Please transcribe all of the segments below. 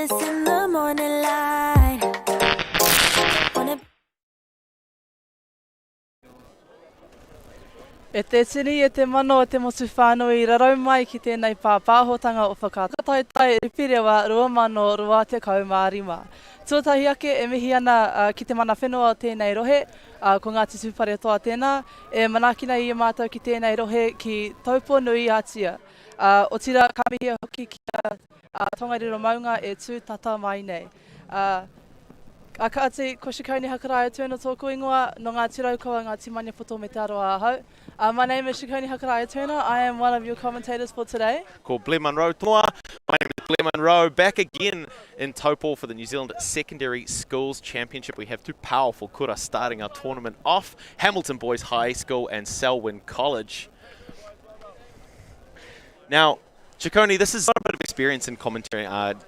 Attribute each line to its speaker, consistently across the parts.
Speaker 1: us in the morning light.
Speaker 2: E te tini e te mano o te motu whānui I rarau mai ki tēnei pāpāhotanga o whakata. Tai ripirewa 2025. Tuatahi ake e mihi ana ki te mana whenua o tēnei rohe, ko ngā te tūpare toa tēnā, e manakina I mātou ki tēnei rohe ki Taupō nui ātia. O tira kamihia hoki ki a tongariro maunga e tū tata mai nei. A ka ati, ko Shikoni Hakaraya Turner tōku ingoa, no ngā tirau koa ngā timania poto me te aroa ahau. My name is Shikoni Hakaraya Turner. I am one of your commentators for today.
Speaker 3: Called Blair Munro Toa. My name is Blair Munro, back again in Taupō for the New Zealand Secondary Schools Championship. We have two powerful kura starting our tournament off, Hamilton Boys High School and Selwyn College. Now, Shikoni, this is a bit of experience in commentary,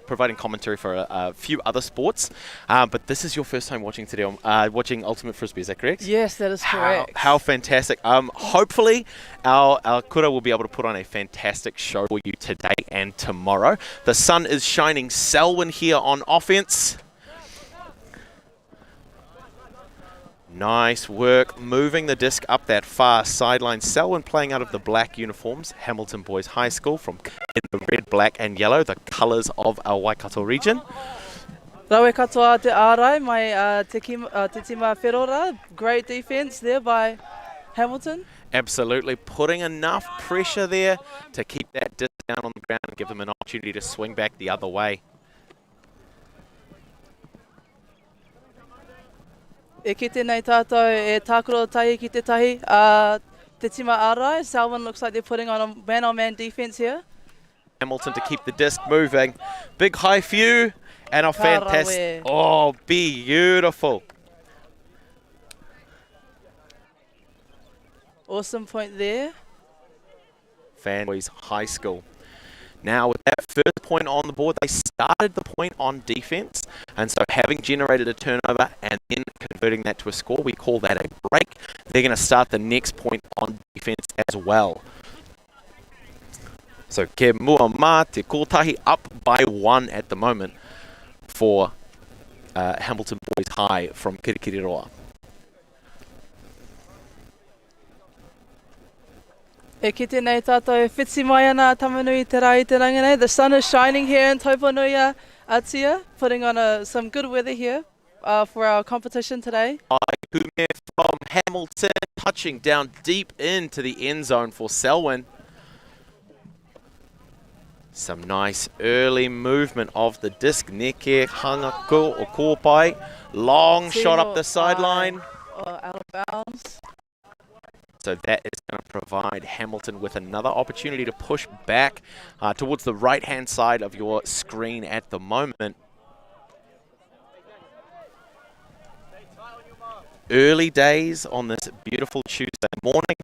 Speaker 3: providing commentary for a few other sports, but this is your first time watching today, watching Ultimate Frisbee, is that correct?
Speaker 2: Yes, that is correct.
Speaker 3: How fantastic. Hopefully, our kura will be able to put on a fantastic show for you today and tomorrow. The sun is shining. Selwyn here on offense. Nice work, moving the disc up that far sideline. Selwyn playing out of the black uniforms, Hamilton Boys High School, from in the red, black and yellow, the colours of our Waikato region.
Speaker 2: Rawe katoa te ārai mai te tima wherora. Great defence there by Hamilton.
Speaker 3: Absolutely, putting enough pressure there to keep that disc down on the ground and give them an opportunity to swing back the other way.
Speaker 2: E ki tēnei tātou e tākoro tahi ki te tahi. Te tima ārai, Selwyn looks like they're putting on a man-on-man defence here.
Speaker 3: Hamilton to keep the disc moving. Big high few and a fantastic... Oh, beautiful.
Speaker 2: Awesome point there.
Speaker 3: Boys High School. Now, with that first point on the board, they started the point on defence, and so having generated a turnover and then converting that to a score, we call that a break. They're going to start the next point on defence as well. So, ke mua mā te kotahi, up by 1 at the moment for Hamilton Boys High from Katikati.
Speaker 2: E ki tēnei tātou whitsi mai ana tamanui te rai te ranganei. The sun is shining here in Taupō nui ātia, putting on some good weather here for our competition today.
Speaker 3: Kume from Hamilton, touching down deep into the end zone for Selwyn. Some nice early movement of the disc. Neke hangako o kōpai. Long shot up the sideline.
Speaker 2: Out of bounds.
Speaker 3: So that is going to provide Hamilton with another opportunity to push back towards the right-hand side of your screen at the moment. Early days on this beautiful Tuesday morning.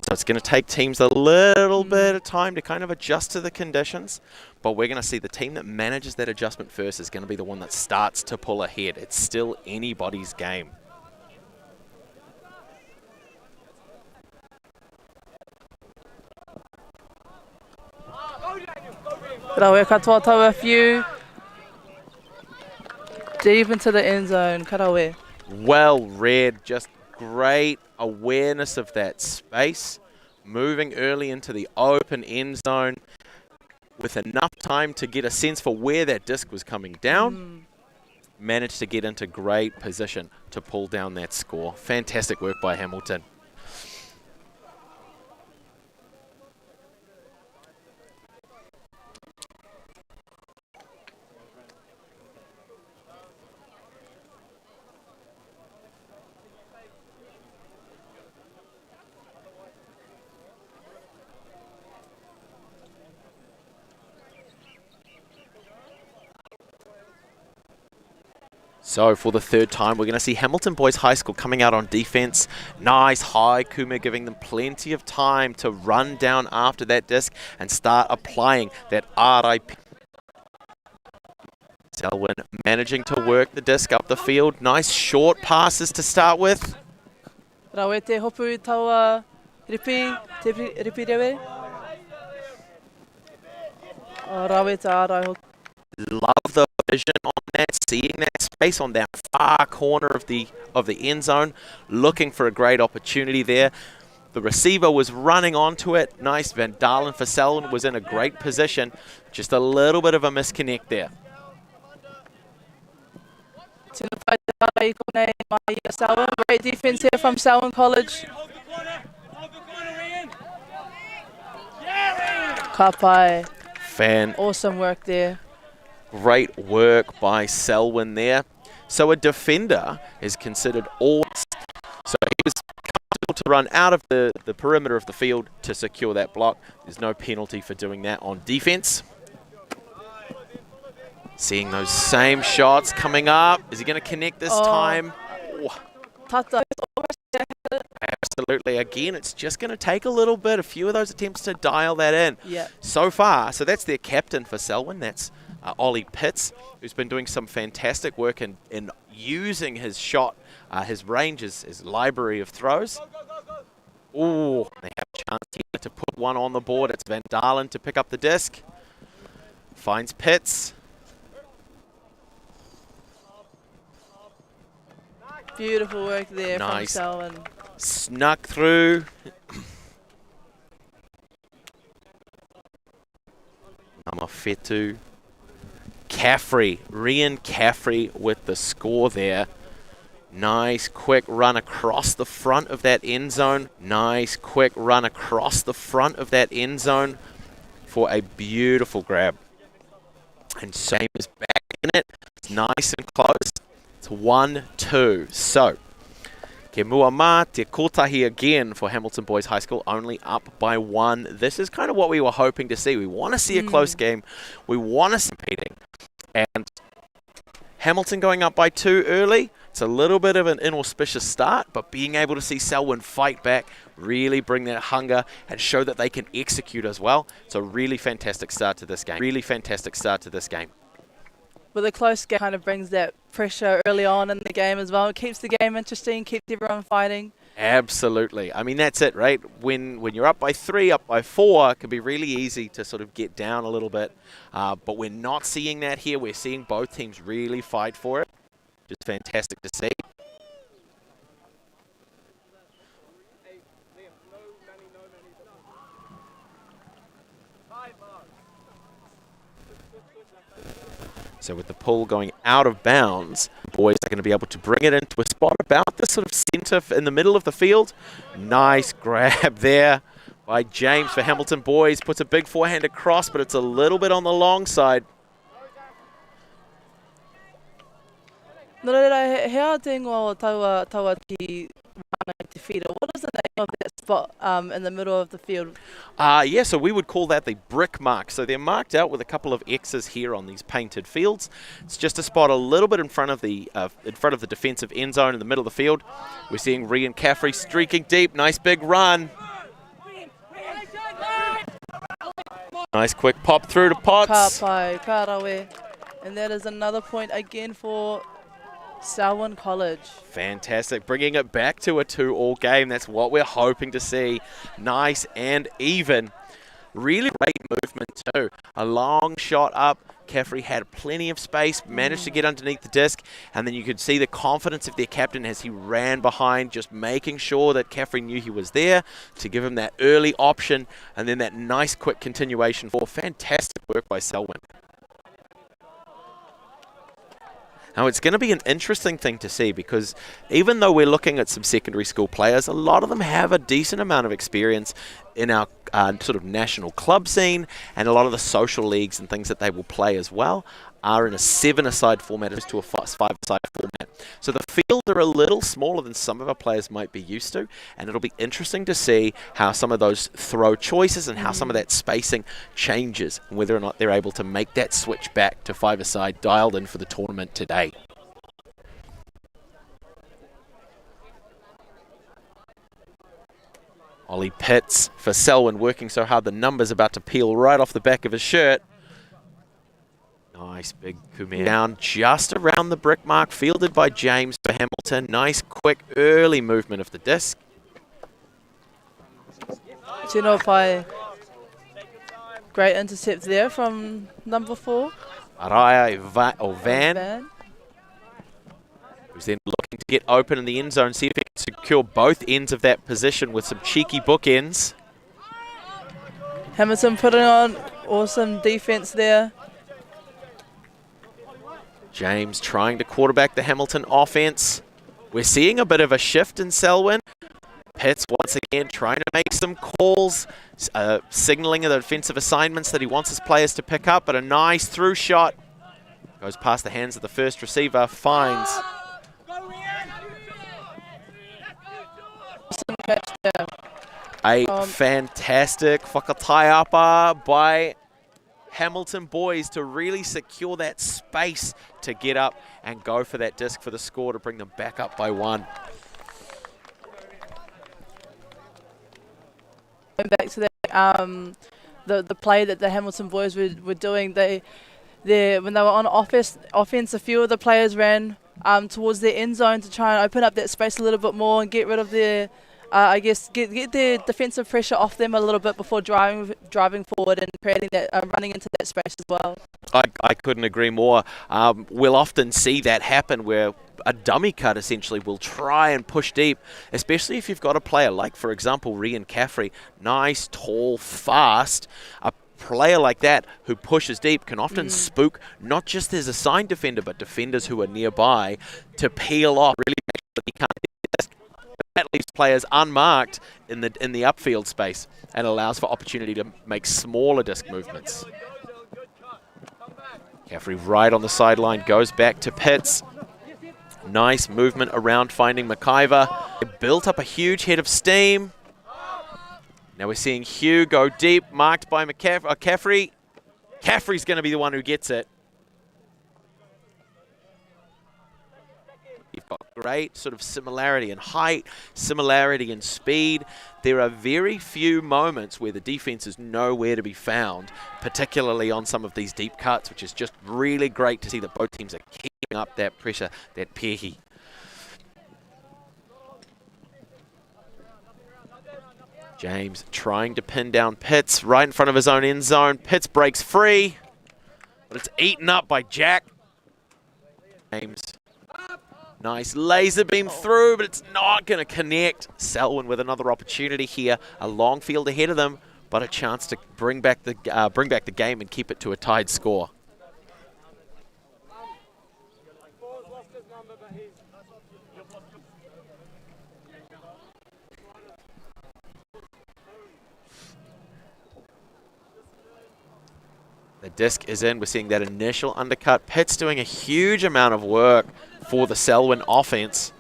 Speaker 3: So it's going to take teams a little bit of time to kind of adjust to the conditions, but we're going to see the team that manages that adjustment first is going to be the one that starts to pull ahead. It's still anybody's game.
Speaker 2: Rawe katoa tau a few. Deep into the end zone, karawe.
Speaker 3: Well read, just great awareness of that space. Moving early into the open end zone with enough time to get a sense for where that disc was coming down. Managed to get into great position to pull down that score. Fantastic work by Hamilton. So for the third time, we're going to see Hamilton Boys High School coming out on defense. Nice high Kuma, giving them plenty of time to run down after that disc and start applying that RIP. Selwyn managing to work the disc up the field. Nice short passes to start with.
Speaker 2: Rawe te hopu taua ripi rewe. Rawe te ārai hoki.
Speaker 3: Love the vision on that, seeing that space on that far corner of the end zone, looking for a great opportunity there. The receiver was running onto it. Nice. Van Dalen for Selwyn was in a great position. Just a little bit of a misconnect there.
Speaker 2: Great defense here from Selwyn College. Kapai. Awesome work there.
Speaker 3: Great work by Selwyn there. So a defender is considered all. So he was comfortable to run out of the perimeter of the field to secure that block. There's no penalty for doing that on defense. Seeing those same shots coming up. Is he going to connect this time?
Speaker 2: Tata.
Speaker 3: Absolutely. Again, it's just going to take a few of those attempts to dial that in.
Speaker 2: Yeah.
Speaker 3: So far, so that's their captain for Selwyn. That's Ollie Pitts, who's been doing some fantastic work in using his shot, his range, his library of throws. Ooh, they have a chance here to put one on the board. It's Van Dalen to pick up the disc. Finds Pitts.
Speaker 2: Beautiful work there
Speaker 3: Nice.
Speaker 2: from Selwyn.
Speaker 3: Snuck through. Namafetu. Caffrey, Rian Caffrey with the score there. Nice quick run across the front of that end zone. Nice quick run across the front of that end zone for a beautiful grab. And Shane is back in it. It's nice and close. It's 1-2. So, Ke mua mā te kotahi again for Hamilton Boys High School, only up by 1. This is kind of what we were hoping to see. We want to see a close game. We want to see competing. And Hamilton going up by 2 early. It's a little bit of an inauspicious start, but being able to see Selwyn fight back, really bring that hunger and show that they can execute as well. It's a really fantastic start to this game. Really fantastic start to this game.
Speaker 2: But the close game kind of brings that pressure early on in the game as well. It keeps the game interesting, keeps everyone fighting.
Speaker 3: Absolutely. I mean, that's it, right? When you're up by 3, up by 4, it can be really easy to sort of get down a little bit. But we're not seeing that here. We're seeing both teams really fight for it. Just fantastic to see. So with the pull going out of bounds, boys are going to be able to bring it into a spot about the sort of centre in the middle of the field. Nice grab there by James for Hamilton Boys. Puts a big forehand across, but it's a little bit on the long side.
Speaker 2: Nō hea te ingoa taua ki mana te whira. What is the name of that spot in the middle of the field?
Speaker 3: Yeah, so we would call that the brick mark. So they're marked out with a couple of X's here on these painted fields. It's just a spot a little bit in front of the defensive end zone in the middle of the field. We're seeing Rian Caffrey streaking deep. Nice big run. Nice quick pop through to Potts.
Speaker 2: Ka pai, ka rawe. And that is another point again for Selwyn College.
Speaker 3: Fantastic. Bringing it back to a 2-all game. That's what we're hoping to see. Nice and even. Really great movement too. A long shot up. Caffrey had plenty of space, managed to get underneath the disc, and then you could see the confidence of their captain as he ran behind, just making sure that Caffrey knew he was there to give him that early option, and then that nice quick continuation for fantastic work by Selwyn. Now, it's going to be an interesting thing to see because even though we're looking at some secondary school players, a lot of them have a decent amount of experience in our sort of national club scene, and a lot of the social leagues and things that they will play as well are in a 7-a-side format as to a 5-a-side format. So the field are a little smaller than some of our players might be used to, and it'll be interesting to see how some of those throw choices and how some of that spacing changes, and whether or not they're able to make that switch back to 5-a-side dialed in for the tournament today. Ollie Pitts for Selwyn, working so hard the number's about to peel right off the back of his shirt. Nice big kume down just around the brick mark, fielded by James for Hamilton. Nice quick early movement of the disc.
Speaker 2: Tino pai. Great intercept there from number 4.
Speaker 3: Van, who's then looking to get open in the end zone, see if he can secure both ends of that position with some cheeky bookends.
Speaker 2: Hamilton putting on awesome defense there.
Speaker 3: James trying to quarterback the Hamilton offense. We're seeing a bit of a shift in Selwyn. Pitts once again trying to make some calls, signaling the defensive assignments that he wants his players to pick up, but a nice through shot goes past the hands of the first receiver, finds.
Speaker 2: Awesome catch there.
Speaker 3: A fantastic whakataiapa by Hamilton boys to really secure that space to get up and go for that disc for the score to bring them back up by 1.
Speaker 2: Going back to the play that the Hamilton boys were doing, when they were on offense, a few of the players ran towards their end zone to try and open up that space a little bit more and get rid of their, get their defensive pressure off them a little bit before driving forward and creating that, running into that space as well.
Speaker 3: I couldn't agree more. We'll often see that happen where a dummy cut essentially will try and push deep, especially if you've got a player like, for example, Rian Caffrey, nice, tall, fast. A player like that who pushes deep can often spook not just his assigned defender, but defenders who are nearby to peel off, really make sure that he can't hit the disc. That leaves players unmarked in the upfield space and allows for opportunity to make smaller disc movements. Caffrey right on the sideline, goes back to Pitts. Nice movement around finding McIver. It built up a huge head of steam. Now we're seeing Hugh go deep, marked by Caffrey. Caffrey's going to be the one who gets it. You've got great sort of similarity in height, similarity in speed. There are very few moments where the defense is nowhere to be found, particularly on some of these deep cuts, which is just really great to see that both teams are keeping up that pressure, that pehi. James trying to pin down Pitts right in front of his own end zone. Pitts breaks free, but it's eaten up by Jack. James. Nice laser beam through, but it's not going to connect. Selwyn with another opportunity here. A long field ahead of them, but a chance to bring back the game and keep it to a tied score. The disc is in. We're seeing that initial undercut. Pitt's doing a huge amount of work for the Selwyn offense.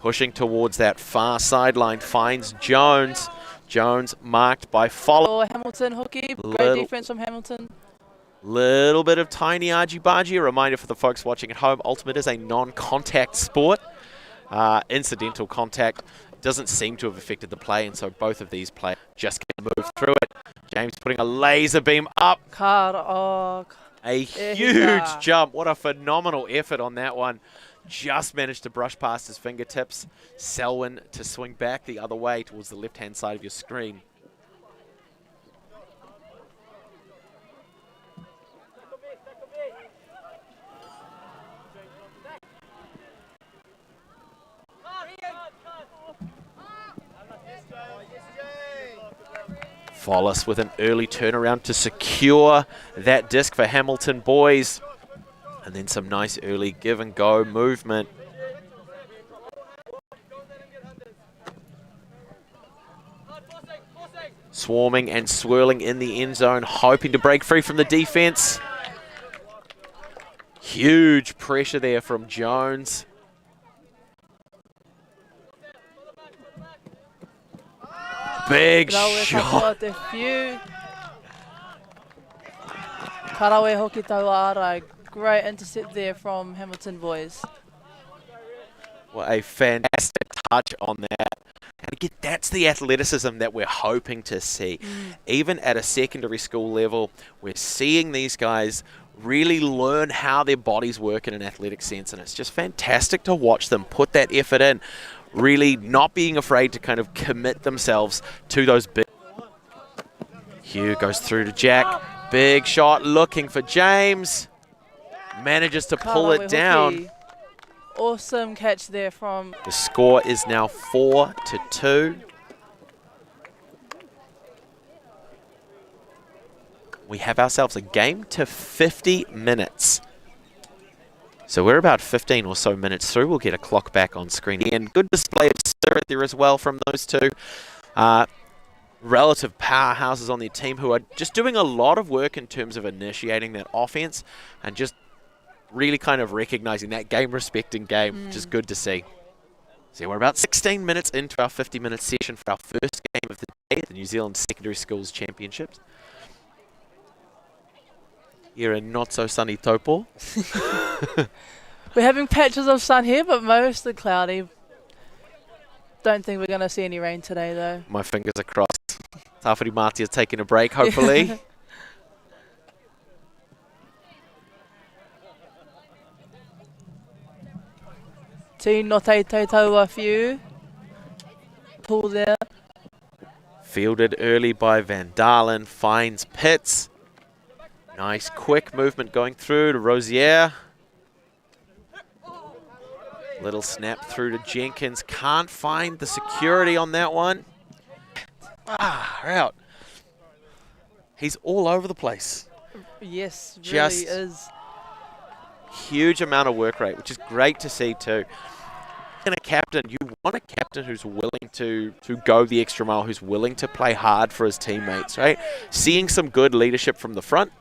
Speaker 3: Pushing towards that far sideline, finds Jones. Jones marked by Follow.
Speaker 2: Hamilton hooky, great defense from Hamilton.
Speaker 3: Little bit of tiny argy-bargy. A reminder for the folks watching at home, Ultimate is a non-contact sport. Incidental contact doesn't seem to have affected the play, and so both of these players just can move through it. James putting a laser beam up. A huge jump. What a phenomenal effort on that one. Just managed to brush past his fingertips. Selwyn to swing back the other way towards the left-hand side of your screen. Follis with an early turnaround to secure that disc for Hamilton boys. And then some nice early give and go movement. Swarming and swirling in the end zone, hoping to break free from the defense. Huge pressure there from Jones. Big shot.
Speaker 2: Karawe hoki tau ara. Great intercept there from Hamilton boys.
Speaker 3: What a fantastic touch on that. And again, that's the athleticism that we're hoping to see. Even at a secondary school level, we're seeing these guys really learn how their bodies work in an athletic sense. And it's just fantastic to watch them put that effort in. Really not being afraid to kind of commit themselves to those big. Hugh goes through to Jack. Big shot looking for James. manages to pull it down.
Speaker 2: Awesome catch there from...
Speaker 3: The score is now 4-2. We have ourselves a game to 50 minutes. So we're about 15 or so minutes through. We'll get a clock back on screen. And good display of spirit there as well from those two relative powerhouses on their team who are just doing a lot of work in terms of initiating that offense and just really kind of recognizing that game-respecting game, which is good to see. So we're about 16 minutes into our 50-minute session for our first game of the day, the New Zealand Secondary Schools Championships. Here in not-so-sunny Taupō.
Speaker 2: We're having patches of sun here, but mostly cloudy. Don't think we're going to see any rain today, though.
Speaker 3: My fingers are crossed. Tawhiri Mati is taking a break, hopefully.
Speaker 2: Tino teitei taua whiu. Pull there.
Speaker 3: Fielded early by Van Dalen, finds Pitts. Nice quick movement going through to Rosier. Little snap through to Jenkins. Can't find the security on that one. Out. He's all over the place.
Speaker 2: Yes, really
Speaker 3: Just
Speaker 2: is.
Speaker 3: Huge amount of work rate, which is great to see too. And a captain, you want a captain who's willing to go the extra mile, who's willing to play hard for his teammates, right? Seeing some good leadership from the front,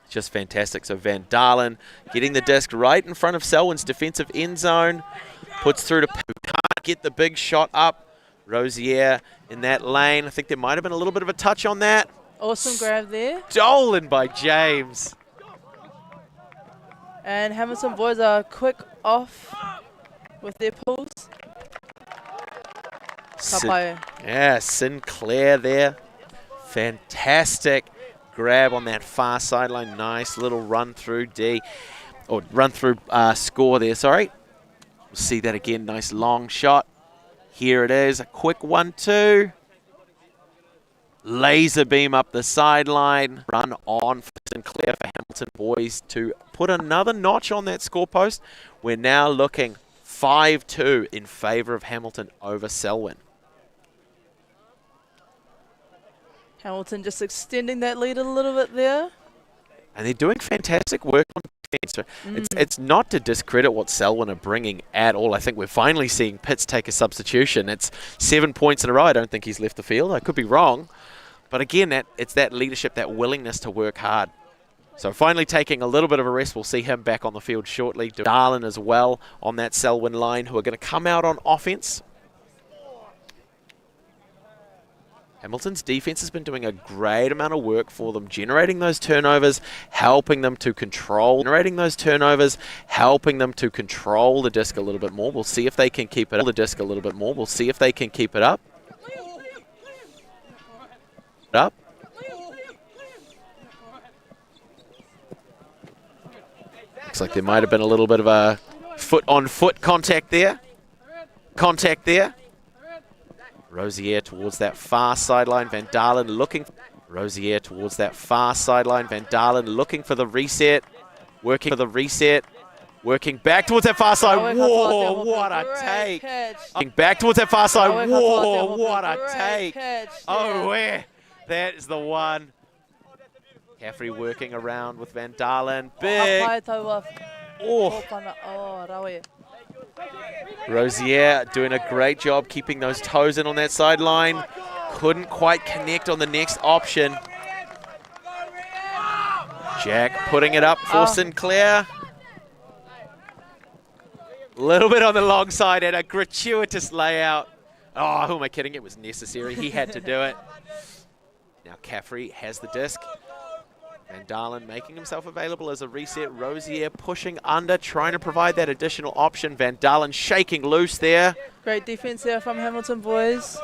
Speaker 3: just fantastic. So Van Dalen getting the disc right in front of Selwyn's defensive end zone, puts through to who can't get the big shot up. Rosier in that lane. I think there might have been a little bit of a touch on that.
Speaker 2: Awesome grab there.
Speaker 3: Stolen by James.
Speaker 2: And Hamilton boys are quick off with their pulls.
Speaker 3: Sinclair there. Fantastic grab on that far sideline. Nice little run through score there, sorry. We'll see that again. Nice long shot. Here it is. A quick 1-2. Laser beam up the sideline. Run on for Sinclair for Hamilton boys to put another notch on that score post. We're now looking 5-2 in favour of Hamilton over Selwyn.
Speaker 2: Hamilton just extending that lead a little bit there.
Speaker 3: And they're doing fantastic work on defence. So it's not to discredit what Selwyn are bringing at all. I think we're finally seeing Pitts take a substitution. It's 7 points in a row. I don't think he's left the field. I could be wrong. But again, it's that leadership, that willingness to work hard. So finally taking a little bit of a rest. We'll see him back on the field shortly. Darlin as well on that Selwyn line, who are going to come out on offense. Hamilton's defense has been doing a great amount of work for them, generating those turnovers, helping them to control the disc a little bit more. We'll see if they can keep it up. Looks like there might have been a little bit of a foot-on-foot contact there. Rosier towards that far sideline. Van Dalen looking for the reset. Working back towards that far side. Whoa, what a take. Back towards that far side. Whoa, what a take. Oh, where? That is the one. Caffrey working around with Van Dalen. Big. Rosier doing a great job keeping those toes in on that sideline. Couldn't quite connect on the next option. Jack putting it up for Sinclair. A little bit on the long side and a gratuitous layout. Oh, who am I kidding? It was necessary. He had to do it. Now Caffrey has the disc. Van Dalen making himself available as a reset. Rosier pushing under, trying to provide that additional option. Van Dalen shaking loose there.
Speaker 2: Great defense there from Hamilton boys.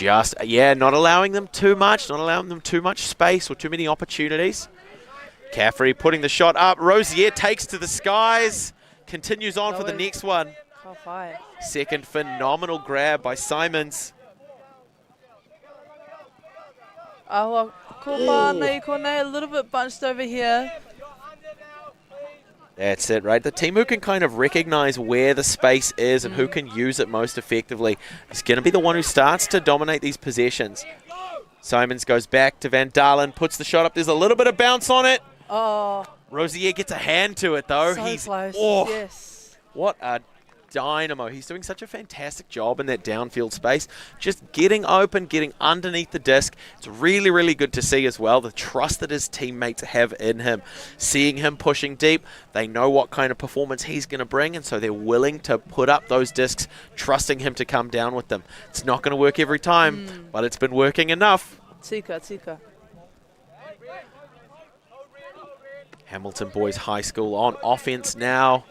Speaker 3: Not allowing them too much, space or too many opportunities. Caffrey putting the shot up. Rosier takes to the skies, continues on for the next one. Second phenomenal grab by Simons.
Speaker 2: A little bit bunched over here.
Speaker 3: That's it, right? The team who can kind of recognise where the space is and who can use it most effectively is going to be the one who starts to dominate these possessions. Simons goes back to Van Dalen, puts the shot up. There's a little bit of bounce on it.
Speaker 2: Oh,
Speaker 3: Rosier gets a hand to it, though.
Speaker 2: so
Speaker 3: He's
Speaker 2: close.
Speaker 3: Oh,
Speaker 2: Yes.
Speaker 3: what a dynamo. He's doing such a fantastic job in that downfield space. Just getting open, getting underneath the disc. It's really, really good to see as well. The trust that his teammates have in him. Seeing him pushing deep, they know what kind of performance he's going to bring, and so they're willing to put up those discs, trusting him to come down with them. It's not going to work every time, but it's been working enough.
Speaker 2: Tika.
Speaker 3: Hamilton Boys High School on offense now.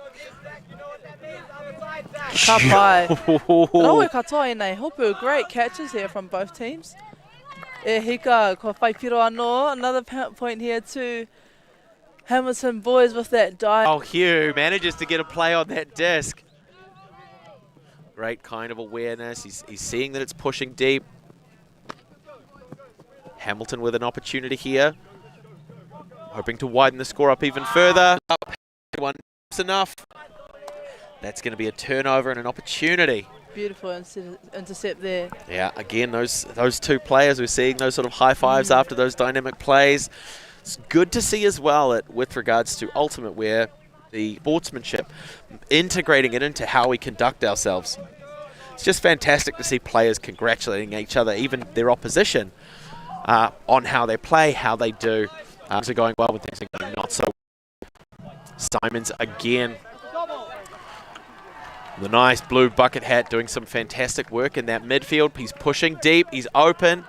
Speaker 2: Ka pai. Raue katoa e nei hopu. Great catches here from both teams. E hika ko whai piro anō. Another point here to Hamilton Boys with that dive.
Speaker 3: Oh, Hugh manages to get a play on that disc. Great kind of awareness. He's seeing that it's pushing deep. Hamilton with an opportunity here. Hoping to widen the score up even further. Up one enough. That's going to be a turnover and an opportunity.
Speaker 2: Beautiful intercept there.
Speaker 3: Yeah, again, those two players, we're seeing those sort of high fives after those dynamic plays. It's good to see as well with regards to Ultimate, where the sportsmanship, integrating it into how we conduct ourselves. It's just fantastic to see players congratulating each other, even their opposition, on how they play, how they do. Things are going well with things are going not so well. Simons again. The nice blue bucket hat doing some fantastic work in that midfield. He's pushing deep. He's open.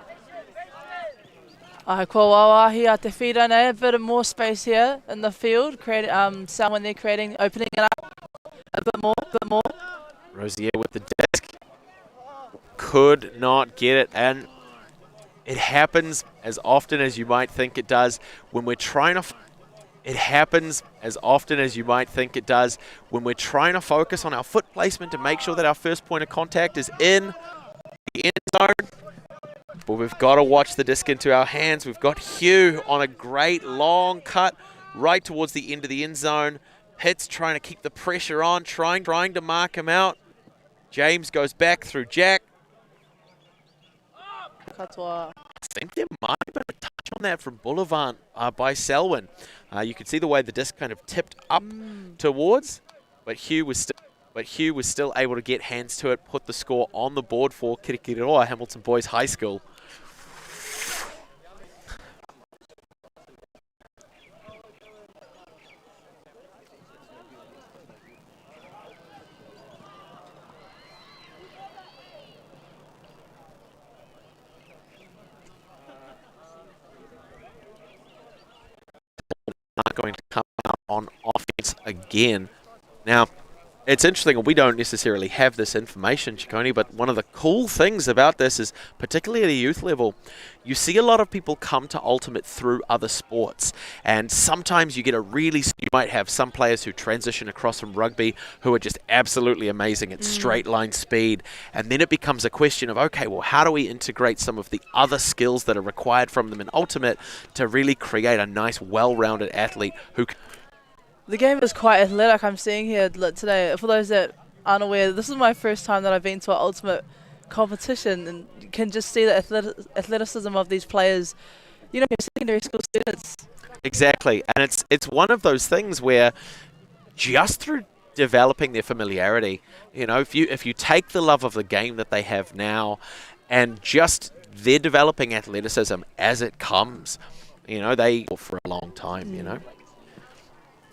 Speaker 2: Ai ko wawahi a te whira nei. A bit more space here in the field. Selwyn there creating, opening it up a bit more.
Speaker 3: Rosier with the disc. Could not get it. And it happens as often as you might think it does when we're trying to... It happens as often as you might think it does when we're trying to focus on our foot placement to make sure that our first point of contact is in the end zone. But we've got to watch the disc into our hands. We've got Hugh on a great long cut right towards the end of the end zone. Pitt's trying to keep the pressure on, trying to mark him out. James goes back through Jack.
Speaker 2: Katoa.
Speaker 3: I think there might have been a touch on that from Boulevard by Selwyn. You could see the way the disc kind of tipped up towards, but Hugh was still able to get hands to it, put the score on the board for Katikati, Hamilton Boys High School. Not going to come out on offense again. Now, it's interesting, we don't necessarily have this information, Ciccone, but one of the cool things about this is, particularly at a youth level, you see a lot of people come to Ultimate through other sports. And sometimes you get you might have some players who transition across from rugby who are just absolutely amazing at straight line speed. And then it becomes a question of, okay, well, how do we integrate some of the other skills that are required from them in Ultimate to really create a nice, well-rounded athlete who can...
Speaker 2: The game is quite athletic, I'm seeing here today. For those that aren't aware, this is my first time that I've been to an Ultimate competition, and you can just see the athleticism of these players, you know, secondary school students.
Speaker 3: Exactly, and it's one of those things where just through developing their familiarity, you know, if you take the love of the game that they have now and just they're developing athleticism as it comes, you know, they for a long time, you know.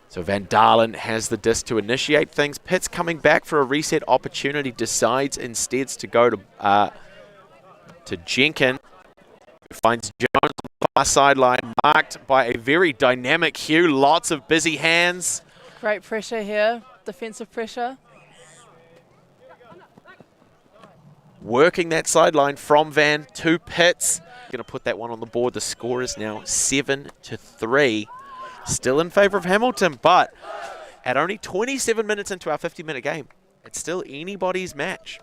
Speaker 3: So Van Dalen has the disc to initiate things. Pitt's coming back for a reset opportunity, decides instead to go to Jenkins, who finds Jones on the far sideline, marked by a very dynamic Hugh. Lots of busy hands.
Speaker 2: Great pressure here, defensive pressure.
Speaker 3: Working that sideline from Van to Pitts. Going to put that one on the board. The score is now 7-3. Still in favour of Hamilton, but at only 27 minutes into our 50-minute game, it's still anybody's match.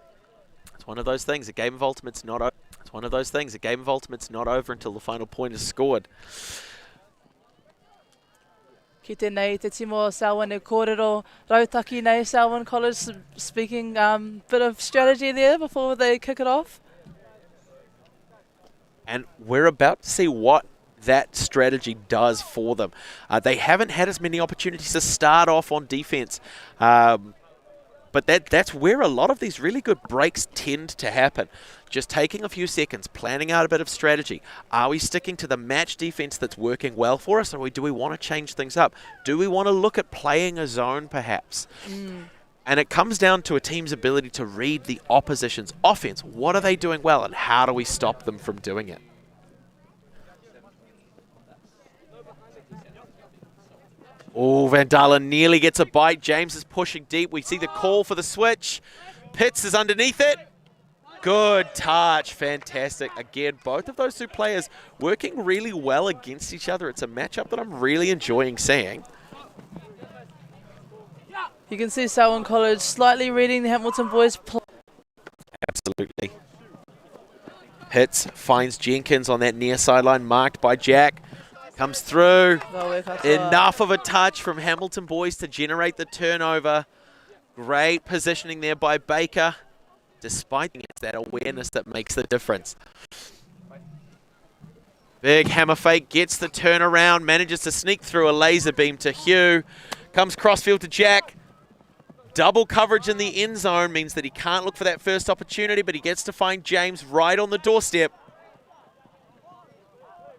Speaker 3: It's one of those things. A game of Ultimate's not over. It's one of those things. A game of Ultimate's not over until the final point is scored.
Speaker 2: Ki tēnei te timo Selwyn e kōrero rautaki nei Selwyn College, speaking bit of strategy there before they kick it off.
Speaker 3: And we're about to see what that strategy does for them. They haven't had as many opportunities to start off on defense, but that's where a lot of these really good breaks tend to happen. Just taking a few seconds, planning out a bit of strategy. Are we sticking to the match defense that's working well for us, or do we want to change things up? Do we want to look at playing a zone perhaps? And it comes down to a team's ability to read the opposition's offense. What are they doing well, and how do we stop them from doing it? Oh, Van Dalen nearly gets a bite. James is pushing deep. We see the call for the switch. Pitts is underneath it. Good touch. Fantastic. Again, both of those two players working really well against each other. It's a matchup that I'm really enjoying seeing.
Speaker 2: You can see Selwyn College slightly reading the Hamilton boys play.
Speaker 3: Absolutely. Pitts finds Jenkins on that near sideline, marked by Jack. Comes through. Enough of a touch from Hamilton boys to generate the turnover. Great positioning there by Baker. Despite it's that awareness that makes the difference. Big hammer fake, gets the turnaround, manages to sneak through a laser beam to Hugh. Comes crossfield to Jack. Double coverage in the end zone means that he can't look for that first opportunity, but he gets to find James right on the doorstep.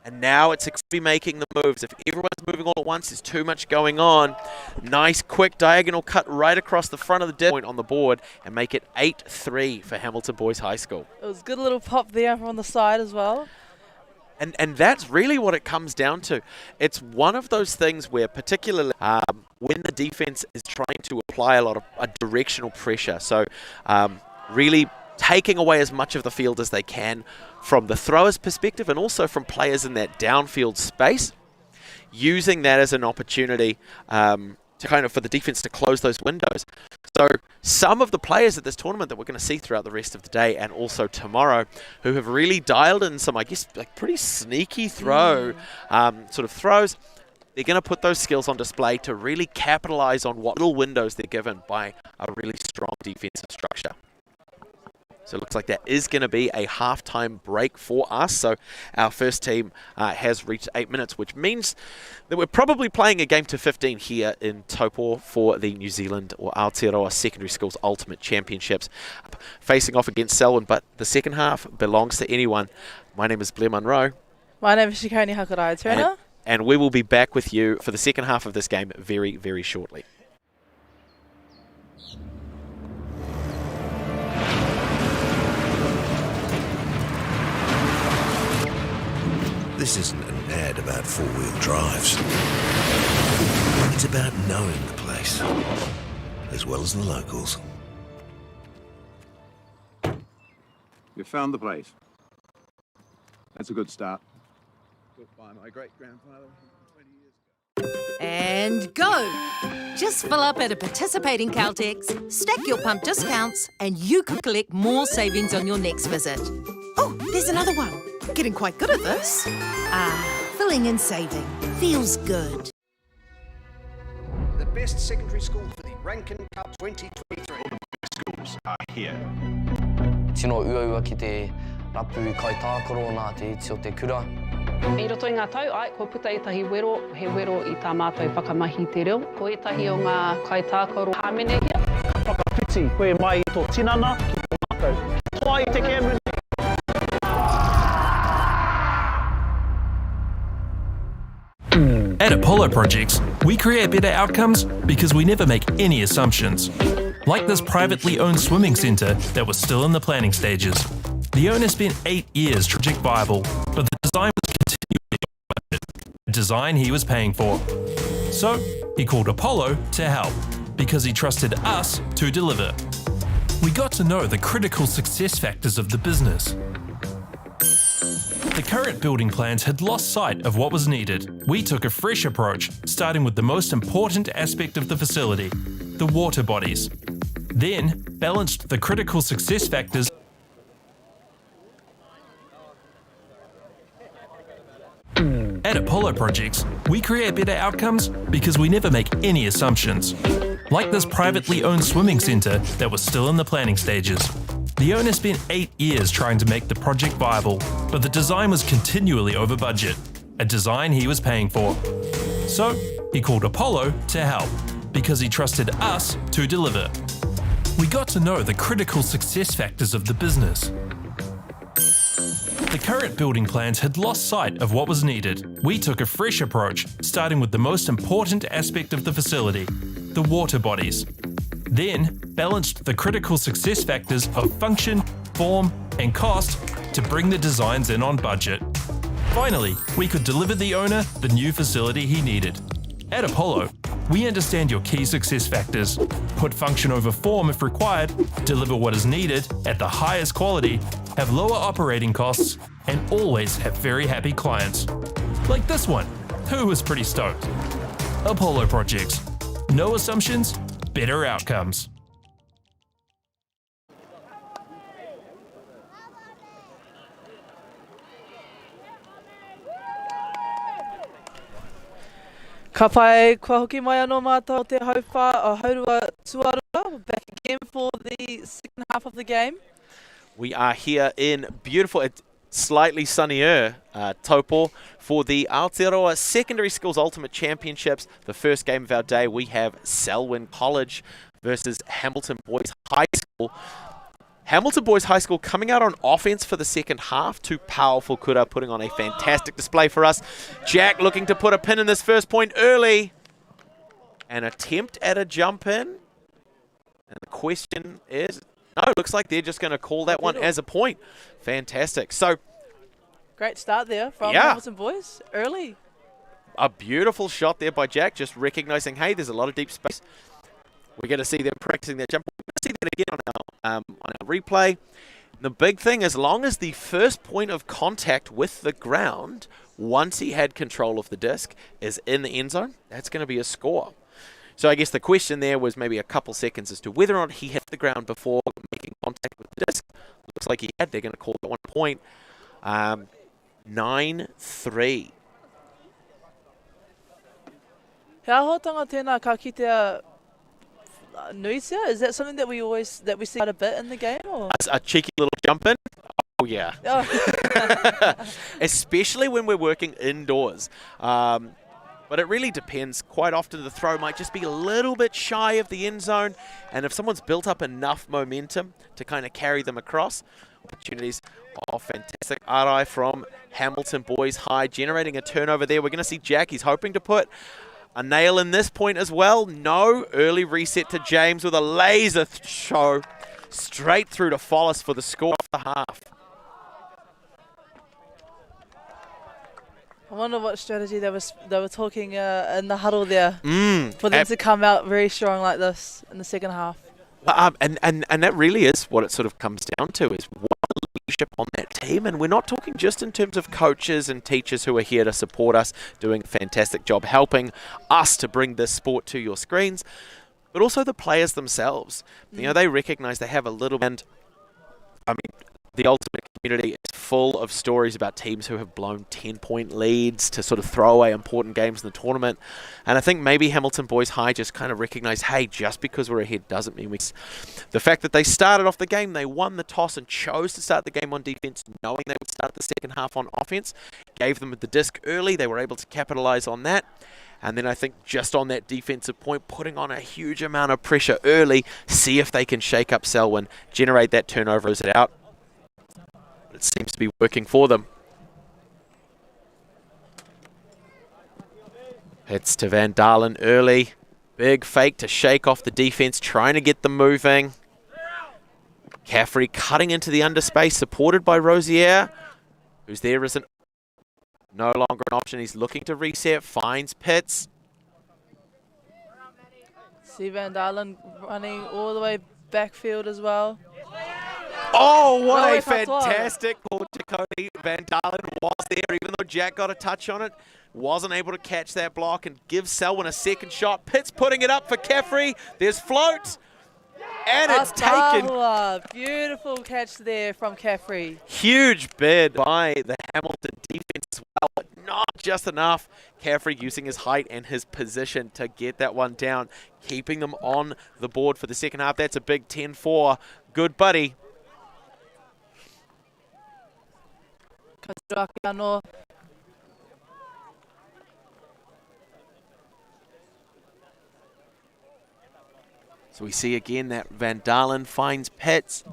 Speaker 3: And now it's making the moves. If everyone's moving all at once, there's too much going on. Nice quick diagonal cut right across the front of the dead point on the board and make it 8-3 for Hamilton Boys High School.
Speaker 2: It was a good little pop there from the side as well.
Speaker 3: And that's really what it comes down to. It's one of those things where particularly when the defense is trying to apply a lot of directional pressure. So really taking away as much of the field as they can from the thrower's perspective and also from players in that downfield space, using that as an opportunity to kind of for the defense to close those windows. So some of the players at this tournament that we're going to see throughout the rest of the day and also tomorrow who have really dialed in some, I guess, like pretty sneaky throws, they're going to put those skills on display to really capitalize on what little windows they're given by a really strong defensive structure. So it looks like that is going to be a halftime break for us. So our first team has reached 8 minutes, which means that we're probably playing a game to 15 here in Taupō for the New Zealand or Aotearoa Secondary Schools Ultimate Championships, facing off against Selwyn. But the second half belongs to anyone. My name is Blair Munro.
Speaker 2: My name is Shikoni Hakurai-Turner.
Speaker 3: And we will be back with you for the second half of this game very, very shortly.
Speaker 4: This isn't an ad about four-wheel drives. It's about knowing the place, as well as the locals.
Speaker 5: You found the place. That's a good start. Built by my great-grandfather 20 years ago.
Speaker 6: And go! Just fill up at a participating Caltex, stack your pump discounts, and you could collect more savings on your next visit. Oh, there's another one. Getting quite good at this. Filling and saving. Feels good.
Speaker 7: The best secondary school for the Rankin Cup 2023.
Speaker 5: All the best schools are here.
Speaker 8: Tino uaua ki te rapu kai tākaro nā te iti o te kura.
Speaker 9: I roto i ngā tau, ko puta etahi wero, he wero i tā mātou whakamahi te reo. Ko etahi o ngā kai tākaro hāmene hia.
Speaker 10: Whakawhiti, koe mai I tō tinana, ki tō mātou. Toa I te Cameron.
Speaker 11: At Apollo Projects, we create better outcomes because we never make any assumptions. Like this privately owned swimming centre that was still in the planning stages. The owner spent 8 years to project viable, but the design was continually budget, a design he was paying for. So he called Apollo to help because he trusted us to deliver. We got to know the critical success factors of the business. The current building plans had lost sight of what was needed. We took a fresh approach, starting with the most important aspect of the facility, the water bodies. Then balanced the critical success factors. At Apollo Apollo projects, we create better outcomes because we never make any assumptions. Like this privately owned swimming centre that was still in the planning stages. The owner spent 8 years trying to make the project viable, but the design was continually over budget, a design he was paying for. So, he called Apollo to help, because he trusted us to deliver. We got to know the critical success factors of the business. The current building plans had lost sight of what was needed. We took a fresh approach, starting with the most important aspect of the facility, the water bodies. Then, balanced the critical success factors of function, form, and cost to bring the designs in on budget. Finally, we could deliver the owner the new facility he needed. At Apollo, we understand your key success factors, put function over form if required, deliver what is needed at the highest quality, have lower operating costs, and always have very happy clients. Like this one, who was pretty stoked. Apollo projects. No assumptions, better outcomes.
Speaker 2: Ka pai kua hoki mai anō mātou te haurua tuarua, back again for the second half of the game.
Speaker 3: We are here in beautiful, slightly sunnier Taupō for the Aotearoa Secondary Schools Ultimate Championships. The first game of our day, we have Selwyn College versus Hamilton Boys High School. Hamilton Boys High School coming out on offense for the second half. Two powerful kura putting on a fantastic display for us. Jack looking to put a pin in this first point early. An attempt at a jump in. And the question is, no, looks like they're just going to call that one as a point. Fantastic. So,
Speaker 2: great start there from Hamilton Boys early.
Speaker 3: A beautiful shot there by Jack, just recognizing, hey, there's a lot of deep space. We're going to see them practicing that jump. We're going to see that again on our replay. The big thing, as long as the first point of contact with the ground, once he had control of the disc, is in the end zone, that's going to be a score. So I guess the question there was maybe a couple seconds as to whether or not he hit the ground before making contact with the disc. Looks like he had. They're going to call that 1 point. 9-3.
Speaker 2: He ahotanga tēnā ka kitea nuisia? Is that something that we see quite a bit in the game? Or?
Speaker 3: A cheeky little jump in? Oh, yeah. Especially when we're working indoors. But it really depends. Quite often the throw might just be a little bit shy of the end zone. And if someone's built up enough momentum to kind of carry them across, opportunities. Oh, fantastic. Arai from Hamilton Boys High generating a turnover there. We're going to see Jack. He's hoping to put a nail in this point as well. No. Early reset to James with a laser show straight through to Follis for the score off the half.
Speaker 2: I wonder what strategy they were talking in the huddle there for them to come out very strong like this in the second half.
Speaker 3: And that really is what it sort of comes down to, is what leadership on that team. And we're not talking just in terms of coaches and teachers who are here to support us, doing a fantastic job helping us to bring this sport to your screens, but also the players themselves. You know, they recognize they have a little, and I mean, the ultimate community is full of stories about teams who have blown 10-point leads to sort of throw away important games in the tournament. And I think maybe Hamilton Boys High just kind of recognize, hey, just because we're ahead doesn't mean we... The fact that they started off the game, they won the toss and chose to start the game on defense, knowing they would start the second half on offense, gave them the disc early. They were able to capitalize on that. And then I think just on that defensive point, putting on a huge amount of pressure early, see if they can shake up Selwyn, generate that turnover, close it out. It seems to be working for them. It's to Van Dalen early. Big fake to shake off the defense, trying to get them moving. Caffrey cutting into the underspace, supported by Rosier, who's there isn't no longer an option. He's looking to reset, finds Pitts.
Speaker 2: See Van Dalen running all the way backfield as well.
Speaker 3: Oh, what a fantastic ball to Cody. Van Dalen was there, even though Jack got a touch on it. Wasn't able to catch that block and give Selwyn a second shot. Pitt's putting it up for Caffrey. There's float. And it's taken.
Speaker 2: Beautiful catch there from Caffrey.
Speaker 3: Huge bid by the Hamilton defense. as well, but not just enough. Caffrey using his height and his position to get that one down, keeping them on the board for the second half. That's a big 10-4. Good buddy. So we see again that Van Dalen finds Pitts.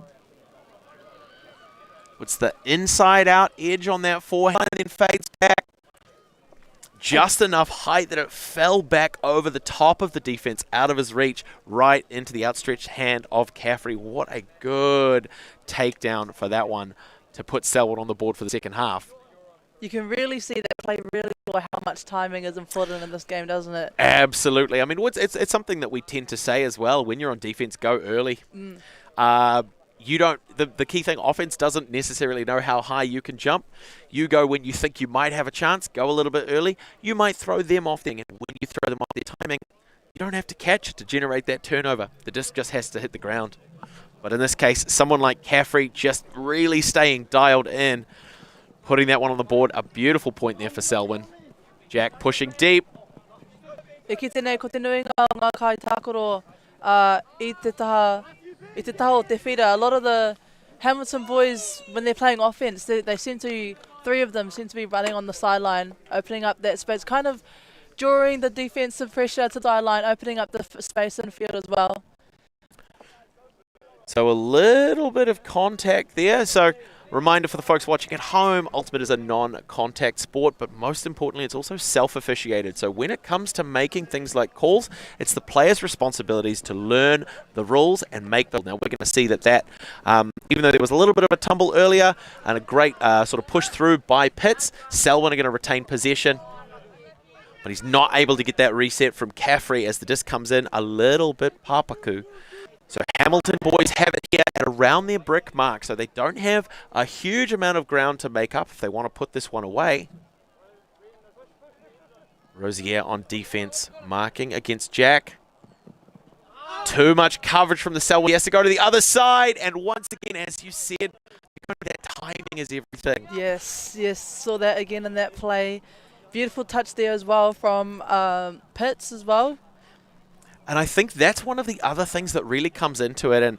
Speaker 3: Puts the inside out edge on that forehand and then fades back. Just enough height that it fell back over the top of the defense, out of his reach, right into the outstretched hand of Caffrey. What a good takedown for that one to put Selwyn on the board for the second half.
Speaker 2: You can really see that play really well, how much timing is important in this game, doesn't it?
Speaker 3: Absolutely. I mean, it's something that we tend to say as well. When you're on defense, go early. You don't. The key thing, offense doesn't necessarily know how high you can jump. You go when you think you might have a chance. Go a little bit early. You might throw them off there, and when you throw them off their timing, you don't have to catch it to generate that turnover. The disc just has to hit the ground. But in this case, someone like Caffrey just really staying dialed in, putting that one on the board. A beautiful point there for Selwyn. Jack pushing deep.
Speaker 2: E ki tēnei ko te nuinga o ngā kai tākoro I te taha o te whira. A lot of the Hamilton boys, when they're playing offense, they seem to, three of them seem to be running on the sideline, opening up that space, kind of drawing the defensive pressure to the sideline, opening up the space in field as well.
Speaker 3: So a little bit of contact there. So reminder for the folks watching at home, Ultimate is a non-contact sport, but most importantly, it's also self-officiated. So when it comes to making things like calls, it's the players' responsibilities to learn the rules and make them. Now, we're going to see that even though there was a little bit of a tumble earlier and a great sort of push through by Pitts, Selwyn are going to retain possession. But he's not able to get that reset from Caffrey as the disc comes in a little bit papaku. So Hamilton boys have it here at around their brick mark, so they don't have a huge amount of ground to make up if they want to put this one away. Rosier on defense, marking against Jack. Too much coverage from the Selwyn. He has to go to the other side, and once again, as you said, that timing is everything.
Speaker 2: Yes, saw that again in that play. Beautiful touch there as well from Pitts as well.
Speaker 3: And I think that's one of the other things that really comes into it. And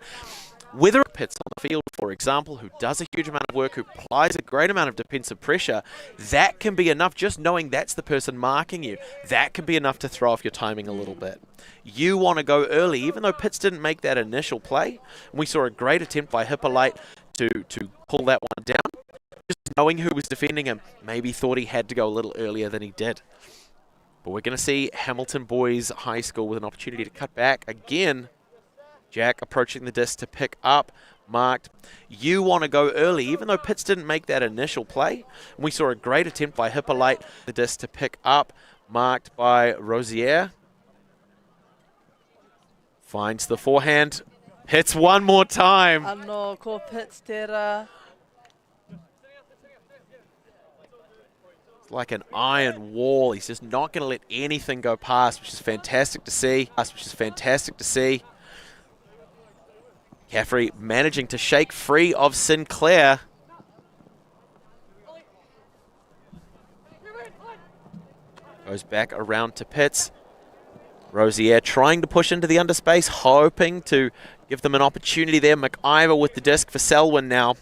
Speaker 3: whether Pitts on the field, for example, who does a huge amount of work, who applies a great amount of defensive pressure, that can be enough. Just knowing that's the person marking you, that can be enough to throw off your timing a little bit. You want to go early, even though Pitts didn't make that initial play. We saw a great attempt by Hippolyte to pull that one down. Just knowing who was defending him, maybe thought he had to go a little earlier than he did. But we're going to see Hamilton Boys High School with an opportunity to cut back again. Jack approaching the disc to pick up, marked. You want to go early, even though Pitts didn't make that initial play. We saw a great attempt by Hippolyte, the disc to pick up, marked by Rosier. Finds the forehand, hits one more time.
Speaker 2: Ano, ko Pitts tērā.
Speaker 3: Like an iron wall. He's just not going to let anything go past, which is fantastic to see. Caffrey managing to shake free of Sinclair. Goes back around to Pitts. Rosier trying to push into the underspace, hoping to give them an opportunity there. McIver with the disc for Selwyn now.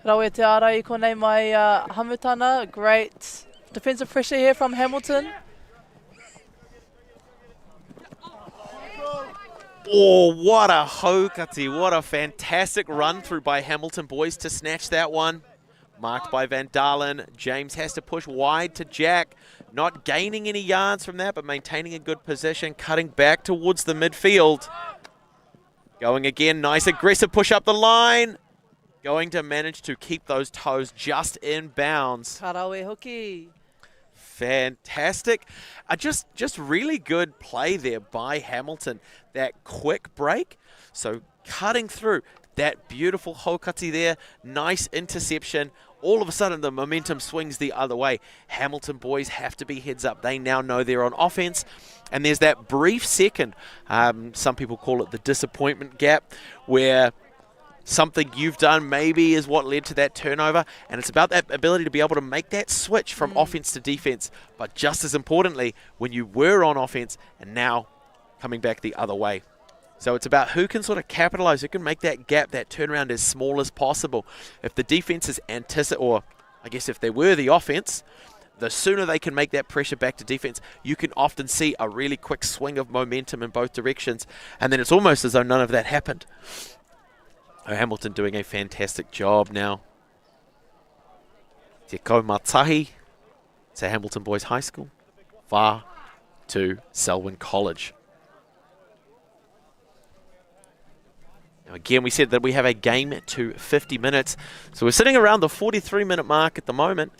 Speaker 2: Rawe te ara I konei mai hamutana. Great defensive pressure here from Hamilton.
Speaker 3: Oh, what a haukati. What a fantastic run through by Hamilton boys to snatch that one. Marked by Van Dalen. James has to push wide to Jack. Not gaining any yards from that, but maintaining a good position. Cutting back towards the midfield. Going again. Nice aggressive push up the line. Going to manage to keep those toes just in bounds.
Speaker 2: Karawe hoki.
Speaker 3: Fantastic. Just really good play there by Hamilton. That quick break. So cutting through. That beautiful haukati there. Nice interception. All of a sudden the momentum swings the other way. Hamilton boys have to be heads up. They now know they're on offense. And there's that brief second, some people call it the disappointment gap, where something you've done maybe is what led to that turnover, and it's about that ability to be able to make that switch from offense to defense, but just as importantly, when you were on offense and now coming back the other way. So it's about who can sort of capitalize, who can make that gap, that turnaround as small as possible. If the defense is or I guess if they were the offense, the sooner they can make that pressure back to defense, you can often see a really quick swing of momentum in both directions, and then it's almost as though none of that happened. Hamilton doing a fantastic job now. Te kaumatahi to Hamilton Boys High School, far to Selwyn College. Now again, we said that we have a game to 50 minutes, so we're sitting around the 43-minute mark at the moment.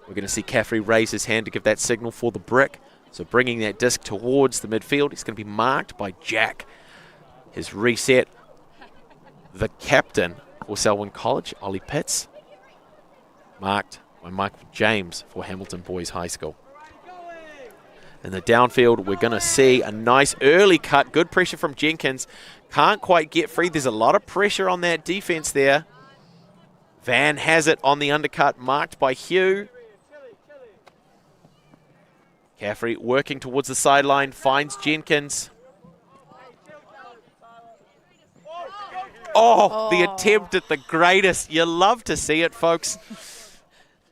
Speaker 3: We're going to see Caffrey raise his hand to give that signal for the brick. So bringing that disc towards the midfield. He's going to be marked by Jack. His reset. The captain for Selwyn College, Ollie Pitts. Marked by Michael James for Hamilton Boys High School. In the downfield, we're going to see a nice early cut. Good pressure from Jenkins. Can't quite get free. There's a lot of pressure on that defense there. Van has it on the undercut, marked by Hugh. Caffrey working towards the sideline, finds Jenkins. Oh, the attempt at the greatest. You love to see it, folks.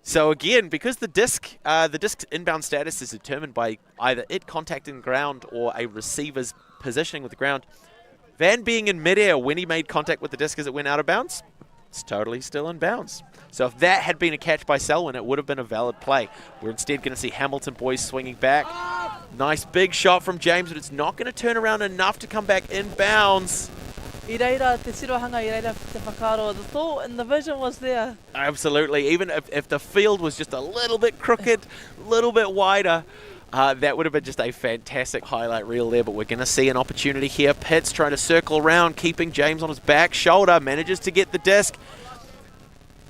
Speaker 3: So again, because the disc's inbound status is determined by either it contacting ground or a receiver's positioning with the ground, Van being in midair when he made contact with the disc as it went out of bounds, it's totally still in bounds. So if that had been a catch by Selwyn, it would have been a valid play. We're instead going to see Hamilton Boys swinging back. Nice big shot from James, but it's not going to turn around enough to come back in bounds.
Speaker 2: I reira te sirohanga, I reira te whakaro. The thought and the vision was there.
Speaker 3: Absolutely. Even if the field was just a little bit crooked, a little bit wider, that would have been just a fantastic highlight reel there. But we're going to see an opportunity here. Pitts trying to circle around, keeping James on his back shoulder. Manages to get the disc.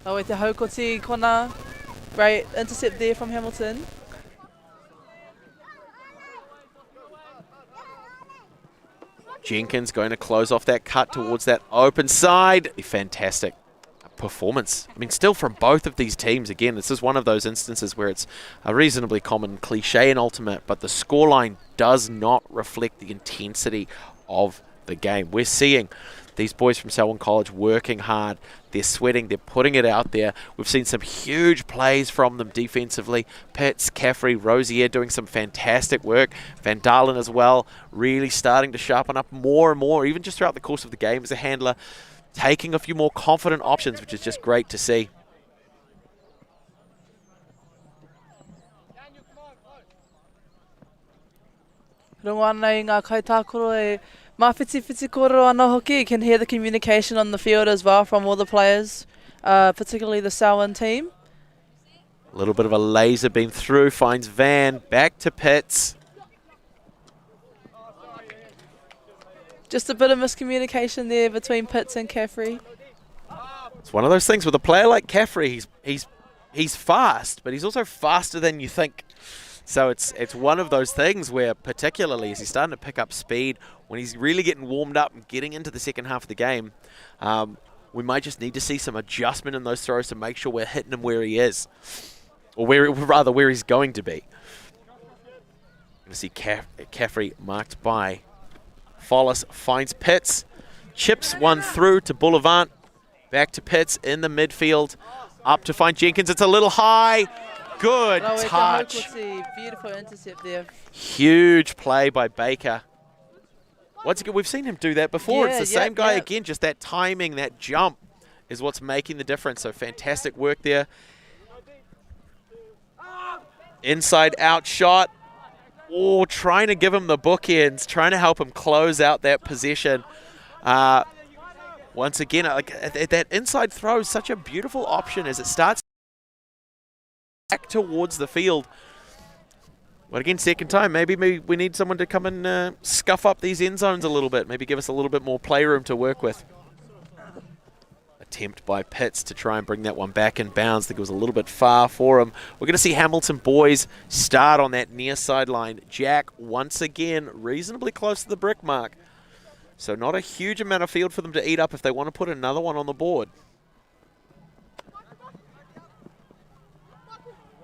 Speaker 2: Oh, te haukoti kona. Great intercept there from Hamilton.
Speaker 3: Jenkins going to close off that cut towards that open side. Fantastic performance. I mean, still from both of these teams. Again, this is one of those instances where it's a reasonably common cliche in Ultimate, but the scoreline does not reflect the intensity of the game. We're seeing these boys from Selwyn College working hard. They're sweating. They're putting it out there. We've seen some huge plays from them defensively. Pitts, Caffrey, Rosier doing some fantastic work. Van Dalen as well, really starting to sharpen up more and more, even just throughout the course of the game as a handler, taking a few more confident options, which is just great to see.
Speaker 2: Runga nei ngā kaitākoro e mawhiti koro ana hoki. You can hear the communication on the field as well from all the players, particularly the Selwyn team.
Speaker 3: A little bit of a laser beam through, finds Van, back to Pitts.
Speaker 2: Just a bit of miscommunication there between Pitts and Caffrey.
Speaker 3: It's one of those things with a player like Caffrey, he's fast, but he's also faster than you think. So it's one of those things where, particularly as he's starting to pick up speed, when he's really getting warmed up and getting into the second half of the game, we might just need to see some adjustment in those throws to make sure we're hitting him where he is, or where he's going to be. You see Caffrey marked by Follis, finds Pitts, chips one through to Boulevard, back to Pitts in the midfield, up to find Jenkins. It's a little high. Good touch.
Speaker 2: Beautiful intercept there.
Speaker 3: Huge play by Baker. Once again, we've seen him do that before.
Speaker 2: Yeah,
Speaker 3: it's the same guy again, just that timing, that jump is what's making the difference. So fantastic work there. Inside out shot. Oh, trying to give him the bookends, trying to help him close out that possession. Once again, that inside throw is such a beautiful option as it starts back towards the field. But again, second time, maybe we need someone to come and scuff up these end zones a little bit, maybe give us a little bit more playroom to work with. Attempt by Pitts to try and bring that one back in bounds. I think it was a little bit far for him. We're going to see Hamilton Boys start on that near sideline. Jack, once again, reasonably close to the brick mark. So not a huge amount of field for them to eat up if they want to put another one on the board.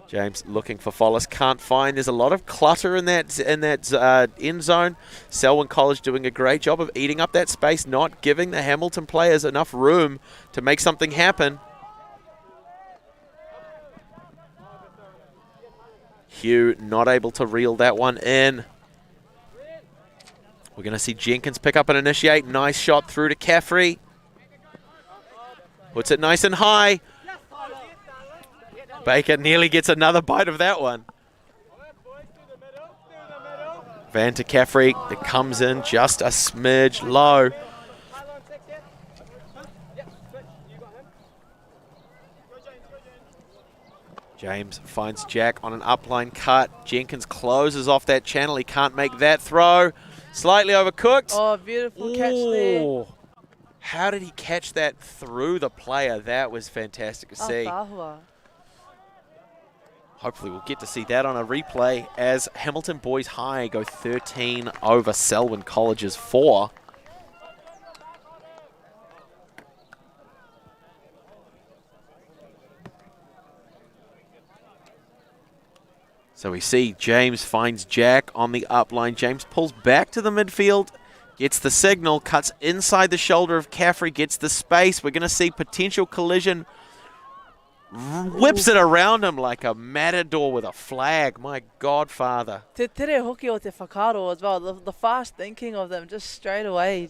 Speaker 3: James looking for Follis, can't find. There's a lot of clutter in that end zone. Selwyn College doing a great job of eating up that space, not giving the Hamilton players enough room to make something happen. Hugh not able to reel that one in. We're going to see Jenkins pick up and initiate. Nice shot through to Caffrey. Puts it nice and high. Baker nearly gets another bite of that one. Van to Caffrey. It comes in just a smidge low. James finds Jack on an upline cut. Jenkins closes off that channel. He can't make that throw. Slightly overcooked.
Speaker 2: Oh, beautiful catch there.
Speaker 3: How did he catch that through the player? That was fantastic to see. Hopefully we'll get to see that on a replay as Hamilton Boys High go 13 over Selwyn College's 4. So we see James finds Jack on the upline. James pulls back to the midfield, gets the signal, cuts inside the shoulder of Caffrey, gets the space. We're going to see potential collision. Whips it around him like a matador with a flag. My godfather.
Speaker 2: Te tere hoki o te whakaro as well. The fast thinking of them just straight away.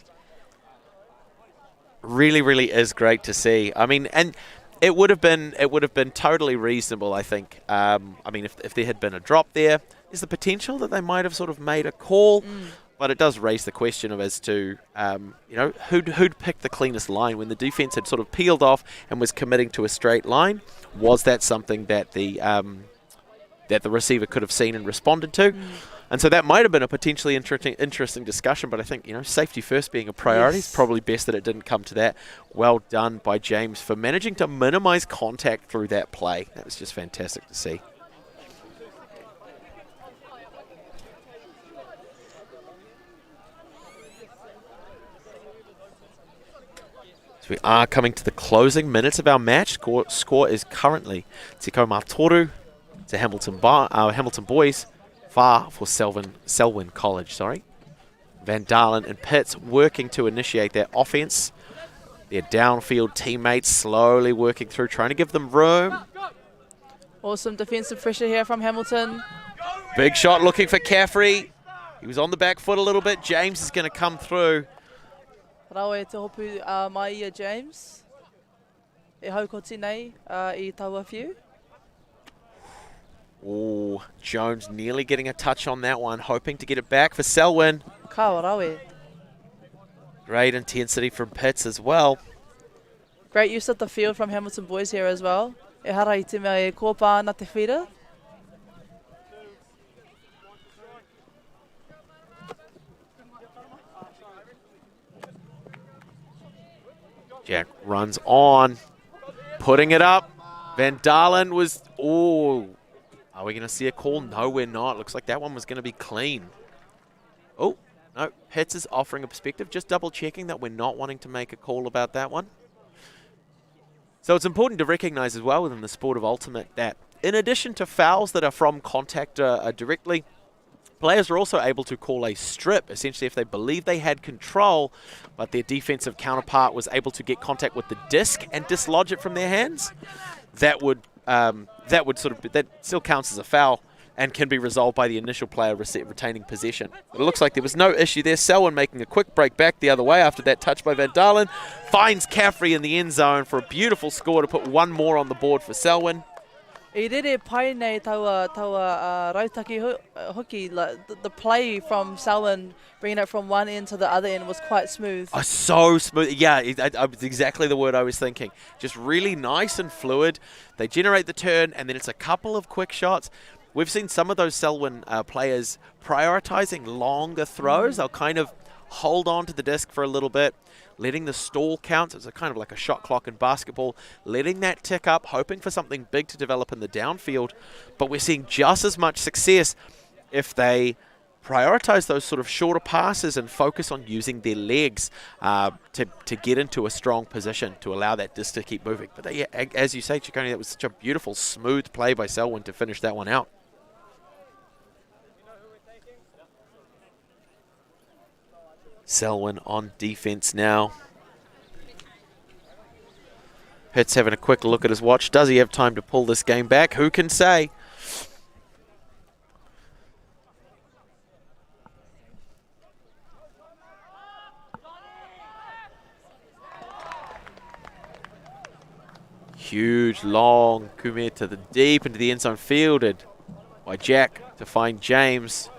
Speaker 3: Really, really is great to see. I mean, and it would have been totally reasonable, I think. I mean, if there had been a drop there, is the potential that they might have sort of made a call. But it does raise the question of as to, who'd picked the cleanest line when the defence had sort of peeled off and was committing to a straight line. Was that something that the receiver could have seen and responded to? And so that might have been a potentially interesting discussion. But I think, safety first being a priority, it's probably best that it didn't come to that. Well done by James for managing to minimise contact through that play. That was just fantastic to see. So we are coming to the closing minutes of our match. Score is currently Tiko Matoru to Hamilton Boys, far for Selwyn College. Van Dalen and Pitts working to initiate their offense. Their downfield teammates slowly working through, trying to give them room.
Speaker 2: Awesome defensive pressure here from Hamilton.
Speaker 3: Big shot looking for Caffrey. He was on the back foot a little bit. James is going to come through.
Speaker 2: Rawe te hopu mai ia James. E haukoti nei I taua whiu.
Speaker 3: Oh, Jones nearly getting a touch on that one, hoping to get it back for Selwyn.
Speaker 2: Kawa rawe.
Speaker 3: Great intensity from Pitts as well.
Speaker 2: Great use of the field from Hamilton Boys here as well. E hara I te mea e kōpā na te whira.
Speaker 3: Jack runs on, putting it up. Van Dalen was, are we going to see a call? No, we're not. Looks like that one was going to be clean. Oh, no, Pitts is offering a perspective. Just double checking that we're not wanting to make a call about that one. So it's important to recognize as well within the sport of ultimate that in addition to fouls that are from contact directly, players are also able to call a strip, essentially if they believe they had control, but their defensive counterpart was able to get contact with the disc and dislodge it from their hands. That still counts as a foul and can be resolved by the initial player retaining possession. But it looks like there was no issue there. Selwyn making a quick break back the other way after that touch by Van Dalen. Finds Caffrey in the end zone for a beautiful score to put one more on the board for Selwyn.
Speaker 2: I rere pai nei taua rautaki hoki. The play from Selwyn, bringing it from one end to the other end was quite smooth.
Speaker 3: Oh, so smooth. Yeah, it's exactly the word I was thinking. Just really nice and fluid. They generate the turn, and then it's a couple of quick shots. We've seen some of those Selwyn players prioritizing longer throws. They'll kind of hold on to the disc for a little bit, letting the stall count. It's a kind of like a shot clock in basketball, letting that tick up, hoping for something big to develop in the downfield. But we're seeing just as much success if they prioritise those sort of shorter passes and focus on using their legs to get into a strong position to allow that disc to keep moving. But yeah, as you say, Ciccone, that was such a beautiful, smooth play by Selwyn to finish that one out. Selwyn on defence now. Pitt's having a quick look at his watch. Does he have time to pull this game back? Who can say? Huge, long kume to the deep into the end zone, fielded by Jack to find James.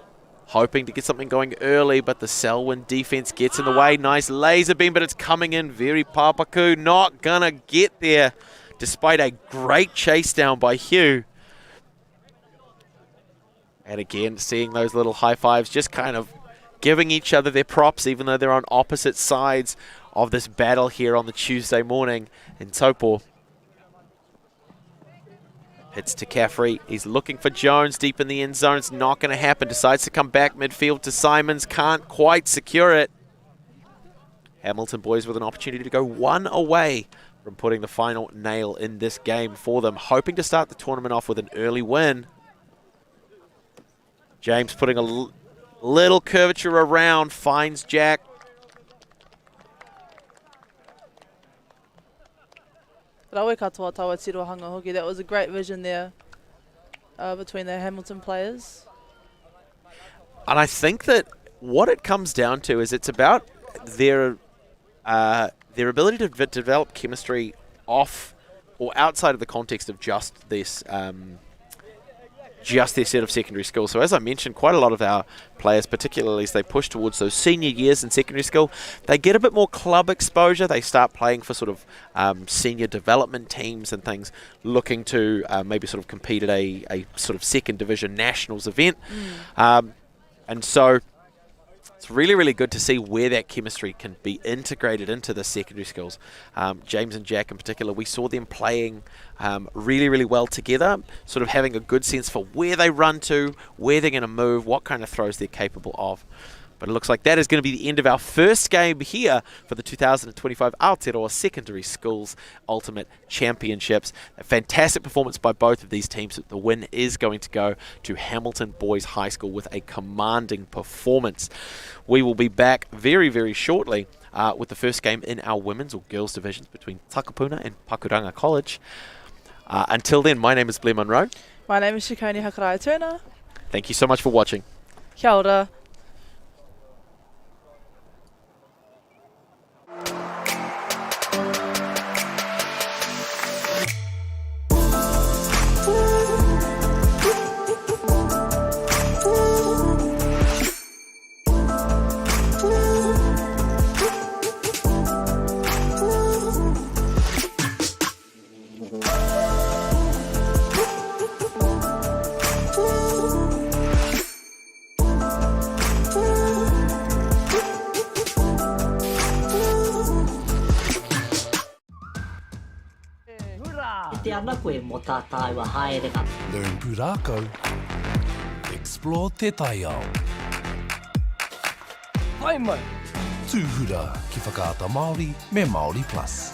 Speaker 3: Hoping to get something going early, but the Selwyn defense gets in the way. Nice laser beam, but it's coming in very Papaku. Not gonna get there, despite a great chase down by Hugh. And again, seeing those little high fives, just kind of giving each other their props, even though they're on opposite sides of this battle here on the Tuesday morning in Taupō. Hits to Caffrey. He's looking for Jones deep in the end zone. It's not going to happen. Decides to come back midfield to Simons. Can't quite secure it. Hamilton boys with an opportunity to go one away from putting the final nail in this game for them. Hoping to start the tournament off with an early win. James putting a little curvature around. Finds Jack.
Speaker 2: Rawe katoa tawa tirohanga hoki. That was a great vision there between the Hamilton players.
Speaker 3: And I think that what it comes down to is it's about their ability to develop chemistry off or outside of the context of just this just their set of secondary school. So as I mentioned, quite a lot of our players, particularly as they push towards those senior years in secondary school, they get a bit more club exposure. They start playing for sort of senior development teams and things, looking to maybe sort of compete at a sort of second division nationals event. And so it's really, really good to see where that chemistry can be integrated into the secondary schools. James and Jack in particular, we saw them playing really, really well together, sort of having a good sense for where they run to, where they're going to move, what kind of throws they're capable of. But it looks like that is going to be the end of our first game here for the 2025 Aotearoa Secondary Schools Ultimate Championships. A fantastic performance by both of these teams. The win is going to go to Hamilton Boys High School with a commanding performance. We will be back very, very shortly with the first game in our women's or girls divisions between Takapuna and Pakuranga College. Until then, my name is Blair Munro.
Speaker 2: My name is Ciccone Hakaraya-Turner.
Speaker 3: Thank you so much for watching.
Speaker 2: Kia ora.
Speaker 12: Learn Pūrākau. Explore Te Taiao. Mai mai. Tūhura ki whakaata Māori me Māori Plus.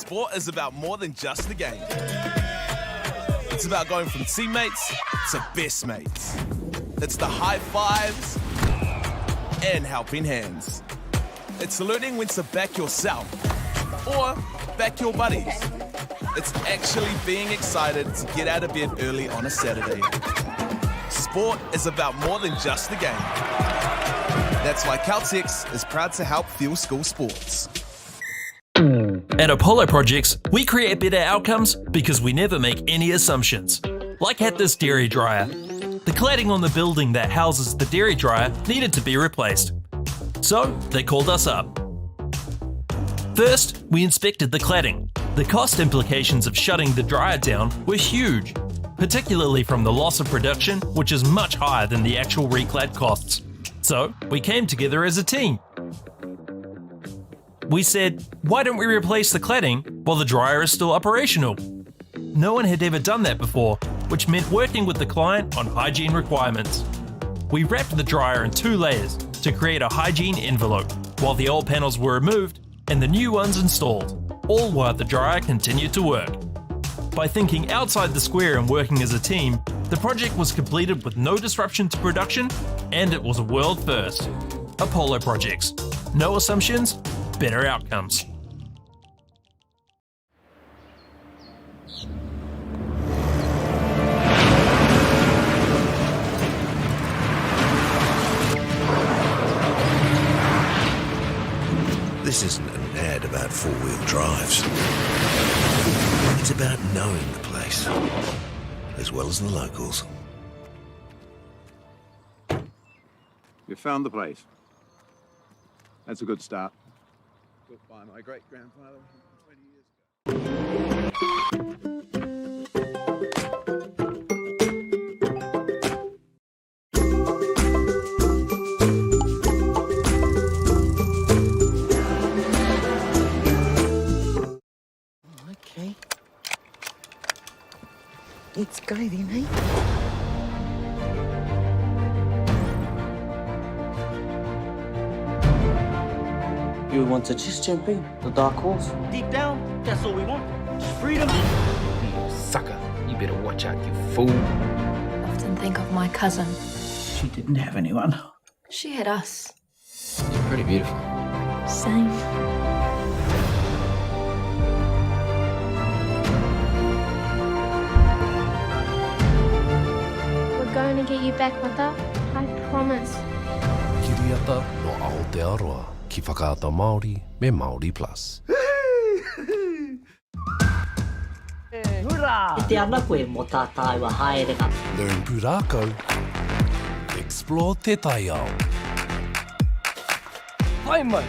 Speaker 12: Sport is about more than just the game. It's about going from teammates to best mates. It's the high fives and helping hands. It's learning when to back yourself or back your buddies. It's actually being excited to get out of bed early on a Saturday. Sport is about more than just the game. That's why Caltex is proud to help fuel school sports.
Speaker 11: At Apollo Projects, we create better outcomes because we never make any assumptions. Like at this dairy dryer. The cladding on the building that houses the dairy dryer needed to be replaced. So they called us up. First, we inspected the cladding. The cost implications of shutting the dryer down were huge, particularly from the loss of production, which is much higher than the actual reclad costs. So we came together as a team. We said, why don't we replace the cladding while the dryer is still operational? No one had ever done that before, which meant working with the client on hygiene requirements. We wrapped the dryer in 2 layers to create a hygiene envelope, while the old panels were removed and the new ones installed, all while the dryer continued to work. By thinking outside the square and working as a team, the project was completed with no disruption to production, and it was a world first. Apollo Projects. No assumptions, better outcomes.
Speaker 4: This isn't an ad about four-wheel drives. It's about knowing the place, as well as the locals.
Speaker 5: You found the place. That's a good start. Built by my great-grandfather 20 years
Speaker 13: Okay. Let's go then, eh?
Speaker 14: You want to just jump in, the dark horse?
Speaker 15: Deep down, that's all we want. Just freedom.
Speaker 16: You sucker. You better watch out, you fool.
Speaker 17: I often think of my cousin.
Speaker 15: She didn't have anyone.
Speaker 17: She had us.
Speaker 16: You're pretty beautiful.
Speaker 17: Same.
Speaker 18: We're going to get you back, Mata. I promise.
Speaker 12: Kiriata no Aotearoa, ki whakaata Māori me Māori Plus.
Speaker 15: Hurrah!
Speaker 14: E te ana koe mo tā tāua haerenga.
Speaker 12: Learn pūrākau. Explore te taiao.
Speaker 15: Hai mai!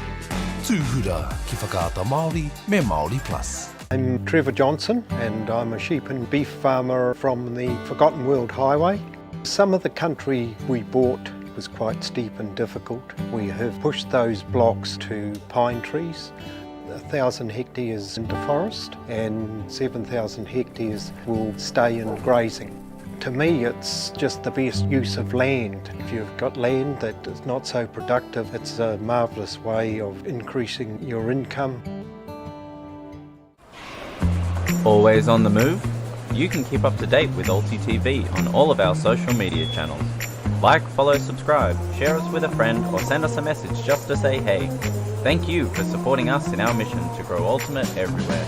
Speaker 12: Tūhura ki whakaata Māori me Māori Plus.
Speaker 19: I'm Trevor Johnson and I'm a sheep and beef farmer from the Forgotten World Highway. Some of the country we bought was quite steep and difficult. We have pushed those blocks to pine trees. 1,000 hectares into forest and 7,000 hectares will stay in grazing. To me, it's just the best use of land. If you've got land that is not so productive, it's a marvellous way of increasing your income.
Speaker 20: Always on the move? You can keep up to date with Alti TV on all of our social media channels. Like, follow, subscribe, share us with a friend, or send us a message just to say hey. Thank you for supporting us in our mission to grow Ultimate everywhere.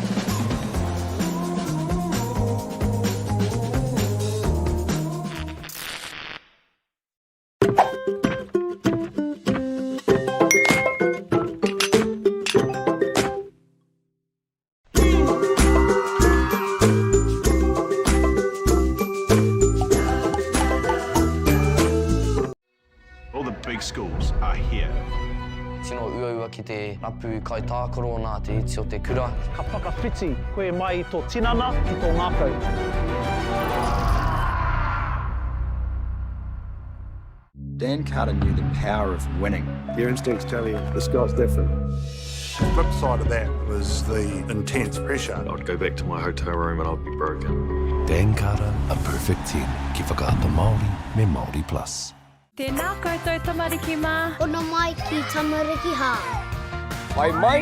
Speaker 5: All the big schools are here.
Speaker 8: Tino uaua ki te rapu kai tākaro nā te iti o te kura.
Speaker 10: Ka whakawhiti koe mai I tō tinana ki tō ngākau.
Speaker 21: Dan Carter knew the power of winning.
Speaker 5: Your instincts tell you the score's different.
Speaker 22: The flip side of that was the intense pressure.
Speaker 23: I'd go back to my hotel room and I'd be broken.
Speaker 12: Dan Carter, a perfect 10 ki whakaata Māori me Māori Plus.
Speaker 18: Tēnā koutou tamariki mā.
Speaker 24: Ona mai ki tamariki hā.
Speaker 23: Mai mai,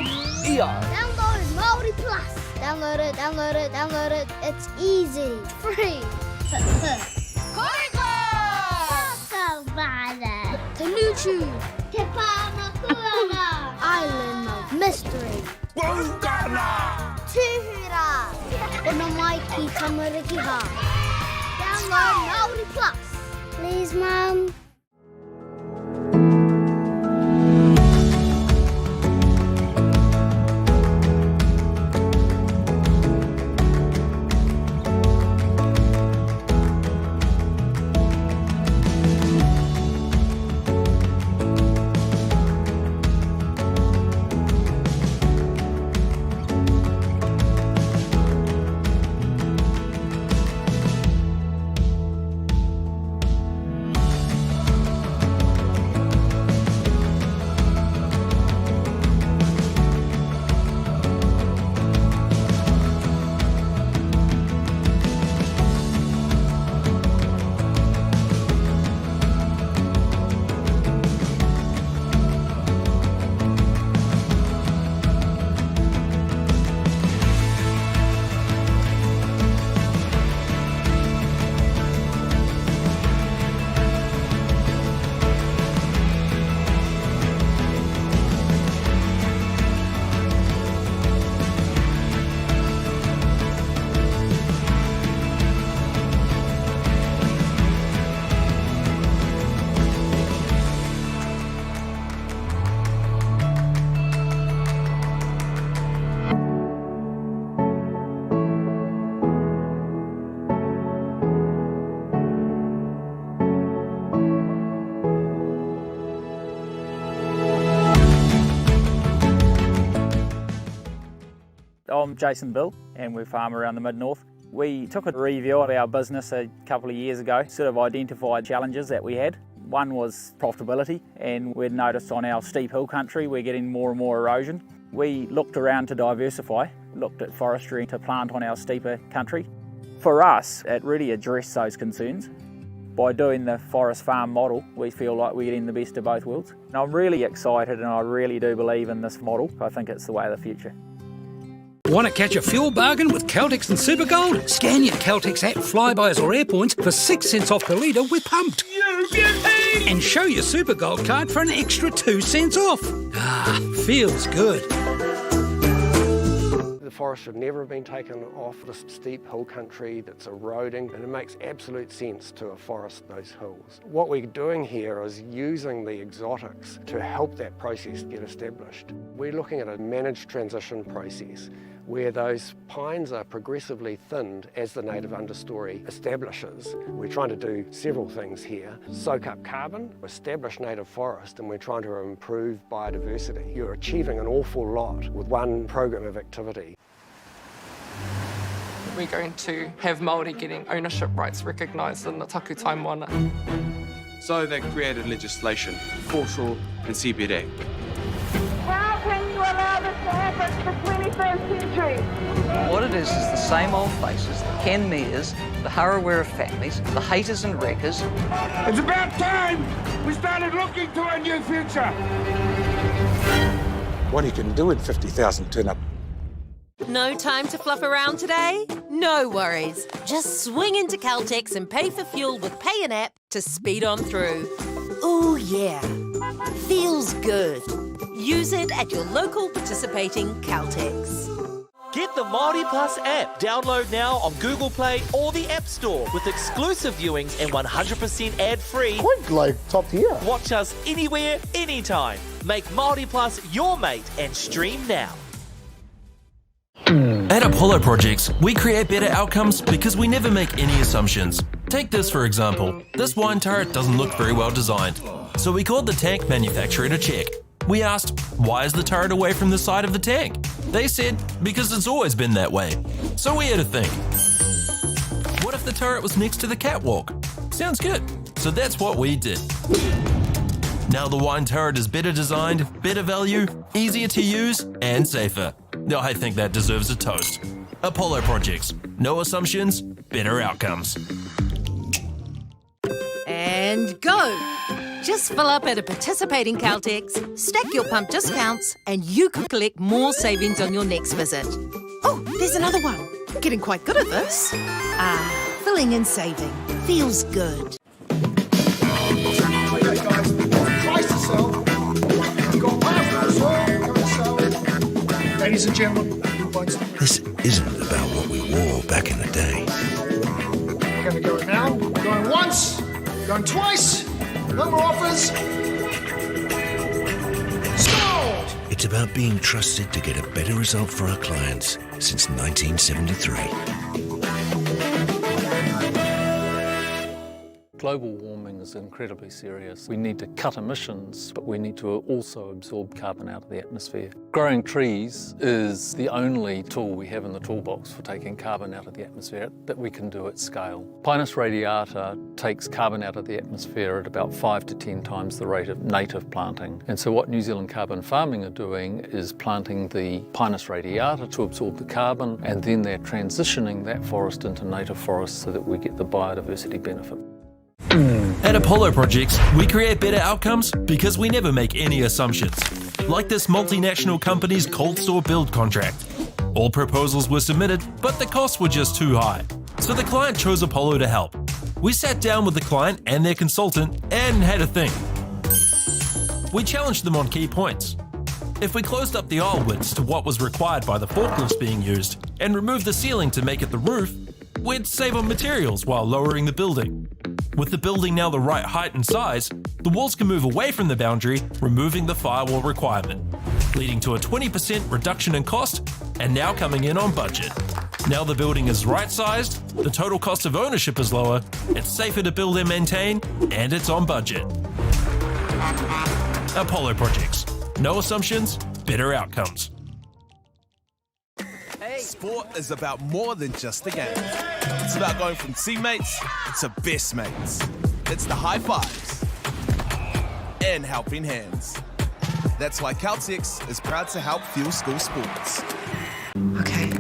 Speaker 23: ia.
Speaker 24: Download Māori Plus.
Speaker 18: Download it, download it, download it. It's easy. Free. Tanuchu. Te Pakuranga. Island of Mystery. Tuhura. Ona mai ki tamariki ha. Download Maori Plus. Please, Mum.
Speaker 1: I'm Jason Bill and we farm around the mid-north. We took a review of our business a couple of years ago, sort of identified challenges that we had. One was profitability, and we'd noticed on our steep hill country we're getting more and more erosion. We looked around to diversify, looked at forestry to plant on our steeper country. For us, it really addressed those concerns. By doing the forest farm model, we feel like we're getting the best of both worlds. And I'm really excited and I really do believe in this model. I think it's the way of the future.
Speaker 16: Want to catch a fuel bargain with Caltex and Supergold? Scan your Caltex app, Flybys or Airpoints for 6 cents off per litre with Pumped. And show your Supergold card for an extra 2 cents off. Ah, feels good.
Speaker 6: The forest should never have been taken off this steep hill country that's eroding, and it makes absolute sense to afforest those hills. What we're doing here is using the exotics to help that process get established. We're looking at a managed transition process where those pines are progressively thinned as the native understory establishes. We're trying to do several things here. Soak up carbon, establish native forest, and we're trying to improve biodiversity. You're achieving an awful lot with one program of activity.
Speaker 7: We're going to have Māori getting ownership rights recognised in the takutai moana.
Speaker 24: So they created legislation, foreshore and CBD.
Speaker 25: How can you allow this to happen in the 21st century?
Speaker 26: What it is the same old faces, the Ken Mears, the Harawira families, the haters and wreckers.
Speaker 25: It's about time we started looking to a new future.
Speaker 22: What you can do in 50,000 turn up.
Speaker 27: No time to fluff around today? No worries. Just swing into Caltex and pay for fuel with Pay an App to speed on through. Ooh, yeah. Feels good. Use it at your local participating Caltex.
Speaker 28: Get the Māori Plus app. Download now on Google Play or the App Store with exclusive viewings and 100% ad-free.
Speaker 22: Quite like top tier.
Speaker 28: Watch us anywhere, anytime. Make Māori Plus your mate and stream now.
Speaker 11: At Apollo Projects, we create better outcomes because we never make any assumptions. Take this for example. This wine turret doesn't look very well designed. So we called the tank manufacturer to check. We asked, why is the turret away from the side of the tank? They said, because it's always been that way. So we had to think. What if the turret was next to the catwalk? Sounds good. So that's what we did. Now the wine turret is better designed, better value, easier to use, and safer. I think that deserves a toast. Apollo Projects. No assumptions, better outcomes.
Speaker 27: And go! Just fill up at a participating Caltex, stack your pump discounts, and you can collect more savings on your next visit. Oh, there's another one. Getting quite good at this. Filling and saving. Feels good.
Speaker 2: Okay, guys, twice the cell. You've got half the cell. Ladies and gentlemen,
Speaker 3: This isn't about what we wore back in the day.
Speaker 2: we're going to go now. Going once, going twice. No more offers. Scored!
Speaker 3: It's about being trusted to get a better result for our clients since 1973.
Speaker 4: Global warming is incredibly serious. We need to cut emissions, but we need to also absorb carbon out of the atmosphere. Growing trees is the only tool we have in the toolbox for taking carbon out of the atmosphere that we can do at scale. Pinus radiata takes carbon out of the atmosphere at about 5 to 10 times the rate of native planting. And so what New Zealand Carbon Farming are doing is planting the Pinus radiata to absorb the carbon, and then they're transitioning that forest into native forest so that we get the biodiversity benefit.
Speaker 11: At Apollo Projects, we create better outcomes because we never make any assumptions. Like this multinational company's cold store build contract. All proposals were submitted, but the costs were just too high. So the client chose Apollo to help. We sat down with the client and their consultant and had a think. We challenged them on key points. If we closed up the aisle widths to what was required by the forklifts being used and removed the ceiling to make it the roof, we'd save on materials while lowering the building. With the building now the right height and size, the walls can move away from the boundary, removing the firewall requirement, leading to a 20% reduction in cost and now coming in on budget. Now the building is right-sized, the total cost of ownership is lower, it's safer to build and maintain, and it's on budget. Apollo Projects. No assumptions, better outcomes.
Speaker 12: Sport is about more than just a game. It's about going from teammates to best mates. It's the high fives and helping hands. That's why Caltex is proud to help fuel school sports.
Speaker 9: Okay.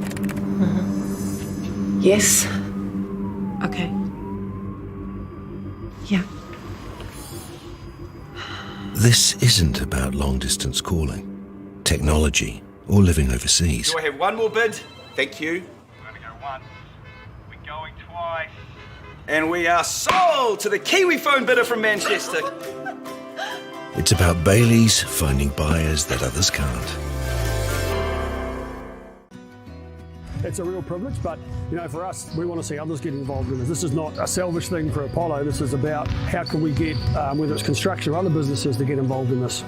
Speaker 9: Yes. Okay. Yeah.
Speaker 3: This isn't about long-distance calling, technology, or living overseas.
Speaker 13: Do I have one more bid? Thank you.
Speaker 14: We're going to go once. We're going twice.
Speaker 13: And we are sold to the Kiwi phone bidder from Manchester.
Speaker 3: It's about Bailey's finding buyers that others can't.
Speaker 15: It's a real privilege, but for us, we want to see others get involved in this. This is not a selfish thing for Apollo. This is about how can we get, whether it's construction or other businesses, to get involved in this.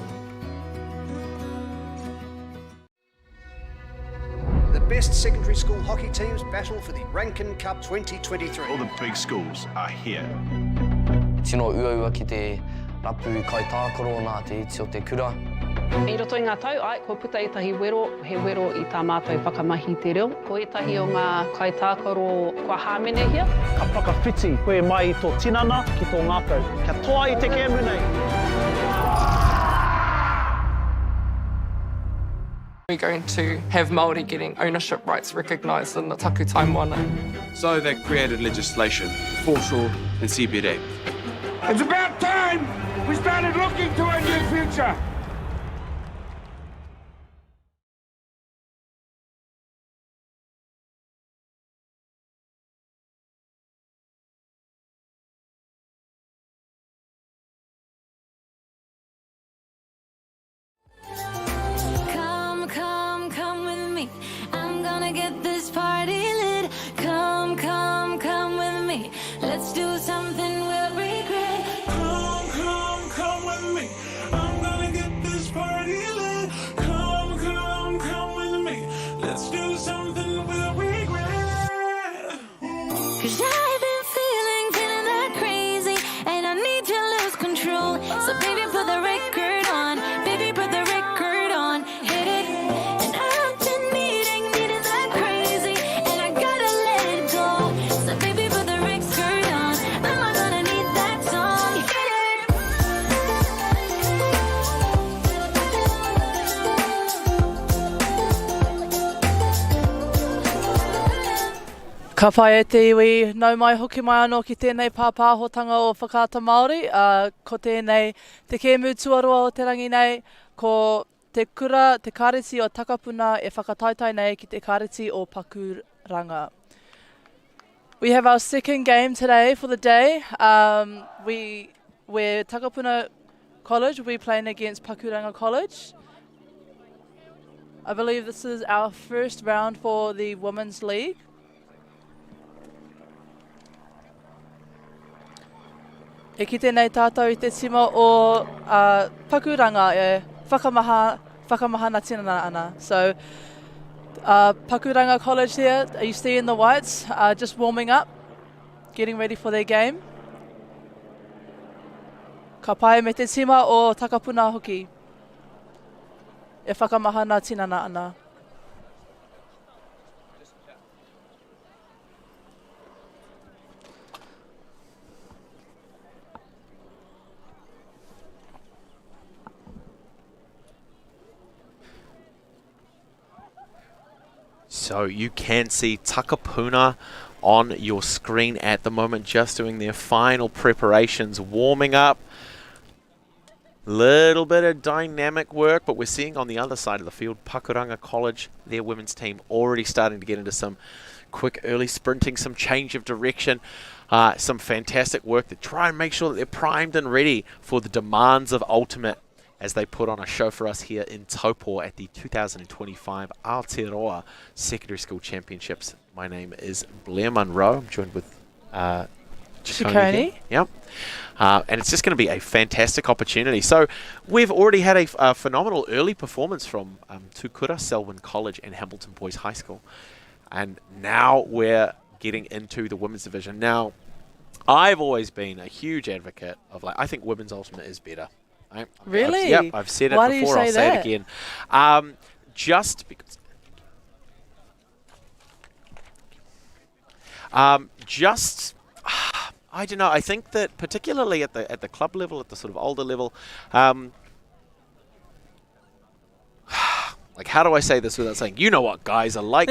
Speaker 2: The best secondary school hockey teams battle for the Rankin Cup 2023.
Speaker 22: All the big schools are here.
Speaker 8: Tino ua ki te rapu kai tākaro nā te iti o te kura.
Speaker 17: I roto i ngā tau, ko puta etahi wero, he wero i tā mātou whakamahi te reo. Ko etahi o ngā kai tākaro kua hāmene hia.
Speaker 10: Ka whakawhiti koe mai I tō tinana ki tō ngākau. Kia toa I te kēmu nei.
Speaker 7: We're going to have Māori getting ownership rights recognised in the taku taimwana.
Speaker 24: So they created legislation, foreshore and CBD.
Speaker 25: It's about time we started looking to a new future.
Speaker 29: Come with me. I'm gonna get this party lit. Come with me. Let's do something we'll regret.
Speaker 25: Come with me. I'm gonna get this party lit. Come with me. Let's do something we'll regret.
Speaker 29: 'Cause I've been feeling that crazy, and I need to lose control. So baby, put the record on. Baby, put the record on. Hit it. And I've been needing that crazy, and I gotta let it go. So baby, put the record on. Am I gonna need that song? Hit it.
Speaker 30: Ka whai e te iwi, nau mai hoki mai anō ki tēnei pāpāhotanga o whakaata Māori. Ko tēnei te kēmu tuaroa o te rangi nei, ko te kura, te kāreti o Takapuna e whakataitai nei ki te kāreti o Pakuranga. We have our second game today for the day. We're Takapuna College will be playing against Pakuranga College. I believe this is our first round for the Women's League. E kite nei tātou I te tima o Pakuranga e whakamahana tinana ana. So Pakuranga College here, you see in the whites, just warming up, getting ready for their game. Ka pai me te tima o Takapuna hoki. E whakamahana tinana ana.
Speaker 1: So you can see Takapuna on your screen at the moment, just doing their final preparations, warming up. Little bit of dynamic work, but we're seeing on the other side of the field, Pakuranga College, their women's team already starting to get into some quick early sprinting, some change of direction, some fantastic work to try and make sure that they're primed and ready for the demands of Ultimate as they put on a show for us here in Taupō at the 2025 Aotearoa Secondary School Championships. My name is Blair Munro. I'm joined with Chikoni. Yep. And it's just going to be a fantastic opportunity. So we've already had a phenomenal early performance from Tukura, Selwyn College and Hamilton Boys High School. And now we're getting into the women's division. Now, I've always been a huge advocate of, I think women's ultimate is better.
Speaker 30: Really?
Speaker 1: Yep, I've said it
Speaker 30: Why
Speaker 1: before,
Speaker 30: do you say
Speaker 1: I'll
Speaker 30: that?
Speaker 1: say it again. Just because... I don't know. I think that particularly at the club level, at the sort of older level, like how do I say this without saying, you know what guys are like?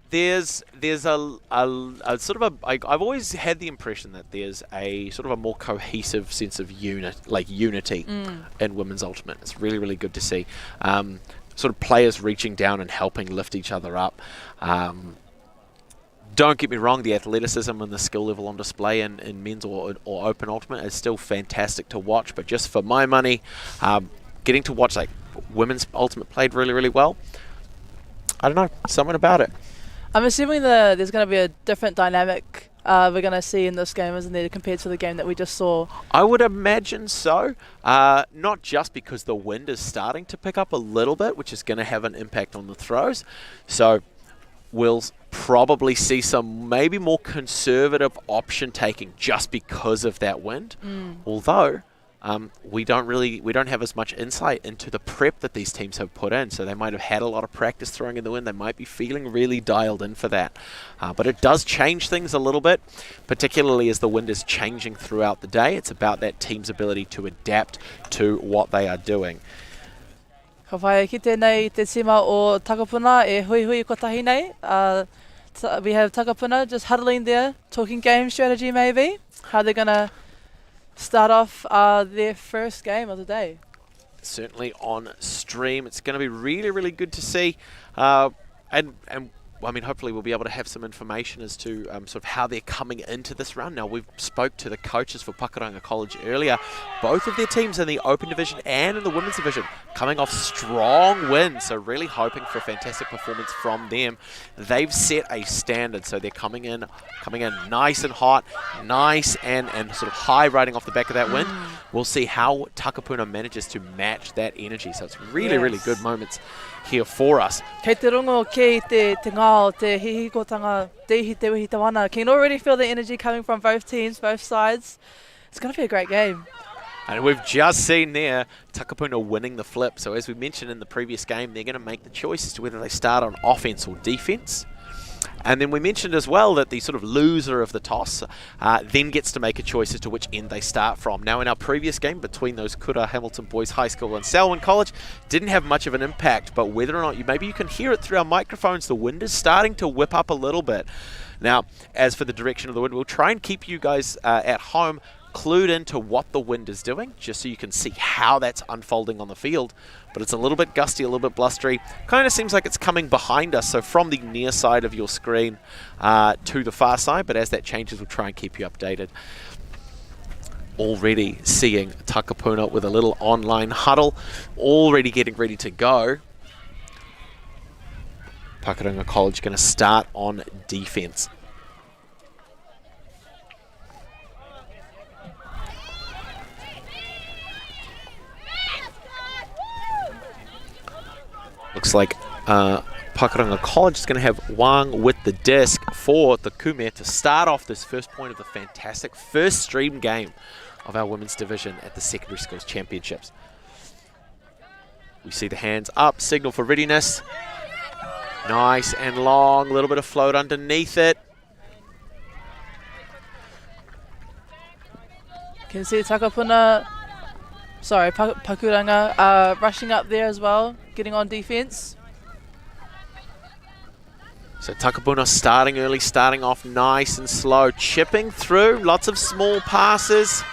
Speaker 1: There's a sort of I've always had the impression that there's a sort of a more cohesive sense of unity in women's ultimate. It's really, really good to see. Sort of players reaching down and helping lift each other up. Don't get me wrong, the athleticism and the skill level on display in men's or open ultimate is still fantastic to watch, but just for my money, getting to watch like women's ultimate played really, really well, I don't know, something about it.
Speaker 30: I'm assuming there's going to be a different dynamic we're going to see in this game, isn't there, compared to the game that we just saw?
Speaker 1: I would imagine so. Not just because the wind is starting to pick up a little bit, which is going to have an impact on the throws. So we'll probably see some maybe more conservative option taking just because of that wind. Although we don't have as much insight into the prep that these teams have put in, so they might have had a lot of practice throwing in the wind. They might be feeling really dialed in for that, but it does change things a little bit, particularly as the wind is changing throughout the day. It's about that team's ability to adapt to what they are doing.
Speaker 30: Ka whaia ki tēnei te tima o Takapuna e hui hui kotahi nei. We have Takapuna just huddling there, talking game strategy maybe, how they're going to start off their first game of the day.
Speaker 1: Certainly on stream. It's going to be really, really good to see. And I mean, hopefully we'll be able to have some information as to sort of how they're coming into this round. Now, we've spoke to the coaches for Pakuranga College earlier. Both of their teams in the Open Division and in the Women's Division coming off strong wins, so really hoping for a fantastic performance from them. They've set a standard, so they're coming in nice and hot, nice and sort of high riding off the back of that wind. We'll see how Takapuna manages to match that energy. So it's really, really good moments here for us.
Speaker 30: Kei te rongo kei te ngao, te hihikotanga, te ihi te wihi tawana. Can already feel the energy coming from both teams, both sides. It's going to be a great game.
Speaker 1: And we've just seen there Takapuna winning the flip. So as we mentioned in the previous game, they're going to make the choice as to whether they start on offense or defense. And then we mentioned as well that the sort of loser of the toss then gets to make a choice as to which end they start from. Now, in our previous game between those Kura Hamilton Boys High School and Selwyn College, didn't have much of an impact, but whether or not maybe you can hear it through our microphones, the wind is starting to whip up a little bit. Now, as for the direction of the wind, we'll try and keep you guys at home clued into what the wind is doing, just so you can see how that's unfolding on the field. But it's a little bit gusty, a little bit blustery. Kind of seems like it's coming behind us, so from the near side of your screen to the far side. But as that changes, we'll try and keep you updated. Already seeing Takapuna with a little online huddle, already getting ready to go. Pakuranga College going to start on defense. Looks like Pakuranga College is going to have Wang with the disc for the Kume to start off this first point of the fantastic first stream game of our women's division at the Secondary Schools Championships. We see the hands up, signal for readiness. Nice and long, a little bit of float underneath it.
Speaker 30: Can see Takapuna, sorry, Pakuranga rushing up there as well, getting on defense.
Speaker 1: So Takapuna starting early, starting off nice and slow, chipping through, lots of small passes.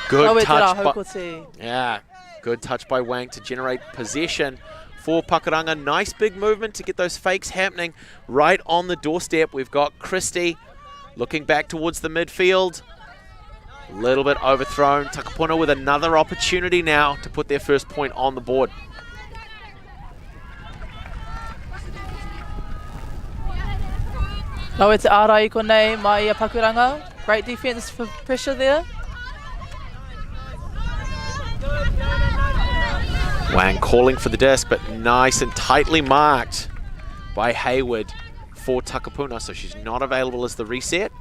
Speaker 1: Good touch by Wang to generate possession for Pakuranga. Nice big movement to get those fakes happening right on the doorstep. We've got Christie looking back towards the midfield. A little bit overthrown. Takapuna with another opportunity now to put their first point on the board.
Speaker 30: Lawe te ārai konei mai a Pakuranga. Great defense for pressure there.
Speaker 1: Wang calling for the disc, but nice and tightly marked by Hayward for Takapuna, so she's not available as the reset.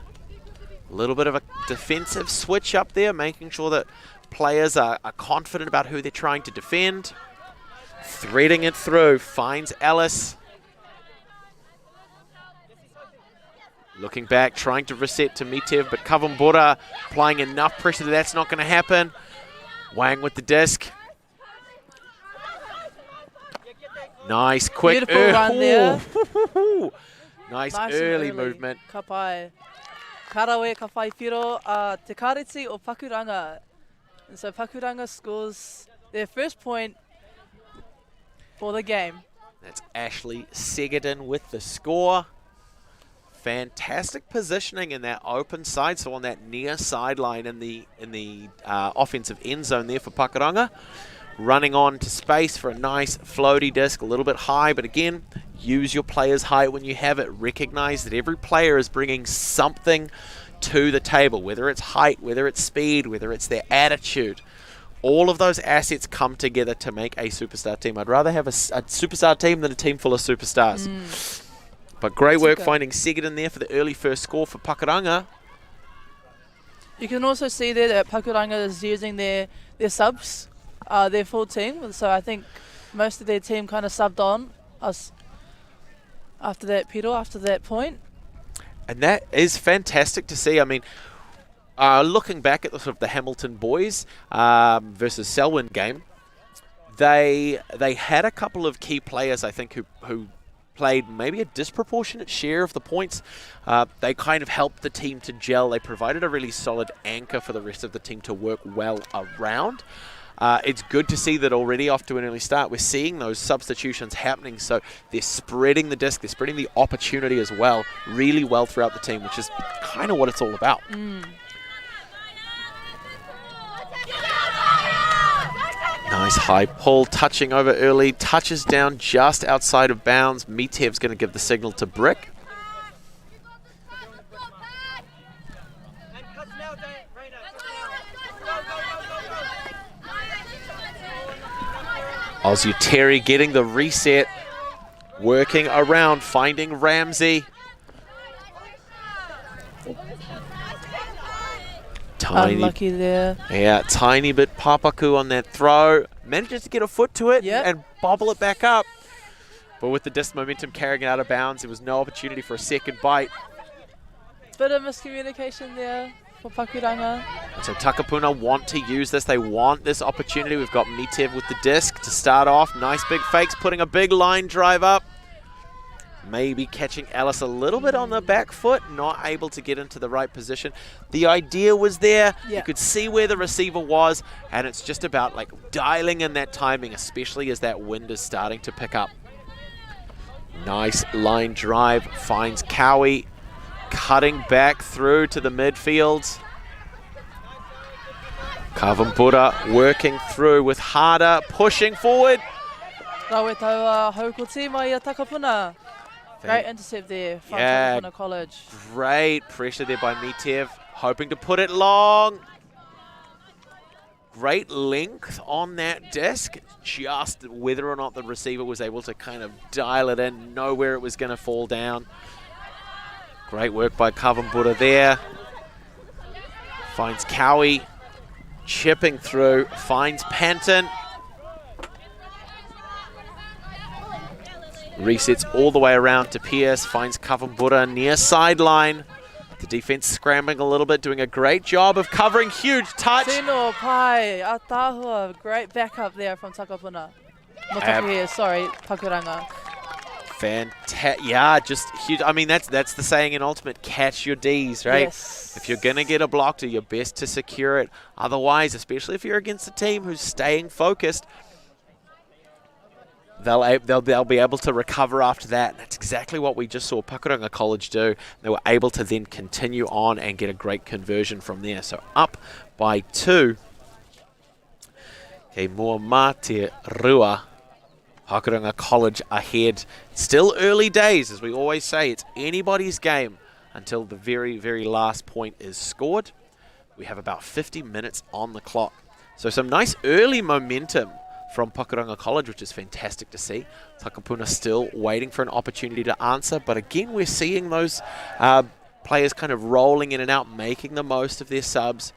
Speaker 1: A little bit of a defensive switch up there, making sure that players are confident about who they're trying to defend. Threading it through, finds Ellis. Looking back, trying to reset to Mitev, but Kavumbura applying enough pressure that that's not going to happen. Wang with the disc. Nice, quick.
Speaker 30: Beautiful run there.
Speaker 1: Nice early movement.
Speaker 30: Ka pai. Karawe ka whai whiro Te Kareti o Pakuranga. And so Pakuranga scores their first point for the game.
Speaker 1: That's Ashley Segadin with the score. Fantastic positioning in that open side, so on that near sideline in the offensive end zone there for Pakuranga. Running on to space for a nice floaty disc, a little bit high, but again, use your player's height when you have it. Recognize that every player is bringing something to the table, whether it's height, whether it's speed, whether it's their attitude. All of those assets come together to make a superstar team. I'd rather have a superstar team than a team full of superstars. But great work finding Segadin there for the early first score for Pakuranga.
Speaker 30: You can also see there that Pakuranga is using their subs, their full team. So I think most of their team kind of subbed on us after that pedal, after that point.
Speaker 1: And that is fantastic to see. I mean, looking back at the sort of the Hamilton boys versus Selwyn game, they had a couple of key players, I think, who played maybe a disproportionate share of the points. They kind of helped the team to gel. They provided a really solid anchor for the rest of the team to work well around. It's good to see that already off to an early start. We're seeing those substitutions happening, so they're spreading the disc, they're spreading the opportunity as well, really well throughout the team, which is kind of what it's all about. Nice high pull, touching over early, touches down just outside of bounds. Mitev's going to give the signal to Brick. Ozzy Terry getting the reset, working around, finding Ramsey.
Speaker 30: Unlucky there.
Speaker 1: Yeah, tiny bit papaku on that throw. Manages to get a foot to it and bobble it back up. But with the disc momentum carrying it out of bounds, there was no opportunity for a second bite.
Speaker 30: Bit of miscommunication there for Pakuranga.
Speaker 1: So Takapuna want to use this. They want this opportunity. We've got Mitev with the disc to start off. Nice big fakes, putting a big line drive up. maybe catching Alice a little bit on the back foot, not able to get into the right position. The idea was there.
Speaker 30: Yeah.
Speaker 1: You could see where the receiver was, and it's just about like dialing in that timing, especially as that wind is starting to pick up. Nice line drive, finds Cowie, cutting back through to the midfield. Kavumbura working through with Harder, pushing forward.
Speaker 30: Rawe tau hauko tīma i a Takapuna. Great intercept there from Takapuna College.
Speaker 1: Great pressure there by Mitev, hoping to put it long. Great length on that disc, just whether or not the receiver was able to kind of dial it in, know where it was going to fall down. Great work by Kavumbura there. Finds Cowie, chipping through, finds Panton. Resets all the way around to Pierce, finds Kavumbura near sideline. The defense scrambling a little bit, doing a great job of covering. Huge touch.
Speaker 30: Tino Pai, Atahua, great backup there from Takapuna. Motakuhia, sorry, Pakuranga.
Speaker 1: Fantastic. Yeah, just huge. I mean, that's the saying in Ultimate, catch your Ds, right?
Speaker 30: Yes.
Speaker 1: If you're going to get a block, do your best to secure it. Otherwise, especially if you're against a team who's staying focused, they'll be able to recover after that. That's exactly what we just saw Pakuranga College do. They were able to then continue on and get a great conversion from there. So up by 2. Okay, more Mate Rua. Pakuranga College ahead. Still early days, as we always say. It's anybody's game until the very, very last point is scored. We have about 50 minutes on the clock. So some nice early momentum from Pakuranga College, which is fantastic to see. Takapuna still waiting for an opportunity to answer, but again, we're seeing those players kind of rolling in and out, making the most of their subs.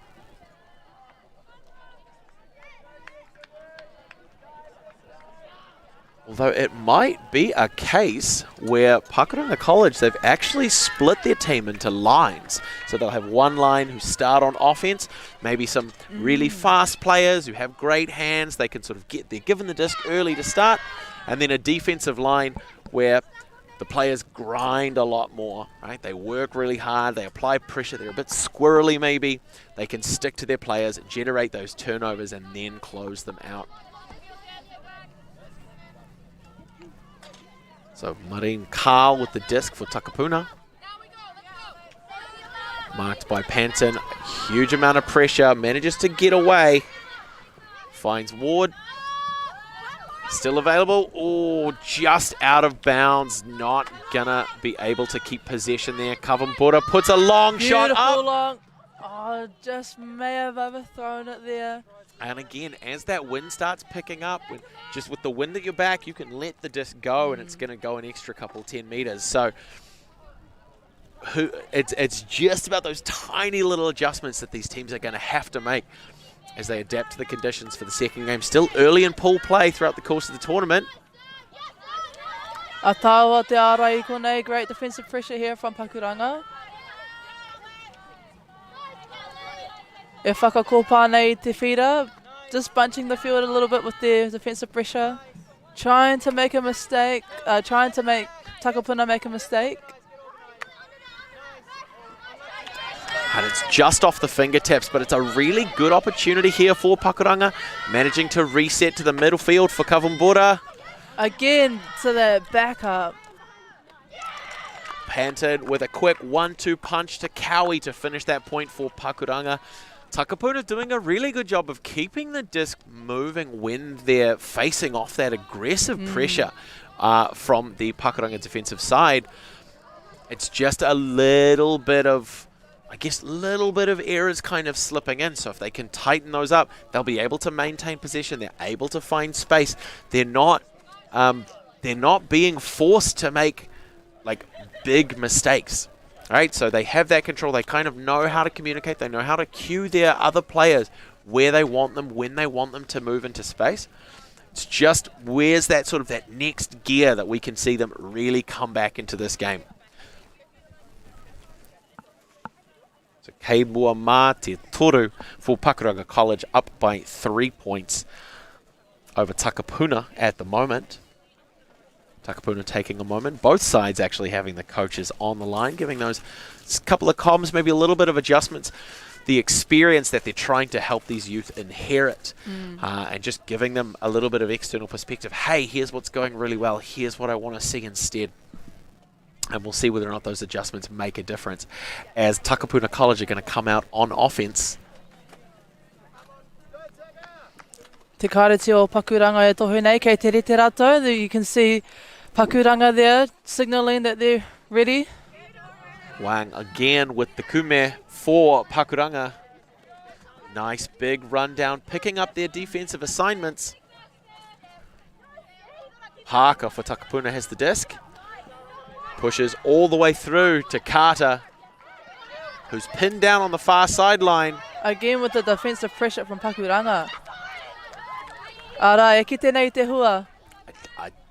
Speaker 1: Although it might be a case where Pakuranga College, they've actually split their team into lines. So they'll have one line who start on offense, maybe some really fast players who have great hands. They can sort of they're given the disc early to start. And then a defensive line where the players grind a lot more, right? They work really hard, they apply pressure, they're a bit squirrely maybe. They can stick to their players, generate those turnovers, and then close them out. So Marine Carl with the disc for Takapuna. Marked by Panton. Huge amount of pressure. Manages to get away. Finds Ward. Still available. Oh, just out of bounds. Not gonna be able to keep possession there. Kavumbura puts a long shot up.
Speaker 30: Long. Oh, just may have overthrown it there.
Speaker 1: And again, as that wind starts picking up, just with the wind at your back, you can let the disc go and it's going to go an extra 10 meters. So it's just about those tiny little adjustments that these teams are going to have to make as they adapt to the conditions for the second game. Still early in pool play throughout the course of the tournament.
Speaker 30: Atawa te ara I konei, great defensive pressure here from Pakuranga. E whakakopa nei te whira, just bunching the field a little bit with their defensive pressure, trying to make a mistake, trying to make Takapuna make a mistake.
Speaker 1: And it's just off the fingertips, but it's a really good opportunity here for Pakuranga, managing to reset to the middle field for Kavumbura.
Speaker 30: Again, to the backup.
Speaker 1: Panton with a quick 1-2 punch to Cowie to finish that point for Pakuranga. Takapuna doing a really good job of keeping the disc moving when they're facing off that aggressive pressure from the Pakuranga defensive side. It's just a little bit of, I guess, errors kind of slipping in. So if they can tighten those up, they'll be able to maintain possession. They're able to find space. They're not being forced to make like big mistakes. All right, so they have that control. They kind of know how to communicate. They know how to cue their other players where they want them, when they want them to move into space. It's just where's that sort of that next gear that we can see them really come back into this game. So Kei Mua Mā Te Toru for Pakuranga College, up by 3 points over Takapuna at the moment. Takapuna taking a moment. Both sides actually having the coaches on the line, giving those couple of comms, maybe a little bit of adjustments. The experience that they're trying to help these youth inherit and just giving them a little bit of external perspective. Hey, here's what's going really well. Here's what I want to see instead. And we'll see whether or not those adjustments make a difference as Takapuna College are going to come out on offense.
Speaker 30: Te kareti o Pakuranga e tohu nei kei te rete rātou. You can see Pakuranga there signalling that they're ready.
Speaker 1: Wang again with the kume for Pakuranga. Nice big rundown, picking up their defensive assignments. Parker for Takapuna has the disc. Pushes all the way through to Carter, who's pinned down on the far sideline.
Speaker 30: Again with the defensive pressure from Pakuranga. Ara, e ki tēnei te hua.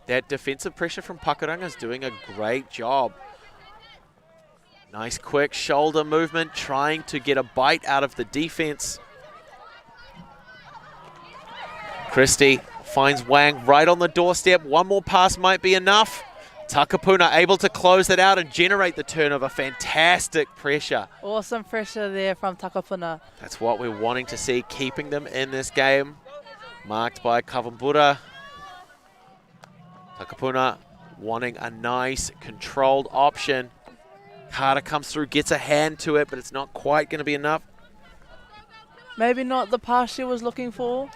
Speaker 1: That defensive pressure from Pakuranga is doing a great job. Nice quick shoulder movement, trying to get a bite out of the defense. Christie finds Wang right on the doorstep. One more pass might be enough. Takapuna able to close that out and generate the turnover. Fantastic pressure.
Speaker 30: Awesome pressure there from Takapuna.
Speaker 1: That's what we're wanting to see, keeping them in this game. Marked by Kawambura. Takapuna wanting a nice controlled option. Carter comes through, gets a hand to it, but it's not quite going to be enough.
Speaker 30: Maybe not the pass she was looking for.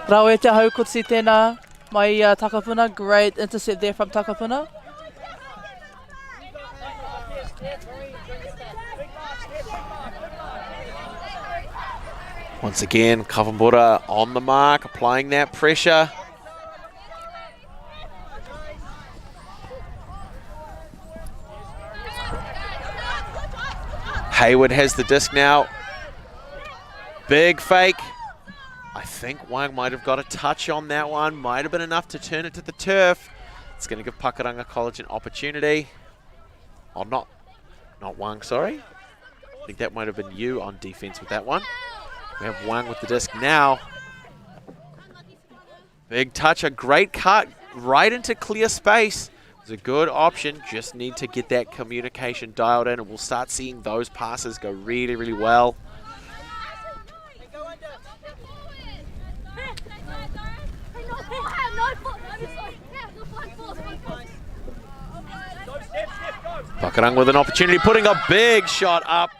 Speaker 30: Rau e te haukutsi tēnā mai Takapuna. Great intercept there from Takapuna.
Speaker 1: Once again, Kawambura on the mark, applying that pressure. Hayward has the disc now. Big fake. I think Wang might have got a touch on that one. Might have been enough to turn it to the turf. It's going to give Pakuranga College an opportunity. Oh, not Wang, sorry. I think that might have been you on defense with that one. We have Wang with the disc now. Big touch, a great cut right into clear space. It's a good option, just need to get that communication dialed in and we'll start seeing those passes go really, really well. Pakuranga with an opportunity, putting a big shot up.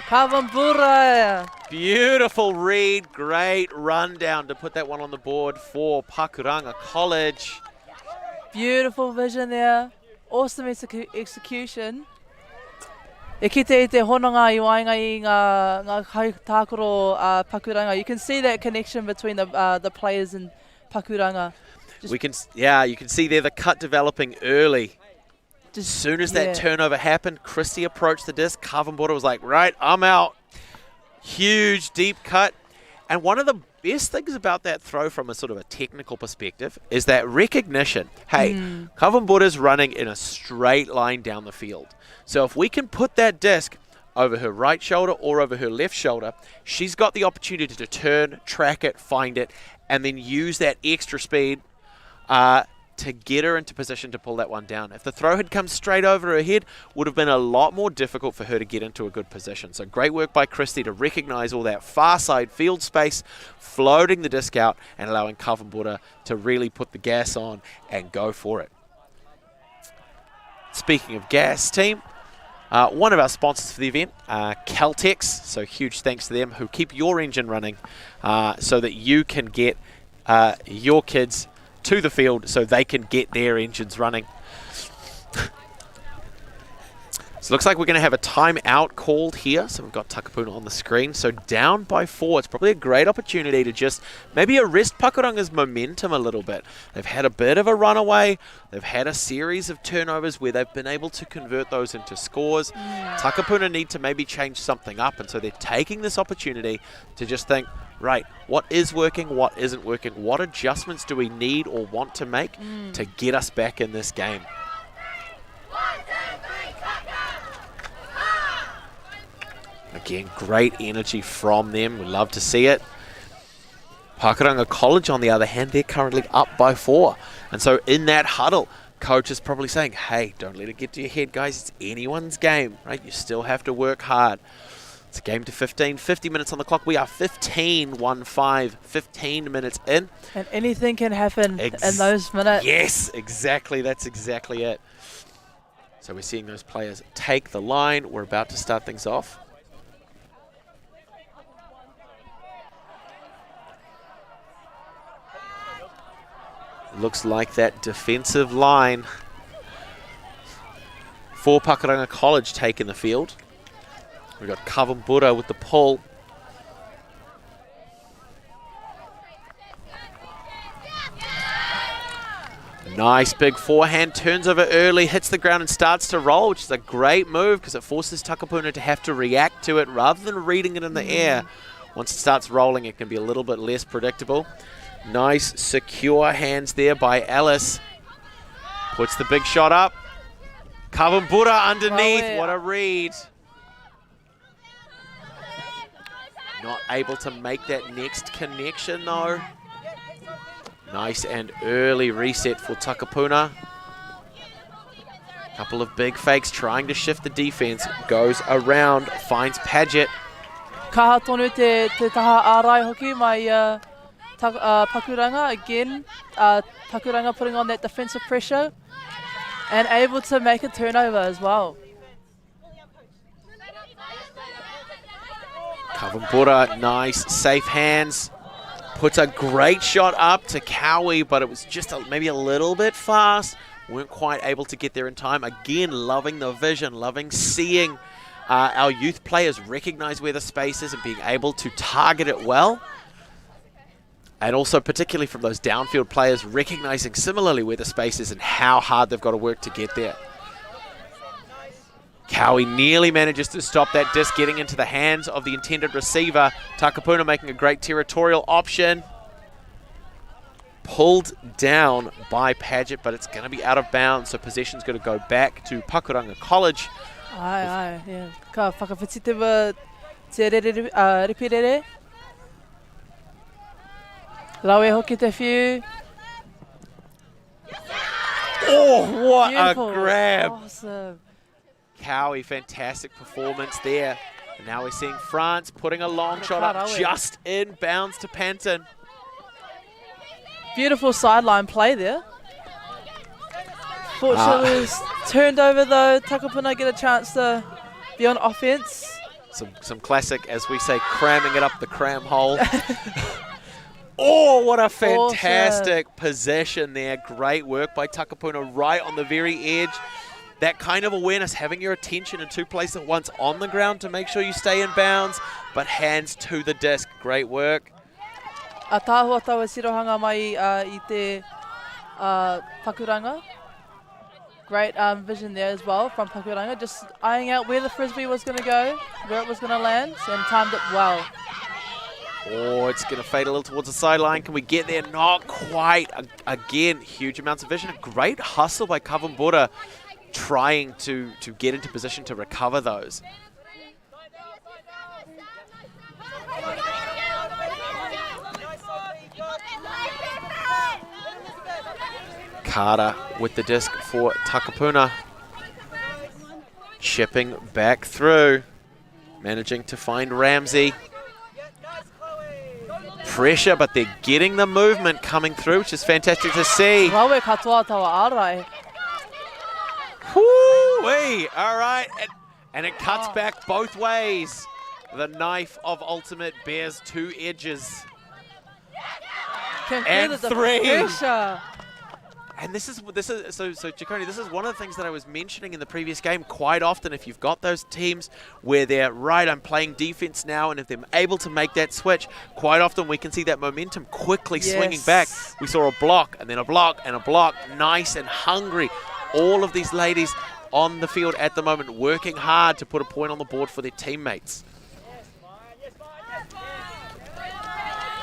Speaker 30: Kawambura.
Speaker 1: Beautiful read, great rundown to put that one on the board for Pakuranga College.
Speaker 30: Beautiful vision there. Awesome execution. E kite I te hononga I wainga I ngā kai tākoro Pakuranga. You can see that connection between the players and Pakuranga.
Speaker 1: You can see there the cut developing early. As soon as that turnover happened, Christie approached the disc. Kawambura was like, right, I'm out. Huge, deep cut. And one of the best things about that throw from a sort of a technical perspective is that recognition. Hey, Kawambura's running in a straight line down the field. So if we can put that disc over her right shoulder or over her left shoulder, she's got the opportunity to turn, track it, find it, and then use that extra speed to get her into position to pull that one down. If the throw had come straight over her head, would have been a lot more difficult for her to get into a good position. So great work by Christie to recognize all that far side field space, floating the disc out and allowing Kawambura to really put the gas on and go for it. Speaking of gas, team, one of our sponsors for the event, Caltex, so huge thanks to them, who keep your engine running so that you can get your kids to the field so they can get their engines running. So it looks like we're going to have a timeout called here. So we've got Takapuna on the screen. So down by 4. It's probably a great opportunity to just maybe arrest Pakuranga's momentum a little bit. They've had a bit of a runaway. They've had a series of turnovers where they've been able to convert those into scores. Takapuna need to maybe change something up. And so they're taking this opportunity to just think, right, what is working, what isn't working? What adjustments do we need or want to make to get us back in this game? Again, great energy from them. We love to see it. Pakuranga College, on the other hand, they're currently up by 4. And so in that huddle, coach is probably saying, hey, don't let it get to your head, guys. It's anyone's game, right? You still have to work hard. It's a game to 15, 50 minutes on the clock. We are 15 minutes in.
Speaker 30: And anything can happen in those minutes.
Speaker 1: Yes, exactly. That's exactly it. So we're seeing those players take the line. We're about to start things off. Looks like that defensive line for Pakuranga College taking the field. We've got Kavumbura with the pull. Nice big forehand, turns over early, hits the ground and starts to roll, which is a great move because it forces Takapuna to have to react to it rather than reading it in the air. Once it starts rolling, it can be a little bit less predictable. Nice secure hands there by Alice. Puts the big shot up. Kavumbura underneath, what a read. Not able to make that next connection though. Nice and early reset for Takapuna. Couple of big fakes trying to shift the defense. Goes around, finds Paget.
Speaker 30: Kaha tonu te taha ārai hoki mai Pakuranga again. Pakuranga putting on that defensive pressure and able to make a turnover as well.
Speaker 1: Kavumbura, nice, safe hands. Puts a great shot up to Cowie, but it was just maybe a little bit fast. Weren't quite able to get there in time. Again, loving the vision, loving seeing our youth players recognize where the space is and being able to target it well. And also particularly from those downfield players recognizing similarly where the space is and how hard they've got to work to get there. Cowie nearly manages to stop that disc getting into the hands of the intended receiver. Takapuna making a great territorial option. Pulled down by Paget, but it's going to be out of bounds, so possession's going to go back to Pakuranga College.
Speaker 30: Ai, yeah. Ka whakawhititewa te ripirere. Rawe hoki te whiu.
Speaker 1: Oh, what
Speaker 30: Beautiful.
Speaker 1: a grab.
Speaker 30: Awesome.
Speaker 1: Cowie, fantastic performance there. And now we're seeing France putting a long shot up just in bounds to Panton.
Speaker 30: Beautiful sideline play there. Fortunately, it was turned over though. Takapuna get a chance to be on offense.
Speaker 1: Some classic, as we say, cramming it up the cram hole. Oh, what a fantastic possession there. Great work by Takapuna right on the very edge. That kind of awareness, having your attention in two places at once on the ground to make sure you stay in bounds, but hands to the disc. Great work.
Speaker 30: A tāhua taua sirohanga mai I te Pakuranga. Great vision there as well from Pakuranga. Just eyeing out where the Frisbee was going to go, where it was going to land, and timed it well.
Speaker 1: Oh, it's going to fade a little towards the sideline. Can we get there? Not quite. Again, huge amounts of vision. A great hustle by Kavumbura, trying to get into position to recover those. Carter with the disc for Takapuna. Chipping back through. Managing to find Ramsey. Pressure, but they're getting the movement coming through, which is fantastic to see.
Speaker 30: Rawe katoa tawa ārai.
Speaker 1: Woo-wee! All right, and it cuts back both ways. The knife of ultimate bears two edges. And three.
Speaker 30: Pressure.
Speaker 1: And this is so Ciccone, this is one of the things that I was mentioning in the previous game. Quite often, if you've got those teams where they're right, I'm playing defense now, and if they're able to make that switch, quite often we can see that momentum quickly swinging back. We saw a block, and then a block, and a block. Nice and hungry. All of these ladies on the field at the moment working hard to put a point on the board for their teammates.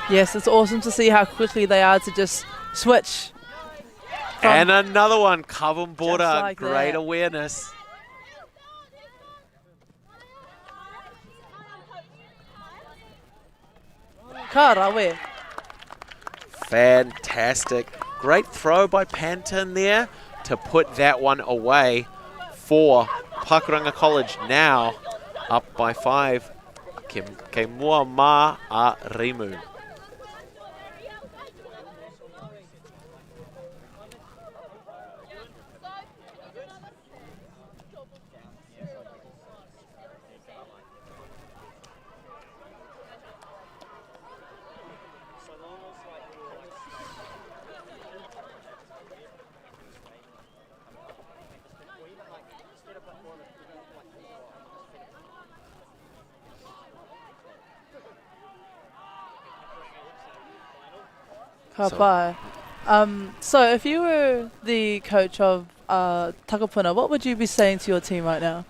Speaker 30: Yes, it's awesome to see how quickly they are to just switch.
Speaker 1: And another one, Kavumbura,
Speaker 30: like
Speaker 1: great
Speaker 30: that.
Speaker 1: awareness.
Speaker 30: Ka rawe.
Speaker 1: Fantastic. Great throw by Panton there to put that one away for Pakuranga College, now up by 5. Ke mua ma a rimu.
Speaker 30: Ka pai. So if you were the coach of Takapuna, what would you be saying to your team right now?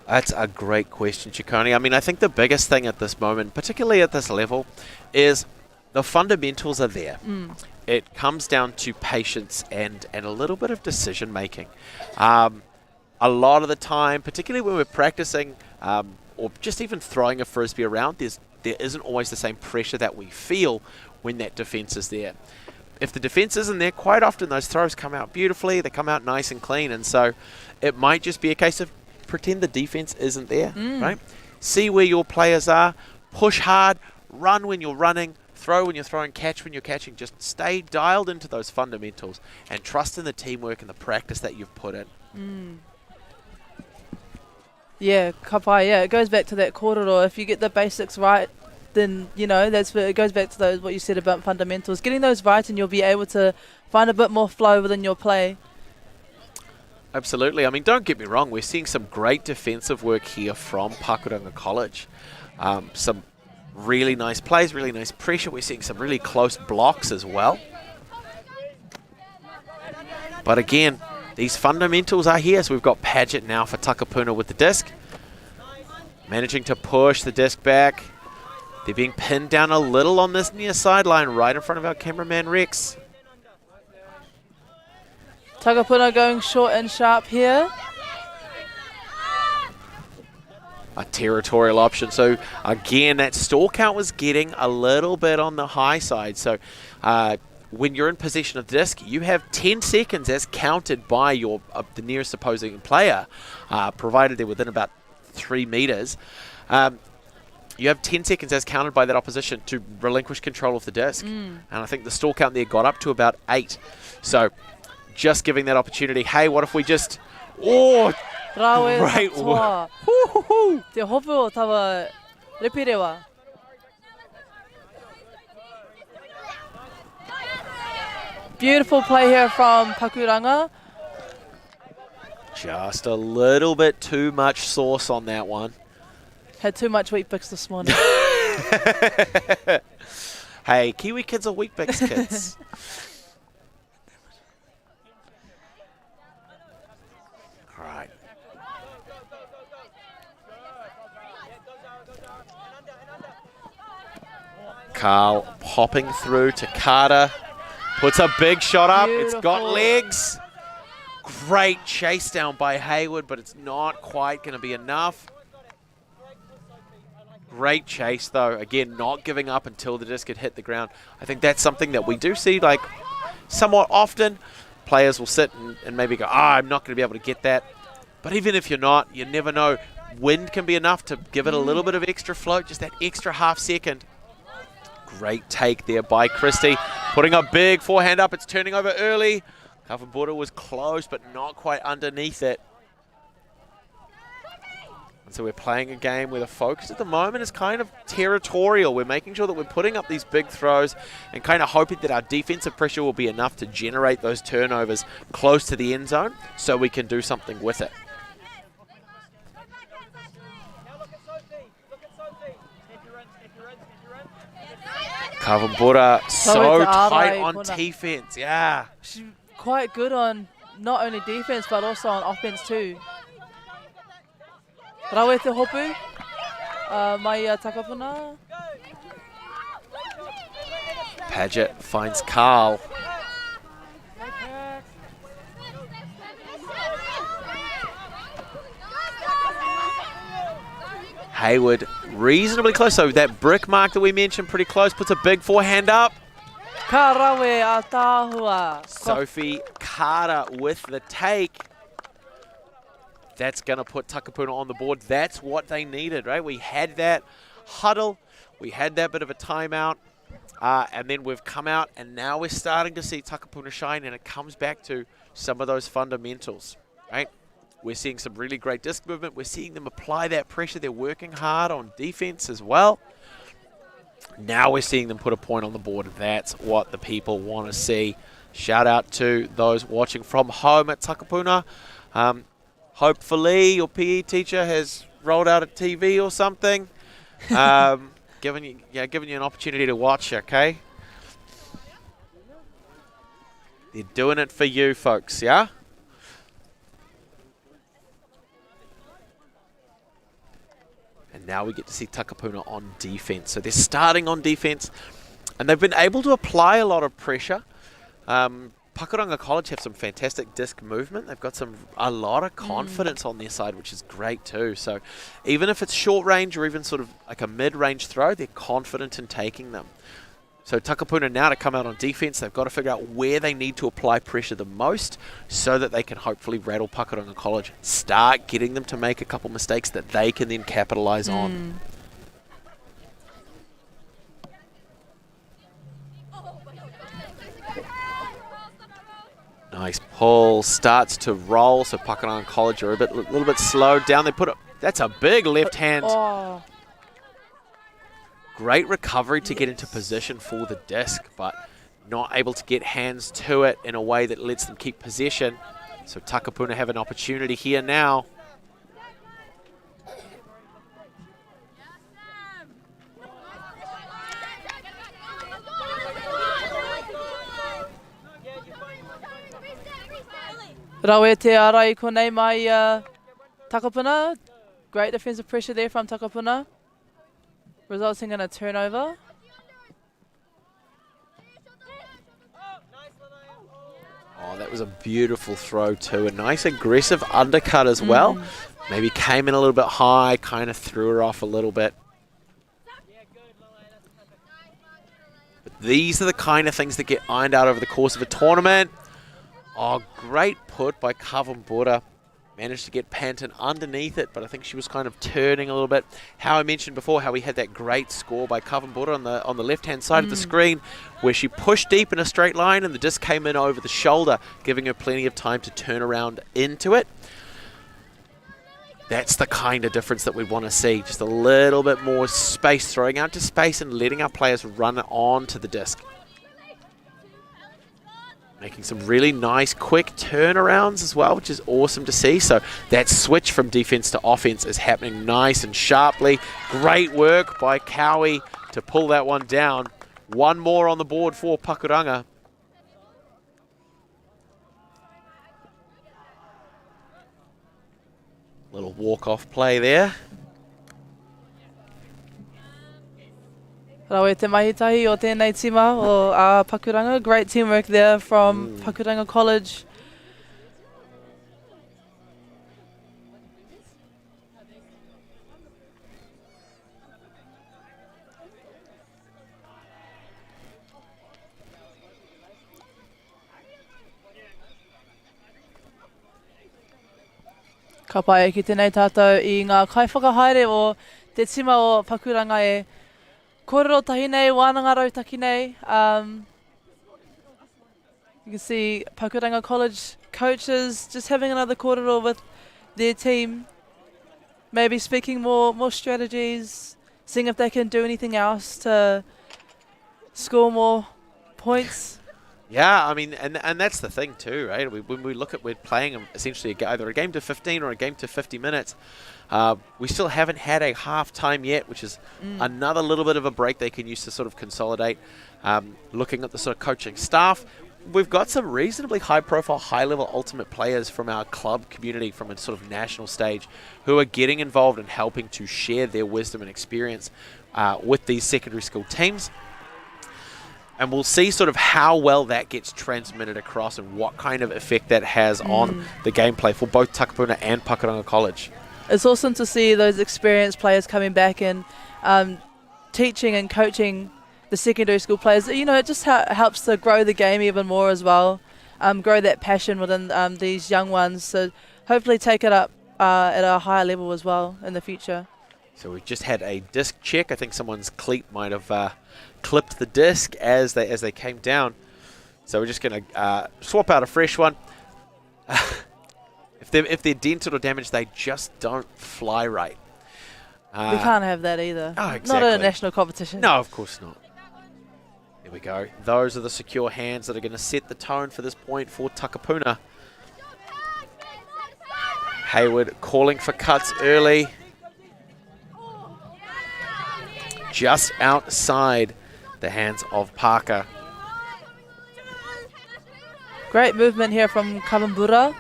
Speaker 1: That's a great question, Chikoni. I mean, I think the biggest thing at this moment, particularly at this level, is the fundamentals are there. It comes down to patience and a little bit of decision making. A lot of the time, particularly when we're practicing or just even throwing a Frisbee around, there isn't always the same pressure that we feel when that defense is there. If the defense isn't there, quite often those throws come out beautifully, they come out nice and clean, and so it might just be a case of pretend the defense isn't there, right? See where your players are, push hard, run when you're running, throw when you're throwing, catch when you're catching. Just stay dialed into those fundamentals and trust in the teamwork and the practice that you've put in.
Speaker 30: Yeah, ka pai, yeah, it goes back to that kororo. If you get the basics right, then, you know, it goes back to those what you said about fundamentals. Getting those right and you'll be able to find a bit more flow within your play.
Speaker 1: Absolutely. I mean, don't get me wrong. We're seeing some great defensive work here from Pakuranga College. Some really nice plays, really nice pressure. We're seeing some really close blocks as well. But again, these fundamentals are here. So we've got Paget now for Takapuna with the disc. Managing to push the disc back. They're being pinned down a little on this near sideline right in front of our cameraman Rex.
Speaker 30: Takapuna going short and sharp here.
Speaker 1: A territorial option. So again, that stall count was getting a little bit on the high side. So when you're in possession of the disc, you have 10 seconds as counted by the nearest opposing player, provided they're within about 3 meters. You have 10 seconds as counted by that opposition to relinquish control of the disc. And I think the stall count there got up to about 8. So just giving that opportunity. Hey, what if we just... Oh, great work.
Speaker 30: Te hopu o tawa repirewa. Beautiful play here from Pakuranga.
Speaker 1: Just a little bit too much sauce on that one.
Speaker 30: Had too much Wheat Bix this morning.
Speaker 1: Hey, Kiwi kids are Wheat Bix kids. All right. Carl popping through to Carter. Puts a big shot up.
Speaker 30: Beautiful.
Speaker 1: It's got legs. Great chase down by Hayward, but it's not quite going to be enough. Great chase, though. Again, not giving up until the disc had hit the ground. I think that's something that we do see, like, somewhat often. Players will sit and maybe go, I'm not going to be able to get that. But even if you're not, you never know. Wind can be enough to give it a little bit of extra float, just that extra half second. Great take there by Christie. Putting a big forehand up. It's turning over early. Katikati was close, but not quite underneath it. And so we're playing a game where the focus at the moment is kind of territorial. We're making sure that we're putting up these big throws and kind of hoping that our defensive pressure will be enough to generate those turnovers close to the end zone so we can do something with it. Katikati so tight on defense, yeah.
Speaker 30: She's quite good on not only defense but also on offense too. Rawe te hopu, mai Takapuna.
Speaker 1: Paget finds Carl. Hayward reasonably close. So that brick mark that we mentioned, pretty close, puts a big forehand up.
Speaker 30: Ka rawe a tāhua.
Speaker 1: Sophie Carter with the take. That's going to put Takapuna on the board. That's what they needed, right? We had that huddle. We had that bit of a timeout. And then we've come out, and now we're starting to see Takapuna shine, and it comes back to some of those fundamentals, right? We're seeing some really great disc movement. We're seeing them apply that pressure. They're working hard on defense as well. Now we're seeing them put a point on the board. That's what the people want to see. Shout out to those watching from home at Takapuna. Hopefully your PE teacher has rolled out a TV or something. Giving you an opportunity to watch, okay? They're doing it for you folks, yeah? And now we get to see Takapuna on defense. So they're starting on defense, and they've been able to apply a lot of pressure. Pakuranga College have some fantastic disc movement. They've got a lot of confidence on their side, which is great too. So even if it's short range or even sort of like a mid-range throw, they're confident in taking them. So Takapuna now to come out on defense, they've got to figure out where they need to apply pressure the most so that they can hopefully rattle Pakuranga College, start getting them to make a couple mistakes that they can then capitalize on. Nice pull, starts to roll, so Pakuranga College are a little bit slowed down. They put that's a big left hand.
Speaker 30: Oh.
Speaker 1: Great recovery to get into position for the disc, but not able to get hands to it in a way that lets them keep possession. So Takapuna have an opportunity here now.
Speaker 30: Rawe te ara I konei mai Takapuna. Great defensive pressure there from Takapuna, resulting in a turnover.
Speaker 1: Oh, that was a beautiful throw too. A nice aggressive undercut as well. Maybe came in a little bit high, kind of threw her off a little bit. But these are the kind of things that get ironed out over the course of a tournament. Oh, great put by Kavumbura. Managed to get Panton underneath it, but I think she was kind of turning a little bit. How I mentioned before, how we had that great score by Kavumbura on the left-hand side of the screen, where she pushed deep in a straight line and the disc came in over the shoulder, giving her plenty of time to turn around into it. That's the kind of difference that we want to see. Just a little bit more space, throwing out to space and letting our players run onto the disc. Making some really nice quick turnarounds as well, which is awesome to see. So that switch from defense to offense is happening nice and sharply. Great work by Cowie to pull that one down. One more on the board for Pakuranga. Little walk-off play there.
Speaker 30: Rawe te mahitahi o tēnei tima o Pakuranga. Great teamwork there from Pakuranga College. Ka pai ki tēnei tātou I ngā kaiwhakahaere o te tima o Pakuranga e kōrero tahi nei, wānanga rautaki nei. You can see Pakuranga College coaches just having another kōrero with their team. Maybe speaking more strategies, seeing if they can do anything else to score more points.
Speaker 1: Yeah, I mean, and that's the thing too, right? When we look at, we're playing essentially either a game to 15 or a game to 50 minutes. We still haven't had a half time yet, which is another little bit of a break they can use to sort of consolidate. Looking at the sort of coaching staff, we've got some reasonably high profile, high level ultimate players from our club community from a sort of national stage who are getting involved and helping to share their wisdom and experience with these secondary school teams. And we'll see sort of how well that gets transmitted across and what kind of effect that has on the gameplay for both Takapuna and Pakuranga College.
Speaker 30: it's awesome to see those experienced players coming back and teaching and coaching the secondary school players. You know, it just helps to grow the game even more as well, grow that passion within these young ones. So hopefully take it up at a higher level as well in the future.
Speaker 1: So we've just had a disc check. I think someone's cleat might have clipped the disc as they came down. So we're just going to swap out a fresh one. If they're dented or damaged, they just don't fly right.
Speaker 30: We can't have that either.
Speaker 1: Oh, exactly.
Speaker 30: Not in a national competition.
Speaker 1: No, of course not. There we go. Those are the secure hands that are going to set the tone for this point for Takapuna. Hayward calling for cuts early. Just outside the hands of Parker.
Speaker 30: Great movement here from Kawambura.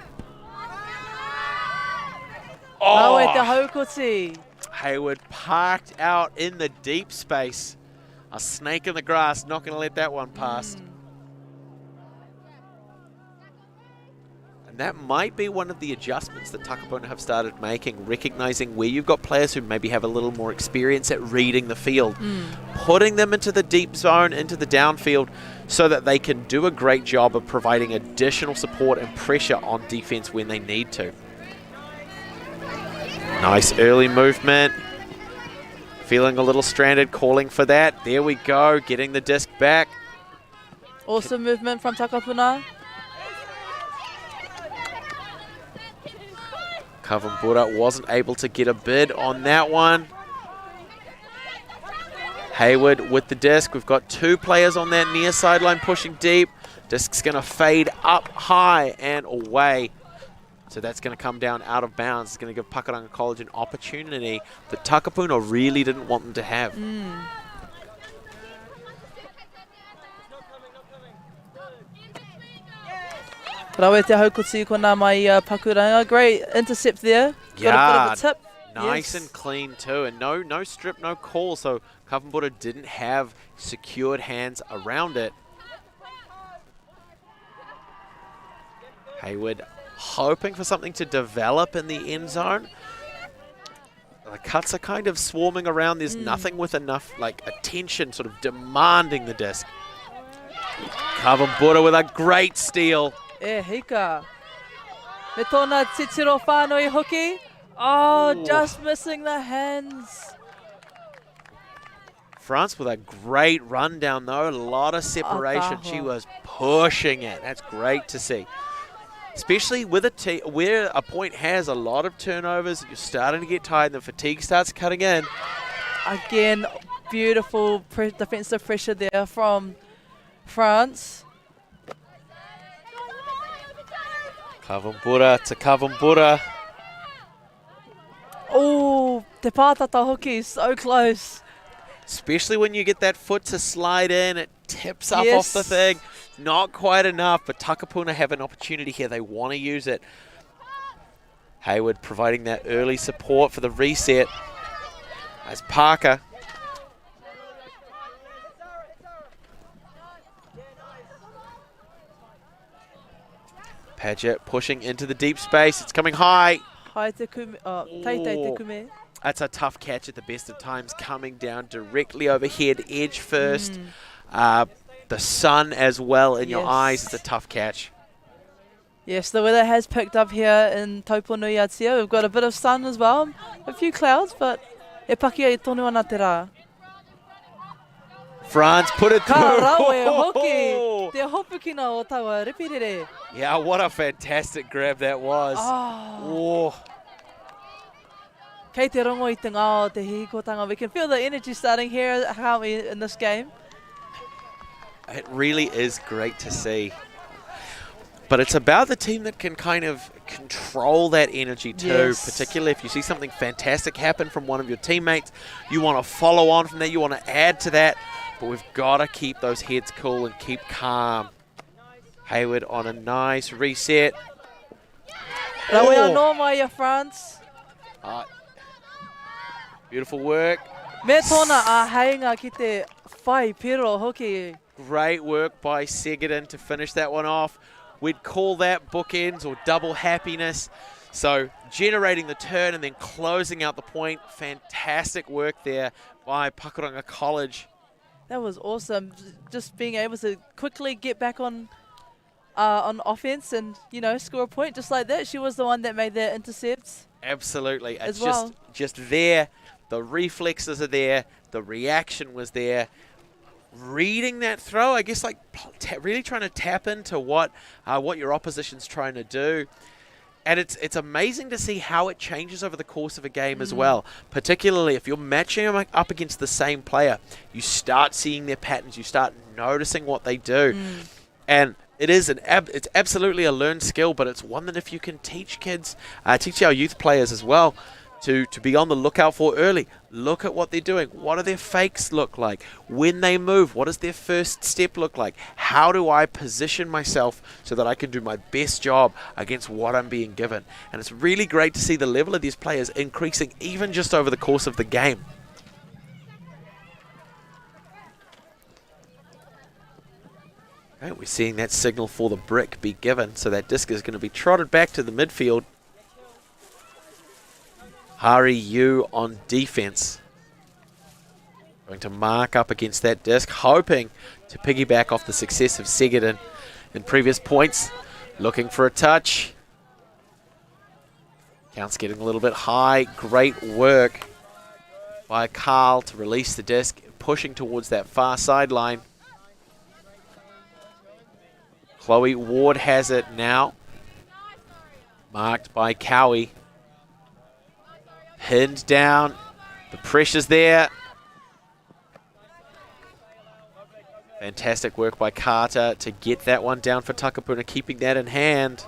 Speaker 30: Oh!
Speaker 1: Hayward parked out in the deep space. A snake in the grass, not going to let that one past. And that might be one of the adjustments that Takapuna have started making, recognizing where you've got players who maybe have a little more experience at reading the field, putting them into the deep zone, into the downfield, so that they can do a great job of providing additional support and pressure on defense when they need to. Nice early movement. Feeling a little stranded, calling for that. There we go, getting the disc back.
Speaker 30: Awesome movement from Takapuna.
Speaker 1: Kawambura wasn't able to get a bid on that one. Hayward with the disc. We've got two players on that near sideline pushing deep. Disc's going to fade up high and away. So that's going to come down out of bounds. It's going to give Pakuranga College an opportunity that Takapuna really didn't want them to have.
Speaker 30: Rawe te haukoti kona mai Pakuranga. Great intercept there.
Speaker 1: Yeah,
Speaker 30: got a bit of a tip.
Speaker 1: Nice and clean too. And no strip, no call. So Kawambura didn't have secured hands around it. Hayward hoping for something to develop in the end zone. The cuts are kind of swarming around. There's nothing with enough attention sort of demanding the disc. Kawambura with a great steal.
Speaker 30: E hika. Me tōna titiro whānui hoki. Oh, just missing the hands.
Speaker 1: France with a great run down though. A lot of separation. She was pushing it. That's great to see. Especially with a team where a point has a lot of turnovers, you're starting to get tired and the fatigue starts cutting in.
Speaker 30: Again, beautiful defensive pressure there from France.
Speaker 1: Kawambura to Kawambura.
Speaker 30: Oh, te pātata hoki, so close.
Speaker 1: Especially when you get that foot to slide in, it tips up off the thing. Not quite enough, but Takapuna have an opportunity here. They want to use it. Hayward providing that early support for the reset. As Parker. Paget pushing into the deep space. It's coming high.
Speaker 30: Hai te kume, teitei te kume.
Speaker 1: That's a tough catch at the best of times, coming down directly overhead, edge first. The sun as well in your eyes. It's a tough catch.
Speaker 30: Yes, the weather has picked up here in Taupō Nui Atia. We've got a bit of sun as well, a few clouds, but e pakia I tonu ana te rā.
Speaker 1: France put it through.
Speaker 30: Ka rawe hoki, te hopukina o taua ripirere.
Speaker 1: Yeah, what a fantastic grab that was.
Speaker 30: Oh. Kei te rongo I te ngā o te hihikotanga. We can feel the energy starting here, can't we, in this game?
Speaker 1: It really is great to see. But it's about the team that can kind of control that energy too, particularly if you see something fantastic happen from one of your teammates. You want to follow on from that, you want to add to that, but we've got to keep those heads cool and keep calm. Hayward on a nice reset.
Speaker 30: Rawe anō mai a France.
Speaker 1: Beautiful work.
Speaker 30: Me tōna a heinga ki te whai pero hoki.
Speaker 1: Great work by Segedin to finish that one off. We'd call that bookends or double happiness. So generating the turn and then closing out the point. Fantastic work there by Pakuranga College.
Speaker 30: That was awesome. Just being able to quickly get back on offense and, you know, score a point just like that. She was the one that made the intercepts.
Speaker 1: Absolutely. It's
Speaker 30: well.
Speaker 1: just there. The reflexes are there. The reaction was there. Reading that throw, I guess, like really trying to tap into what your opposition's trying to do. And it's amazing to see how it changes over the course of a game as well. Particularly if you're matching them up against the same player, you start seeing their patterns. You start noticing what they do. And it's absolutely a learned skill, but it's one that if you can teach kids, teach our youth players as well, to be on the lookout for early. Look at what they're doing. What do their fakes look like? When they move, what does their first step look like? How do I position myself so that I can do my best job against what I'm being given? And it's really great to see the level of these players increasing even just over the course of the game. Okay, we're seeing that signal for the brick be given, so that disc is going to be trotted back to the midfield. Hari Yu on defense. Going to mark up against that disc, hoping to piggyback off the success of Segedin in previous points. Looking for a touch. Count's getting a little bit high. Great work by Carl to release the disc, pushing towards that far sideline. Chloe Ward has it now. Marked by Cowie. Pinned down. The pressure's there. Fantastic work by Carter to get that one down for Takapuna, keeping that in hand.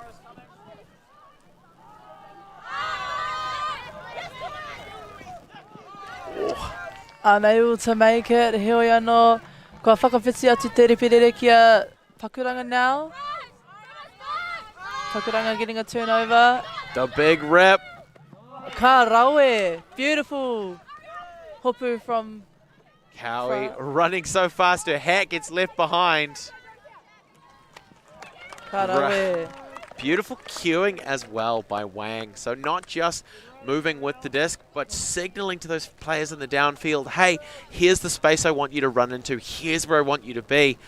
Speaker 30: Unable to make it. Heoi anō. Kua whakawhiti atu te reperere kia Pakuranga now. Pakuranga getting a turnover.
Speaker 1: The big rip.
Speaker 30: Ka rawe. Beautiful. Hopu from
Speaker 1: Cowie running so fast her hat gets left behind.
Speaker 30: Ka rawe.
Speaker 1: Beautiful cueing as well by Wang. So not just moving with the disc, but signaling to those players in the downfield, hey, here's the space I want you to run into. Here's where I want you to be.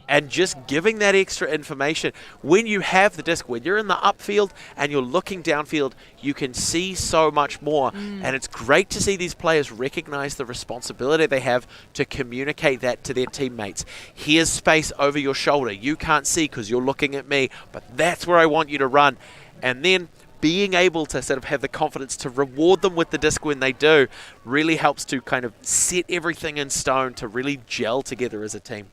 Speaker 1: And just giving that extra information. When you have the disc, when you're in the upfield and you're looking downfield, you can see so much more. And it's great to see these players recognize the responsibility they have to communicate that to their teammates. Here's space over your shoulder. You can't see because you're looking at me, but that's where I want you to run. And then being able to sort of have the confidence to reward them with the disc when they do really helps to kind of set everything in stone to really gel together as a team.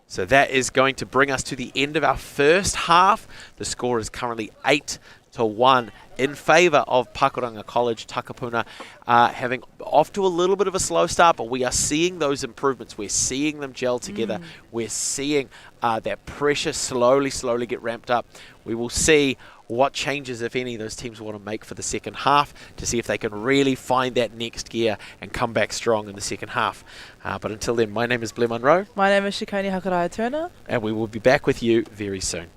Speaker 1: So that is going to bring us to the end of our first half. The score is currently 8-1 in favour of Pakuranga College. Takapuna having off to a little bit of a slow start, but we are seeing those improvements. We're seeing them gel together. We're seeing that pressure slowly get ramped up. We will see what changes, if any, those teams want to make for the second half to see if they can really find that next gear and come back strong in the second half. But until then, my name is Blair Munro.
Speaker 30: My name is Shikoni Hakaraya Turner.
Speaker 1: And we will be back with you very soon.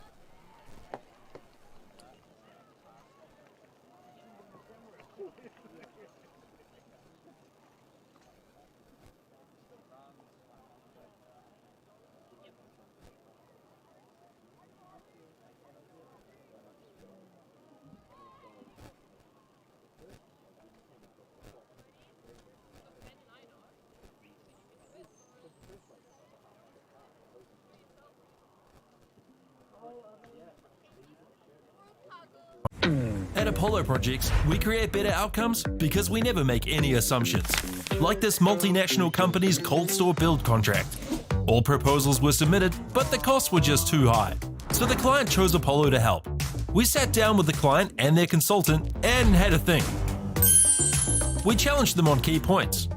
Speaker 11: At Apollo Projects, we create better outcomes because we never make any assumptions. Like this multinational company's cold store build contract. All proposals were submitted, but the costs were just too high. So the client chose Apollo to help. We sat down with the client and their consultant and had a think. We challenged them on key points.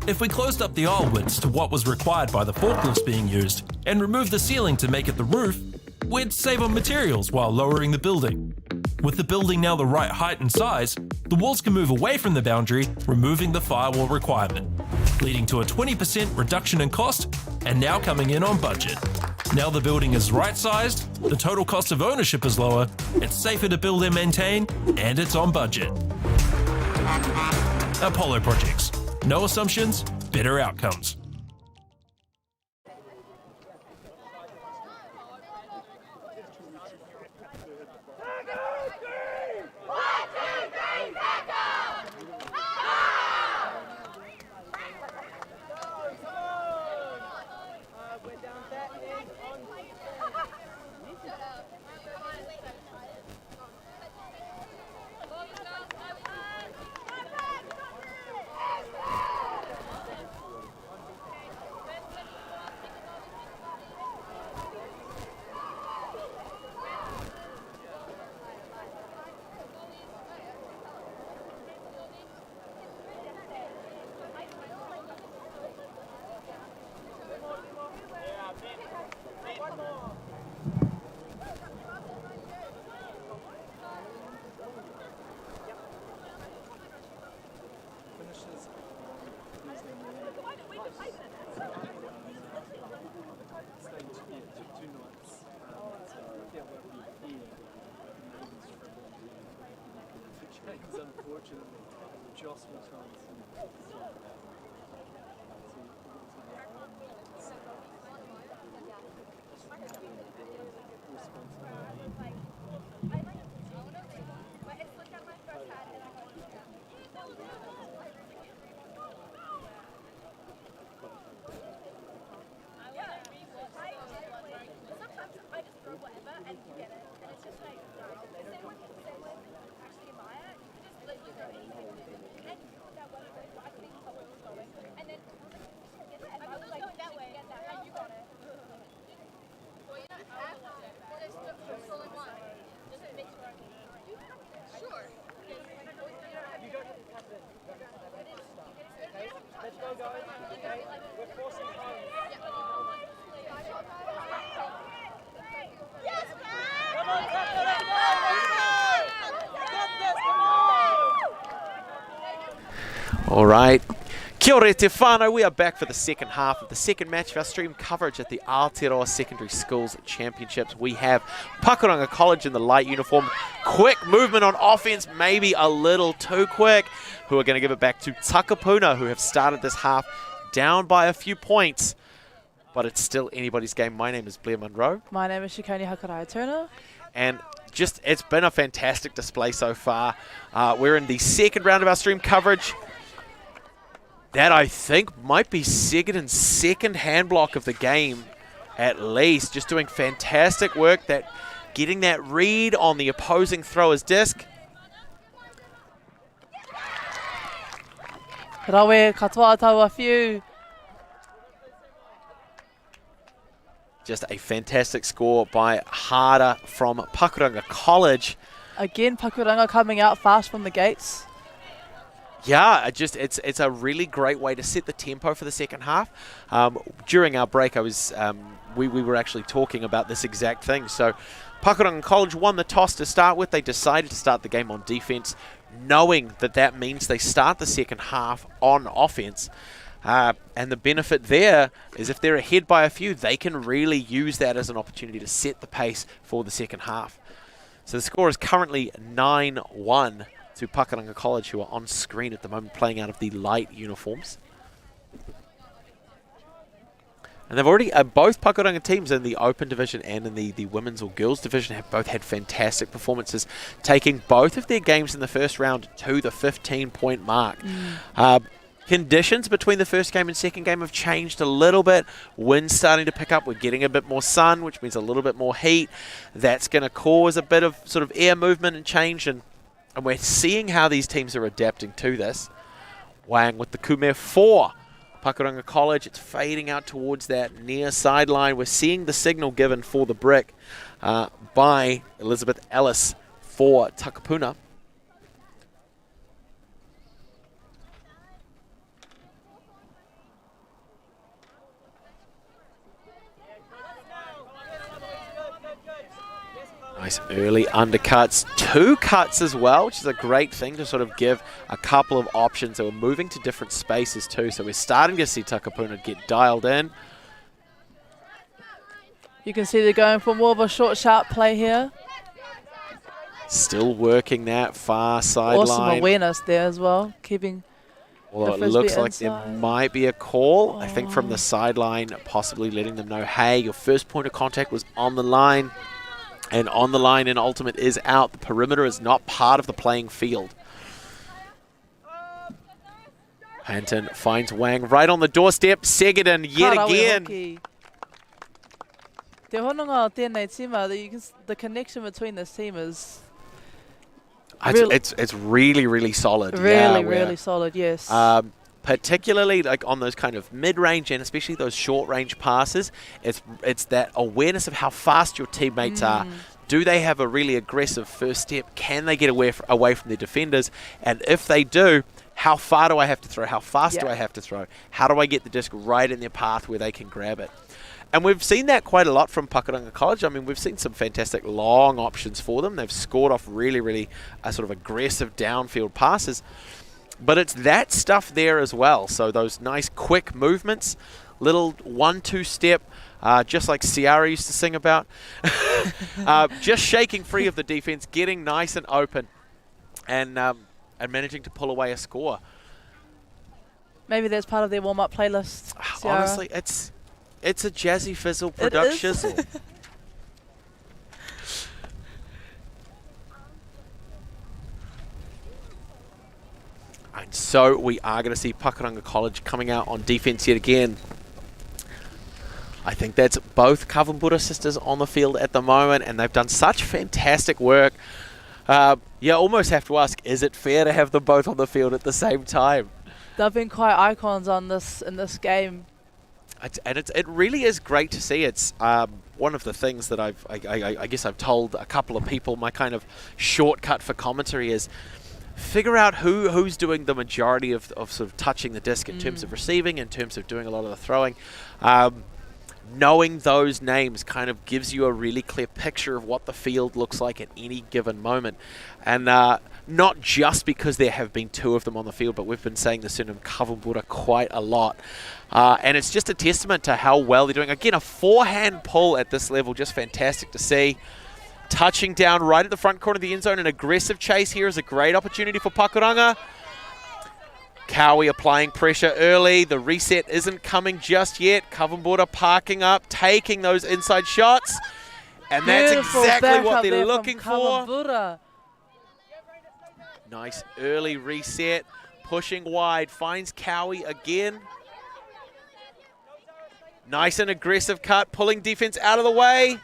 Speaker 11: If we closed up the aisle widths to what was required by the forklifts being used and removed the ceiling to make it the roof, we'd save on materials while lowering the building. With the building now the right height and size, the walls can move away from the boundary, removing the firewall requirement, leading to a 20% reduction in cost and now coming in on budget. Now the building is right-sized, the total cost of ownership is lower, it's safer to build and maintain, and it's on budget. Apollo Projects. No assumptions, better outcomes.
Speaker 1: All right. Kia ora te whānau. We are back for the second half of the second match of our stream coverage at the Aotearoa Secondary Schools Championships. We have Pakuranga College in the light uniform. Quick movement on offense, maybe a little too quick, who are going to give it back to Takapuna, who have started this half down by a few points. But it's still anybody's game. My name is Blair Munro.
Speaker 30: My name is Shikoni Hakaraya-Turner.
Speaker 1: And just, it's been a fantastic display so far. We're in the second round of our stream coverage. That, I think, might be Segedin's second hand block of the game, at least. Just doing fantastic work, that getting that read on the opposing thrower's disc.
Speaker 30: Rawe katoa tau a few.
Speaker 1: Just a fantastic score by Hara from Pakuranga College.
Speaker 30: Again, Pakuranga coming out fast from the gates.
Speaker 1: Yeah, it's a really great way to set the tempo for the second half. During our break, we were actually talking about this exact thing. So Pakuranga College won the toss to start with. They decided to start the game on defense, knowing that that means they start the second half on offense. And the benefit there is if they're ahead by a few, they can really use that as an opportunity to set the pace for the second half. So the score is currently 9-1 to Pakuranga College, who are on screen at the moment playing out of the light uniforms. And they've already, both Pakuranga teams in the open division and in the women's or girls division have both had fantastic performances, taking both of their games in the first round to the 15-point mark. Conditions between the first game and second game have changed a little bit. Wind's starting to pick up. We're getting a bit more sun, which means a little bit more heat. That's going to cause a bit of sort of air movement and change, and we're seeing how these teams are adapting to this. Wang with the kume for Pakuranga College. It's fading out towards that near sideline. We're seeing the signal given for the brick by Elizabeth Ellis for Takapuna. Nice early undercuts, 2 cuts as well, which is a great thing to sort of give a couple of options. So we're moving to different spaces too, so we're starting to see Takapuna get dialed in.
Speaker 30: You can see they're going for more of a short, sharp play here.
Speaker 1: Still working that far sideline.
Speaker 30: Awesome awareness there as well, keeping
Speaker 1: Although
Speaker 30: the
Speaker 1: it looks
Speaker 30: Frisbee
Speaker 1: like there
Speaker 30: inside.
Speaker 1: might be a call, I think from the sideline, possibly letting them know, hey, your first point of contact was on the line, and on the line and ultimate is out. The perimeter is not part of the playing field. Hanton finds Wang right on the doorstep. Segedin yet again.
Speaker 30: Hoki. Te hononga o tēnei tima, the connection between this team is
Speaker 1: It's really, really solid.
Speaker 30: really solid, yes.
Speaker 1: Particularly like on those kind of mid-range and especially those short-range passes, it's that awareness of how fast your teammates are. Do they have a really aggressive first step? Can they get away from their defenders? And if they do, how far do I have to throw? How fast do I have to throw? How do I get the disc right in their path where they can grab it? And we've seen that quite a lot from Pakuranga College. I mean, we've seen some fantastic long options for them. They've scored off really, really sort of aggressive downfield passes. But it's that stuff there as well. So those nice quick movements, little 1-2 step, just like Ciara used to sing about. Just shaking free of the defense, getting nice and open, and managing to pull away a score.
Speaker 30: Maybe that's part of their warm-up playlist, Ciara.
Speaker 1: Honestly, it's a Jazzy Fizzle production. And so we are going to see Pakuranga College coming out on defense yet again. I think that's both Kawambura sisters on the field at the moment, and they've done such fantastic work. Almost have to ask, is it fair to have them both on the field at the same time?
Speaker 30: They've been quite icons in this game.
Speaker 1: It really is great to see. It's one of the things that I guess I've told a couple of people, my kind of shortcut for commentary is figure out who's doing the majority of sort of touching the disc in terms of receiving, in terms of doing a lot of the throwing. Knowing those names kind of gives you a really clear picture of what the field looks like at any given moment. And not just because there have been two of them on the field, but we've been saying the surname Kawambura quite a lot. And it's just a testament to how well they're doing. Again, a forehand pull at this level, just fantastic to see. Touching down right at the front corner of the end zone, an aggressive chase here is a great opportunity for Pakuranga. Cowie applying pressure early. The reset isn't coming just yet. Kawambura parking up, taking those inside shots. And that's exactly what they're looking for. Nice early reset. Pushing wide. Finds Cowie again. Nice and aggressive cut. Pulling defense out of the way.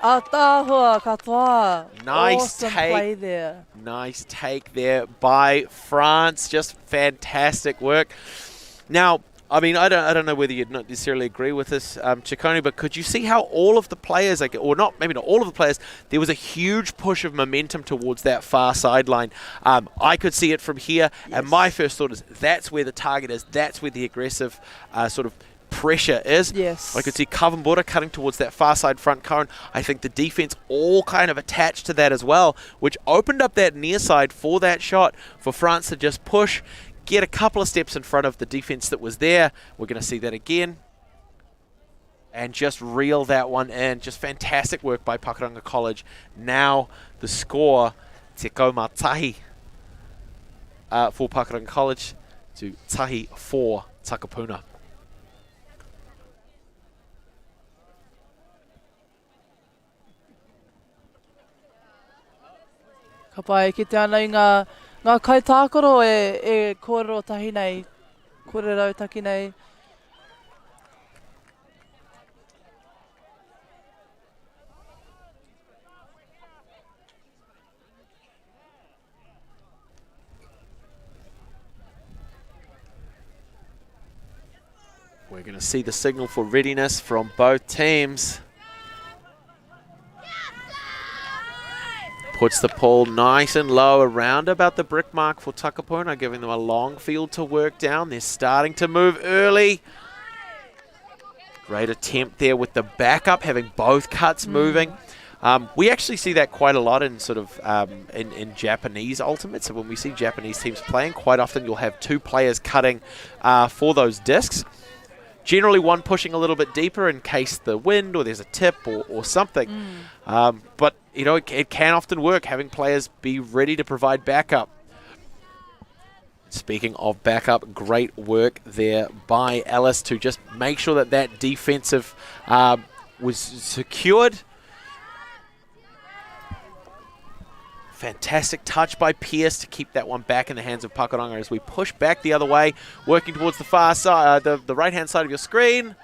Speaker 30: Atahua katoa.
Speaker 1: Nice
Speaker 30: awesome
Speaker 1: take.
Speaker 30: Play there.
Speaker 1: Nice take there by France. Just fantastic work. Now, I mean, I don't know whether you'd not necessarily agree with this, Ciccone, but could you see how all of the players, or not, maybe not all of the players, there was a huge push of momentum towards that far sideline. I could see it from here, and my first thought is that's where the target is. That's where the aggressive sort of pressure is.
Speaker 30: Yes.
Speaker 1: I could see Kawambura cutting towards that far side front cone. I think the defense all kind of attached to that as well, which opened up that near side for that shot for France to just push, get a couple of steps in front of the defense that was there. We're going to see that again. And just reel that one in. Just fantastic work by Pakuranga College. Now the score, te kauma tahi for Pakuranga College to tahi for Takapuna.
Speaker 30: Ka pai ki te ana i ngā kaitākoro e kōrero tahi nei, kōrero taki nei.
Speaker 1: We're going to see the signal for readiness from both teams. Puts the pole nice and low around about the brick mark for Takapuna, giving them a long field to work down. They're starting to move early. Great attempt there with the backup, having both cuts moving. We actually see that quite a lot in sort of in Japanese ultimates. So when we see Japanese teams playing, quite often you'll have two players cutting for those discs. generally one pushing a little bit deeper in case the wind or there's a tip or something. But, you know, it can often work having players be ready to provide backup. Speaking of backup, great work there by Ellis to just make sure that that defensive was secured. Fantastic touch by Pierce to keep that one back in the hands of Pakuranga as we push back the other way, working towards the far side, the right-hand side of your screen.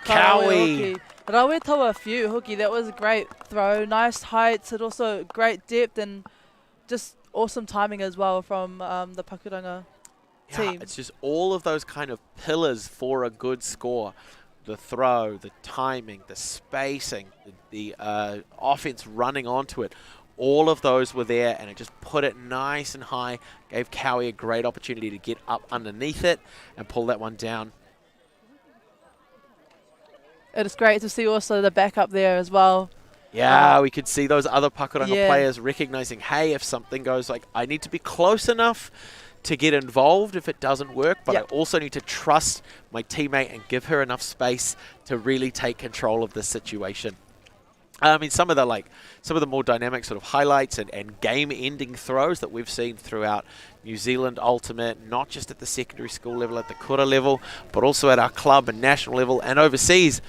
Speaker 1: Cowie.
Speaker 30: Rawe taua few, Hooky. That was a great throw. Nice heights and also great depth and just awesome timing as well from the Pakuranga team.
Speaker 1: It's just all of those kind of pillars for a good score. The throw, the timing, the spacing, the offense running onto it. All of those were there, and it just put it nice and high, gave Cowie a great opportunity to get up underneath it and pull that one down.
Speaker 30: It is great to see also the backup there as well.
Speaker 1: Yeah, we could see those other Pakuranga players recognizing, hey, if something goes like, I need to be close enough to get involved if it doesn't work, but I also need to trust my teammate and give her enough space to really take control of the situation. I mean, some of the more dynamic sort of highlights and game-ending throws that we've seen throughout New Zealand Ultimate, not just at the secondary school level, at the kura level, but also at our club and national level and overseas.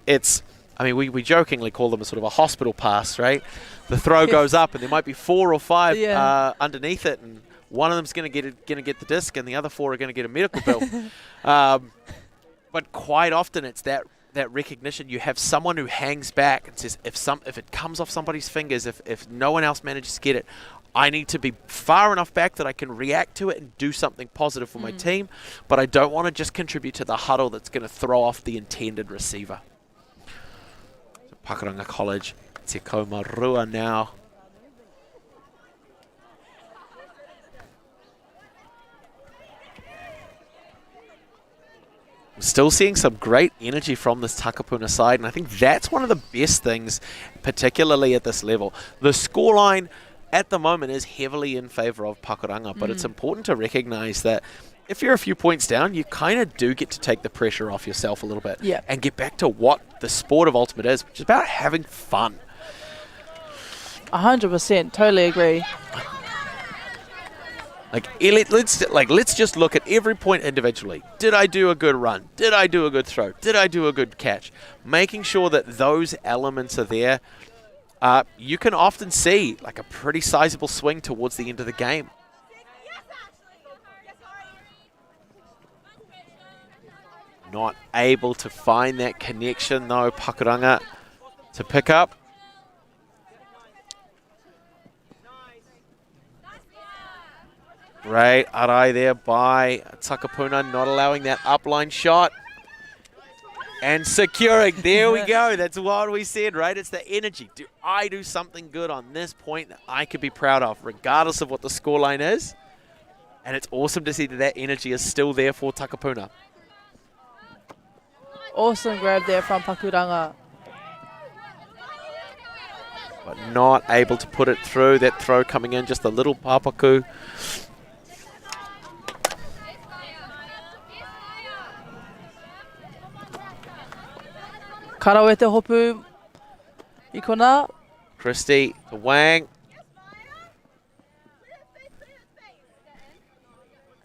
Speaker 1: It's, I mean, we jokingly call them a sort of a hospital pass, right? The throw goes up, and there might be 4 or 5 underneath it, and one of them's going to get the disc, and the other 4 are going to get a medical bill. But quite often, it's that recognition. You have someone who hangs back and says, if it comes off somebody's fingers, if no one else manages to get it, I need to be far enough back that I can react to it and do something positive for my team, but I don't want to just contribute to the huddle that's going to throw off the intended receiver. So Pakuranga College, Te Kaumarua now. Still seeing some great energy from this Takapuna side, and I think that's one of the best things, particularly at this level. The scoreline at the moment is heavily in favour of Pakuranga, but it's important to recognise that if you're a few points down, you kind of do get to take the pressure off yourself a little bit and get back to what the sport of Ultimate is, which is about having fun.
Speaker 30: 100%, totally agree.
Speaker 1: Let's just look at every point individually. Did I do a good run? Did I do a good throw? Did I do a good catch? Making sure that those elements are there. You can often see like a pretty sizable swing towards the end of the game. Not able to find that connection though, Pakuranga, to pick up. Great arai there by Takapuna, not allowing that upline shot. And securing. There we go. That's what we said, right? It's the energy. Do I do something good on this point that I could be proud of, regardless of what the scoreline is? And it's awesome to see that energy is still there for Takapuna.
Speaker 30: Awesome grab there from Pakuranga.
Speaker 1: But not able to put it through. That throw coming in, just a little papaku.
Speaker 30: Karawe te hopu i kona.
Speaker 1: Christie to Wang.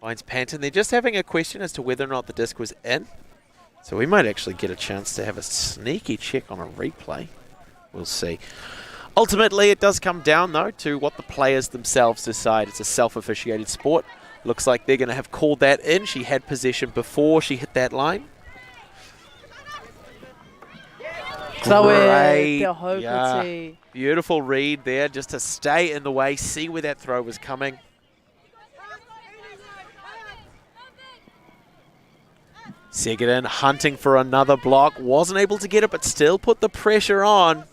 Speaker 1: Finds Panton. They're just having a question as to whether or not the disc was in. So we might actually get a chance to have a sneaky check on a replay. We'll see. Ultimately, it does come down, though, to what the players themselves decide. It's a self-officiated sport. Looks like they're going to have called that in. She had possession before she hit that line. Great. Yeah. Beautiful read there just to stay in the way, see where that throw was coming. Segedin hunting for another block. Wasn't able to get it, but still put the pressure on.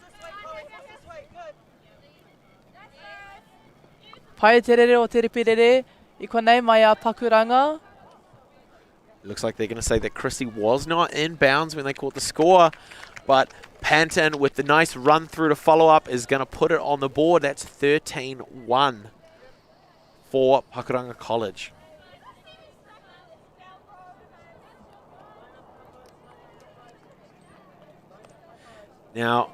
Speaker 30: Pai terere o terepirere i konei mai a Pakuranga.
Speaker 1: Looks like they're going to say that Christie was not in bounds when they caught the score, but Panton with the nice run through to follow up is going to put it on the board. That's 13-1 for Pakuranga College. Now,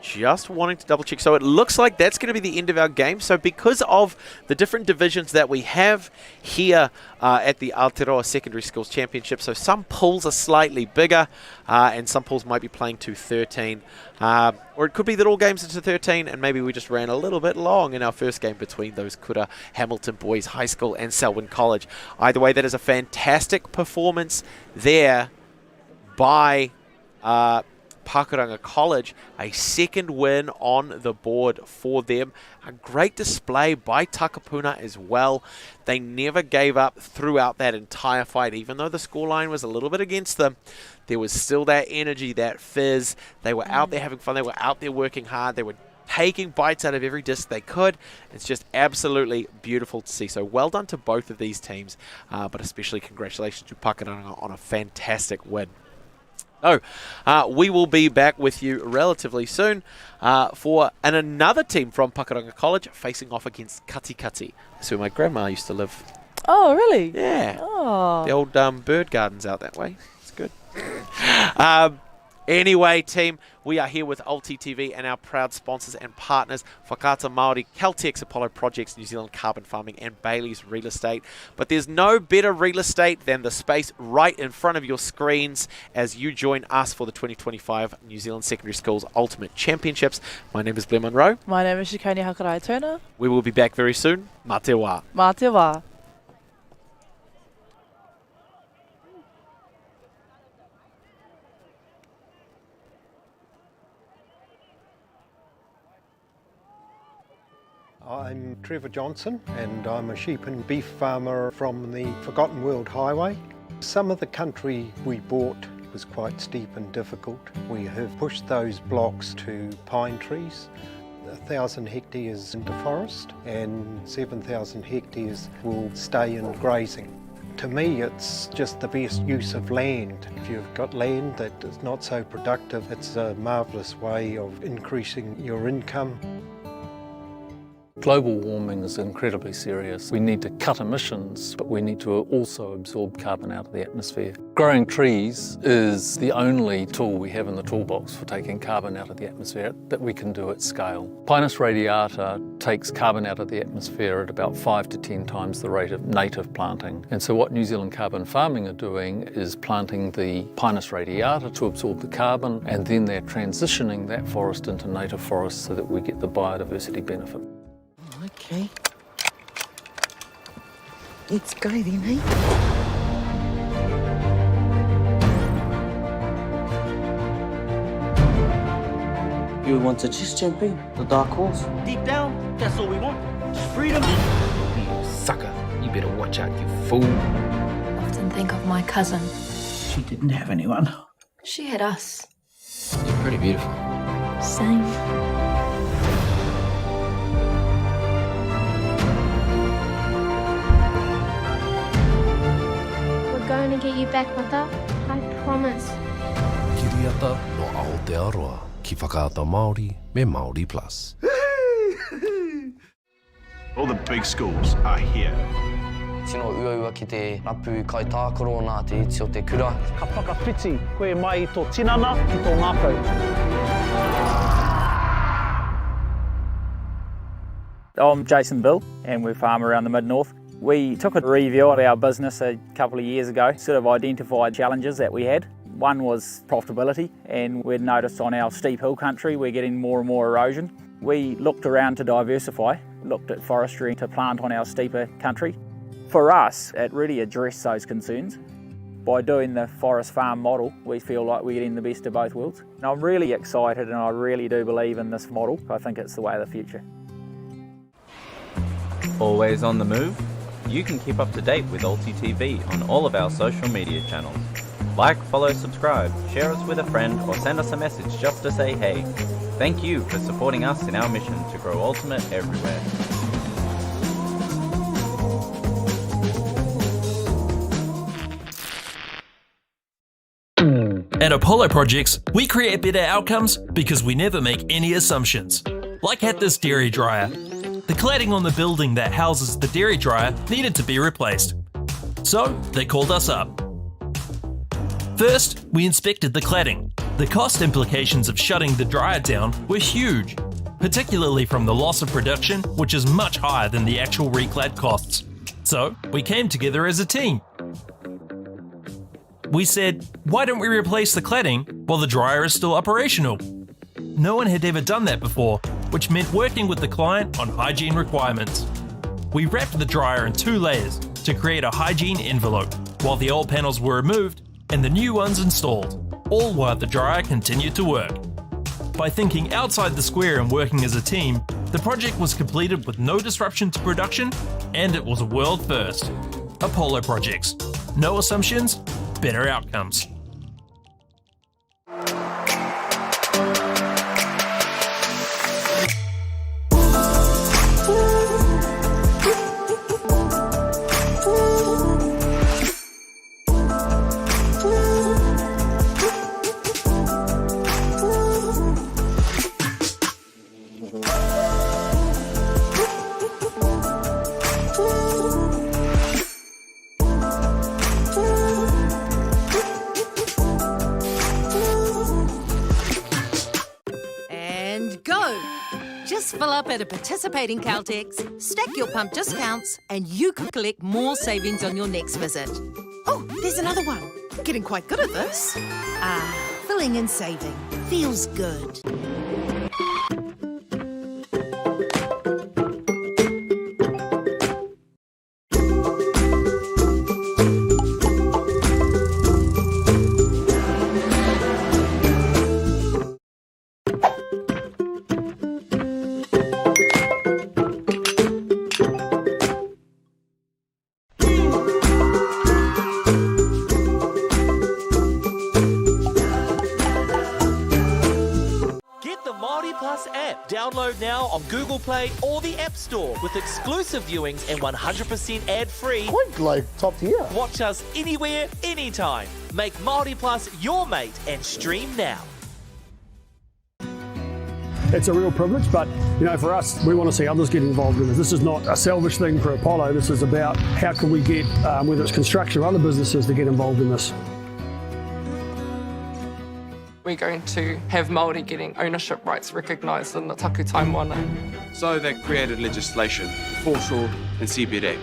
Speaker 1: just wanting to double check. So it looks like that's going to be the end of our game. So because of the different divisions that we have here at the Aotearoa Secondary Schools Championship, so some pools are slightly bigger and some pools might be playing to 13. Or it could be that all games are to 13 and maybe we just ran a little bit long in our first game between those Kura Hamilton Boys High School and Selwyn College. Either way, that is a fantastic performance there by Pakuranga College, a second win on the board for them. A great display by Takapuna as well. They never gave up throughout that entire fight, even though the scoreline was a little bit against them. There was still that energy, that fizz. They were out there having fun. They were out there working hard. They were taking bites out of every disc they could. It's just absolutely beautiful to see. So well done to both of these teams, but especially congratulations to Pakuranga on a fantastic win. So, we will be back with you relatively soon for another team from Pakuranga College facing off against Katikati. That's where my grandma used to live.
Speaker 30: Oh, really?
Speaker 1: Yeah.
Speaker 30: Oh.
Speaker 1: The old bird gardens out that way. It's good. Anyway, team, we are here with Ulti TV and our proud sponsors and partners, Whakaata Māori, Caltex Apollo Projects, New Zealand Carbon Farming, and Bailey's Real Estate. But there's no better real estate than the space right in front of your screens as you join us for the 2025 New Zealand Secondary Schools Ultimate Championships. My name is Blair Monroe.
Speaker 30: My name is Shikoni Hakarai Turner.
Speaker 1: We will be back very soon. Mā te wā.
Speaker 30: Mā te wā.
Speaker 22: I'm Trevor Johnson and I'm a sheep and beef farmer from the Forgotten World Highway. Some of the country we bought was quite steep and difficult. We have pushed those blocks to pine trees, 1,000 hectares into forest and 7,000 hectares will stay in grazing. To me, it's just the best use of land. If you've got land that is not so productive, it's a marvellous way of increasing your income.
Speaker 4: Global warming is incredibly serious. We need to cut emissions, but we need to also absorb carbon out of the atmosphere. Growing trees is the only tool we have in the toolbox for taking carbon out of the atmosphere that we can do at scale. Pinus radiata takes carbon out of the atmosphere at about 5 to 10 times the rate of native planting. And so what New Zealand Carbon Farming are doing is planting the Pinus radiata to absorb the carbon, and then they're transitioning that forest into native forests so that we get the biodiversity benefit.
Speaker 9: Okay. Let's go then, eh?
Speaker 5: You want to just jump in, the dark horse?
Speaker 6: Deep down, that's all we want. Just freedom.
Speaker 16: You sucker. You better watch out, you fool.
Speaker 29: I often think of my cousin.
Speaker 6: She didn't have anyone.
Speaker 29: She had us.
Speaker 16: You're pretty beautiful.
Speaker 29: Same.
Speaker 18: Going to get you back, Mata. I promise.
Speaker 3: Kiriata no Aotearoa, ki whakaata Māori me Māori Plus.
Speaker 14: All the big schools are here.
Speaker 8: Tino uaua ki te rapu kai tākaro nā te iti o te kura.
Speaker 10: Ka whakawhiti koe mai tō tinana ki tō ngākau.
Speaker 19: I'm Jason Bill and we farm around the mid-north. We took a review at our business a couple of years ago, sort of identified challenges that we had. One was profitability, and we'd noticed on our steep hill country we're getting more and more erosion. We looked around to diversify, looked at forestry to plant on our steeper country. For us, it really addressed those concerns. By doing the forest farm model, we feel like we're getting the best of both worlds. And I'm really excited and I really do believe in this model. I think it's the way of the future.
Speaker 20: Always on the move? You can keep up to date with Ulti TV on all of our social media channels. Like, follow, subscribe, share us with a friend, or send us a message just to say hey. Thank you for supporting us in our mission to grow Ultimate everywhere.
Speaker 11: At Apollo Projects, we create better outcomes because we never make any assumptions. Like at this dairy dryer. The cladding on the building that houses the dairy dryer needed to be replaced. So they called us up. First, we inspected the cladding. The cost implications of shutting the dryer down were huge, particularly from the loss of production, which is much higher than the actual reclad costs. So we came together as a team. We said, why don't we replace the cladding while the dryer is still operational? No one had ever done that before, which meant working with the client on hygiene requirements. We wrapped the dryer in 2 layers to create a hygiene envelope, while the old panels were removed and the new ones installed, all while the dryer continued to work. By thinking outside the square and working as a team, the project was completed with no disruption to production, and it was a world first. Apollo projects. No assumptions, better outcomes.
Speaker 9: Fill up at a participating Caltex, stack your pump discounts, and you could collect more savings on your next visit. Oh, there's another one. Getting quite good at this. Filling and saving. Feels good.
Speaker 2: Download now on Google Play or the App Store with exclusive viewings and 100% ad-free.
Speaker 10: Quite like top tier.
Speaker 2: Watch us anywhere, anytime. Make Māori Plus your mate and stream now.
Speaker 10: It's a real privilege, but for us, we want to see others get involved in this. This is not a selfish thing for Apollo. This is about how can we get, whether it's construction or other businesses, to get involved in this.
Speaker 7: We're going to have Māori getting ownership rights recognised in the taku taimana.
Speaker 24: So they created legislation, foreshore and CBD.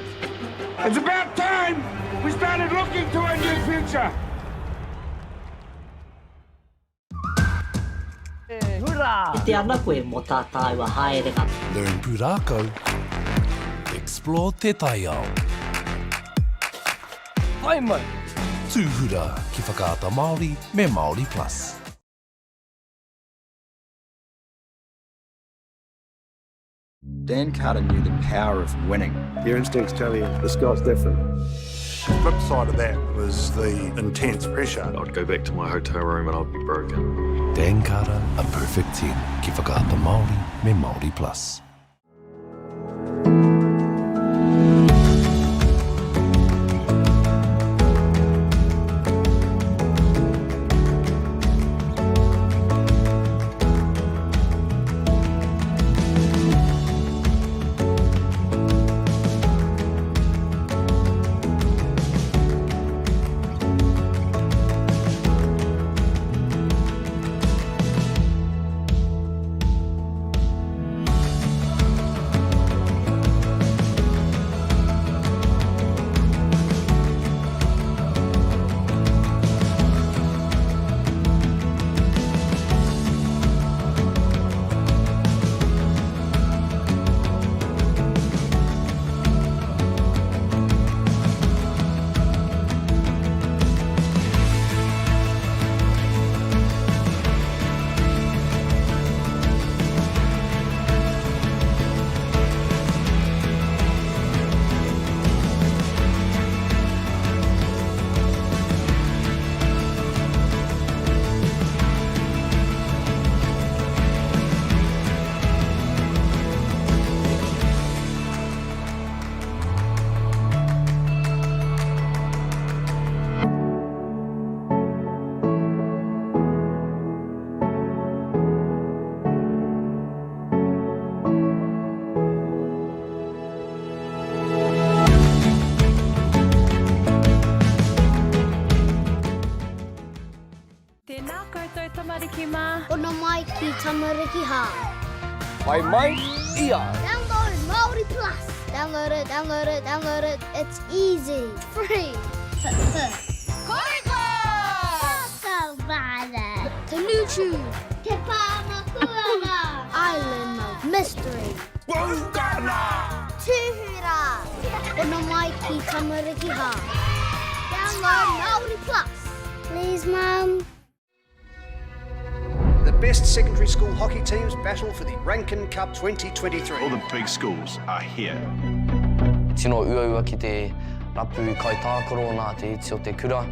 Speaker 25: It's about time we started looking to a new future.
Speaker 6: I te ana koe mo tātai wa haerenga.
Speaker 12: Learn pūrākau. Explore te taiao.
Speaker 16: Hai mai.
Speaker 12: Tūhura ki whakaata Māori me Māori Plus.
Speaker 13: Dan Carter knew the power of winning.
Speaker 15: Your instincts tell you the sky's different. The flip side of that was the intense pressure.
Speaker 17: I'd go back to my hotel room and I'd be broken.
Speaker 12: Dan Carter, a perfect 10. Ki whakaata Māori me Māori Plus.
Speaker 18: ma. Ono mai ki tamariki ha.
Speaker 8: Mai mai, ia.
Speaker 18: Download Māori Plus. Download it, download it, download it. It's easy. It's free. Tanuchu. Te Pakuranga. Island of Mystery. Tuhura. Ono mai ki tamariki ha. Download Māori Plus. Please, Mum.
Speaker 1: The best secondary school hockey teams battle for the Rankin Cup 2023.
Speaker 14: All the big schools are here.
Speaker 8: Tino uaua ki te rapu kai tākorona te iti o te kura.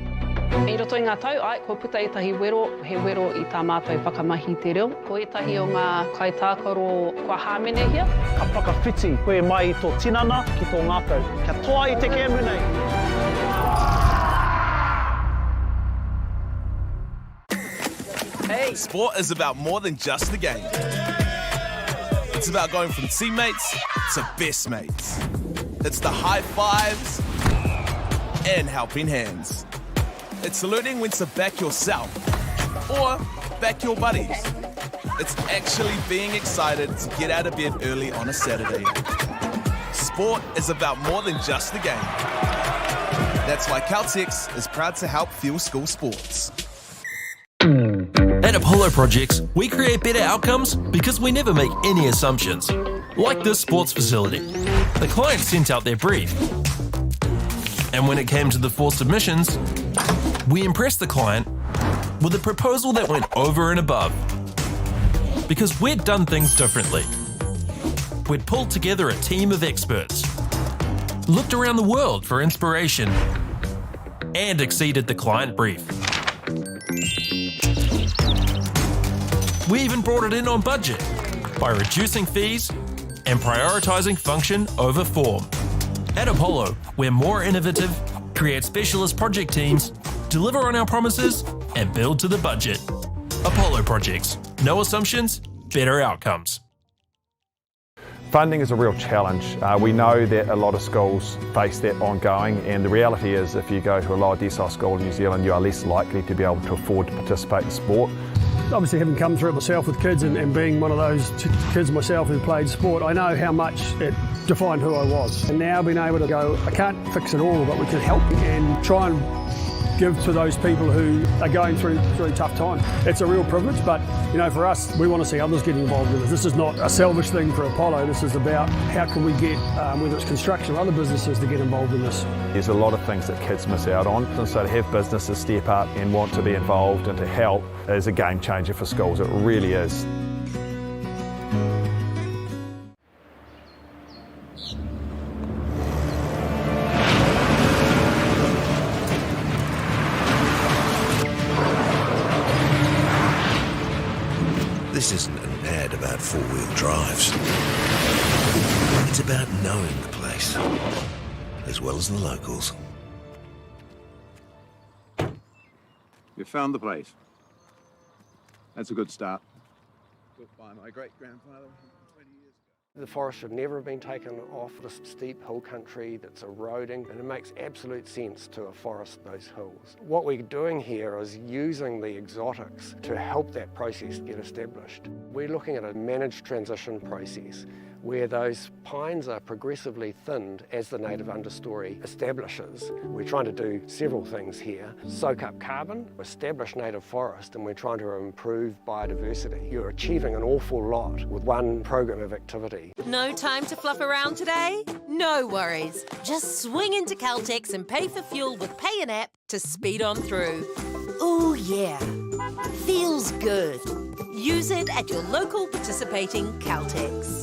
Speaker 4: I roto i ngā tau, ko puta i tahi wero, he wero i tā mātou whakamahi te reo. Ko i tahi o ngā kai tākoro kua hāmene hia.
Speaker 5: Ka whakawhiti koe mai i tō tinana ki tō ngākau. Kia toa i te kēmu nei.
Speaker 21: Hey. Sport is about more than just the game. It's about going from teammates to best mates. It's the high fives and helping hands. It's learning when to back yourself or back your buddies. It's actually being excited to get out of bed early on a Saturday. Sport is about more than just the game. That's why Caltex is proud to help fuel school sports.
Speaker 11: At Apollo Projects, we create better outcomes because we never make any assumptions. Like this sports facility. The client sent out their brief. And when it came to the 4 submissions, we impressed the client with a proposal that went over and above. Because we'd done things differently. We'd pulled together a team of experts, looked around the world for inspiration, and exceeded the client brief. We even brought it in on budget by reducing fees and prioritising function over form. At Apollo, we're more innovative, create specialist project teams, deliver on our promises, and build to the budget. Apollo Projects. No assumptions, better outcomes.
Speaker 15: Funding is a real challenge. We know that a lot of schools face that ongoing, and the reality is if you go to a lower decile school in New Zealand, you are less likely to be able to afford to participate in sport.
Speaker 10: Obviously, having come through it myself with kids and being one of those kids myself who played sport, I know how much it defined who I was. And now being able to go, I can't fix it all, but we can help and try and give to those people who are going through tough times. It's a real privilege, but you know, for us, we want to see others get involved in it. This is not a selfish thing for Apollo. This is about how can we get, whether it's construction or other businesses, to get involved in this.
Speaker 15: There's a lot of things that kids miss out on, and so to have businesses step up and want to be involved and to help is a game changer for schools. It really is.
Speaker 3: This isn't an ad about four-wheel drives. It's about knowing the place, as well as the locals.
Speaker 14: You found the place. That's a good start. Built by my great-grandfather 20 years ago.
Speaker 22: The forest should never have been taken off this steep hill country that's eroding, and it makes absolute sense to afforest those hills. What we're doing here is using the exotics to help that process get established. We're looking at a managed transition process where those pines are progressively thinned as the native understory establishes. We're trying to do several things here. Soak up carbon, establish native forest, and we're trying to improve biodiversity. You're achieving an awful lot with one program of activity.
Speaker 9: No time to fluff around today? No worries. Just swing into Caltex and pay for fuel with Pay an App to speed on through. Ooh, yeah. Feels good. Use it at your local participating Caltex.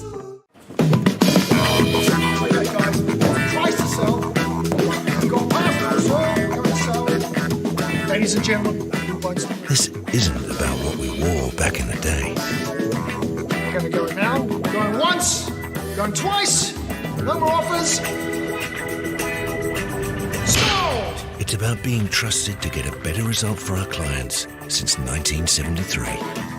Speaker 1: Ladies and gentlemen,
Speaker 3: This isn't about what we wore back in the day.
Speaker 1: we're going to go now. Going once, going twice, no more offers. Sold!
Speaker 3: It's about being trusted to get a better result for our clients since 1973.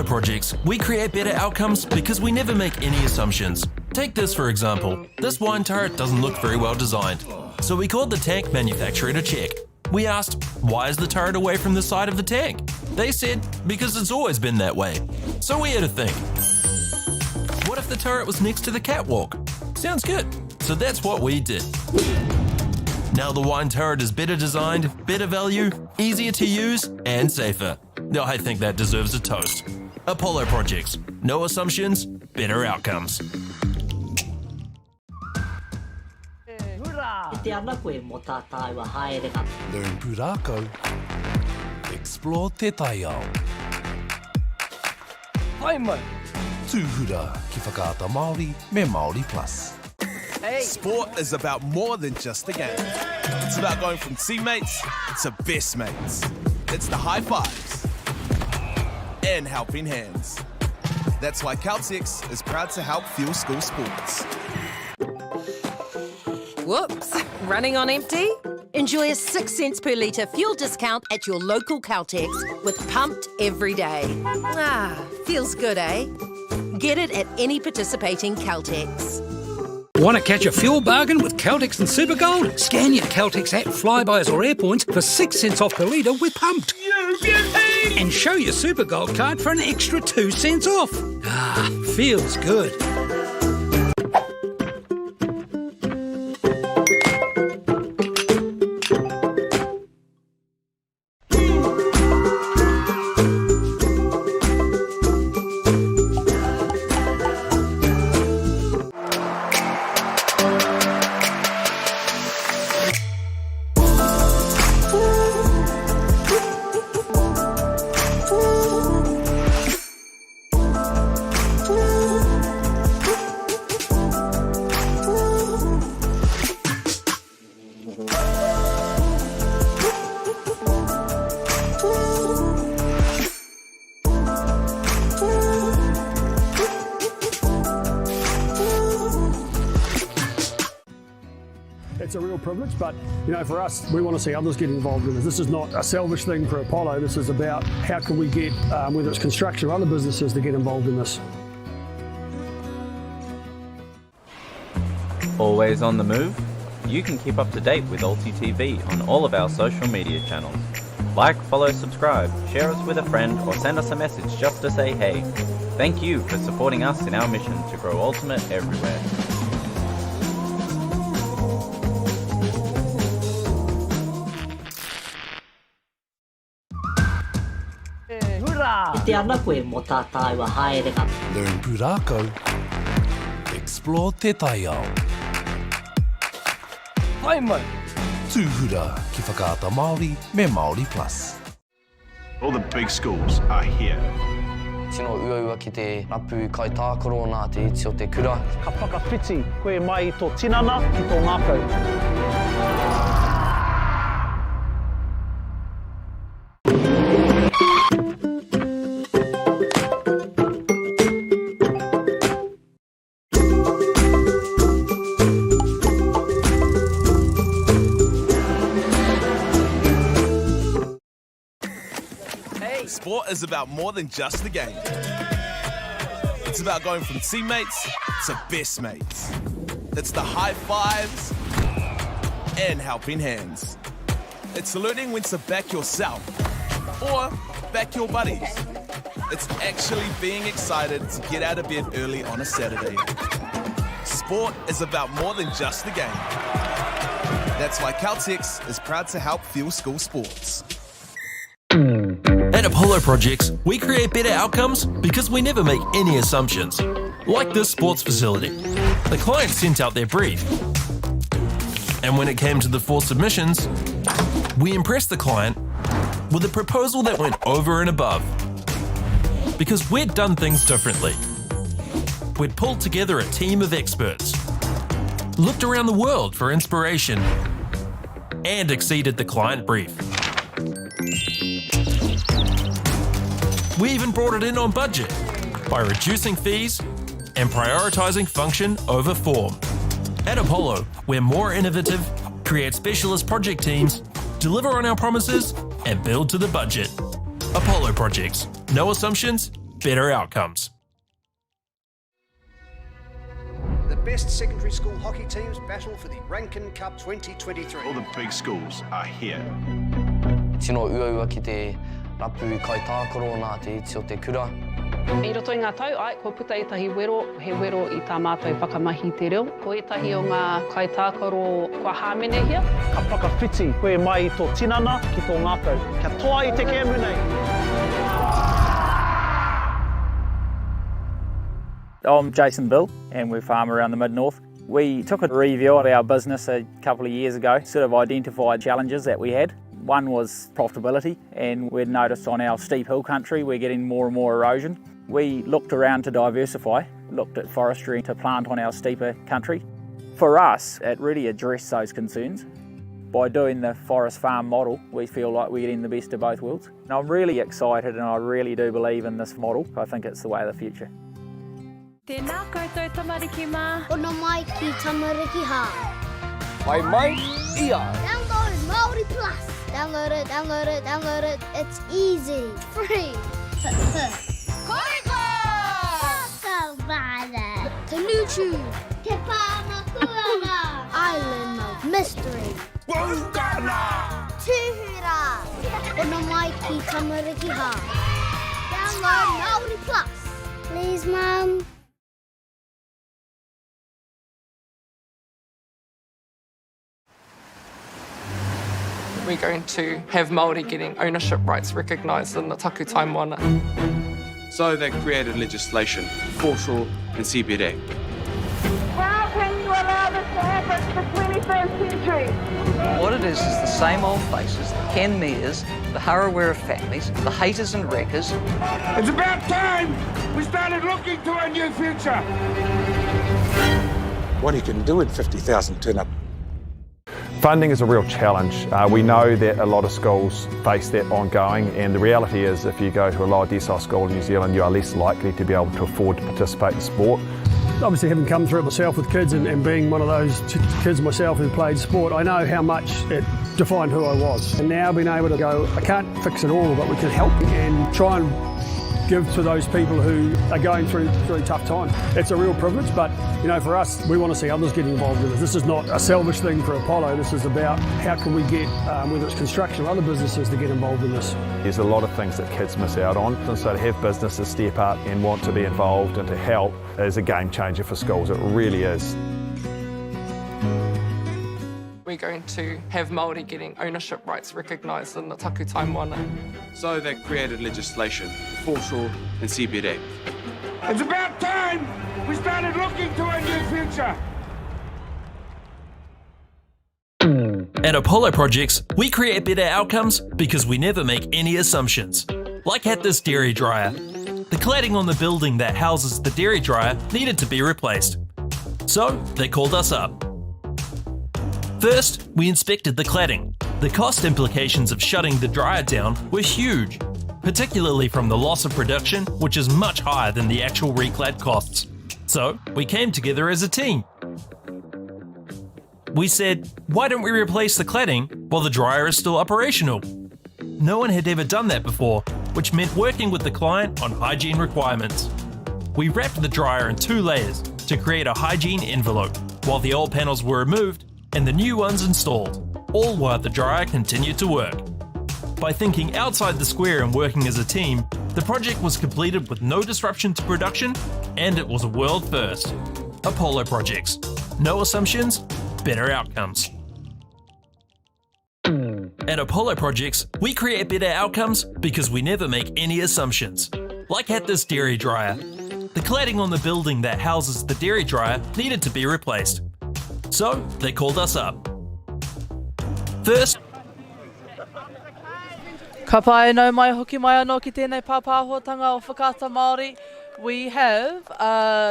Speaker 11: Apollo projects, we create better outcomes because we never make any assumptions. Take this for example. This wine turret doesn't look very well designed. So we called the tank manufacturer to check. We asked, why is the turret away from the side of the tank? They said, because it's always been that way. So we had to think. What if the turret was next to the catwalk? Sounds good. So that's what we did. Now the wine turret is better designed, better value, easier to use, and safer. I think that deserves a toast. Apollo projects. No assumptions, better outcomes.
Speaker 6: Te ana koe mo tā taiwa haerenga.
Speaker 12: Learn pūrākau. Explore te taiao.
Speaker 16: Hai mai.
Speaker 12: Tūhura ki whakaata Māori me Māori Plus.
Speaker 21: Sport is about more than just a game. It's about going from teammates to best mates. It's the high fives and helping hands. That's why Caltex is proud to help fuel school sports.
Speaker 9: Whoops, running on empty? Enjoy a 6 cents per litre fuel discount at your local Caltex with Pumped every day. Ah, feels good, eh? Get it at any participating Caltex.
Speaker 2: Want to catch a fuel bargain with Caltex and Supergold? Scan your Caltex app, Flybys or Airpoints for 6 cents off per litre with Pumped. And show your Supergold card for an extra 2 cents off. Ah, feels good.
Speaker 10: It's a real privilege, but for us, we want to see others get involved in this. This is not a selfish thing for Apollo. This is about how can we get, whether it's construction or other businesses, to get involved in this.
Speaker 7: Always on the move? You can keep up to date with Alti TV on all of our social media channels. Like, follow, subscribe, share us with a friend, or send us a message just to say hey. Thank you for supporting us in our mission to grow Ultimate everywhere.
Speaker 6: Te ana koe mo tā taiwa haerenga.
Speaker 12: Learn pūrākau. Explore te taiao.
Speaker 16: Hai mai.
Speaker 12: Tūhura ki whakaata Māori me Māori Plus.
Speaker 14: All the big schools are here.
Speaker 8: Tino uaua ki te rapu kai tākaro nā te iti o te kura.
Speaker 5: Ka whakawhiti koe mai I tō tinana ki tō ngākau.
Speaker 21: Sport is about more than just a game. It's about going from teammates to best mates. It's the high fives and helping hands. It's learning when to back yourself or back your buddies. It's actually being excited to get out of bed early on a Saturday. Sport is about more than just a game. That's why Caltex is proud to help fuel school sports.
Speaker 11: At Apollo projects, we create better outcomes because we never make any assumptions. Like this sports facility. The client sent out their brief. And when it came to the 4 submissions, we impressed the client with a proposal that went over and above. Because we'd done things differently. We'd pulled together a team of experts, looked around the world for inspiration, and exceeded the client brief. We even brought it in on budget by reducing fees and prioritising function over form. At Apollo, we're more innovative, create specialist project teams, deliver on our promises, and build to the budget. Apollo projects. No assumptions, better outcomes.
Speaker 1: The best secondary school hockey teams battle for the Rankin Cup 2023.
Speaker 14: All the big schools are here.
Speaker 8: Tino uaua ki te rapu kai tākaro nā te iti o te kura.
Speaker 4: I roto i ngā tau, ai, ko puta i tahi wero, he wero i tā mātou whakamahi te reo. Ko i tahi o ngā kai tākaro kua hāmene hia.
Speaker 5: Ka whakawhiti koe mai i tō tinana ki tō ngākau. Kia toa i te kēmu nei.
Speaker 19: I'm Jason Bill and we're farm around the Mid-North. We took a review of our business a couple of years ago, sort of identified challenges that we had. One was profitability, and we'd noticed on our steep hill country we're getting more and more erosion. We looked around to diversify, looked at forestry to plant on our steeper country. For us, it really addressed those concerns. By doing the forest farm model, we feel like we're getting the best of both worlds. And I'm really excited and I really do believe in this model. I think it's the way of the future.
Speaker 18: Tēnā koutou tamariki mā. Ono mai ki tamariki hā.
Speaker 8: Mai mai, ia.
Speaker 18: Download Māori Plus. Download it, download it, download it. It's easy. Free. Koriko! Kakawada. Tanuchu. Te Pakuranga. Island of Mystery. Wungana. Tuhura. Ono mai ki tamariki hā. Download Māori Plus. Please, Mum.
Speaker 20: We're going to have Māori getting ownership rights recognised in the taku taimana.
Speaker 17: So they created legislation, foreshore and CBD.
Speaker 23: How can you allow this to happen in the 21st century?
Speaker 24: What it is the same old faces, the Ken Mears, the Harawira families, the haters and wreckers.
Speaker 23: It's about time we started looking to a new future.
Speaker 25: What he can do in 50,000 turn up.
Speaker 15: Funding is a real challenge. We know that a lot of schools face that ongoing, and the reality is if you go to a lower decile school in New Zealand, you are less likely to be able to afford to participate in sport.
Speaker 10: Obviously, having come through it myself with kids and being one of those kids myself who played sport, I know how much it defined who I was. And now being able to go, I can't fix it all, but we can help and try and give to those people who are going through a really tough time. It's a real privilege, but you know, for us, we want to see others getting involved in this. This is not a selfish thing for Apollo. This is about how can we get, whether it's construction or other businesses, to get involved in this.
Speaker 15: There's a lot of things that kids miss out on, and so to have businesses step up and want to be involved and to help is a game changer for schools. It really is.
Speaker 20: We're going to have Māori getting ownership rights recognised in the taku taimana.
Speaker 17: So they created legislation, foreshore and CBD.
Speaker 23: It's about time we started looking to a new future.
Speaker 11: At Apollo Projects, we create better outcomes because we never make any assumptions. Like at this dairy dryer. The cladding on the building that houses the dairy dryer needed to be replaced. So they called us up. First, we inspected the cladding. The cost implications of shutting the dryer down were huge, particularly from the loss of production, which is much higher than the actual reclad costs. So we came together as a team. We said, why don't we replace the cladding while the dryer is still operational? No one had ever done that before, which meant working with the client on hygiene requirements. We wrapped the dryer in 2 layers to create a hygiene envelope, while the old panels were removed and the new ones installed, all while the dryer continued to work. By thinking outside the square and working as a team, the project was completed with no disruption to production, and it was a world first. Apollo Projects. No assumptions, better outcomes. At Apollo Projects, we create better outcomes because we never make any assumptions. Like at this dairy dryer. The cladding on the building that houses the dairy dryer needed to be replaced. So they called us up. First,
Speaker 26: Ka pai nau mai hoki mai anō ki tēnei pāpāhuatanga o whakaata Māori. We have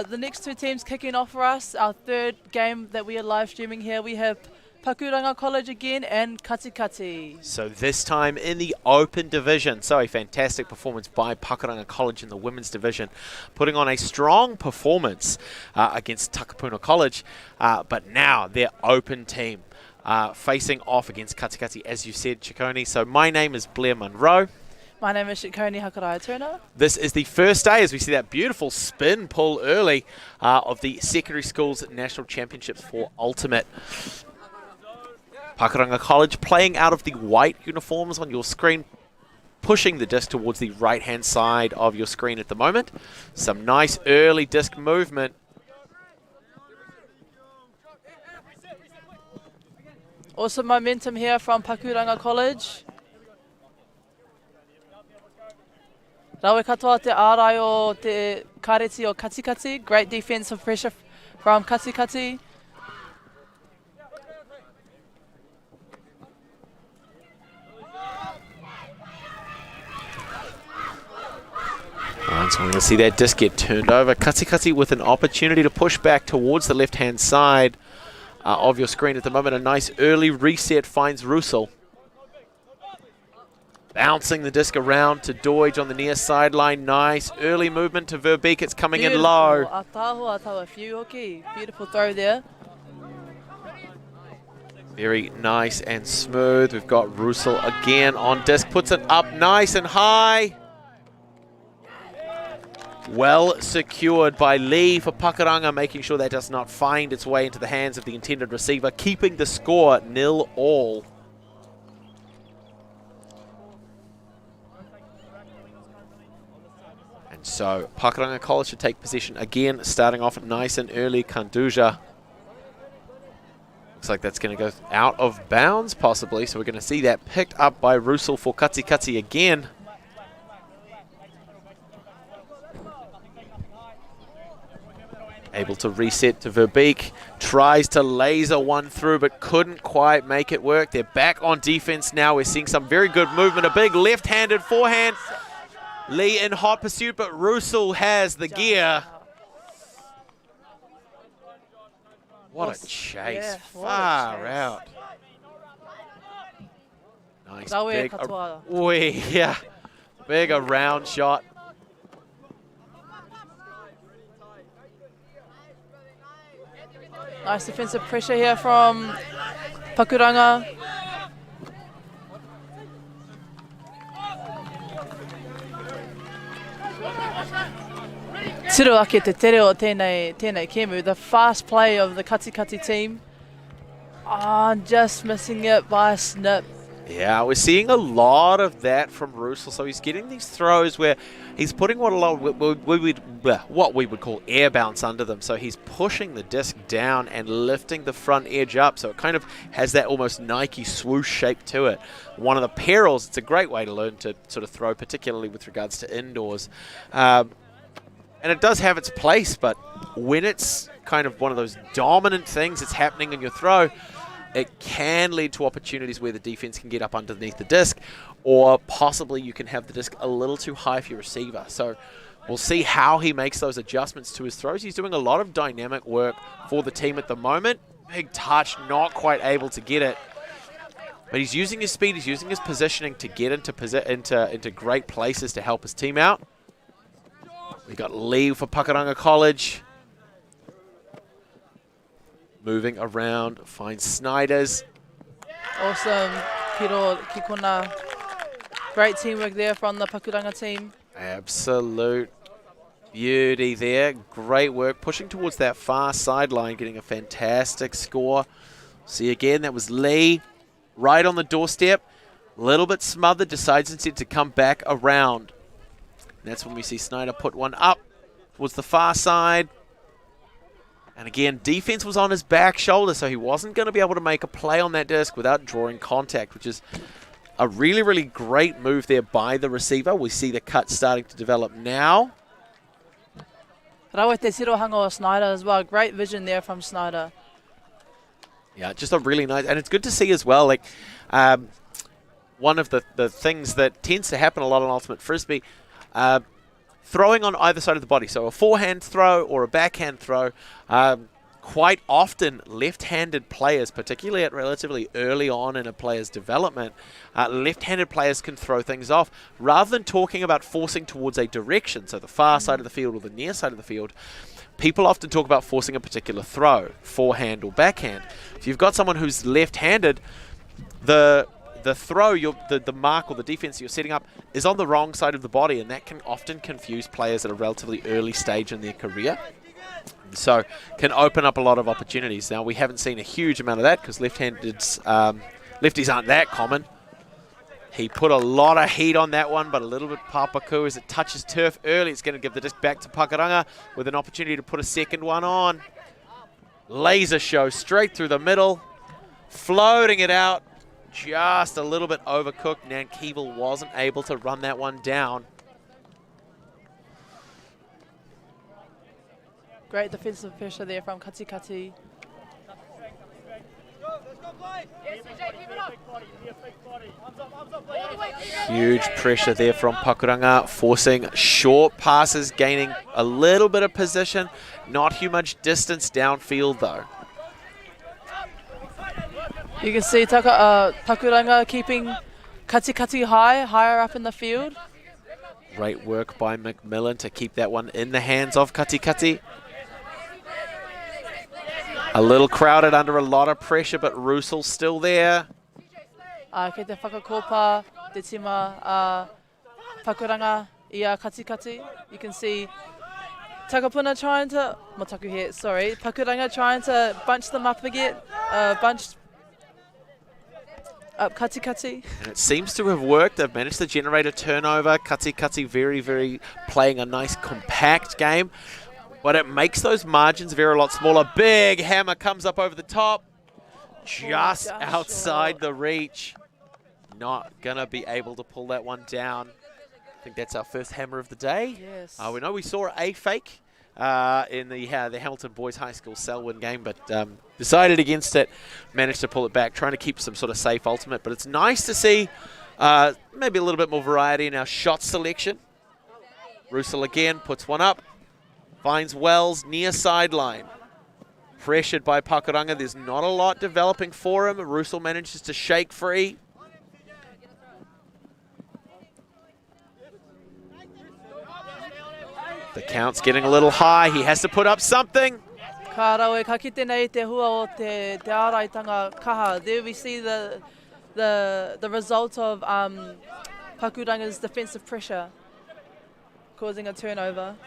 Speaker 26: the next 2 teams kicking off for us. Our 3rd game that we are live streaming here. We have Pakuranga College again and Katikati.
Speaker 27: So this time in the open division. So a fantastic performance by Pakuranga College in the women's division, putting on a strong performance against Takapuna College. But now their open team facing off against Katikati, as you said, Ciccone. So my name is Blair Munro.
Speaker 26: My name is Shikoni Hakaraya Turner.
Speaker 27: This is the first day as we see that beautiful spin pull early of the Secondary Schools National Championships for Ultimate. Pakuranga College playing out of the white uniforms on your screen, pushing the disc towards the right-hand side of your screen at the moment. Some nice early disc movement.
Speaker 26: Awesome momentum here from Pakuranga College. Rawe katoa te ārai o te kareti o Katikati. Great defensive pressure from Katikati.
Speaker 27: Alright, so we're going to see that disc get turned over. Katikati with an opportunity to push back towards the left-hand side of your screen at the moment. A nice early reset finds Russell. Bouncing the disc around to Deutsch on the near sideline. Nice early movement to Verbeek. It's coming in low.
Speaker 26: Beautiful throw there.
Speaker 27: Very nice and smooth. We've got Russell again on disc. Puts it up nice and high. Well secured by Lee for Pakuranga, making sure that does not find its way into the hands of the intended receiver, keeping the score 0-all. And so Pakuranga College should take position again, starting off nice and early. Kanduja. Looks like that's going to go out of bounds possibly, so we're going to see that picked up by Russell for Katikati again. Able to reset to Verbeek, tries to laser one through but couldn't quite make it work. They're back on defense now. We're seeing some very good movement, a big left-handed forehand. Lee in hot pursuit, but Russell has the gear. What a chase,
Speaker 26: yeah,
Speaker 27: far out. Nice big, big around shot.
Speaker 26: Nice defensive pressure here from Pakuranga. Tiro ake te tere o tēnei kemu. The fast play of the Katikati team. Just missing it by a snip.
Speaker 27: Yeah, we're seeing a lot of that from Russell. So he's getting these throws where he's putting what we would call air bounce under them. So he's pushing the disc down and lifting the front edge up. So it kind of has that almost Nike swoosh shape to it. One of the perils, it's a great way to learn to sort of throw, particularly with regards to indoors. And it does have its place, but when it's kind of one of those dominant things that's happening in your throw, it can lead to opportunities where the defense can get up underneath the disc, or possibly you can have the disc a little too high for your receiver. So we'll see how he makes those adjustments to his throws. He's doing a lot of dynamic work for the team at the moment. Big touch, not quite able to get it. But he's using his speed, he's using his positioning to get into great places to help his team out. We got Lee for Pakuranga College. Moving around, finds Snyders.
Speaker 26: Awesome, Kiro Kikuna. Great teamwork there from the Pakuranga team.
Speaker 27: Absolute beauty there. Great work, pushing towards that far sideline, getting a fantastic score. See again, that was Lee, right on the doorstep. A little bit smothered, decides instead to come back around. And that's when we see Snyder put one up towards the far side. And again, defense was on his back shoulder, so he wasn't going to be able to make a play on that disc without drawing contact, which is a really, really great move there by the receiver. We see the cut starting to develop now.
Speaker 26: Rawe te tirohanga o Snyder as well. Great vision there from Snyder.
Speaker 27: Yeah, just a really nice, and it's good to see as well, like, one of the things that tends to happen a lot on Ultimate Frisbee, throwing on either side of the body. So a forehand throw or a backhand throw. Quite often left-handed players, particularly at relatively early on in a player's development, left-handed players can throw things off. Rather than talking about forcing towards a direction, so the far side of the field or the near side of the field, people often talk about forcing a particular throw, forehand or backhand. If you've got someone who's left-handed, the the throw, the mark or the defense you're setting up is on the wrong side of the body, and that can often confuse players at a relatively early stage in their career. So can open up a lot of opportunities. Now, we haven't seen a huge amount of that because lefties aren't that common. He put a lot of heat on that one, but a little bit Pakuranga as it touches turf early. It's going to give the disc back to Pakuranga with an opportunity to put a second one on. Laser show straight through the middle, floating it out. Just a little bit overcooked. Nankeeble wasn't able to run that one down.
Speaker 26: Great defensive pressure there from Katikati.
Speaker 27: Huge pressure there from Pakuranga, forcing short passes, gaining a little bit of position. Not too much distance downfield though.
Speaker 26: You can see Pakuranga keeping Katikati higher up in the field.
Speaker 27: Great work by McMillan to keep that one in the hands of Katikati. A little crowded under a lot of pressure, but Russell's still there.
Speaker 26: Kei te whakakopa, te tima Pakuranga ia Katikati. You can see Takapuna trying to, Pakuranga trying to bunch them up again, bunch up Katikati.
Speaker 27: And it seems to have worked. They've managed to generate a turnover. Katikati very playing a nice compact game. But it makes those margins a lot smaller. Big hammer comes up over the top. Just outside the reach. Not going to be able to pull that one down. I think that's our first hammer of the day.
Speaker 26: Yes.
Speaker 27: We know we saw a fake in the Hamilton Boys High School Selwyn game, but decided against it. Managed to pull it back, trying to keep some sort of safe ultimate. But it's nice to see maybe a little bit more variety in our shot selection. Russell again puts one up. Finds Wells near sideline. Pressured by Pakuranga. There's not a lot developing for him. Russell manages to shake free. The count's getting a little high. He has to put up something.
Speaker 26: Ka rawe ka kite nei te hua o te araitanga kaha. There we see the result of Pakuranga's defensive pressure causing a turnover.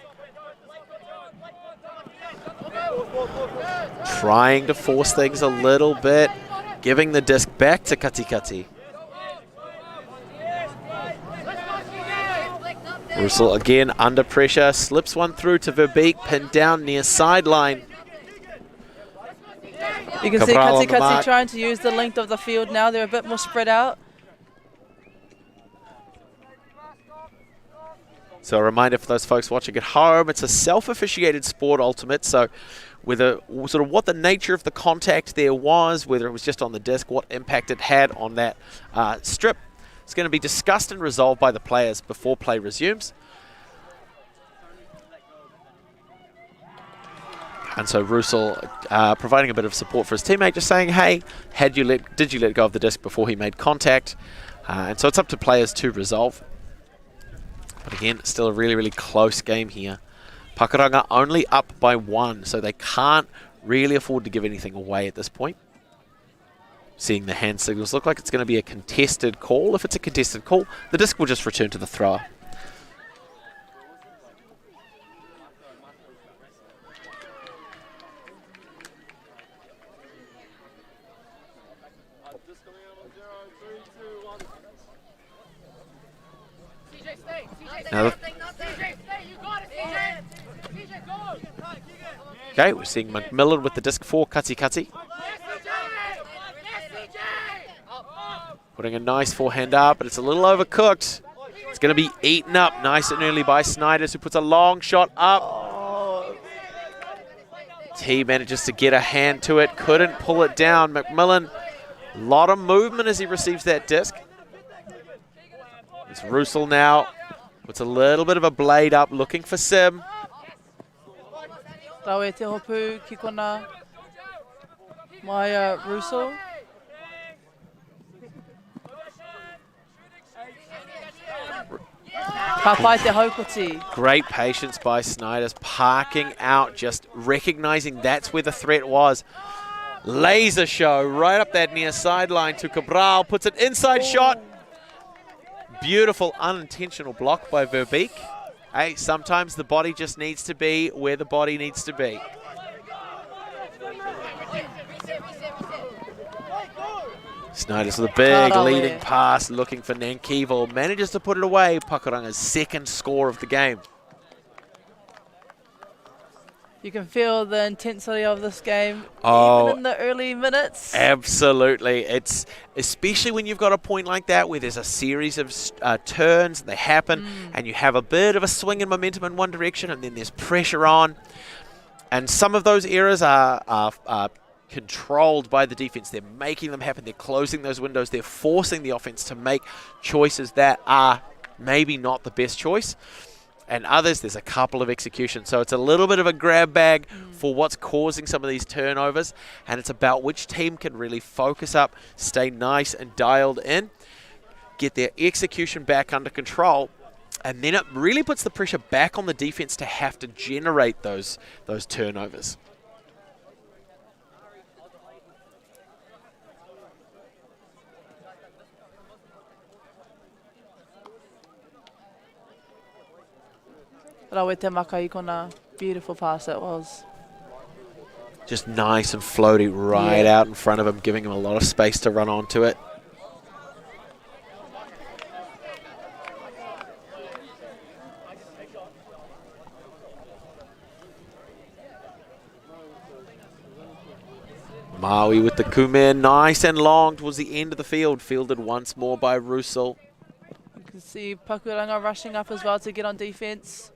Speaker 27: Trying to force things a little bit, giving the disc back to Katikati. Russell again under pressure, slips one through to Verbeek, pinned down near sideline.
Speaker 26: You can see Katikati trying to use the length of the field now. They're a bit more spread out.
Speaker 27: So a reminder for those folks watching at home, it's a self-officiated sport ultimate, so whether sort of what the nature of the contact there was, whether it was just on the disc, what impact it had on that strip, it's going to be discussed and resolved by the players before play resumes. And so Russell providing a bit of support for his teammate, just saying, hey, did you let go of the disc before he made contact? And so it's up to players to resolve. But again, still a really close game here. Pakuranga only up by 1, so they can't really afford to give anything away at this point. Seeing the hand signals, look like it's going to be a contested call. If it's a contested call, the disc will just return to the thrower. Now, okay, we're seeing McMillan with the disc for Katikati. Putting a nice forehand up, but it's a little overcooked. It's going to be eaten up nice and early by Snyders, who puts a long shot up. T manages to get a hand to it, couldn't pull it down. McMillan, a lot of movement as he receives that disc. It's Russell now. Puts a little bit of a blade up, looking for Sim.
Speaker 26: Rawe te hopu ki kona mai Russell. Ka pai te haukoti.
Speaker 27: Great patience by Snyders, parking out, just recognizing that's where the threat was. Laser show right up that near sideline to Cabral. Puts it inside shot. Beautiful unintentional block by Verbeek. Hey, sometimes the body just needs to be where the body needs to be. Snyder's with a big leading pass, looking for Nankival. Manages to put it away. Pakuranga's second score of the game.
Speaker 26: You can feel the intensity of this game,
Speaker 27: Oh,
Speaker 26: even in the early minutes.
Speaker 27: Absolutely. It's especially when you've got a point like that where there's a series of turns, and they happen, and you have a bit of a swing in momentum in one direction, and then there's pressure on. And some of those errors are controlled by the defense. They're making them happen. They're closing those windows. They're forcing the offense to make choices that are maybe not the best choice. And others, there's a couple of executions. So it's a little bit of a grab bag for what's causing some of these turnovers. And it's about which team can really focus up, stay nice and dialed in, get their execution back under control. And then it really puts the pressure back on the defense to have to generate those turnovers.
Speaker 26: Rawe te maka I kona beautiful pass it was.
Speaker 27: Just nice and floaty right out in front of him, giving him a lot of space to run onto it. Maui with the kume, nice and long towards the end of the field. Fielded once more by Russell.
Speaker 26: You can see Pakuranga rushing up as well to get on defence.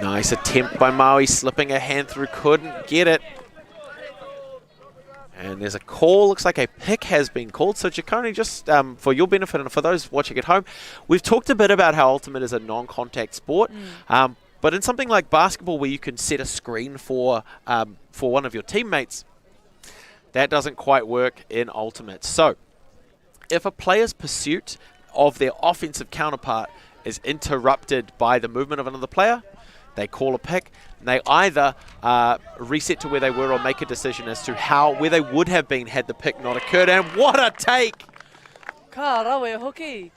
Speaker 27: Nice attempt by Maui, slipping a hand through, couldn't get it. And there's a call, looks like a pick has been called. So Ciccone, just for your benefit and for those watching at home, we've talked a bit about how Ultimate is a non-contact sport. But in something like basketball where you can set a screen for one of your teammates, that doesn't quite work in Ultimate. So if a player's pursuit of their offensive counterpart is interrupted by the movement of another player, they call a pick, and they either reset to where they were or make a decision as to where they would have been had the pick not occurred. And what a take!
Speaker 26: Ka rawe hoki.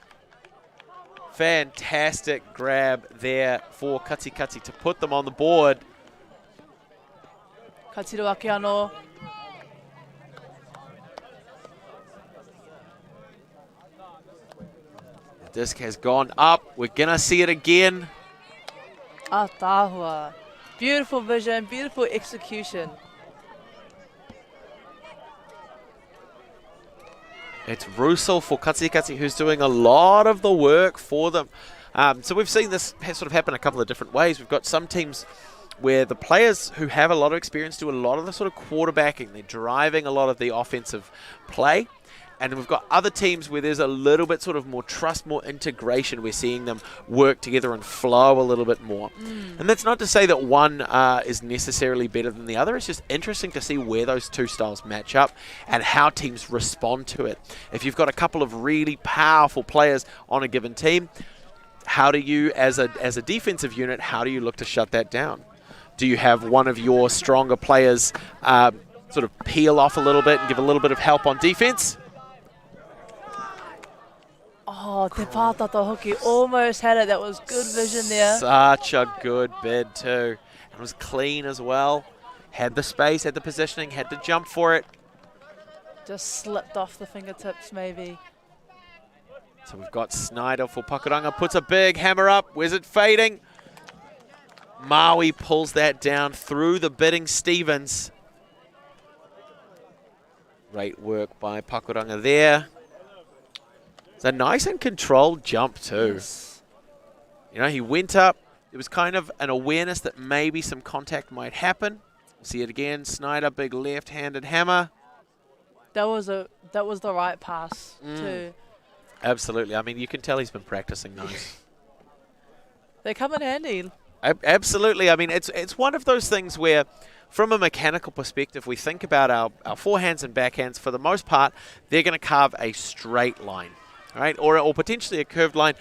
Speaker 27: Fantastic grab there for Katikati to put them on the board.
Speaker 26: Katiru ake anō.
Speaker 27: The disc has gone up. We're going to see it again.
Speaker 26: Tāhua. Beautiful vision, beautiful execution.
Speaker 27: It's Russell for Katikati who's doing a lot of the work for them. So we've seen this sort of happen a couple of different ways. We've got some teams where the players who have a lot of experience do a lot of the sort of quarterbacking. They're driving a lot of the offensive play. And we've got other teams where there's a little bit sort of more trust, more integration. We're seeing them work together and flow a little bit more. And that's not to say that one is necessarily better than the other. It's just interesting to see where those two styles match up and how teams respond to it. If you've got a couple of really powerful players on a given team, how do you, as a defensive unit, how do you look to shut that down? Do you have one of your stronger players sort of peel off a little bit and give a little bit of help on defense?
Speaker 26: Oh, te pātata hoki almost had it. That was good vision there.
Speaker 27: Such a good bid too. It was clean as well. Had the space, had the positioning, had to jump for it.
Speaker 26: Just slipped off the fingertips maybe.
Speaker 27: So we've got Snyder for Pakuranga. Puts a big hammer up. Where's it fading? Maui pulls that down through the bidding Stevens. Great work by Pakuranga there. It's a nice and controlled jump too.
Speaker 26: Yes.
Speaker 27: You know, he went up. There was kind of an awareness that maybe some contact might happen. We'll see it again. Snyder, big left-handed hammer.
Speaker 26: That was the right pass too.
Speaker 27: Absolutely. I mean, you can tell he's been practicing those.
Speaker 26: They come in handy.
Speaker 27: Absolutely. I mean, it's one of those things where, from a mechanical perspective, we think about our forehands and backhands. For the most part, they're going to carve a straight line, right? Or potentially a curved line.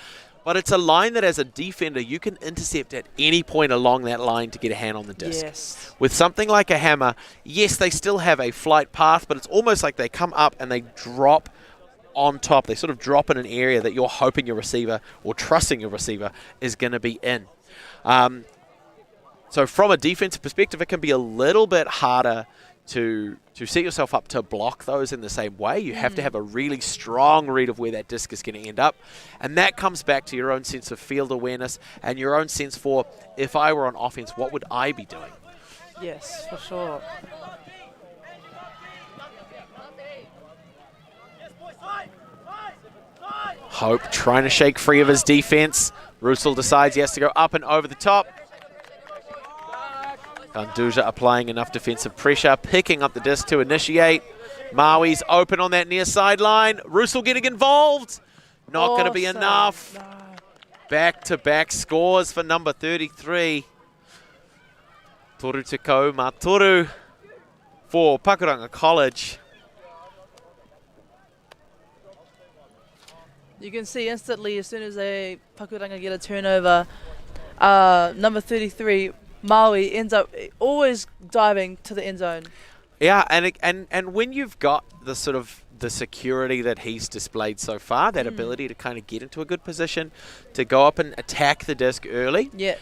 Speaker 27: But it's a line that as a defender, you can intercept at any point along that line to get a hand on the disc.
Speaker 26: Yes.
Speaker 27: With something like a hammer, yes, they still have a flight path, but it's almost like they come up and they drop on top. They sort of drop in an area that you're hoping your receiver or trusting your receiver is going to be in. So from a defensive perspective, it can be a little bit harder to set yourself up to block those in the same way. You have to have a really strong read of where that disc is going to end up. And that comes back to your own sense of field awareness and your own sense for, if I were on offense, what would I be doing?
Speaker 26: Yes, for sure.
Speaker 27: Hope trying to shake free of his defense. Russell decides he has to go up and over the top. Kanduja applying enough defensive pressure, picking up the disc to initiate. Maui's open on that near sideline. Russell getting involved. Not going to be enough. No. Back-to-back scores for number 33. Toru Tekau Matoru for Pakuranga College.
Speaker 26: You can see instantly as soon as Pakuranga get a turnover, number 33, Maui, ends up always diving to the end zone.
Speaker 27: Yeah, and when you've got the sort of the security that he's displayed so far, that ability to kind of get into a good position, to go up and attack the disc early.
Speaker 26: Yeah.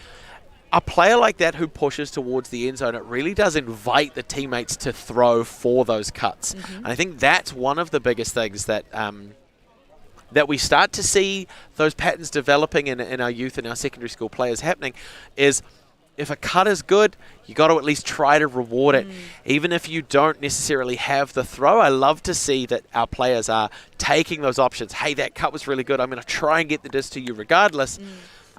Speaker 27: A player like that who pushes towards the end zone, it really does invite the teammates to throw for those cuts. And I think that's one of the biggest things that that we start to see those patterns developing in our youth and our secondary school players happening is, if a cut is good, you got to at least try to reward it. Even if you don't necessarily have the throw, I love to see that our players are taking those options. Hey, that cut was really good. I'm going to try and get the disc to you regardless,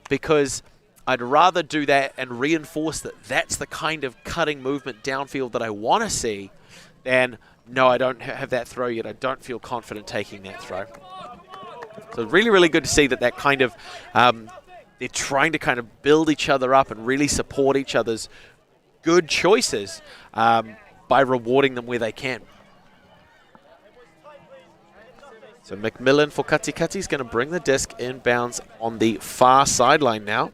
Speaker 27: because I'd rather do that and reinforce that that's the kind of cutting movement downfield that I want to see than, no, I don't have that throw yet. I don't feel confident taking that throw. So really, really good to see that kind of they're trying to kind of build each other up and really support each other's good choices by rewarding them where they can. So McMillan for Katikati is going to bring the disc inbounds on the far sideline now.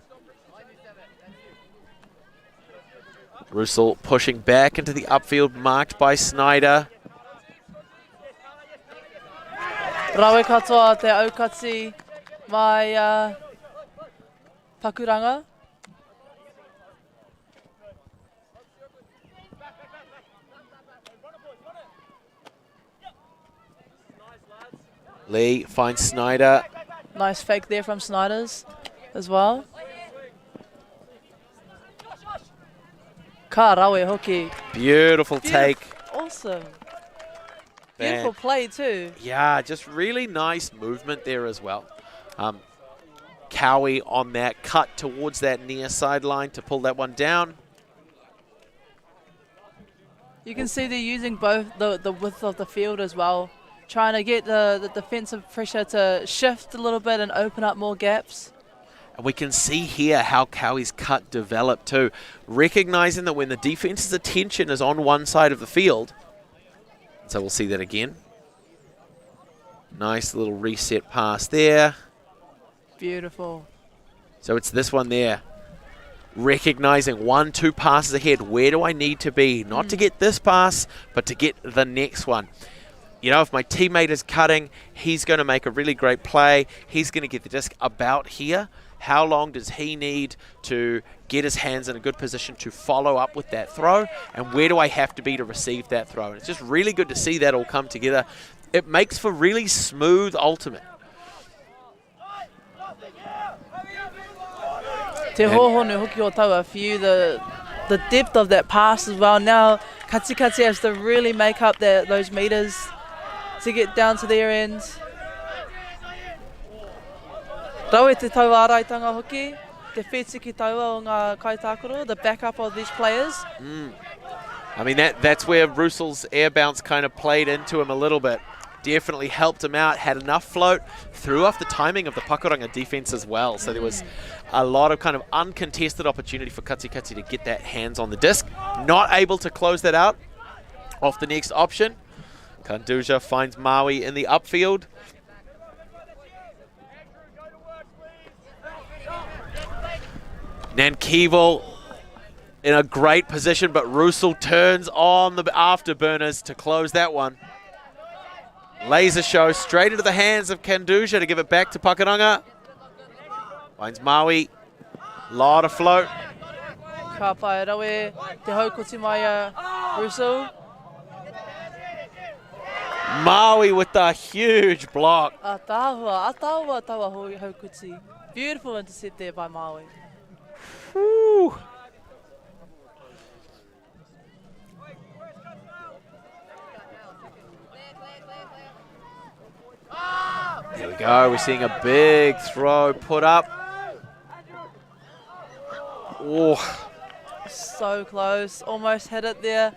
Speaker 27: Russell pushing back into the upfield, marked by Snyder.
Speaker 26: Rawe katoa te aukati mai Pakuranga.
Speaker 27: Lee finds Snyder.
Speaker 26: Nice fake there from Snyder's as well. Ka Rawe hoki.
Speaker 27: Beautiful take.
Speaker 26: Awesome. Beautiful play too.
Speaker 27: Yeah, just really nice movement there as well. Cowie on that cut towards that near sideline to pull that one down.
Speaker 26: You can see they're using both the width of the field as well, trying to get the defensive pressure to shift a little bit and open up more gaps.
Speaker 27: And we can see here how Cowie's cut developed too, recognizing that when the defense's attention is on one side of the field, so we'll see that again. Nice little reset pass there.
Speaker 26: Beautiful.
Speaker 27: So it's this one there. Recognizing 1-2 passes ahead. Where do I need to be? Not to get this pass, but to get the next one. You know, if my teammate is cutting, he's going to make a really great play. He's going to get the disc about here. How long does he need to get his hands in a good position to follow up with that throw? And where do I have to be to receive that throw? And it's just really good to see that all come together. It makes for really smooth ultimate.
Speaker 26: Te hohonu hoki o taua for the depth of that pass as well. Now Katikati has to really make up those meters to get down to their end. Rau e te tau āraitanga hoki, te whetiki taua o ngā kaitākoro, the backup of these players.
Speaker 27: I mean, that's where Russell's air bounce kind of played into him a little bit. Definitely helped him out, had enough float, threw off the timing of the Pakuranga defense as well. So there was a lot of kind of uncontested opportunity for Katikati to get that hands on the disc. Not able to close that out off the next option. Kanduja finds Maui in the upfield. Nankival in a great position, but Russell turns on the afterburners to close that one. Laser show straight into the hands of Kanduja to give it back to Pakuranga. Finds Maui. Lot of float.
Speaker 26: Ka pai rawe te haukoti mai Russell.
Speaker 27: Maui with the huge block.
Speaker 26: Ataua taua haukoti. Beautiful intercept there by Maui.
Speaker 27: Whew. There we go, we're seeing a big throw put up. Oh.
Speaker 26: So close, almost hit it there.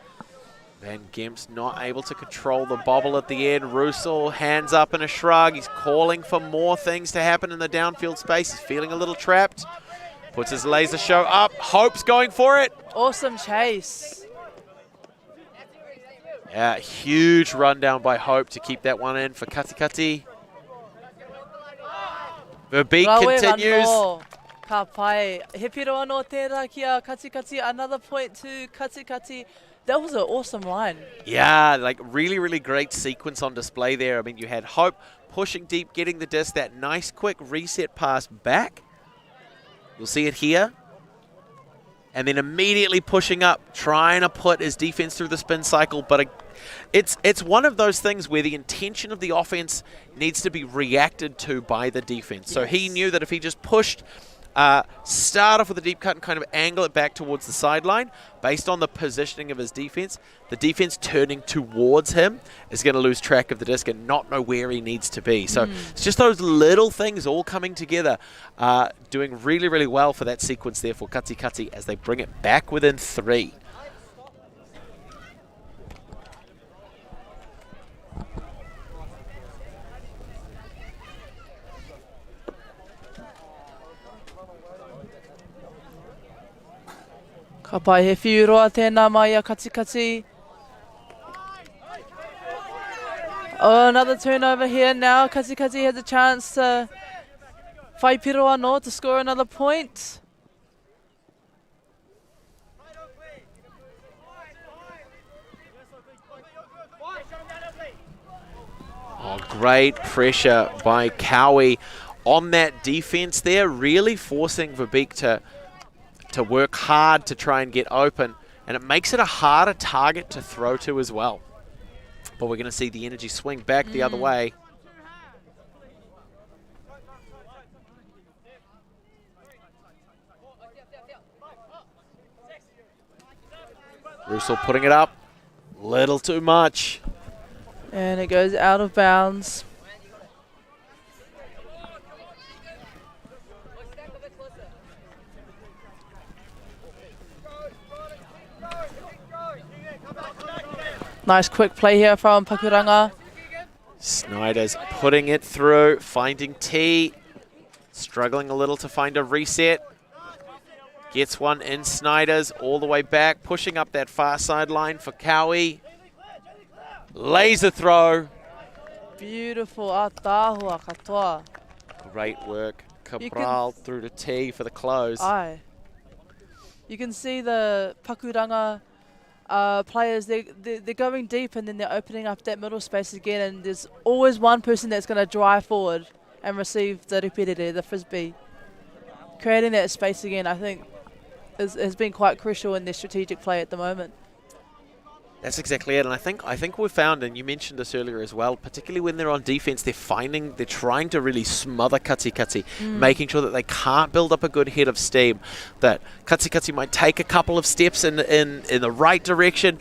Speaker 27: Van Gemp's not able to control the bobble at the end. Russell, hands up in a shrug. He's calling for more things to happen in the downfield space. He's feeling a little trapped. Puts his laser show up. Hope's going for it.
Speaker 26: Awesome chase.
Speaker 27: Yeah, huge rundown by Hope to keep that one in for Katikati. Verbeek continues.
Speaker 26: Ka pai. He piro anō tērā ki a Katikati. Another point to Katikati. That was an awesome line.
Speaker 27: Yeah, like really, really great sequence on display there. I mean, you had Hope pushing deep, getting the disc, that nice quick reset pass back. You'll see it here. And then immediately pushing up, trying to put his defense through the spin cycle. But it's one of those things where the intention of the offense needs to be reacted to by the defense. So he knew that if he just pushed, start off with a deep cut and kind of angle it back towards the sideline, based on the positioning of his defense, the defense turning towards him is going to lose track of the disc and not know where he needs to be. So it's just those little things all coming together, doing really, really well for that sequence there for Katikati as they bring it back within 3.
Speaker 26: Ka pai he whiu roa tēnā mai a Katikati. Oh, another turnover here now. Katikati has a chance to whai piro anō to score another point.
Speaker 27: Oh, great pressure by Cowie on that defense there, really forcing Verbeek to work hard to try and get open, and it makes it a harder target to throw to as well. But we're going to see the energy swing back the other way. Russell putting it up, little too much.
Speaker 26: And it goes out of bounds. Nice quick play here from Pakuranga.
Speaker 27: Snyder's putting it through, finding T. Struggling a little to find a reset. Gets one in Snyder's all the way back, pushing up that far sideline for Cowie. Laser throw.
Speaker 26: Beautiful. Atahua katoa.
Speaker 27: Great work. Cabral through to T for the close.
Speaker 26: Aye. You can see the Pakuranga players, they're going deep and then they're opening up that middle space again, and there's always one person that's going to drive forward and receive the repetitive, the Frisbee. Creating that space again, I think, has been quite crucial in their strategic play at the moment.
Speaker 27: That's exactly it, and I think we've found, and you mentioned this earlier as well, particularly when they're on defense, they're trying to really smother Katikati, making sure that they can't build up a good head of steam, that Katikati might take a couple of steps in the right direction,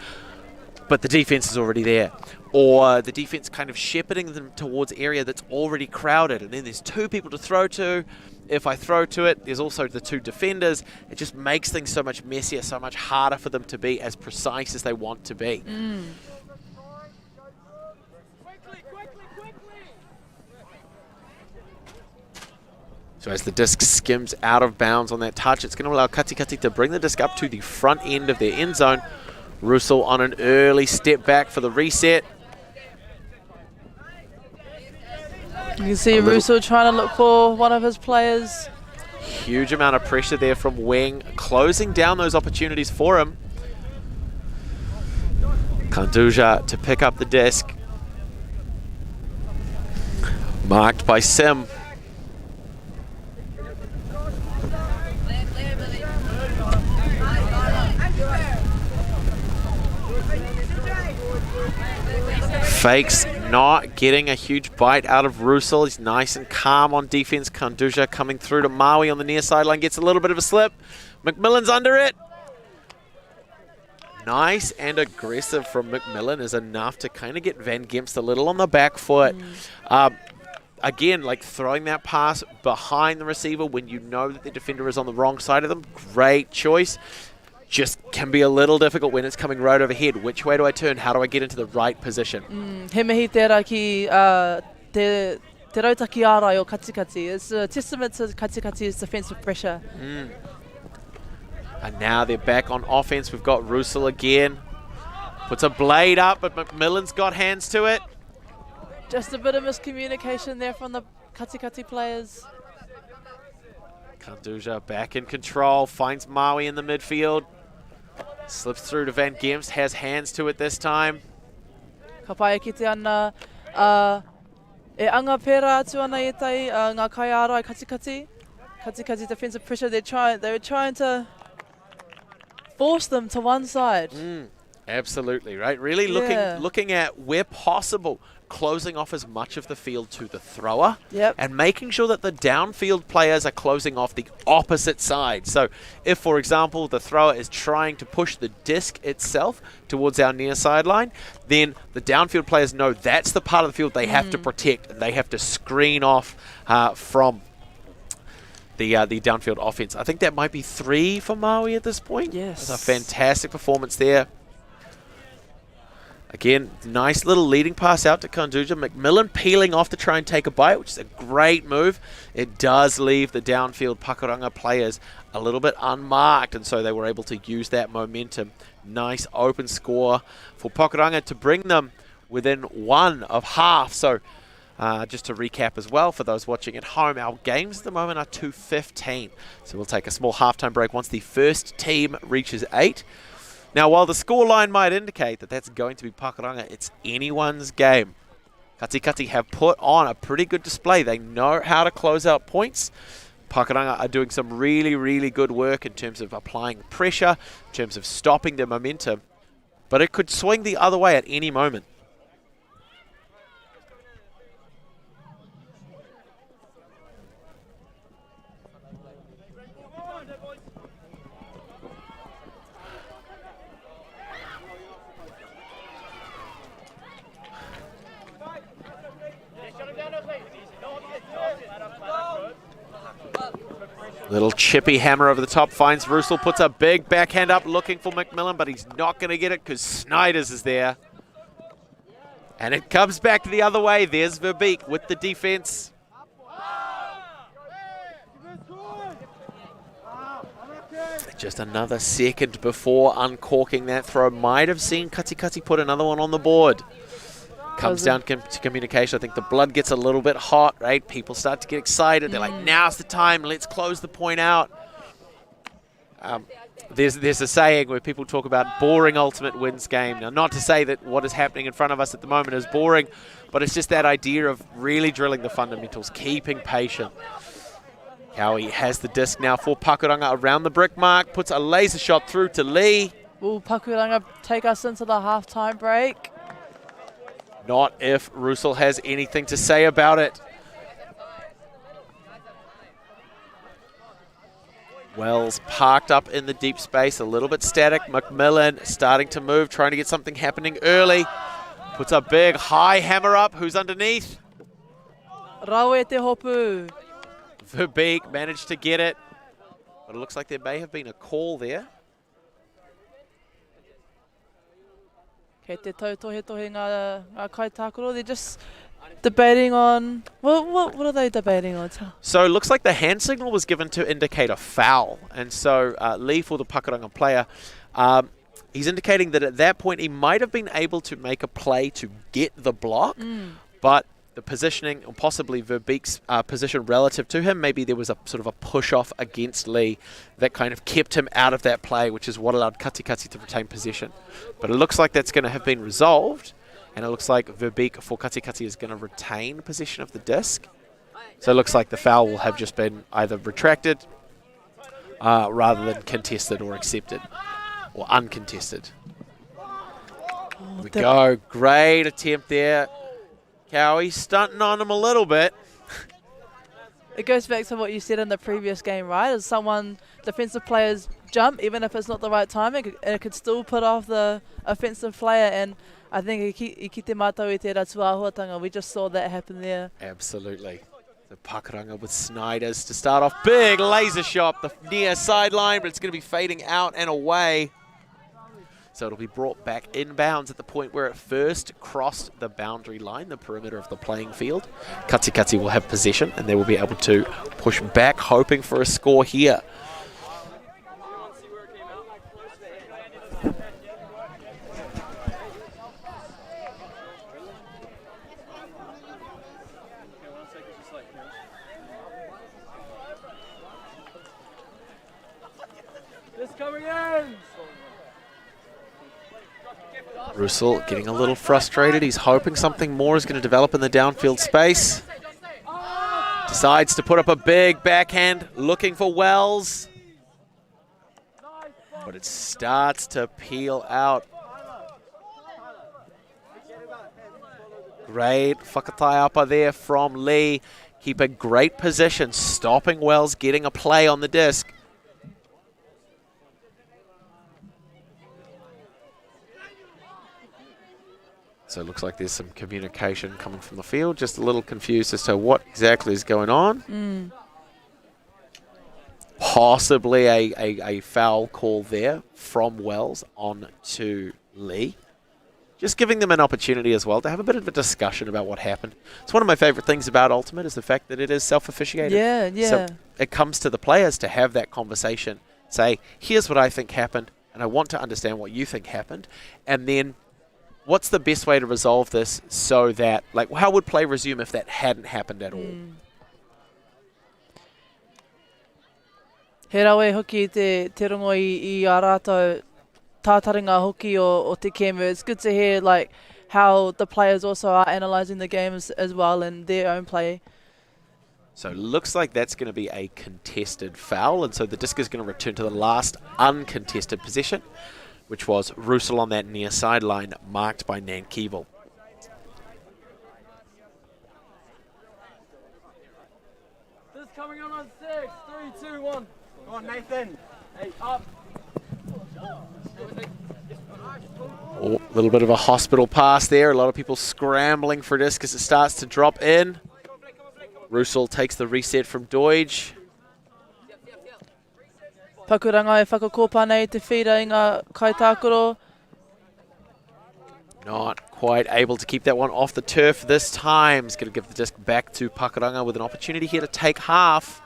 Speaker 27: but the defense is already there. Or the defense kind of shepherding them towards area that's already crowded, and then there's 2 people to throw to. If I throw to it, there's also the 2 defenders. It just makes things so much messier, so much harder for them to be as precise as they want to be. So as the disc skims out of bounds on that touch, it's going to allow Katikati to bring the disc up to the front end of their end zone. Russell on an early step back for the reset.
Speaker 26: You can see Russo trying to look for one of his players.
Speaker 27: Huge amount of pressure there from Wing, closing down those opportunities for him. Kanduja to pick up the disc. Marked by Sim. Fakes not getting a huge bite out of Russell. He's nice and calm on defense. Kanduja coming through to Maui on the near sideline. Gets a little bit of a slip. McMillan's under it. Nice and aggressive from McMillan is enough to kind of get Van Gemst a little on the back foot. Again, like throwing that pass behind the receiver when you know that the defender is on the wrong side of them. Great choice. Just can be a little difficult when it's coming right overhead. Which way do I turn? How do I get into the right position?
Speaker 26: He mihi tērā ki te rautaki ārai o Katikati. It's a testament to Katikati's defensive pressure.
Speaker 27: And now they're back on offense. We've got Russell again. Puts a blade up, but McMillan's got hands to it.
Speaker 26: Just a bit of miscommunication there from the Katikati players.
Speaker 27: Kanduja back in control. Finds Maui in the midfield. Slips through to Van Gemst. Has hands to it this time.
Speaker 26: Ka pai ki te ana e anga pera atu ana e tai ngā kai ārai Katikati. Katikati defensive pressure. They were trying to force them to one side.
Speaker 27: Absolutely, right? Really looking at where possible, closing off as much of the field to the thrower and making sure that the downfield players are closing off the opposite side. So if, for example, the thrower is trying to push the disc itself towards our near sideline, then the downfield players know that's the part of the field they have to protect, and they have to screen off from the downfield offense. I think that might be 3 for Maui at this point.
Speaker 26: Yes.
Speaker 27: It's a fantastic performance there. Again, nice little leading pass out to Kanduja. McMillan peeling off to try and take a bite, which is a great move. It does leave the downfield Pakuranga players a little bit unmarked, and so they were able to use that momentum. Nice open score for Pakuranga to bring them within 1 of half. So just to recap as well, for those watching at home, our games at the moment are 2:15. So we'll take a small halftime break once the first team reaches 8. Now, while the scoreline might indicate that that's going to be Pakuranga, it's anyone's game. Katikati have put on a pretty good display. They know how to close out points. Pakuranga are doing some really, really good work in terms of applying pressure, in terms of stopping their momentum. But it could swing the other way at any moment. Little chippy hammer over the top, finds Russell, puts a big backhand up looking for McMillan, but he's not going to get it because Snyders is there. And it comes back the other way. There's Verbeek with the defense. Just another second before uncorking that throw. Might have seen Katikati put another one on the board. Comes down to communication. I think the blood gets a little bit hot, right? People start to get excited. They're like, now's the time. Let's close the point out. There's a saying where people talk about boring ultimate wins game. Now, not to say that what is happening in front of us at the moment is boring, but it's just that idea of really drilling the fundamentals, keeping patient. Howie has the disc now for Pakuranga around the brick mark, puts a laser shot through to Lee.
Speaker 26: Will Pakuranga take us into the halftime break?
Speaker 27: Not if Russell has anything to say about it. Wells parked up in the deep space, a little bit static. McMillan starting to move, trying to get something happening early. Puts a big high hammer up. Who's underneath?
Speaker 26: Raue te hopu.
Speaker 27: Verbeek managed to get it, but it looks like there may have been a call there.
Speaker 26: Kei te tautohe ngā kai tākoro, they're just debating on, what are they debating on?
Speaker 27: So it looks like the hand signal was given to indicate a foul, and so Lee, for the Pakuranga player, he's indicating that at that point he might have been able to make a play to get the block, but the positioning, or possibly Verbeek's position relative to him. Maybe there was a sort of a push-off against Lee that kind of kept him out of that play, which is what allowed Katikati to retain possession. But it looks like that's going to have been resolved, and it looks like Verbeek for Katikati is going to retain possession of the disc. So it looks like the foul will have just been either retracted rather than contested or accepted, or uncontested. There we go. Great attempt there. Cowie stunting on him a little bit.
Speaker 26: It goes back to what you said in the previous game, right? As someone, defensive players jump, even if it's not the right timing, it could still put off the offensive player. And I think i ki te mātou i tērā tuahuatanga, we just saw that happen there.
Speaker 27: Absolutely. The Pakuranga with Snyders to start off. Big laser shot, the near sideline, but it's going to be fading out and away. So it'll be brought back inbounds at the point where it first crossed the boundary line, the perimeter of the playing field. Katikati will have possession, and they will be able to push back, hoping for a score here. Russell getting a little frustrated. He's hoping something more is going to develop in the downfield space. Decides to put up a big backhand, looking for Wells. But it starts to peel out. Great whakataiapa there from Lee. Keep a great position, stopping Wells, getting a play on the disc. So it looks like there's some communication coming from the field. Just a little confused as to what exactly is going on. Possibly a foul call there from Wells on to Lee. Just giving them an opportunity as well to have a bit of a discussion about what happened. It's one of my favourite things about Ultimate is the fact that it is self-officiated.
Speaker 26: Yeah.
Speaker 27: So it comes to the players to have that conversation. Say, here's what I think happened, and I want to understand what you think happened. And then what's the best way to resolve this so that, like, how would play resume if that hadn't happened at all?
Speaker 26: He rawe hoki te rongo i a rātou tātaringa hoki o te kemu. It's good to hear like how the players also are analysing the games as well and their own play.
Speaker 27: So it looks like that's going to be a contested foul, and so the disc is going to return to the last uncontested possession, which was Russell on that near sideline, marked by Nankival.
Speaker 2: This coming on 6, 3, 2, 1. Go on, Nathan. Hey, up.
Speaker 27: Oh, a little bit of a hospital pass there. A lot of people scrambling for disc as it starts to drop in. Russell takes the reset from Doige.
Speaker 26: Pakuranga e whakakopa nei te whira i ngā kaitākoro.
Speaker 27: Not quite able to keep that one off the turf this time. He's going to give the disc back to Pakuranga with an opportunity here to take half.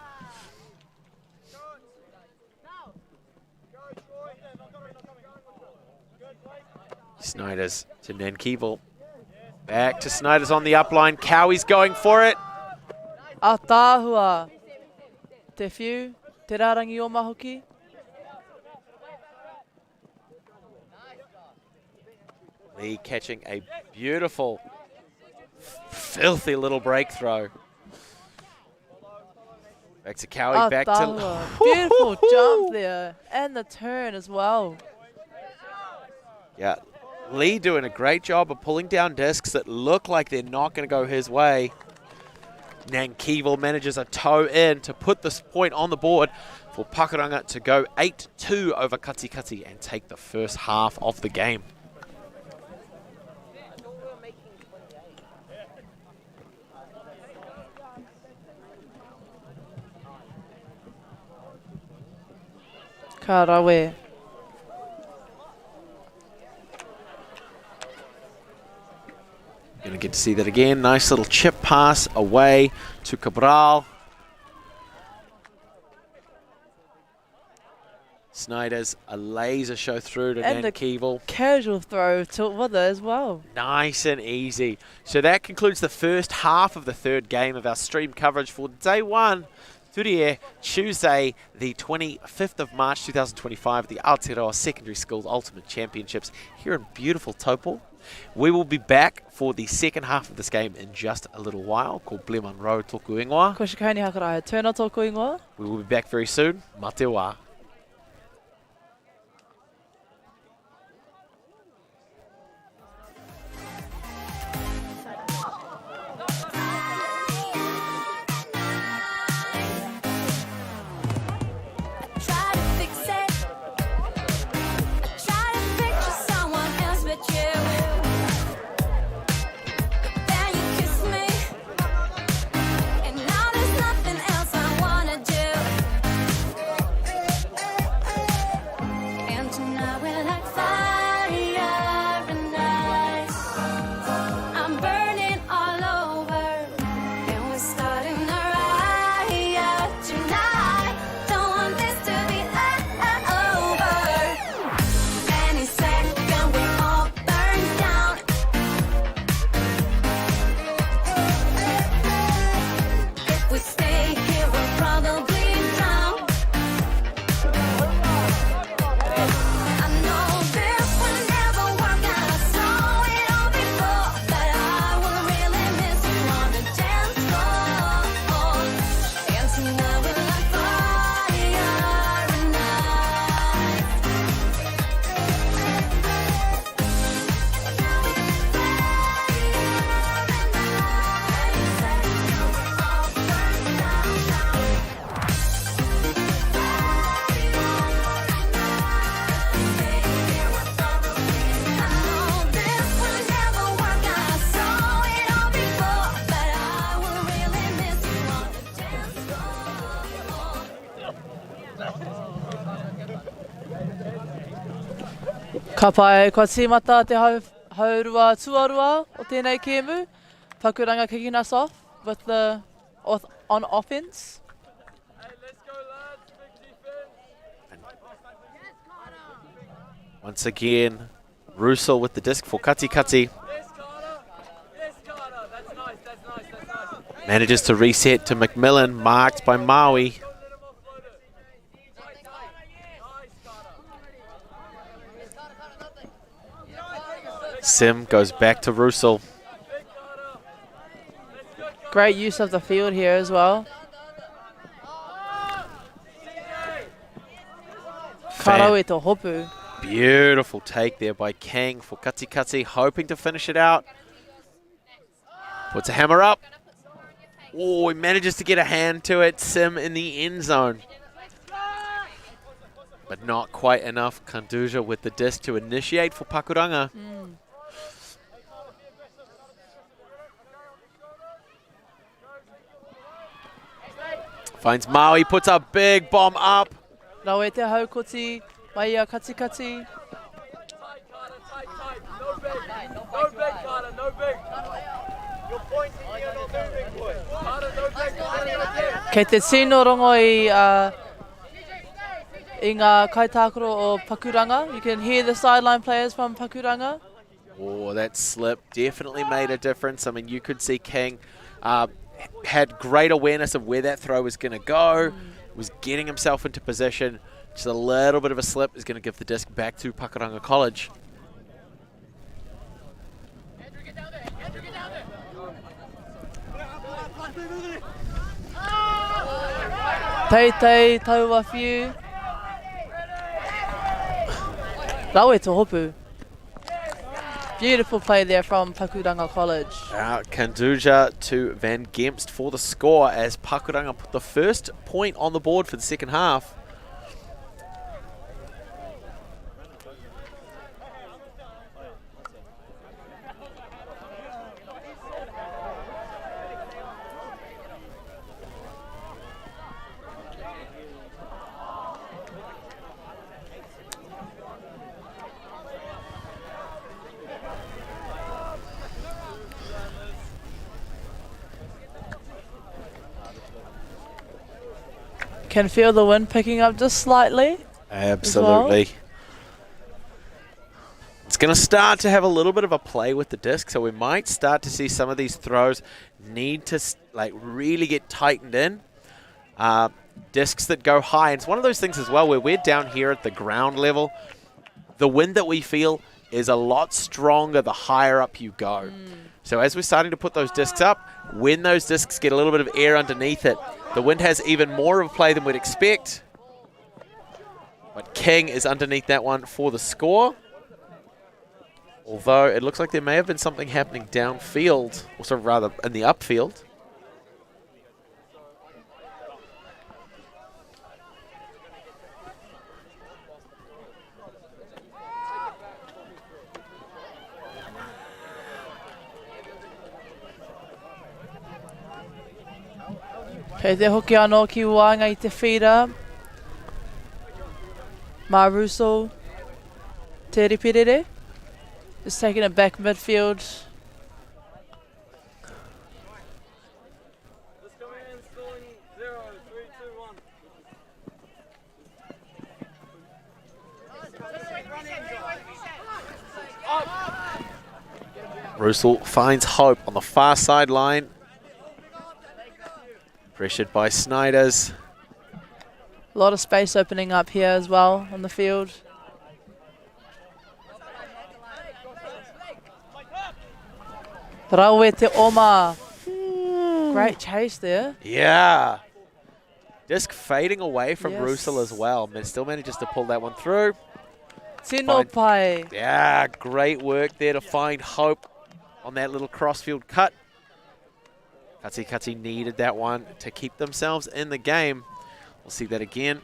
Speaker 27: Snyders to Nankival. Back to Snyders on the upline. Cowie's going for it.
Speaker 26: A tāhua. Te whiu, te rārangi o mahoki.
Speaker 27: Lee catching a beautiful, filthy little break throw. Back to Cowie, back to...
Speaker 26: Beautiful jump there, and the turn as well.
Speaker 27: Yeah, Lee doing a great job of pulling down discs that look like they're not going to go his way. Nankival manages a toe in to put this point on the board for Pakuranga to go 8-2 over Katikati and take the first half of the game.
Speaker 26: Ka rawe.
Speaker 27: Going to get to see that again. Nice little chip pass away to Cabral. Snyder's a laser show through to
Speaker 26: And
Speaker 27: Nan Keeble.
Speaker 26: Casual throw to with it as well.
Speaker 27: Nice and easy. So that concludes the first half of the third game of our stream coverage for day one. Through the air, Tuesday, the 25th of March 2025, the Aotearoa Secondary School Ultimate Championships here in beautiful Taupō. We will be back for the second half of this game in just a little while, called Ble Munro Tōku Ingoa.
Speaker 26: Ko shikaini hakaraia, tērnā tōku ingoa.
Speaker 27: We will be back very soon. Mā te wā.
Speaker 26: Ka pai kua tīmata te haurua tuarua o tēnei kēmu. Pakuranga kicking us off with the on offense.
Speaker 27: Once again, Russell with the disc for Katikati. Manages to reset to McMillan, marked by Maui. Sim goes back to Russell.
Speaker 26: Great use of the field here as well. Karawe to hopu.
Speaker 27: Beautiful take there by Kang for Katikati, hoping to finish it out. Puts a hammer up. Oh, he manages to get a hand to it. Sim in the end zone. But not quite enough. Kanduja with the disc to initiate for Pakuranga. Finds Maui, puts a big bomb up.
Speaker 26: Rawe te haukoti, mai a Katikati.
Speaker 2: No big, Carter, no big. You're pointing here, not moving, boy. Carter, no big.
Speaker 26: Kei te tino rongo I ngā kaitākaro o Pakuranga. You can hear the sideline players from Pakuranga.
Speaker 27: Oh, that slip definitely made a difference. I mean, you could see King had great awareness of where that throw was going to go, was getting himself into position. Just a little bit of a slip is going to give the disc back to Pakuranga College.
Speaker 26: Teitei, taua whiu. Rawe to hopu. Beautiful play there from Pakuranga College.
Speaker 27: Kanduja to Van Gemst for the score as Pakuranga put the first point on the board for the second half.
Speaker 26: Can feel the wind picking up just slightly.
Speaker 27: Absolutely. It's going to start to have a little bit of a play with the disc, so we might start to see some of these throws need to really get tightened in. Discs that go high, and it's one of those things as well where we're down here at the ground level. The wind that we feel is a lot stronger the higher up you go. So as we're starting to put those discs up, when those discs get a little bit of air underneath it, the wind has even more of a play than we'd expect. But King is underneath that one for the score. Although it looks like there may have been something happening downfield, or sort of rather in the upfield.
Speaker 26: Kei te hoki anō ki wānga I te whira. Mā Russo, te ripirere. Just taking it back midfield.
Speaker 27: Russell finds hope on the far sideline. Pressured by Snyders.
Speaker 26: A lot of space opening up here as well on the field. Raue te oma. Great chase there.
Speaker 27: Yeah. Disc fading away from
Speaker 26: Yes.
Speaker 27: Russell as well, but still manages to pull that one through.
Speaker 26: Tino pai.
Speaker 27: Yeah, great work there to find hope on that little crossfield cut. Katikati needed that one to keep themselves in the game. We'll see that again.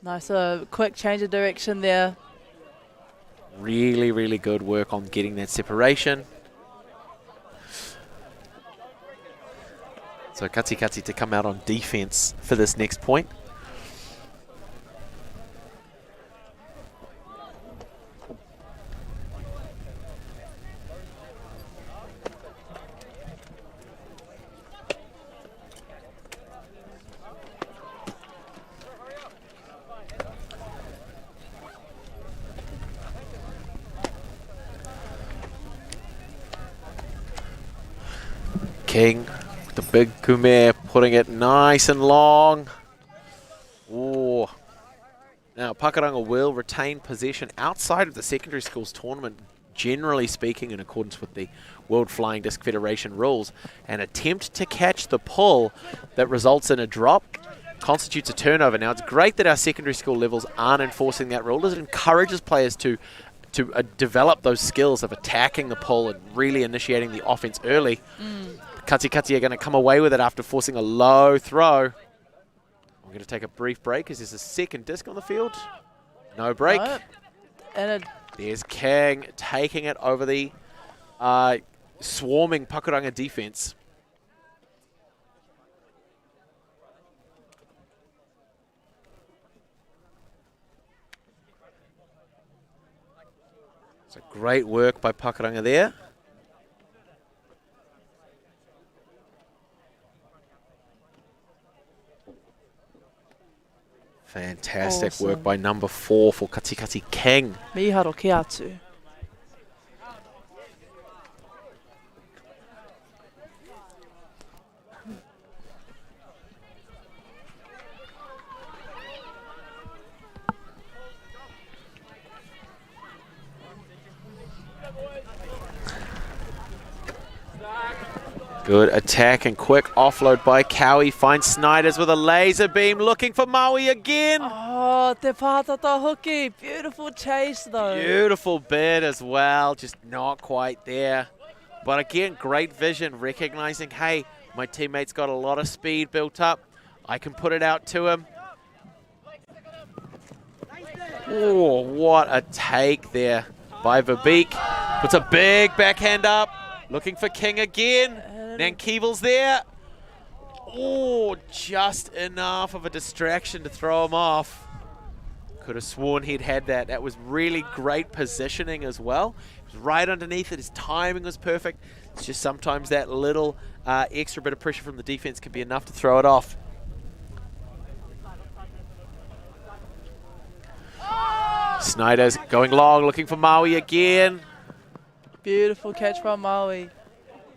Speaker 26: Nice, quick change of direction there.
Speaker 27: Really, really good work on getting that separation. So Katikati to come out on defense for this next point. King with the big kume, putting it nice and long. Ooh. Now Pakuranga will retain possession outside of the secondary schools tournament, generally speaking in accordance with the World Flying Disc Federation rules. An attempt to catch the pull that results in a drop constitutes a turnover. Now it's great that our secondary school levels aren't enforcing that rule, as it encourages players to develop those skills of attacking the pull and really initiating the offense early. Katikati are going to come away with it after forcing a low throw. We're going to take a brief break as there's a second disc on the field. No break.
Speaker 26: Nope. And
Speaker 27: there's King taking it over the swarming Pakuranga defense. So great work by Pakuranga there. Fantastic work by number 4 for Katikati King.
Speaker 26: Miharo ke atu.
Speaker 27: Good attack and quick offload by Cowie. Finds Snyders with a laser beam, looking for Maui again.
Speaker 26: Oh, te pātata hoki. Beautiful chase though.
Speaker 27: Beautiful bid as well, just not quite there. But again, great vision, recognizing, hey, my teammate's got a lot of speed built up. I can put it out to him. Oh, what a take there by Verbeek. Puts a big backhand up, looking for King again. Nankivel's there. Oh, just enough of a distraction to throw him off. Could have sworn he'd had that. That was really great positioning as well. It was right underneath it. His timing was perfect. It's just sometimes that little extra bit of pressure from the defense can be enough to throw it off. Snyder's going long, looking for Maui again.
Speaker 26: Beautiful catch from Maui.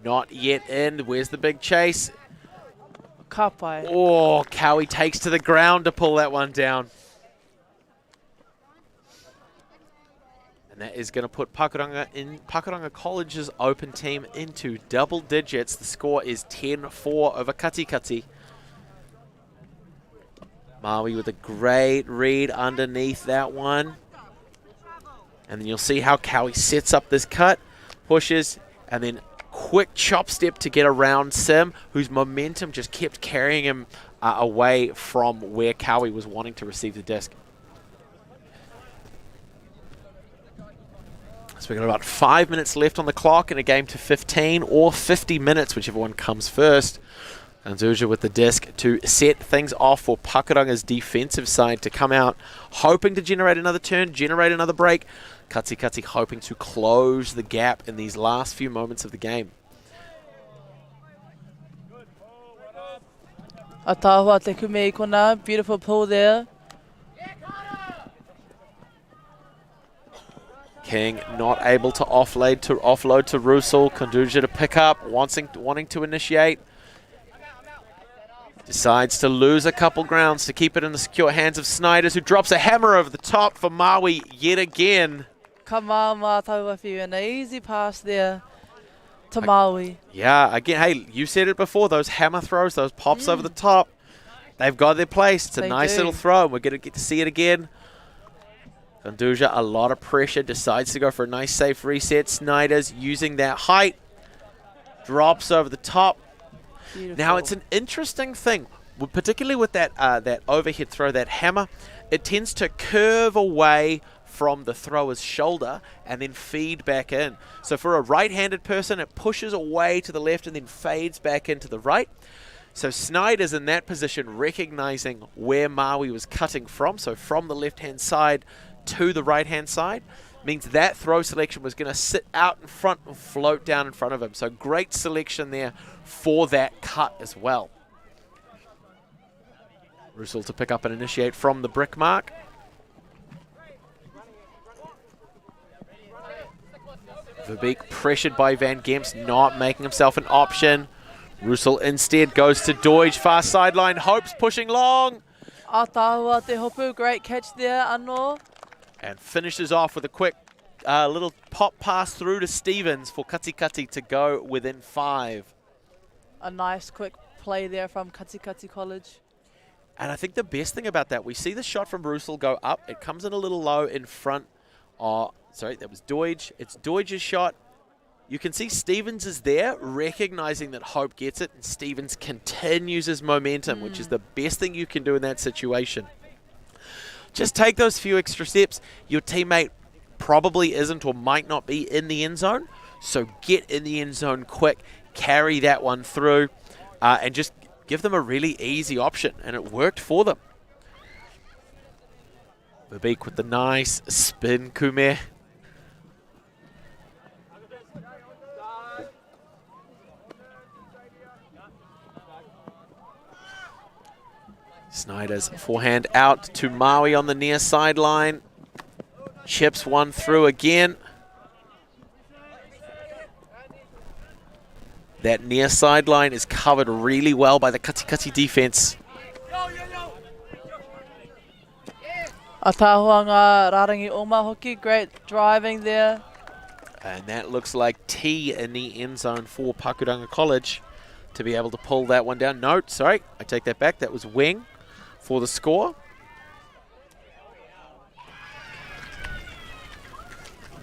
Speaker 27: Not yet in. Where's the big chase?
Speaker 26: Kapai.
Speaker 27: Oh, Cowie takes to the ground to pull that one down. And that is going to put Pakuranga College's open team into double digits. The score is 10-4 over Katikati. Maui with a great read underneath that one. And then you'll see how Cowie sets up this cut, pushes, and then quick chop step to get around Sim, whose momentum just kept carrying him away from where Cowie was wanting to receive the disc. So we've got about 5 minutes left on the clock in a game to 15 or 50 minutes, whichever one comes first. Anzuja with the disc to set things off for Pakuranga's defensive side to come out, hoping to generate another turn, generate another break. Katikati hoping to close the gap in these last few moments of the game.
Speaker 26: Atahua te kume ikona, beautiful pull there.
Speaker 27: King not able to offload to Russell. Konduja to pick up, wanting to initiate. Decides to lose a couple grounds to keep it in the secure hands of Snyders, who drops a hammer over the top for Maui yet again.
Speaker 26: Come on, Matauafi, an easy pass there to Maui.
Speaker 27: Yeah, again, hey, you said it before, those hammer throws, those pops over the top, they've got their place. It's a nice little throw, and we're going to get to see it again. Konduja, a lot of pressure, decides to go for a nice safe reset. Snyders using that height, drops over the top. Beautiful. Now, it's an interesting thing, particularly with that that overhead throw, that hammer. It tends to curve away from the thrower's shoulder and then feed back in. So for a right-handed person, it pushes away to the left and then fades back into the right. So Snyder's in that position, recognizing where Maui was cutting from, so from the left-hand side to the right-hand side, means that throw selection was going to sit out in front and float down in front of him. So great selection there for that cut as well. Russell to pick up and initiate from the brick mark. Verbeek pressured by Van Gemps, not making himself an option. Russell instead goes to Deutsch, far sideline, Hopes pushing long.
Speaker 26: Atahua te hopu, great catch there, Anō.
Speaker 27: And finishes off with a quick little pop pass through to Stevens for Katikati to go within 5.
Speaker 26: A nice quick play there from Katikati College.
Speaker 27: And I think the best thing about that, we see the shot from Russell go up. It comes in a little low in front. Sorry, that was Deutsch. It's Deutsch's shot. You can see Stevens is there, recognizing that Hope gets it, and Stevens continues his momentum, which is the best thing you can do in that situation. Just take those few extra steps. Your teammate probably isn't or might not be in the end zone, so get in the end zone quick, carry that one through, and just give them a really easy option, and it worked for them. Verbeek with the nice spin kume. Snyder's forehand out to Maui on the near sideline. Chips one through again. That near sideline is covered really well by the Katikati defense.
Speaker 26: Atahuanga Rarangi Oma hoki, great driving there.
Speaker 27: And that looks like T in the end zone for Pakuranga College to be able to pull that one down. No, sorry, I take that back. That was Wing for the score.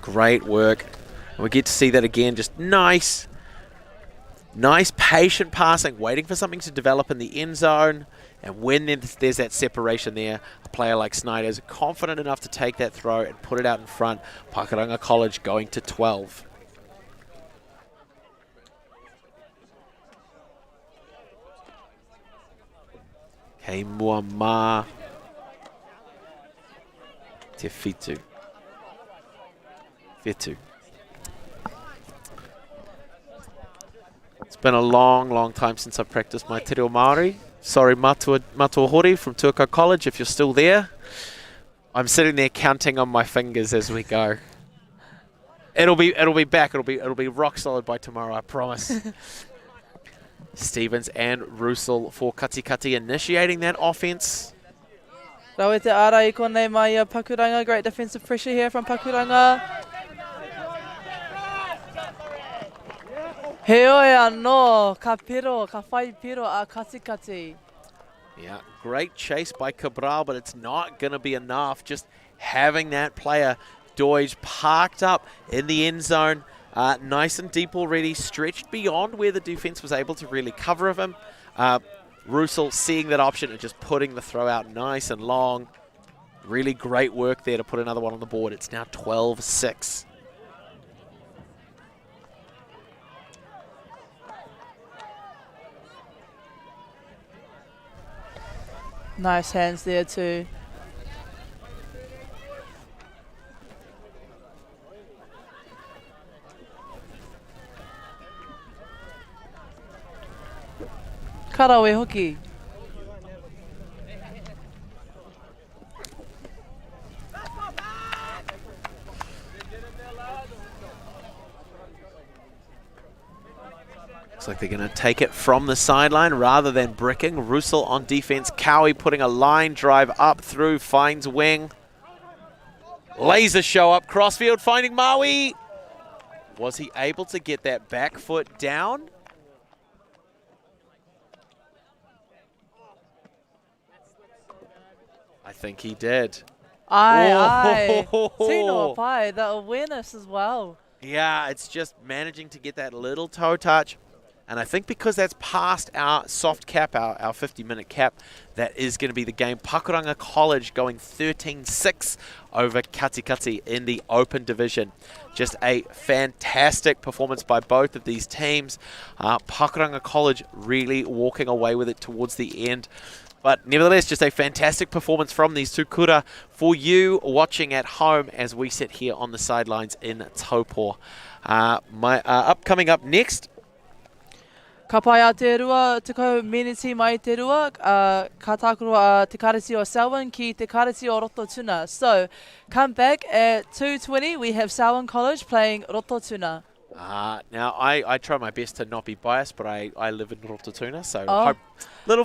Speaker 27: Great work. And we get to see that again. Just nice patient passing, waiting for something to develop in the end zone. And when there's that separation there, a player like Snyder is confident enough to take that throw and put it out in front. Pakuranga College going to 12. Kei Muama. Te whitu. Whetu. It's been a long time since I've practiced my te reo Māori. Sorry, Matua Hori from Taupō College, if you're still there. I'm sitting there counting on my fingers as we go. It'll be back. It'll be rock solid by tomorrow, I promise. Stevens and Russell for Katikati initiating that offense.
Speaker 26: Rawe te ara I konei mai Pakuranga. Great defensive pressure here from Pakuranga. He oe anō, ka whai pero a Katikati.
Speaker 27: Yeah, great chase by Cabral, but it's not going to be enough. Just having that player, Doige, parked up in the end zone, nice and deep already, stretched beyond where the defense was able to really cover of him. Russell seeing that option and just putting the throw out nice and long. Really great work there to put another one on the board. It's now 12-6.
Speaker 26: Nice hands there too. Karawe hoki.
Speaker 27: Looks like they're going to take it from the sideline rather than bricking. Russell on defense. Cowie putting a line drive up through, finds wing. Laser show up crossfield, finding Maui. Was he able to get that back foot down? I think he did.
Speaker 26: Aye. Tino Pai, the awareness as well.
Speaker 27: Yeah, it's just managing to get that little toe touch. And I think because that's past our soft cap, our 50-minute cap, that is going to be the game. Pakuranga College going 13-6 over Katikati in the Open Division. Just a fantastic performance by both of these teams. Pakuranga College really walking away with it towards the end. But nevertheless, just a fantastic performance from these two kura for you watching at home as we sit here on the sidelines in Taupō. Coming up next,
Speaker 26: Ka pai a te rua, tekau miniti mai te rua, ka tākuro te kareti o Selwyn ki te kareti o Rotorua. So, come back at 2:20, we have Selwyn College playing Rotorua.
Speaker 27: Now, I try my best to not be biased, but I live in Rotorua, so hope, little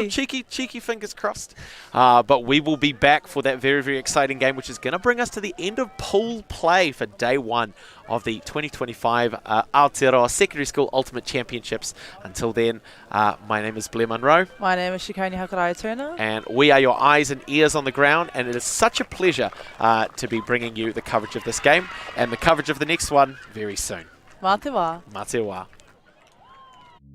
Speaker 27: cheeky fingers crossed. But we will be back for that very, very exciting game, which is going to bring us to the end of pool play for day one of the 2025 Aotearoa Secondary School Ultimate Championships. Until then, my name is Blair Munro.
Speaker 26: My name is Shikoni Hakaraya Turner.
Speaker 27: And we are your eyes and ears on the ground, and it is such a pleasure to be bringing you the coverage of this game and the coverage of the next one very soon.
Speaker 26: Mā te wā.
Speaker 27: Mā te wā.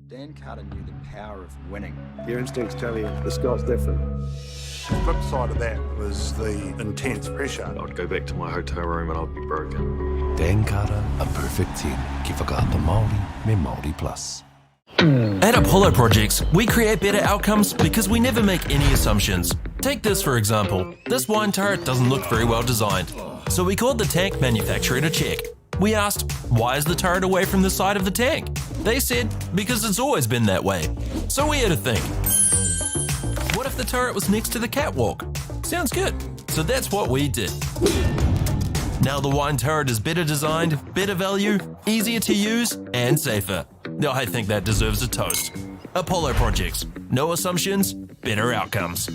Speaker 3: Dan Carter knew the power of winning.
Speaker 6: Your instincts tell you this guy's different. The flip side of that was the intense pressure.
Speaker 7: I'd go back to my hotel room and I'd be broken.
Speaker 12: Dan Carter, a perfect 10. Ki whakaata Māori, me Māori Plus.
Speaker 11: At Apollo Projects, we create better outcomes because we never make any assumptions. Take this for example. This wine turret doesn't look very well designed. So we called the tank manufacturer to check. We asked, why is the turret away from the side of the tank? They said, because it's always been that way. So we had to think. What if the turret was next to the catwalk? Sounds good. So that's what we did. Now the wine turret is better designed, better value, easier to use, and safer. I think that deserves a toast. Apollo Projects. No assumptions, better outcomes.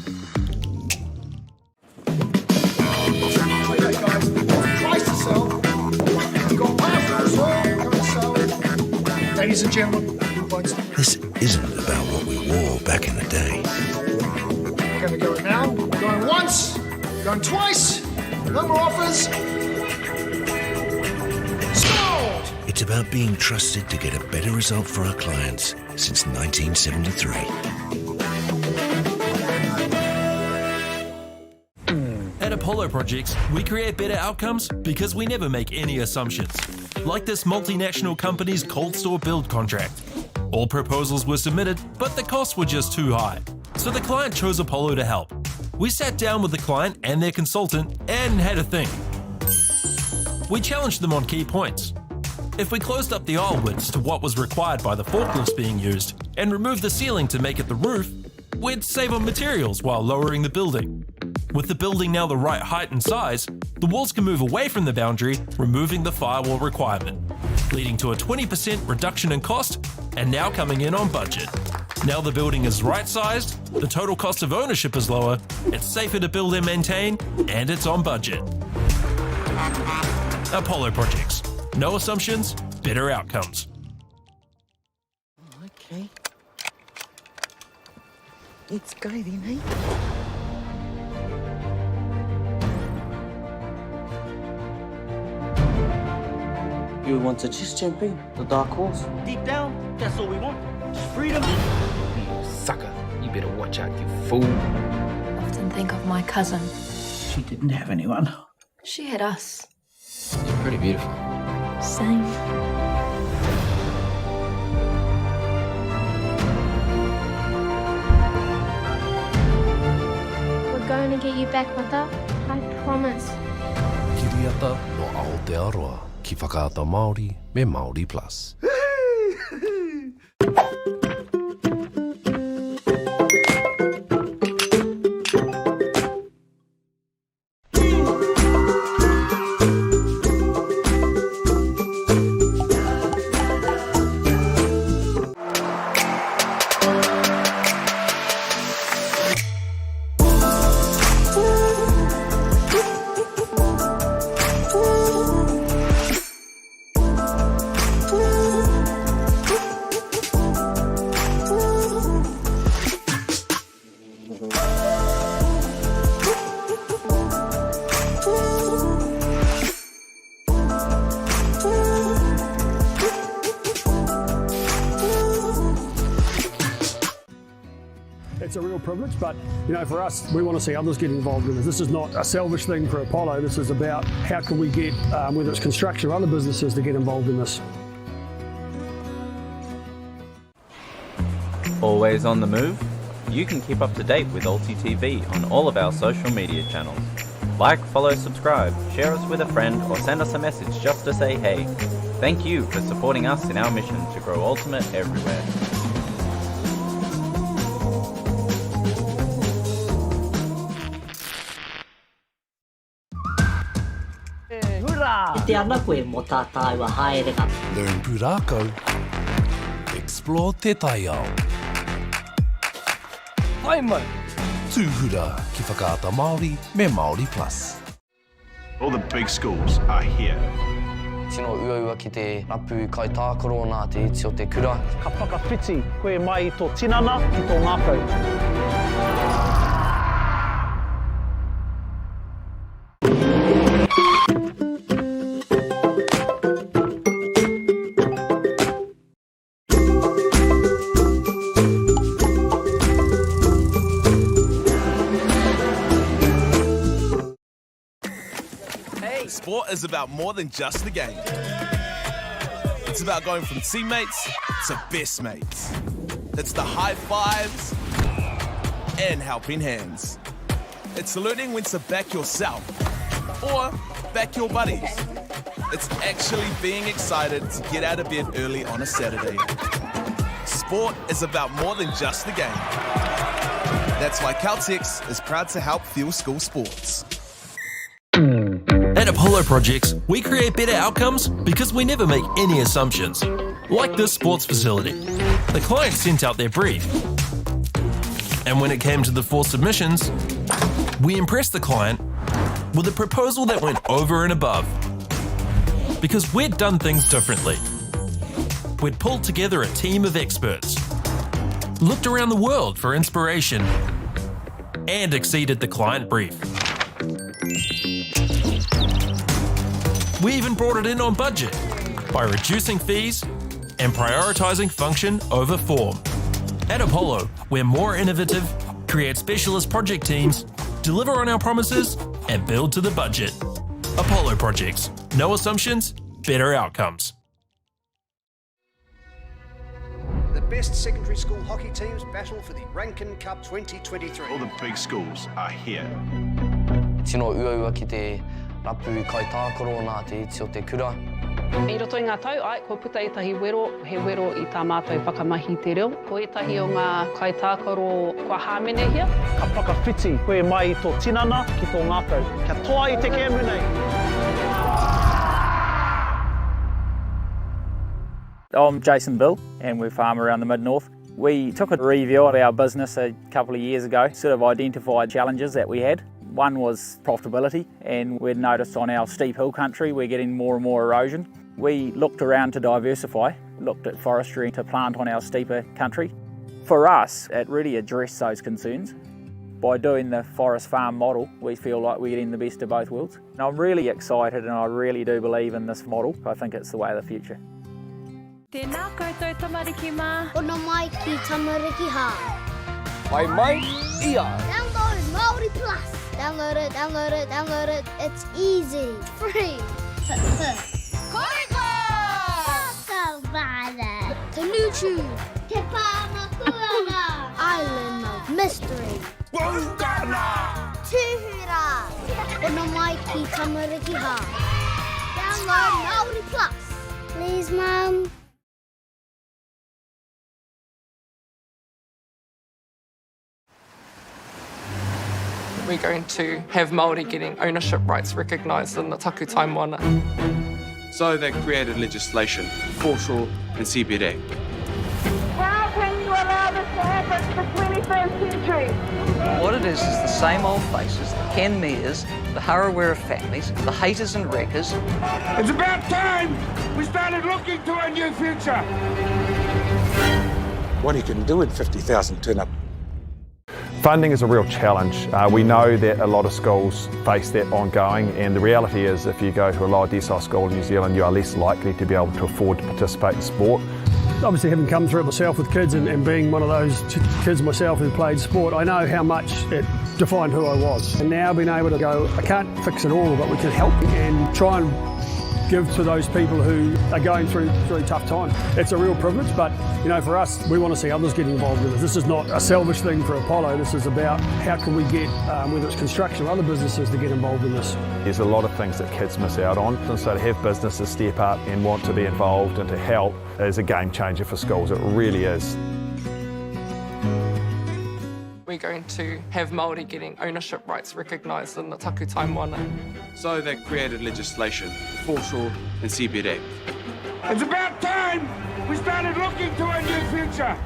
Speaker 1: Ladies and gentlemen,
Speaker 12: this isn't about what we wore back in the day.
Speaker 1: We're going to go now. Going once, going twice. No more offers. Sold!
Speaker 12: It's about being trusted to get a better result for our clients since 1973.
Speaker 11: At Apollo Projects, we create better outcomes because we never make any assumptions. Like this multinational company's cold store build contract. All proposals were submitted, but the costs were just too high. So the client chose Apollo to help. We sat down with the client and their consultant and had a think. We challenged them on key points. If we closed up the aisle widths to what was required by the forklifts being used and removed the ceiling to make it the roof, we'd save on materials while lowering the building. With the building now the right height and size, the walls can move away from the boundary, removing the firewall requirement, leading to a 20% reduction in cost and now coming in on budget. Now the building is right-sized, the total cost of ownership is lower, it's safer to build and maintain, and it's on budget. Apollo Projects. No assumptions, better outcomes.
Speaker 24: Okay. Let's go then, eh?
Speaker 4: You want to just jump in, the dark horse?
Speaker 9: Deep down, that's all we want. Just freedom.
Speaker 13: You sucker. You better watch out, you fool.
Speaker 14: I often think of my cousin.
Speaker 9: She didn't have anyone.
Speaker 14: She had us.
Speaker 13: You're pretty beautiful.
Speaker 14: Same.
Speaker 18: We're going to get you back, Mata. I promise.
Speaker 12: Kiriata no Aotearoa, ki whakaata Māori me Māori Plus.
Speaker 10: It's a real privilege, but you know, for us, we want to see others get involved in this. This is not a selfish thing for Apollo. This is about how can we get, whether it's construction or other businesses, to get involved in this.
Speaker 16: Always on the move? You can keep up to date with Alti TV on all of our social media channels. Like, follow, subscribe, share us with a friend, or send us a message just to say hey. Thank you for supporting us in our mission to grow Ultimate everywhere.
Speaker 9: Learn
Speaker 12: Purako. Explore Te Taiao.
Speaker 9: Haima.
Speaker 12: Tūhura ki whakaata Māori me Māori Plus.
Speaker 6: All the big schools are here.
Speaker 8: Tino uaua ki te rapu kai tākorona te iti o te kura.
Speaker 5: Ka whakawhiti koe mai tō tinana ki tō ngākau.
Speaker 21: Sport is about more than just the game. It's about going from teammates to best mates. It's the high fives and helping hands. It's learning when to back yourself or back your buddies. It's actually being excited to get out of bed early on a Saturday. Sport is about more than just the game. That's why Caltex is proud to help fuel school sports.
Speaker 11: At Apollo Projects, we create better outcomes because we never make any assumptions. Like this sports facility. The client sent out their brief. And when it came to the 4 submissions, we impressed the client with a proposal that went over and above. Because we'd done things differently. We'd pulled together a team of experts, looked around the world for inspiration, and exceeded the client brief. We even brought it in on budget by reducing fees and prioritising function over form. At Apollo, we're more innovative, create specialist project teams, deliver on our promises, and build to the budget. Apollo Projects. No assumptions, better outcomes.
Speaker 22: The
Speaker 10: best secondary school hockey teams battle for the Rankin Cup 2023.
Speaker 6: All the big schools are here.
Speaker 8: Tino uaua ki te rapu kai tākaro nā te iti o te kura.
Speaker 15: I roto i ngā tau, ko puta i tahi wero, he wero i tā mātou whakamahi te reo. Ko etahi o ngā kai tākaro kua hāmene hia.
Speaker 5: Ka whakawhiti koe mai tō tinana ki tō ngākau. Kia toa i te kēmu nei.
Speaker 17: I'm Jason Bill and we farm around the Mid-North. We took a review of our business a couple of years ago, sort of identified challenges that we had. One was profitability, and we'd noticed on our steep hill country we're getting more and more erosion. We looked around to diversify, looked at forestry to plant on our steeper country. For us, it really addressed those concerns. By doing the forest farm model, we feel like we're getting the best of both worlds. And I'm really excited and I really do believe in this model. I think it's the way of the future.
Speaker 18: Tēnā koutou tamariki mā. Ona mai ki tamariki hā.
Speaker 9: Ai mai, ia.
Speaker 18: Download Māori Plus. Download it, download it, download it. It's easy. Free. Koriko! Savannah. Tanuchu. Te Pakuranga. Island of Mystery. Wungana. Tuhura. Ona mai ki tamariki hā. Download Māori Plus. Please, Mum.
Speaker 24: We're going to have Māori getting ownership rights recognised in the taku taimoana.
Speaker 19: So they created legislation, foreshore and CBD.
Speaker 2: How can you allow this to happen in the 21st century?
Speaker 24: What it is the same old faces, the Ken Mears, the Harawira families, the haters and wreckers.
Speaker 2: It's about time we started looking to a new future.
Speaker 6: What you can do in 50,000 turn up. Funding is a real challenge. We know that a lot of schools face that ongoing, and the reality is if you go to a lower decile school in New Zealand, you are less likely to be able to afford to participate in sport.
Speaker 10: Obviously, having come through it myself with kids and being one of those kids myself who played sport, I know how much it defined who I was. And now being able to go, I can't fix it all, but we can help and try and give to those people who are going through really tough times. It's a real privilege, but you know, for us, we want to see others get involved in this. This is not a selfish thing for Apollo. This is about how can we get, whether it's construction or other businesses, to get involved in this.
Speaker 6: There's a lot of things that kids miss out on, and so to have businesses step up and want to be involved and to help is a game changer for schools. It really is.
Speaker 24: We're going to have Māori getting ownership rights recognised in the taku taimoana.
Speaker 19: So they created legislation, foreshore and CBD.
Speaker 2: It's about time we started looking to a new future.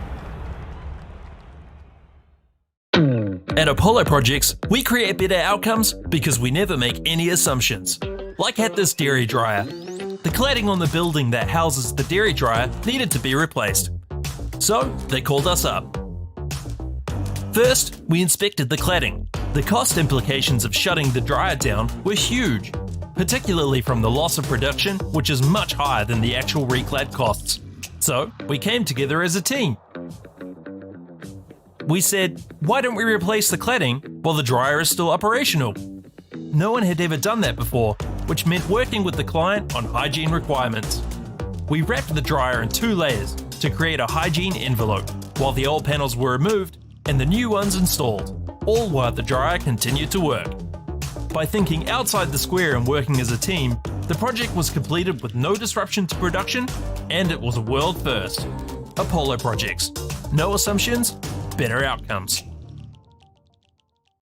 Speaker 11: At Apollo Projects, we create better outcomes because we never make any assumptions. Like at this dairy dryer. The cladding on the building that houses the dairy dryer needed to be replaced. So they called us up. First, we inspected the cladding. The cost implications of shutting the dryer down were huge, particularly from the loss of production, which is much higher than the actual reclad costs. So we came together as a team. We said, why don't we replace the cladding while the dryer is still operational? No one had ever done that before, which meant working with the client on hygiene requirements. We wrapped the dryer in 2 layers to create a hygiene envelope, while the old panels were removed and the new ones installed, all while the dryer continued to work. By thinking outside the square and working as a team, the project was completed with no disruption to production, and it was a world first. Apollo Projects. No assumptions, better outcomes.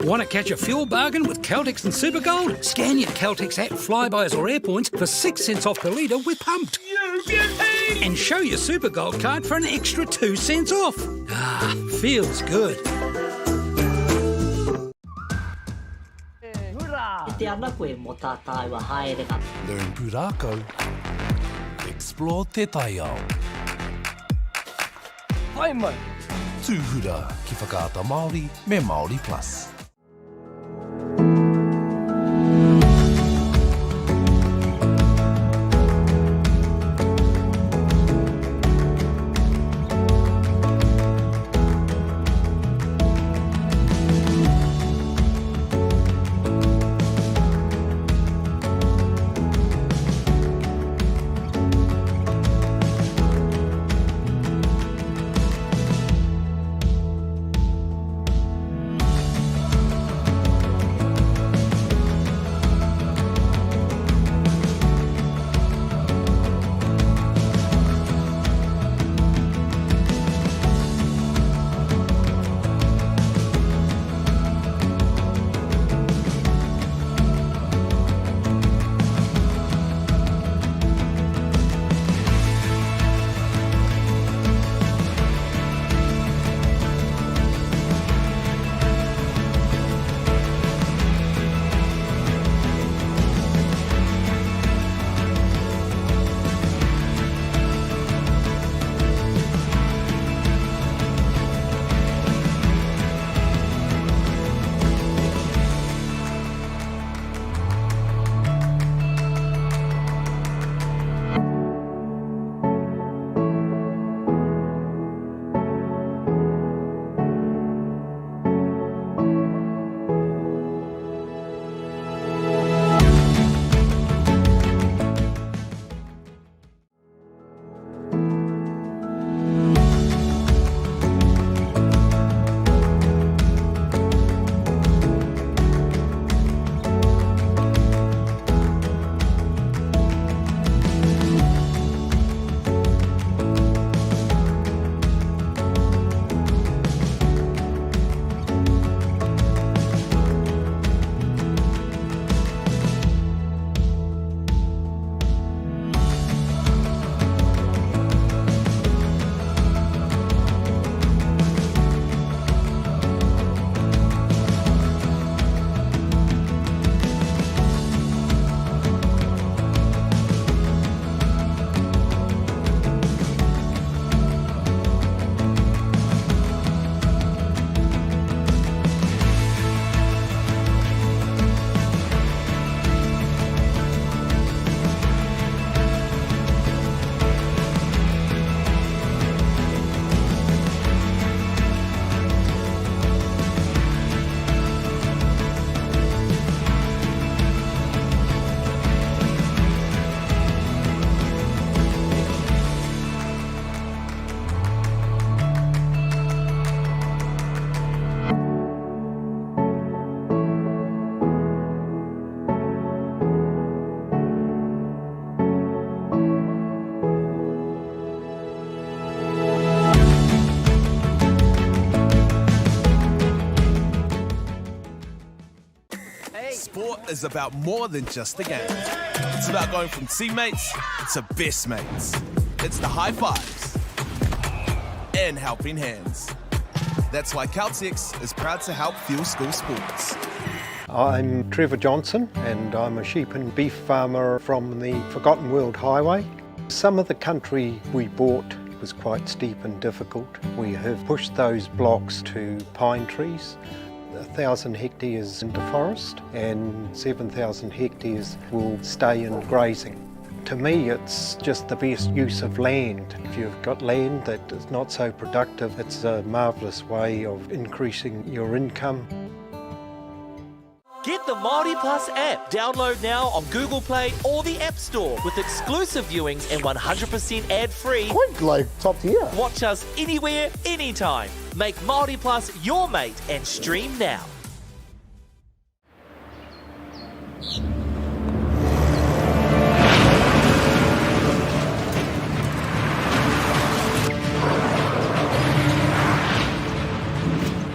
Speaker 9: Want to catch a fuel bargain with Caltex and Supergold? Scan your Caltex app, Flybuys or Airpoints for 6 cents off the litre with Pumped.
Speaker 2: You beauty!
Speaker 9: And show your Supergold card for an extra 2 cents off. Ah, feels good.
Speaker 12: Learn Pūrākau. Explore Te Taiao.
Speaker 9: Ai mai.
Speaker 12: Tūhura ki whakaata Māori me Māori Plus.
Speaker 21: Sport is about more than just a game. It's about going from teammates to best mates. It's the high fives and helping hands. That's why Caltex is proud to help fuel school sports.
Speaker 3: I'm Trevor Johnson and I'm a sheep and beef farmer from the Forgotten World Highway. Some of the country we bought was quite steep and difficult. We have pushed those blocks to pine trees. 1,000 hectares into forest and 7,000 hectares will stay in grazing. To me, it's just the best use of land. If you've got land that is not so productive, it's a marvellous way of increasing your income.
Speaker 20: Get the Māori Plus app. Download now on Google Play or the App Store with exclusive viewings and 100% ad-free.
Speaker 1: Quite like top tier.
Speaker 20: Watch us anywhere, anytime. Make Māori Plus your mate and stream now.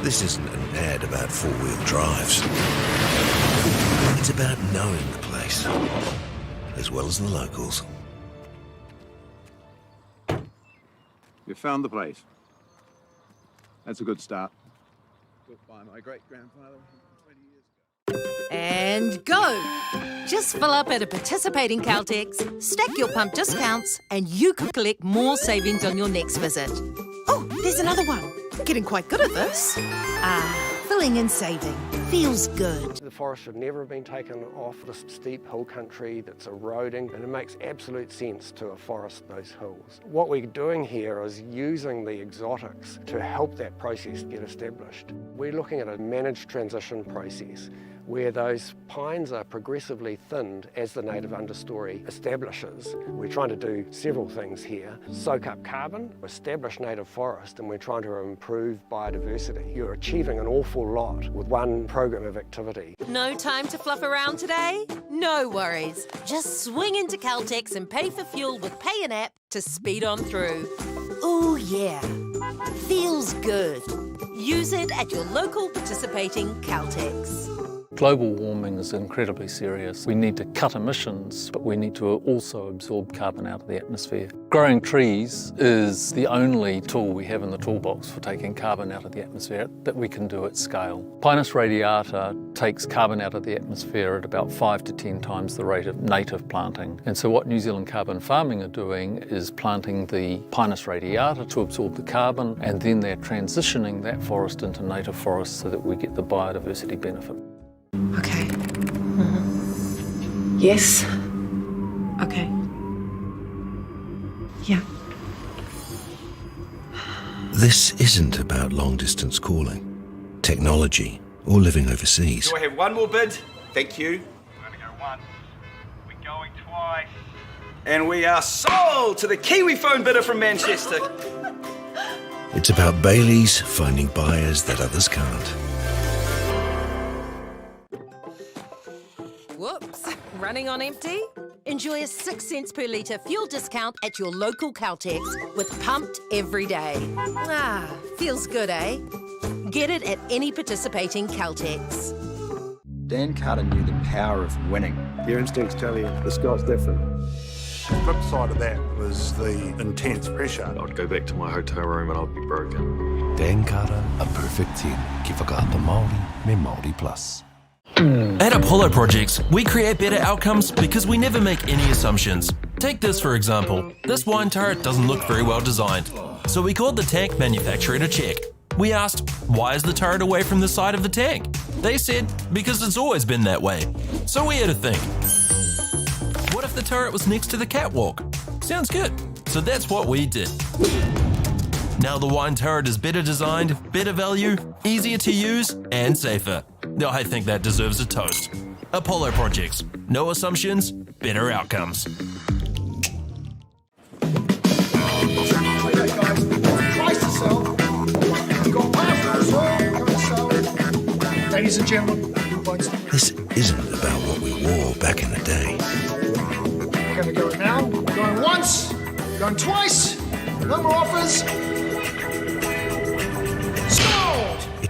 Speaker 22: This isn't an ad about four-wheel drives. It's about knowing the place, as well as the locals.
Speaker 19: We found the place. That's a good start. Built by my great-grandfather 20 years ago.
Speaker 23: And go! Just fill up at a participating Caltex, stack your pump discounts, and you could collect more savings on your next visit. Oh, there's another one. Getting quite good at this. Filling and saving. Feels good.
Speaker 25: The forest should never have been taken off this steep hill country that's eroding, and it makes absolute sense to afforest those hills. What we're doing here is using the exotics to help that process get established. We're looking at a managed transition process where those pines are progressively thinned as the native understory establishes. We're trying to do several things here. Soak up carbon, establish native forest, and we're trying to improve biodiversity. You're achieving an awful lot with one program of activity.
Speaker 23: No time to fluff around today? No worries. Just swing into Caltex and pay for fuel with Pay an App to speed on through. Ooh, yeah. Feels good. Use it at your local participating Caltex.
Speaker 26: Global warming is incredibly serious. We need to cut emissions, but we need to also absorb carbon out of the atmosphere. Growing trees is the only tool we have in the toolbox for taking carbon out of the atmosphere that we can do at scale. Pinus radiata takes carbon out of the atmosphere at about 5 to 10 times the rate of native planting. And so what New Zealand Carbon Farming are doing is planting the Pinus radiata to absorb the carbon, and then they're transitioning that forest into native forest so that we get the biodiversity benefit.
Speaker 23: Okay. Yes. Okay. Yeah.
Speaker 22: This isn't about long-distance calling, technology, or living overseas.
Speaker 27: Do I have one more bid? Thank you. We're going to go once. We're going twice. And we are sold to the Kiwi phone bidder from Manchester.
Speaker 22: It's about Baileys finding buyers that others can't.
Speaker 23: Whoops, running on empty? Enjoy a 6 cents per litre fuel discount at your local Caltex with Pumped every day. Feels good, eh? Get it at any participating Caltex.
Speaker 28: Dan Carter knew the power of winning.
Speaker 29: Your instincts tell you this guy's different. The flip side of that was the intense pressure.
Speaker 7: I'd go back to my hotel room and I'd be broken.
Speaker 12: Dan Carter, a perfect team. Ki whakaata Māori me Māori Plus.
Speaker 11: At Apollo Projects, we create better outcomes because we never make any assumptions. Take this for example. This wine turret doesn't look very well designed. So we called the tank manufacturer to check. We asked, why is the turret away from the side of the tank? They said, because it's always been that way. So we had to think. What if the turret was next to the catwalk? Sounds good. So that's what we did. Now the wine turret is better designed, better value, easier to use, and safer. I think that deserves a toast. Apollo Projects. No assumptions, better outcomes.
Speaker 1: Ladies and gentlemen,
Speaker 22: this isn't about what we wore back in the day.
Speaker 1: We're going to go now. Going once, going twice. No more offers.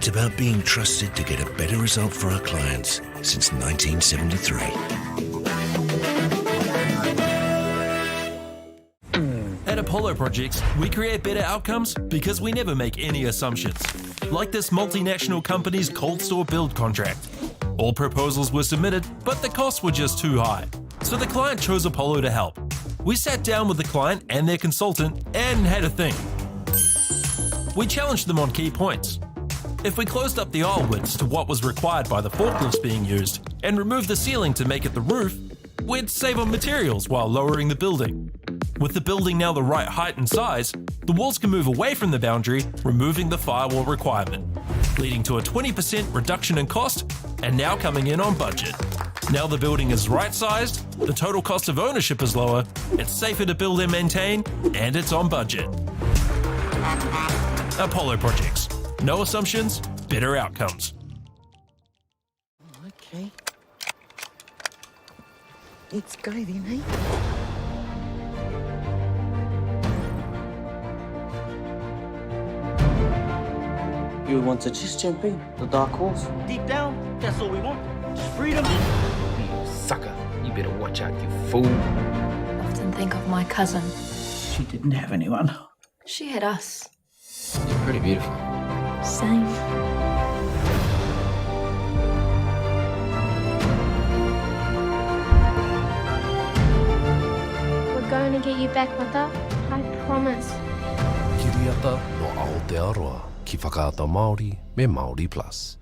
Speaker 22: It's about being trusted to get a better result for our clients since 1973.
Speaker 11: At Apollo Projects, we create better outcomes because we never make any assumptions. Like this multinational company's cold store build contract. All proposals were submitted, but the costs were just too high. So the client chose Apollo to help. We sat down with the client and their consultant and had a think. We challenged them on key points. If we closed up the aisle widths to what was required by the forklifts being used and removed the ceiling to make it the roof, we'd save on materials while lowering the building. With the building now the right height and size, the walls can move away from the boundary, removing the firewall requirement, leading to a 20% reduction in cost and now coming in on budget. Now the building is right-sized, the total cost of ownership is lower, it's safer to build and maintain, and it's on budget. Apollo Projects. No assumptions, better outcomes.
Speaker 4: Okay. Let's go then, eh?
Speaker 5: You want to just jump in, the dark horse?
Speaker 8: Deep down, that's all we want. Just freedom.
Speaker 13: You sucker. You better watch out, you fool.
Speaker 14: I often think of my cousin.
Speaker 8: She didn't have anyone.
Speaker 14: She had us.
Speaker 13: You're pretty beautiful.
Speaker 14: Same.
Speaker 15: We're going to get you back, Mata. I promise.
Speaker 12: Kiriata no Aotearoa, ki whakaata Māori me Māori Plus.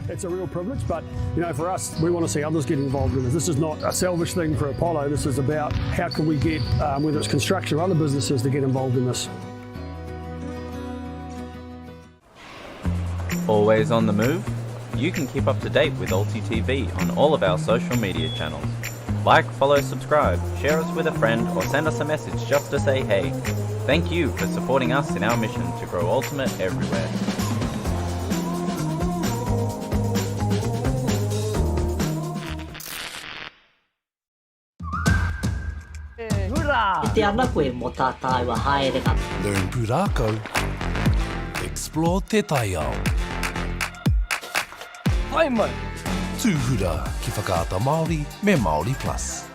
Speaker 10: It's a real privilege, but you know, for us, we want to see others get involved in this. This is not a selfish thing for Apollo. This is about how can we get, whether it's construction or other businesses, to get involved in this.
Speaker 16: Always on the move? You can keep up to date with Alti TV on all of our social media channels. Like, follow, subscribe, share us with a friend, or send us a message just to say hey. Thank you for supporting us in our mission to grow Ultimate everywhere.
Speaker 8: Learn
Speaker 12: Pūrākau. Explore Te Taiao.
Speaker 8: Hai mai.
Speaker 12: Tūhura ki whakaata Māori me Māori Plus.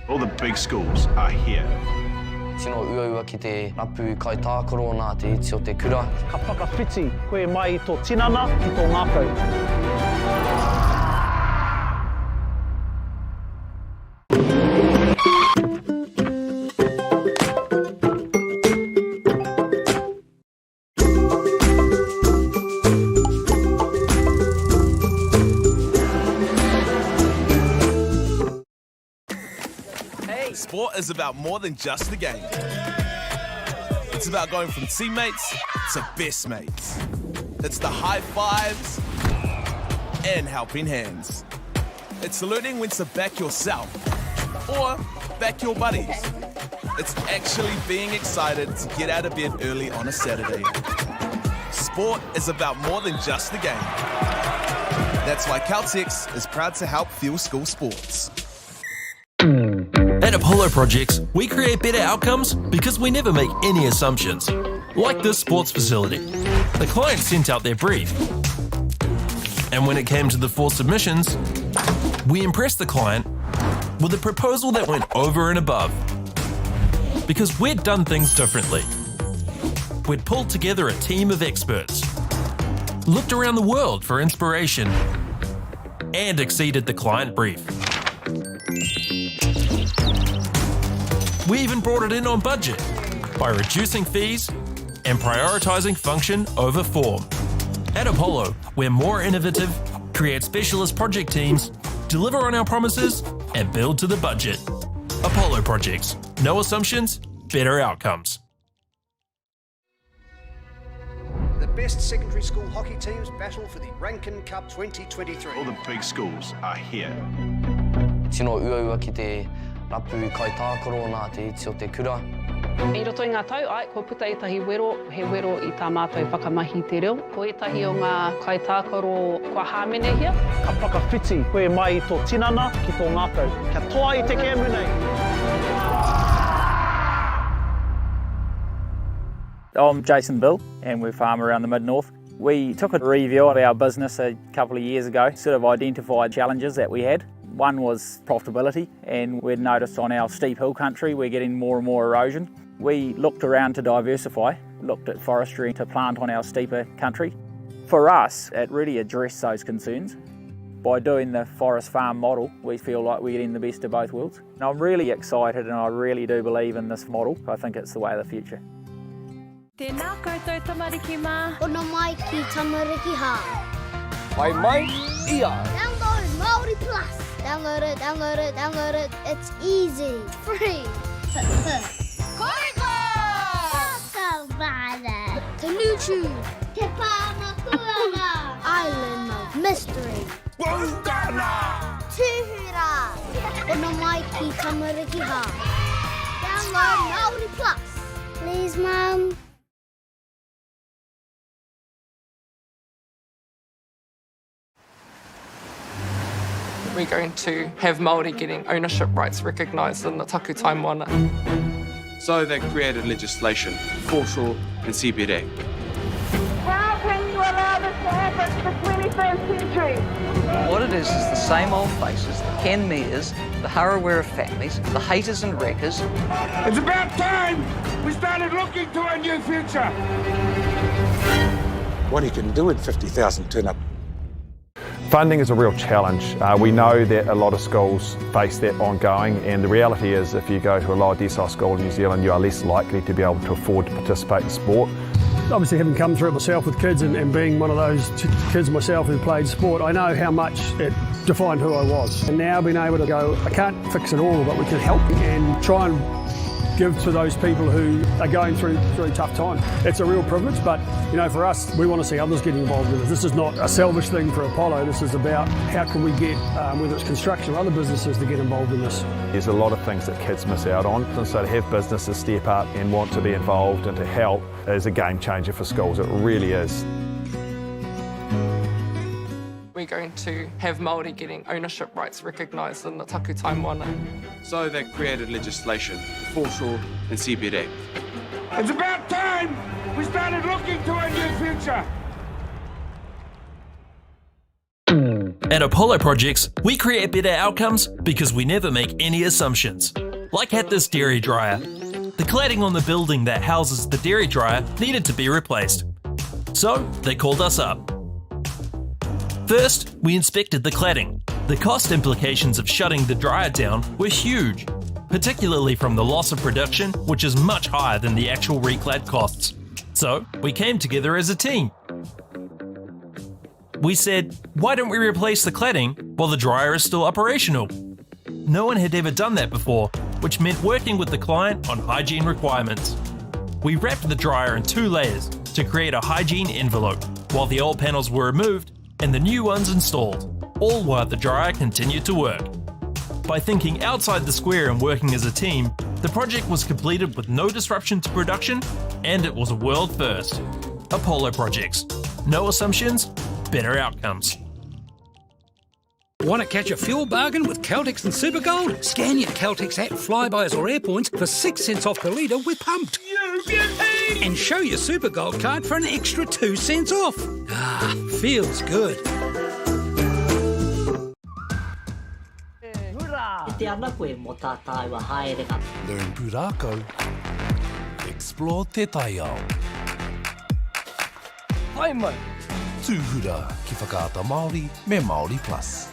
Speaker 19: All the big schools are here.
Speaker 24: Tino uaua ki te rapu kai tākoro nā te iti o te kura.
Speaker 8: Ka whakawhiti koe mai I tō tinana ki tō ngākau.
Speaker 21: Sport is about more than just the game. It's about going from teammates to best mates. It's the high fives and helping hands. It's saluting when to back yourself or back your buddies. It's actually being excited to get out of bed early on a Saturday. Sport is about more than just the game. That's why Caltex is proud to help fuel school sports.
Speaker 11: At Apollo Projects, we create better outcomes because we never make any assumptions. Like this sports facility. The client sent out their brief. And when it came to the 4 submissions, we impressed the client with a proposal that went over and above. Because we'd done things differently. We'd pulled together a team of experts, looked around the world for inspiration, and exceeded the client brief. We even brought it in on budget. by reducing fees and prioritising function over form. At Apollo, we're more innovative, create specialist project teams, deliver on our promises, and build to the budget. Apollo Projects. No assumptions, better outcomes.
Speaker 2: The best secondary school hockey teams battle for the Rankin Cup 2023.
Speaker 19: All the big schools are here.
Speaker 24: Tino uaua ki te rapu kai tākaro nā te iti o te kura.
Speaker 3: I roto i ngā tau, ko puta etahi wero, he wero i tā mātou whakamahi te reo. Ko etahi o ngā kai tākaro kua hāmene hia.
Speaker 8: Ka whakawhiti koe mai i tō tinana ki tō ngākau. Kia toa i te kēmu nei.
Speaker 6: I'm Jason Bill and we farm around the Mid-North. We took a review of our business a couple of years ago, sort of identified challenges that we had. One was profitability, and we'd noticed on our steep hill country we're getting more and more erosion. We looked around to diversify, looked at forestry to plant on our steeper country. For us, it really addressed those concerns. By doing the forest farm model, we feel like we're getting the best of both worlds. And I'm really excited and I really do believe in this model. I think it's the way of the future.
Speaker 15: Tēnā koutou tamariki mā. Ono mai ki tamariki hā.
Speaker 13: Mai mai, ia.
Speaker 15: Download Māori Plus. Download it, download it, download it. It's easy. Free. Koriko! Kakavada. Tanuchu. Te Pakuranga. Island of Mystery. Bungana. Tuhura. Ono mai ki tamariki hā. Download Māori Plus. Please, Mum.
Speaker 24: We're going to have Māori getting ownership rights recognised in the taku taimoana.
Speaker 27: So they created legislation, foreshore and CBD.
Speaker 9: How can you allow this to happen in the 21st century?
Speaker 24: What it is the same old faces, the Ken Mears, the Harawira families, the haters and wreckers.
Speaker 9: It's about time we started looking to a new future.
Speaker 29: What you can do in 50,000 turn up.
Speaker 17: Funding is a real challenge. We know that a lot of schools face that ongoing, and the reality is if you go to a lower decile school in New Zealand, you are less likely to be able to afford to participate in sport.
Speaker 10: Obviously, having come through it myself with kids and being one of those kids myself who played sport, I know how much it defined who I was. And now being able to go, I can't fix it all, but we can help and try and give to those people who are going through a tough time. It's a real privilege, but you know, for us, we want to see others getting involved with it. This is not a selfish thing for Apollo. This is about how can we get, whether it's construction or other businesses, to get involved in this.
Speaker 17: There's a lot of things that kids miss out on, and so to have businesses step up and want to be involved and to help is a game changer for schools. It really is.
Speaker 24: We're going to have Māori getting ownership rights recognised in the taku taimoana.
Speaker 27: So they created legislation, foreshore and CBD.
Speaker 9: It's about time we started looking to a new future.
Speaker 11: At Apollo Projects, we create better outcomes because we never make any assumptions. Like at this dairy dryer. The cladding on the building that houses the dairy dryer needed to be replaced. So they called us up. First, we inspected the cladding. The cost implications of shutting the dryer down were huge, particularly from the loss of production, which is much higher than the actual reclad costs. So we came together as a team. We said, why don't we replace the cladding while the dryer is still operational? No one had ever done that before, which meant working with the client on hygiene requirements. We wrapped the dryer in 2 layers to create a hygiene envelope, while the old panels were removed and the new ones installed, all while the dryer continued to work. By thinking outside the square and working as a team, the project was completed with no disruption to production, and it was a world first. Apollo Projects. No assumptions, better outcomes.
Speaker 18: Want to catch a fuel bargain with Caltex and Supergold? Scan your Caltex app, Flybuys or Airpoints for 6 cents off the litre with Pumped. And show your Supergold card for an extra 2 cents off. Ah, feels good.
Speaker 12: Learn Purako. Explore Te Taiao.
Speaker 13: Hai mai.
Speaker 12: Tūhura ki whakaata Māori me Māori Plus.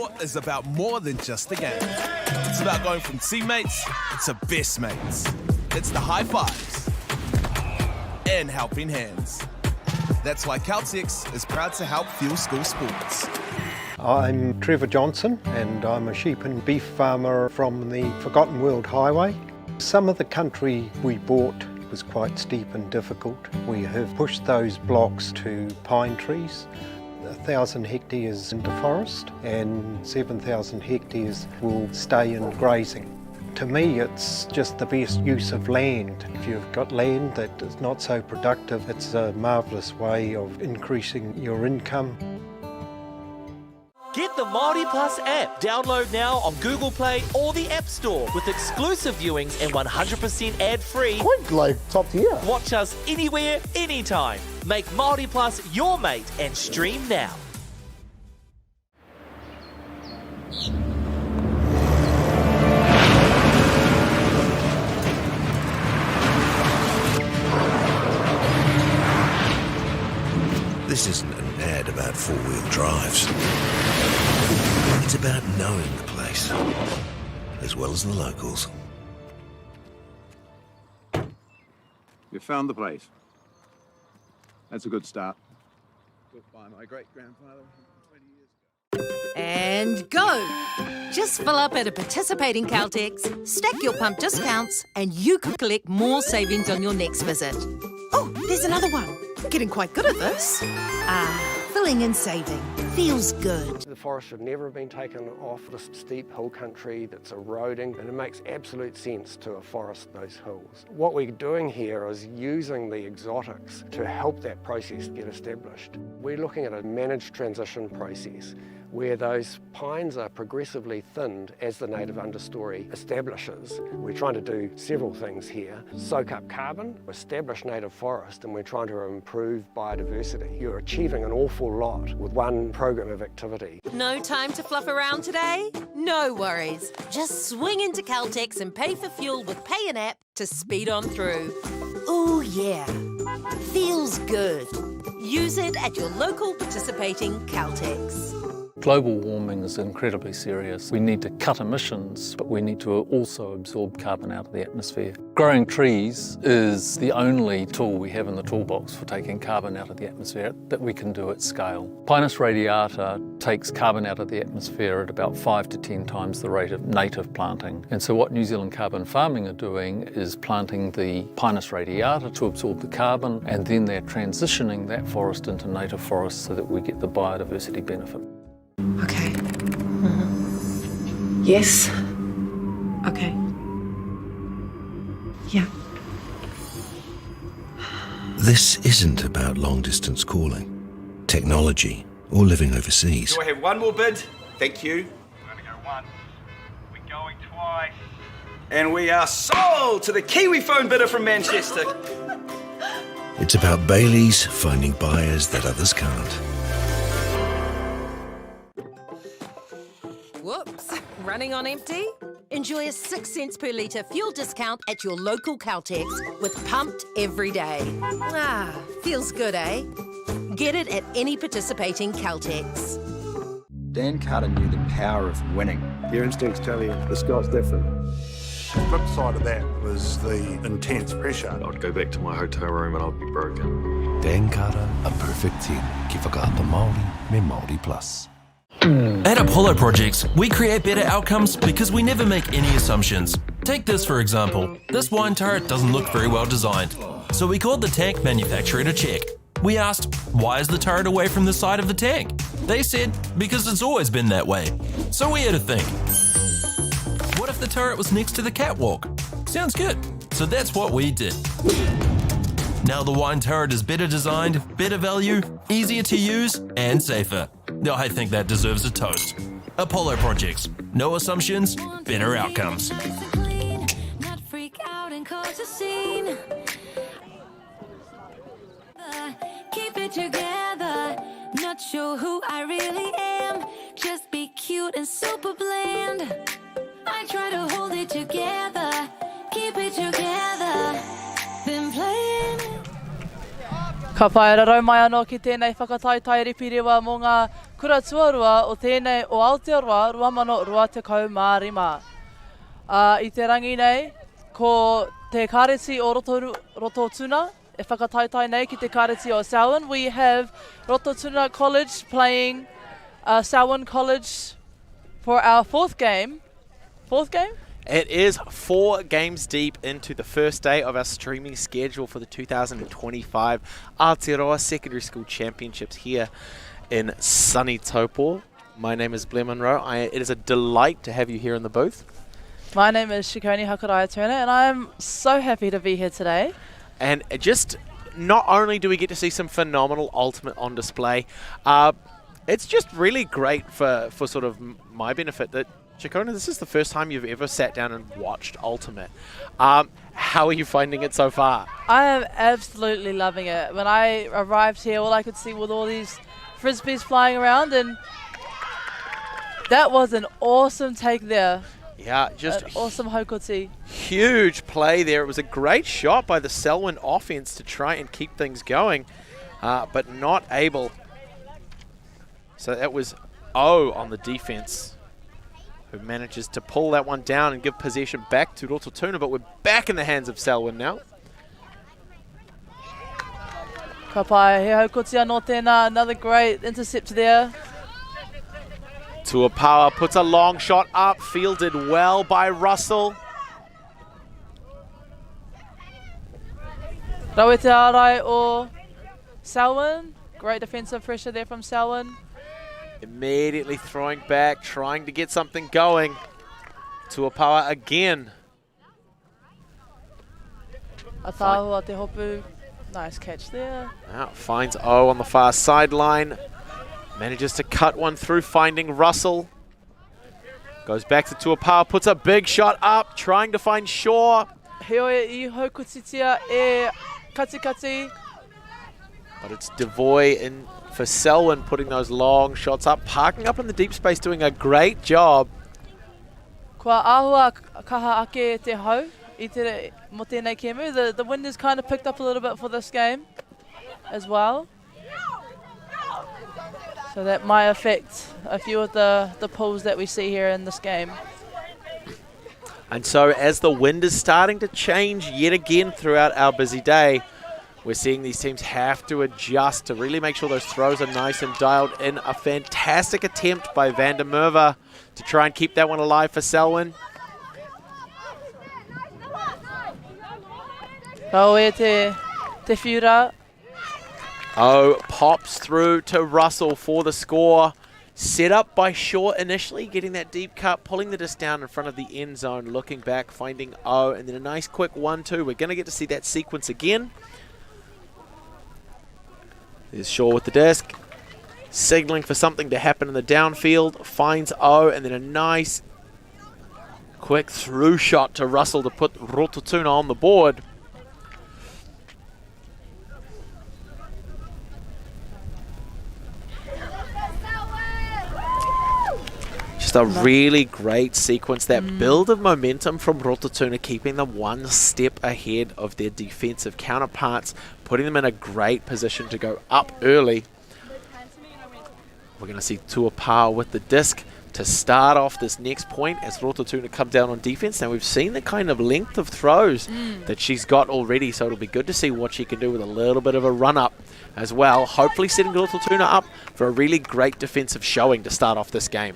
Speaker 21: Sport is about more than just a game. It's about going from teammates to best mates. It's the high fives and helping hands. That's why Caltex is proud to help fuel school sports.
Speaker 1: I'm Trevor Johnson and I'm a sheep and beef farmer from the Forgotten World Highway. Some of the country we bought was quite steep and difficult. We have pushed those blocks to pine trees. 1,000 hectares into forest and 7,000 hectares will stay in grazing. To me, it's just the best use of land. If you've got land that is not so productive, it's a marvellous way of increasing your income.
Speaker 4: Get the Māori Plus app. Download now on Google Play or the App Store with exclusive viewings and 100% ad-free.
Speaker 7: Quite like top tier.
Speaker 4: Watch us anywhere, anytime. Make Māori Plus your mate and stream now.
Speaker 20: This isn't an ad about four-wheel drives. It's about knowing the place, as well as the locals.
Speaker 19: You found the place. That's a good start. Built by my great-grandfather 20 years ago.
Speaker 22: And go! Just fill up at a participating Caltex, stack your pump discounts, and you could collect more savings on your next visit. Oh, there's another one. Getting quite good at this. Filling and saving. Feels good.
Speaker 23: The forest should never have been taken off this steep hill country that's eroding, and it makes absolute sense to afforest those hills. What we're doing here is using the exotics to help that process get established. We're looking at a managed transition process where those pines are progressively thinned as the native understory establishes. We're trying to do several things here. Soak up carbon, establish native forest, and we're trying to improve biodiversity. You're achieving an awful lot with one program of activity.
Speaker 22: No time to fluff around today? No worries. Just swing into Caltex and pay for fuel with Pay an App to speed on through. Ooh, yeah. Feels good. Use it at your local participating Caltex.
Speaker 25: Global warming is incredibly serious. We need to cut emissions, but we need to also absorb carbon out of the atmosphere. Growing trees is the only tool we have in the toolbox for taking carbon out of the atmosphere that we can do at scale. Pinus radiata takes carbon out of the atmosphere at about 5 to 10 times the rate of native planting. And so what New Zealand Carbon Farming are doing is planting the Pinus radiata to absorb the carbon, and then they're transitioning that forest into native forest so that we get the biodiversity benefit.
Speaker 22: Okay. Yes. Okay. Yeah.
Speaker 20: This isn't about long-distance calling, technology, or living overseas.
Speaker 27: Do I have one more bid? Thank you. We're going to go once. We're going twice. And we are sold to the Kiwi phone bidder from Manchester.
Speaker 20: It's about Bailey's finding buyers that others can't.
Speaker 22: Whoops, running on empty? Enjoy a 6 cents per litre fuel discount at your local Caltex with Pumped every day. Feels good, eh? Get it at any participating Caltex.
Speaker 26: Dan Carter knew the power of winning.
Speaker 29: Your instincts tell you the sky's different. The flip side of that was the intense pressure.
Speaker 28: I'd go back to my hotel room and I'd be broken.
Speaker 12: Dan Carter, a perfect team. Ki whakaata Māori, me Māori Plus.
Speaker 11: At Apollo Projects, we create better outcomes because we never make any assumptions. Take this for example. This wine turret doesn't look very well designed. So we called the tank manufacturer to check. We asked, why is the turret away from the side of the tank? They said, because it's always been that way. So we had to think. What if the turret was next to the catwalk? Sounds good. So that's what we did. Now the wine turret is better designed, better value, easier to use, and safer. Now I think that deserves a toast. Apollo Projects. No assumptions, better outcomes.
Speaker 30: Not freak out and cause a scene. Keep it together. Not sure who I really am. Just be cute and super bland. I try to hold it together. Keep it together. Been playing.
Speaker 2: Ka pai raro mai anō ki tēnei whakataitai ripiriwa mō ngā kura tuarua o tēnei o Aotearoa 2025. I te rangi nei, ko te kāreti o Rototuna, e whakataitai nei ki te kāreti o Selwyn. We have Rototuna College playing Selwyn College for our fourth game. Fourth game?
Speaker 3: It is 4 games deep into the first day of our streaming schedule for the 2025 Aotearoa Secondary School Championships here in sunny Taupō. My name is Blair Monroe. It is a delight to have you here in the booth.
Speaker 2: My name is Shikoni Hakaraya-Turner, and I'm so happy to be here today.
Speaker 3: And just not only do we get to see some phenomenal Ultimate on display, it's just really great for sort of my benefit that Chikona, this is the first time you've ever sat down and watched Ultimate. How are you finding it so far?
Speaker 2: I am absolutely loving it. When I arrived here, all I could see was all these Frisbees flying around, and that was an awesome take there.
Speaker 3: Yeah, just
Speaker 2: an awesome haukoti.
Speaker 3: Huge play there. It was a great shot by the Selwyn offense to try and keep things going, but not able. So that was O on the defense, who manages to pull that one down and give possession back to Rotorua, but we're back in the hands of Selwyn now.
Speaker 2: Ka pai, he haukoti anō tēnā, another great intercept there.
Speaker 3: Taupō puts a long shot up, fielded well by Russell.
Speaker 2: Rawe te ārai o Selwyn, great defensive pressure there from Selwyn.
Speaker 3: Immediately throwing back, trying to get something going. Taupō again.
Speaker 2: Atahua te hopu, nice catch there.
Speaker 3: Now finds O on the far sideline. Manages to cut one through, finding Russell. Goes back to Taupō, puts a big shot up, trying to find Shaw.
Speaker 2: Heoi I haukutitia e Katikati.
Speaker 3: But it's Devoy in for Selwyn, putting those long shots up, parking up in the deep space, doing a great job.
Speaker 2: Kua āhua kaha ake te hau I te mo tēnei kemu. The wind has kind of picked up a little bit for this game as well. So that might affect a few of the pulls that we see here in this game.
Speaker 3: And so as the wind is starting to change yet again throughout our busy day, we're seeing these teams have to adjust to really make sure those throws are nice and dialed in. A fantastic attempt by Van der Merwe to try and keep that one alive for Selwyn.
Speaker 2: Rau te whiura.
Speaker 3: Oh, pops through to Russell for the score. Set up by Shaw initially, getting that deep cut, pulling the disc down in front of the end zone, looking back, finding O, and then a nice quick 1-2. We're going to get to see that sequence again. There's Shaw with the disc, signaling for something to happen in the downfield, finds O, and then a nice quick through shot to Russell to put Rotorua on the board. Just a really great sequence, that build of momentum from Rotorua, keeping them one step ahead of their defensive counterparts, putting them in a great position to go up early. We're going to see Taupō with the disc to start off this next point as Rotorua come down on defense. Now we've seen the kind of length of throws that she's got already, so it'll be good to see what she can do with a little bit of a run up as well. Hopefully setting Rotorua up for a really great defensive showing to start off this game.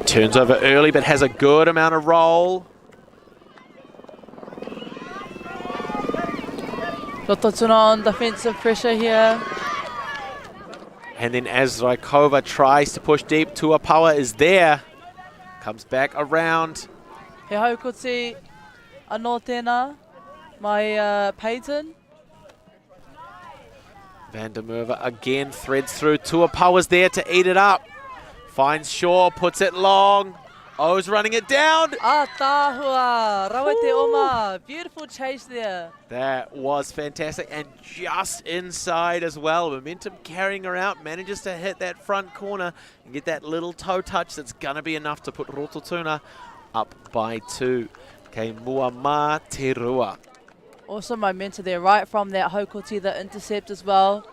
Speaker 3: Turns over early, but has a good amount of roll.
Speaker 2: Rotorua on defensive pressure here.
Speaker 3: And then as Raikova tries to push deep, Taupō is there. Comes back around.
Speaker 2: He haukoti anō tēnā, my Peyton.
Speaker 3: Van der Merwe again threads through. Taupō is there to eat it up. Finds Shaw, puts it long. O's running it down.
Speaker 2: Tāhua, rawe te oma. Beautiful chase there.
Speaker 3: That was fantastic, and just inside as well. Momentum carrying her out, manages to hit that front corner and get that little toe touch that's going to be enough to put Rotorua up by 2. Kei mua mā te rua.
Speaker 2: Awesome momentum there, right from that Haukoti, the intercept as well,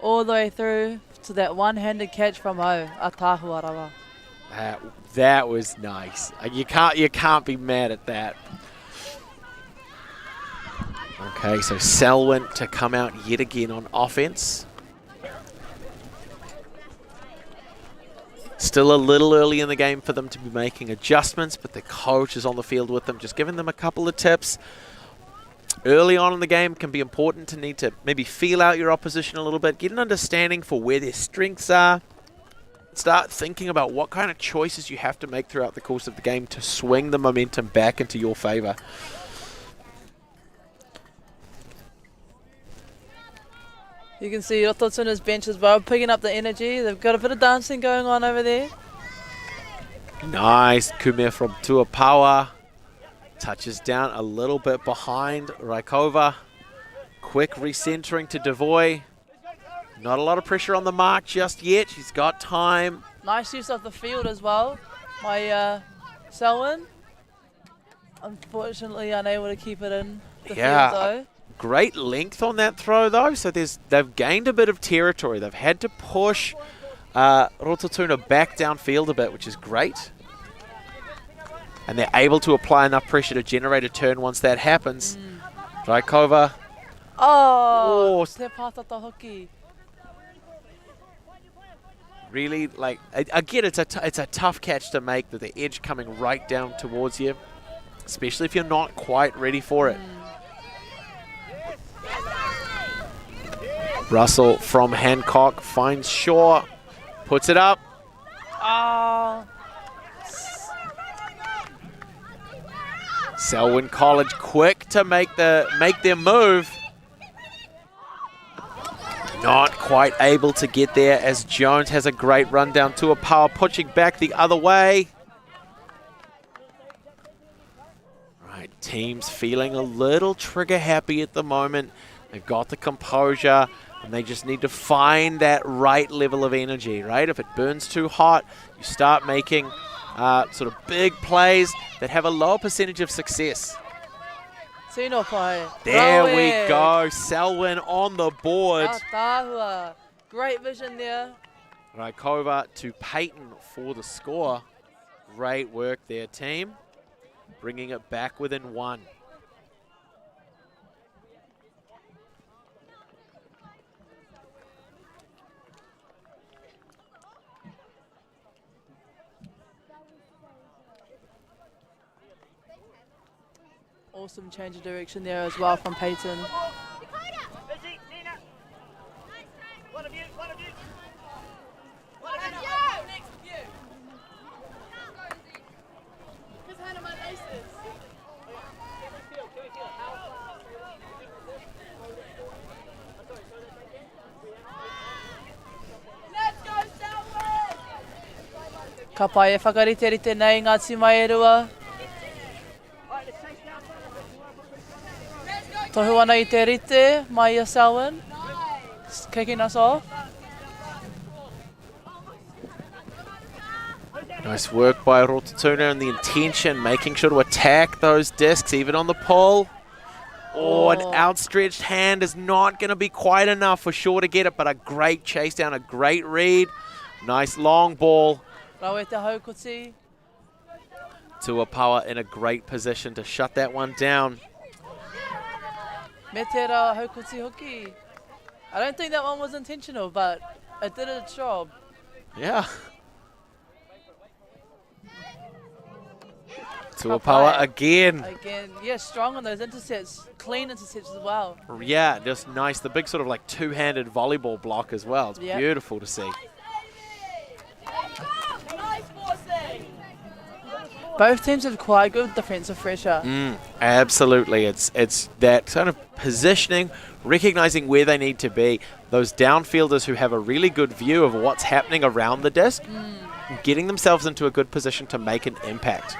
Speaker 2: all the way through to that one-handed catch from Ho, a tāhua rawa.
Speaker 3: That was nice. You can't be mad at that. Okay, so Selwyn to come out yet again on offense. Still a little early in the game for them to be making adjustments, but the coach is on the field with them, just giving them a couple of tips. Early on in the game can be important to need to maybe feel out your opposition a little bit, get an understanding for where their strengths are, start thinking about what kind of choices you have to make throughout the course of the game to swing the momentum back into your favor.
Speaker 2: You can see Rototuna's bench as well, picking up the energy. They've got a bit of dancing going on over there.
Speaker 3: Nice kume from Taupō. Touches down a little bit behind Raikova. Quick recentering to Devoy. Not a lot of pressure on the mark just yet. She's got time.
Speaker 2: Nice use of the field as well by Selwyn. Unfortunately unable to keep it in the field though.
Speaker 3: Great length on that throw though. So they've gained a bit of territory. They've had to push Rotorua back downfield a bit, which is great. And they're able to apply enough pressure to generate a turn once that happens. Raikova.
Speaker 2: Oh, te patata hoki.
Speaker 3: Really, like, again, it's a tough catch to make with the edge coming right down towards you, especially if you're not quite ready for it. Russell from Hancock finds Shaw, puts it up.
Speaker 2: Oh.
Speaker 3: Selwyn College quick to make their move. Not quite able to get there as Jones has a great run down to a power, pushing back the other way. Right, team's feeling a little trigger happy at the moment. They've got the composure and they just need to find that right level of energy, right? If it burns too hot, you start making sort of big plays that have a lower percentage of success. There we go, Selwyn on the board.
Speaker 2: Great vision there.
Speaker 3: Raikova to Peyton for the score. Great work there, team. Bringing it back within one.
Speaker 2: Awesome change of direction there as well from Peyton. Ka pai e whakariterite nei ngā tima e rua. Tohu ana I te rite, mai a Selwyn, kicking us off.
Speaker 3: Nice work by Rotorua and the intention, making sure to attack those discs, even on the pull. Oh, an outstretched hand is not going to be quite enough for Shaw to get it, but a great chase down, a great read. Nice long ball.
Speaker 2: Rawe te haukoti.
Speaker 3: Taupō in a great position to shut that one down.
Speaker 2: Me te rā haukoti hoki. I don't think that one was intentional, but it did its job.
Speaker 3: Yeah. Taupō again.
Speaker 2: Again, yeah, strong on those intercepts. Clean intercepts as well.
Speaker 3: Yeah, just nice. The big sort of like two-handed volleyball block as well. It's beautiful to see.
Speaker 2: Both teams have quite good defensive pressure.
Speaker 3: Absolutely. It's that kind of positioning, recognizing where they need to be. Those downfielders who have a really good view of what's happening around the disc, getting themselves into a good position to make an impact.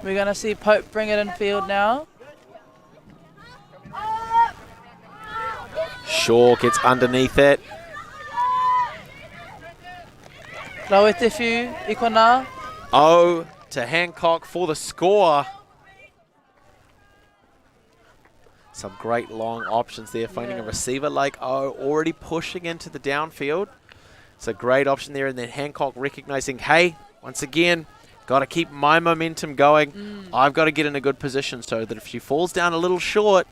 Speaker 2: We're going to see Pope bring it in field now.
Speaker 3: Shaw gets underneath it.
Speaker 2: Rau te whiu, I kona.
Speaker 3: O to Hancock for the score. Some great long options there, finding a receiver like O, already pushing into the downfield. It's a great option there, and then Hancock recognizing, hey, once again, got to keep my momentum going. I've got to get in a good position so that if she falls down a little short,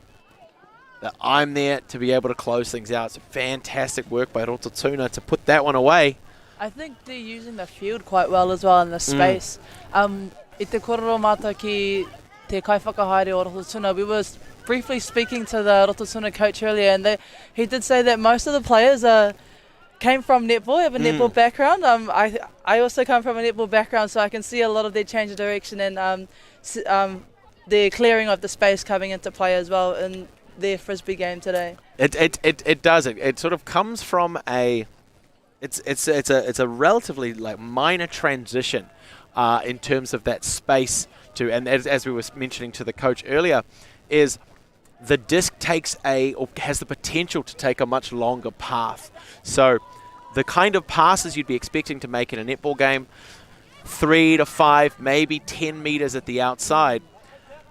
Speaker 3: that I'm there to be able to close things out. It's fantastic work by Rotorua to put that one away.
Speaker 2: I think they're using the field quite well as well in the space. I te kororo mata ki te kaiwhakahaere o Rotorua, we were briefly speaking to the Rotorua coach earlier, and he did say that most of the players came from netball, have a netball background. I also come from a netball background, so I can see a lot of their change of direction and their clearing of the space coming into play as well in their Frisbee game today.
Speaker 3: It does. It sort of comes from a it's a relatively like minor transition in terms of that space to, and as we were mentioning to the coach earlier, is the disc has the potential to take a much longer path. So the kind of passes you'd be expecting to make in a netball game, 3 to 5, maybe 10 meters at the outside,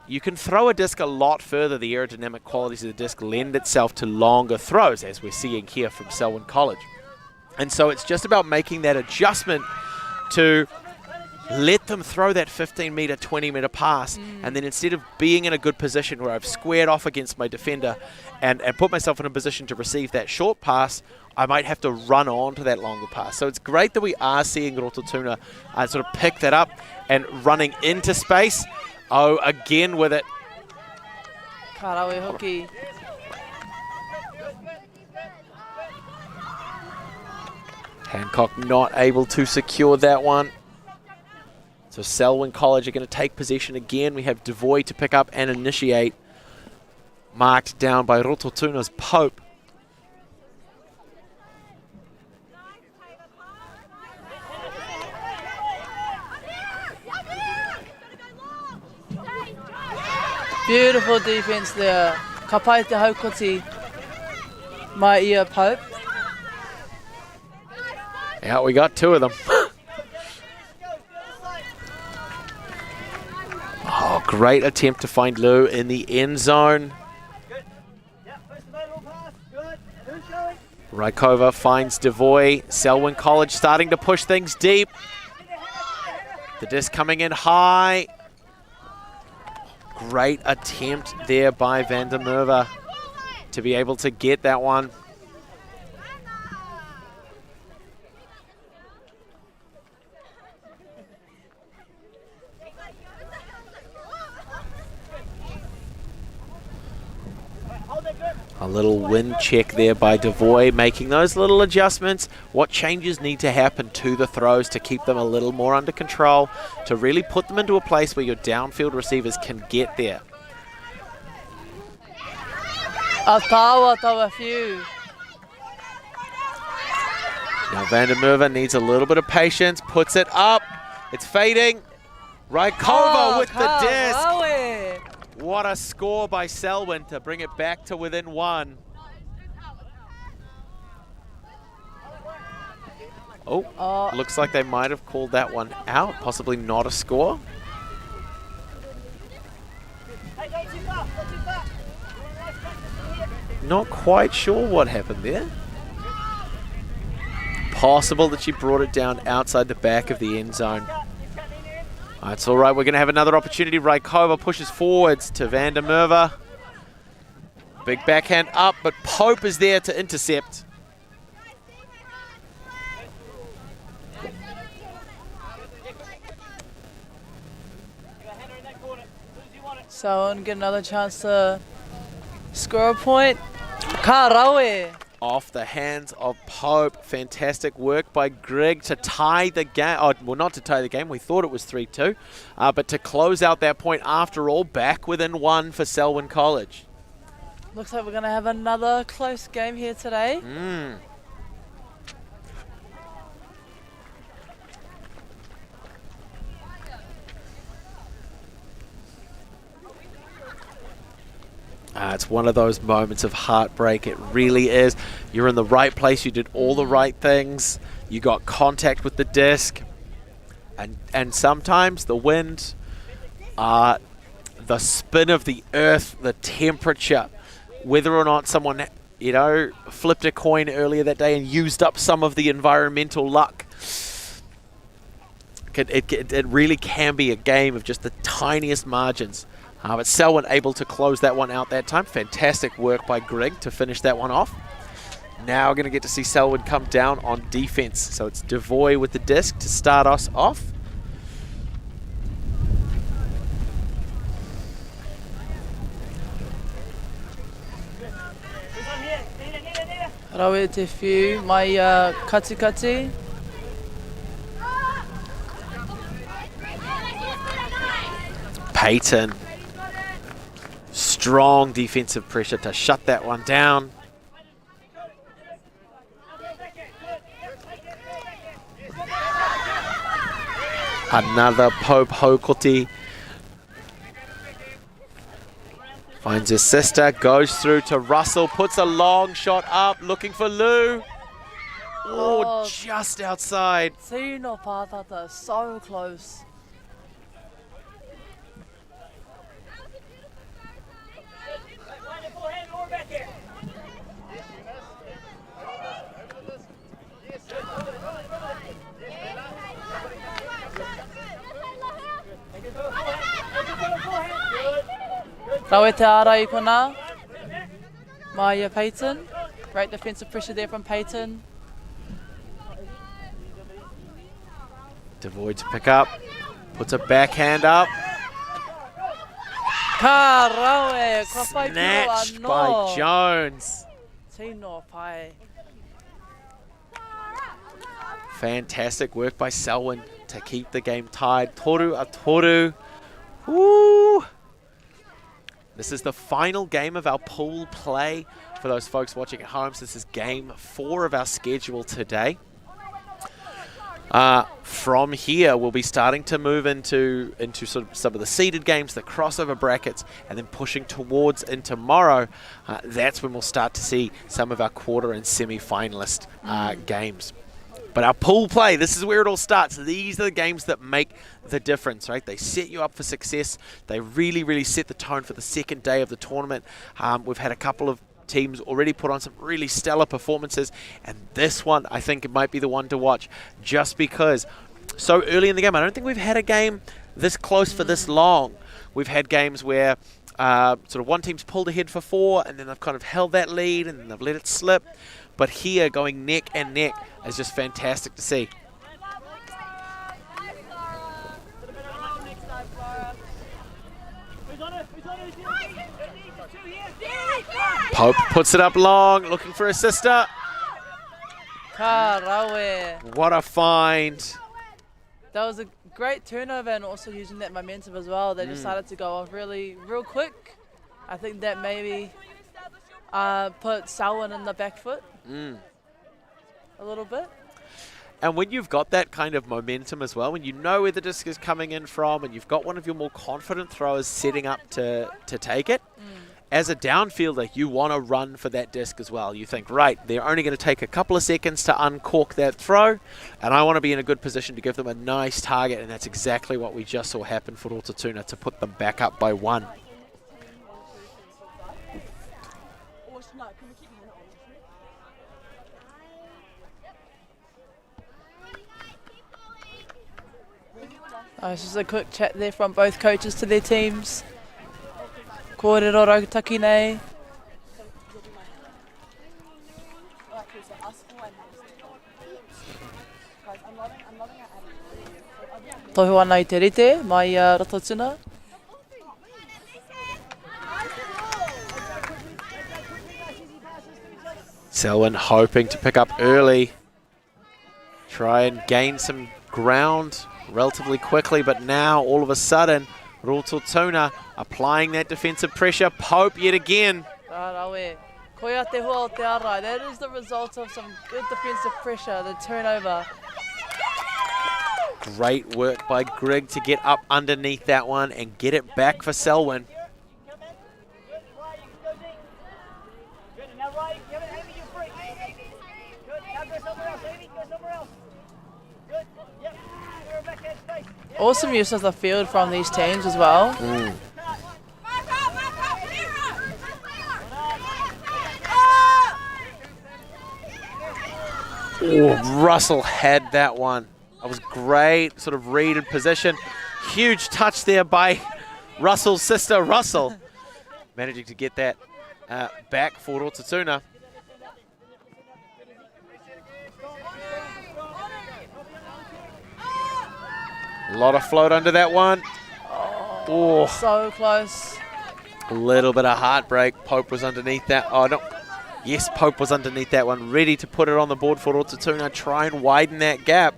Speaker 3: you can throw a disc a lot further. The aerodynamic qualities of the disc lend itself to longer throws, as we're seeing here from Selwyn College. And so it's just about making that adjustment to let them throw that 15-meter, 20-meter pass, and then instead of being in a good position where I've squared off against my defender and put myself in a position to receive that short pass, I might have to run on to that longer pass. So it's great that we are seeing Rotorua sort of pick that up and running into space. Oh, again with it.
Speaker 2: Karawe hoki.
Speaker 3: Hancock not able to secure that one. So Selwyn College are going to take possession again. We have Devoy to pick up and initiate. Marked down by Rototuna's Pope.
Speaker 2: Beautiful defense there. Ka pai te haukoti mai ia Pope.
Speaker 3: Yeah, we got two of them. Oh, great attempt to find Lou in the end zone. Rykova finds Devoy. Selwyn College starting to push things deep. The disc coming in high. Great attempt there by Van der Merwe to be able to get that one. A little wind check there by Devoy, making those little adjustments. What changes need to happen to the throws to keep them a little more under control, to really put them into a place where your downfield receivers can get there.
Speaker 2: A tawa few.
Speaker 3: Now Van der Merwe needs a little bit of patience, puts it up. It's fading. Rykova with the disc. What a score by Selwyn to bring it back to within one. Oh, looks like they might have called that one out, possibly not a score. Not quite sure what happened there. Possible that she brought it down outside the back of the end zone. That's all right. We're going to have another opportunity. Rykova pushes forwards to Van der Merwe. Big backhand up, but Pope is there to intercept.
Speaker 2: Selwyn get another chance to score a point. Karawe.
Speaker 3: Off the hands of Pope. Fantastic work by Greg to tie the game. Oh, well, not to tie the game. We thought it was 3-2. But to close out that point after all, back within one for Selwyn College.
Speaker 2: Looks like we're going to have another close game here today.
Speaker 3: It's one of those moments of heartbreak. It really is. You're in the right place. You did all the right things You got contact with the disc, and sometimes the wind, the spin of the earth, the temperature, whether or not someone, you know, flipped a coin earlier that day and used up some of the environmental luck. It really can be a game of just the tiniest margins. But Selwyn able to close that one out that time. Fantastic work by Greg to finish that one off. Now we're going to get to see Selwyn come down on defense. So it's Devoy with the disc to start us off.
Speaker 2: Rawe te whiu, mai Katikati.
Speaker 3: Peyton. Strong defensive pressure to shut that one down. Another Pope Hokoti. Finds his sister, goes through to Russell, puts a long shot up, looking for Lou. Oh, just outside.
Speaker 2: Tino Pātata, so close. Rawe te ara I kona. Maya Peyton. Great defensive pressure there from Peyton.
Speaker 3: Devoid to pick up. Puts a backhand up.
Speaker 2: Ka rawe.
Speaker 3: Snatched by Jones.
Speaker 2: Tino pai.
Speaker 3: Fantastic work by Selwyn to keep the game tied. Toru a toru. Woo! This is the final game of our pool play for those folks watching at home. So this is game 4 of our schedule today. From here, we'll be starting to move into sort of some of the seeded games, the crossover brackets, and then pushing towards in tomorrow. That's when we'll start to see some of our quarter and semi-finalist games. But our pool play, this is where it all starts. These are the games that make the difference, right? They set you up for success. They really, really set the tone for the second day of the tournament. We've had a couple of teams already put on some really stellar performances, and this one, I think it might be the one to watch, just because so early in the game, I don't think we've had a game this close for this long. We've had games where sort of one team's pulled ahead for 4, and then they've kind of held that lead, and then they've let it slip. But here, going neck and neck is just fantastic to see. Pope puts it up long, looking for a sister.
Speaker 2: Ka rawe.
Speaker 3: What a find.
Speaker 2: That was a great turnover, and also using that momentum as well. They decided to go off real quick. I think that maybe put Selwyn in the back foot a little bit.
Speaker 3: And when you've got that kind of momentum as well, when you know where the disc is coming in from, and you've got one of your more confident throwers setting up to take it, as a downfielder, you want to run for that disc as well. You think, right, they're only going to take a couple of seconds to uncork that throw, and I want to be in a good position to give them a nice target, and that's exactly what we just saw happen for Rotorua, to put them back up by 1.
Speaker 2: It's just a quick chat there from both coaches to their teams. Kōrero rautaki nei. Tohu ana I te rite, mai Rotorua.
Speaker 3: Selwyn hoping to pick up early. Try and gain some ground relatively quickly, but now all of a sudden Rotorua applying that defensive pressure. Pope yet again.
Speaker 2: Koia te hua o te ara. That is the result of some good defensive pressure, the turnover.
Speaker 3: Great work by Greg to get up underneath that one and get it back for Selwyn.
Speaker 2: Awesome use of the field from these teams as well.
Speaker 3: Oh, Russell had that one. That was great, sort of read and position. Huge touch there by Russell's sister, Russell. Managing to get that back for Rotorua. A lot of float under that one. Oh,
Speaker 2: so close.
Speaker 3: A little bit of heartbreak. Pope was underneath that. Oh, no. Yes, Pope was underneath that one. Ready to put it on the board for Rotorua. Try and widen that gap.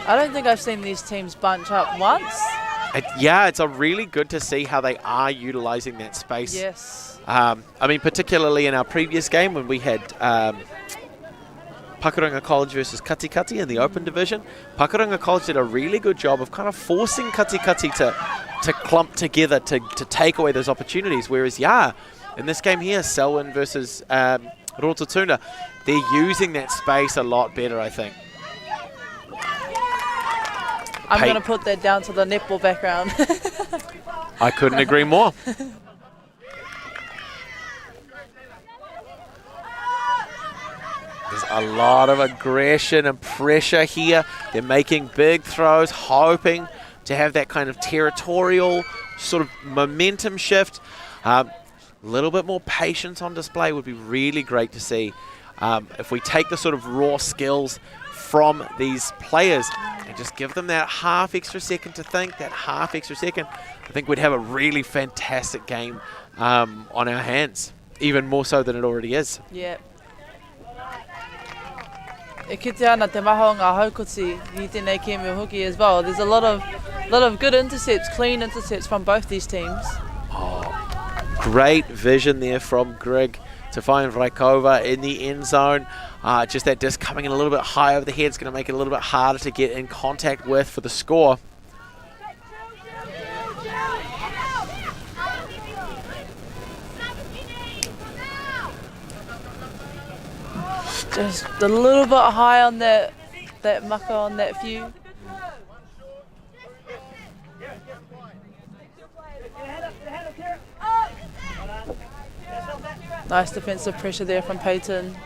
Speaker 2: I don't think I've seen these teams bunch up once.
Speaker 3: Yeah, it's a really good to see how they are utilising that space.
Speaker 2: Yes.
Speaker 3: I mean, particularly in our previous game when we had Pakuranga College versus Katikati in the open division, Pakuranga College did a really good job of kind of forcing Katikati to clump together to take away those opportunities. Whereas, yeah, in this game here, Selwyn versus Rotorua, they're using that space a lot better, I think.
Speaker 2: I'm going to put that down to the netball background.
Speaker 3: I couldn't agree more. There's a lot of aggression and pressure here. They're making big throws, hoping to have that kind of territorial sort of momentum shift. A little bit more patience on display would be really great to see. If we take the sort of raw skills from these players and just give them that half extra second to think, that half extra second, I think we'd have a really fantastic game on our hands, even more so than it already is.
Speaker 2: Yeah. E kite ana te maho ngā haukoti i tēnei kēmu hoki as well. There's a lot of good intercepts, clean intercepts from both these teams.
Speaker 3: Oh, great vision there from Greg to find Raikova in the end zone. Just that disc coming in a little bit high over the head is going to make it a little bit harder to get in contact with for the score.
Speaker 2: Just a little bit high on that maka on that view. Nice defensive pressure there from Peyton.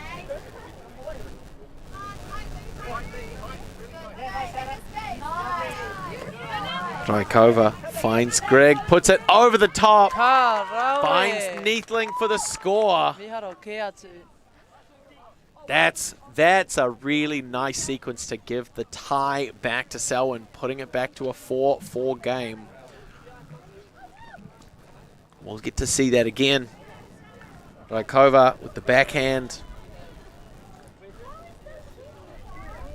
Speaker 3: Raikova finds Greg, puts it over the top,
Speaker 2: Ka
Speaker 3: finds Neathling for the score.
Speaker 2: Miharo ke atu.
Speaker 3: That's a really nice sequence to give the tie back to Selwyn, putting it back to a 4-4 game. We'll get to see that again. Raikova with the backhand.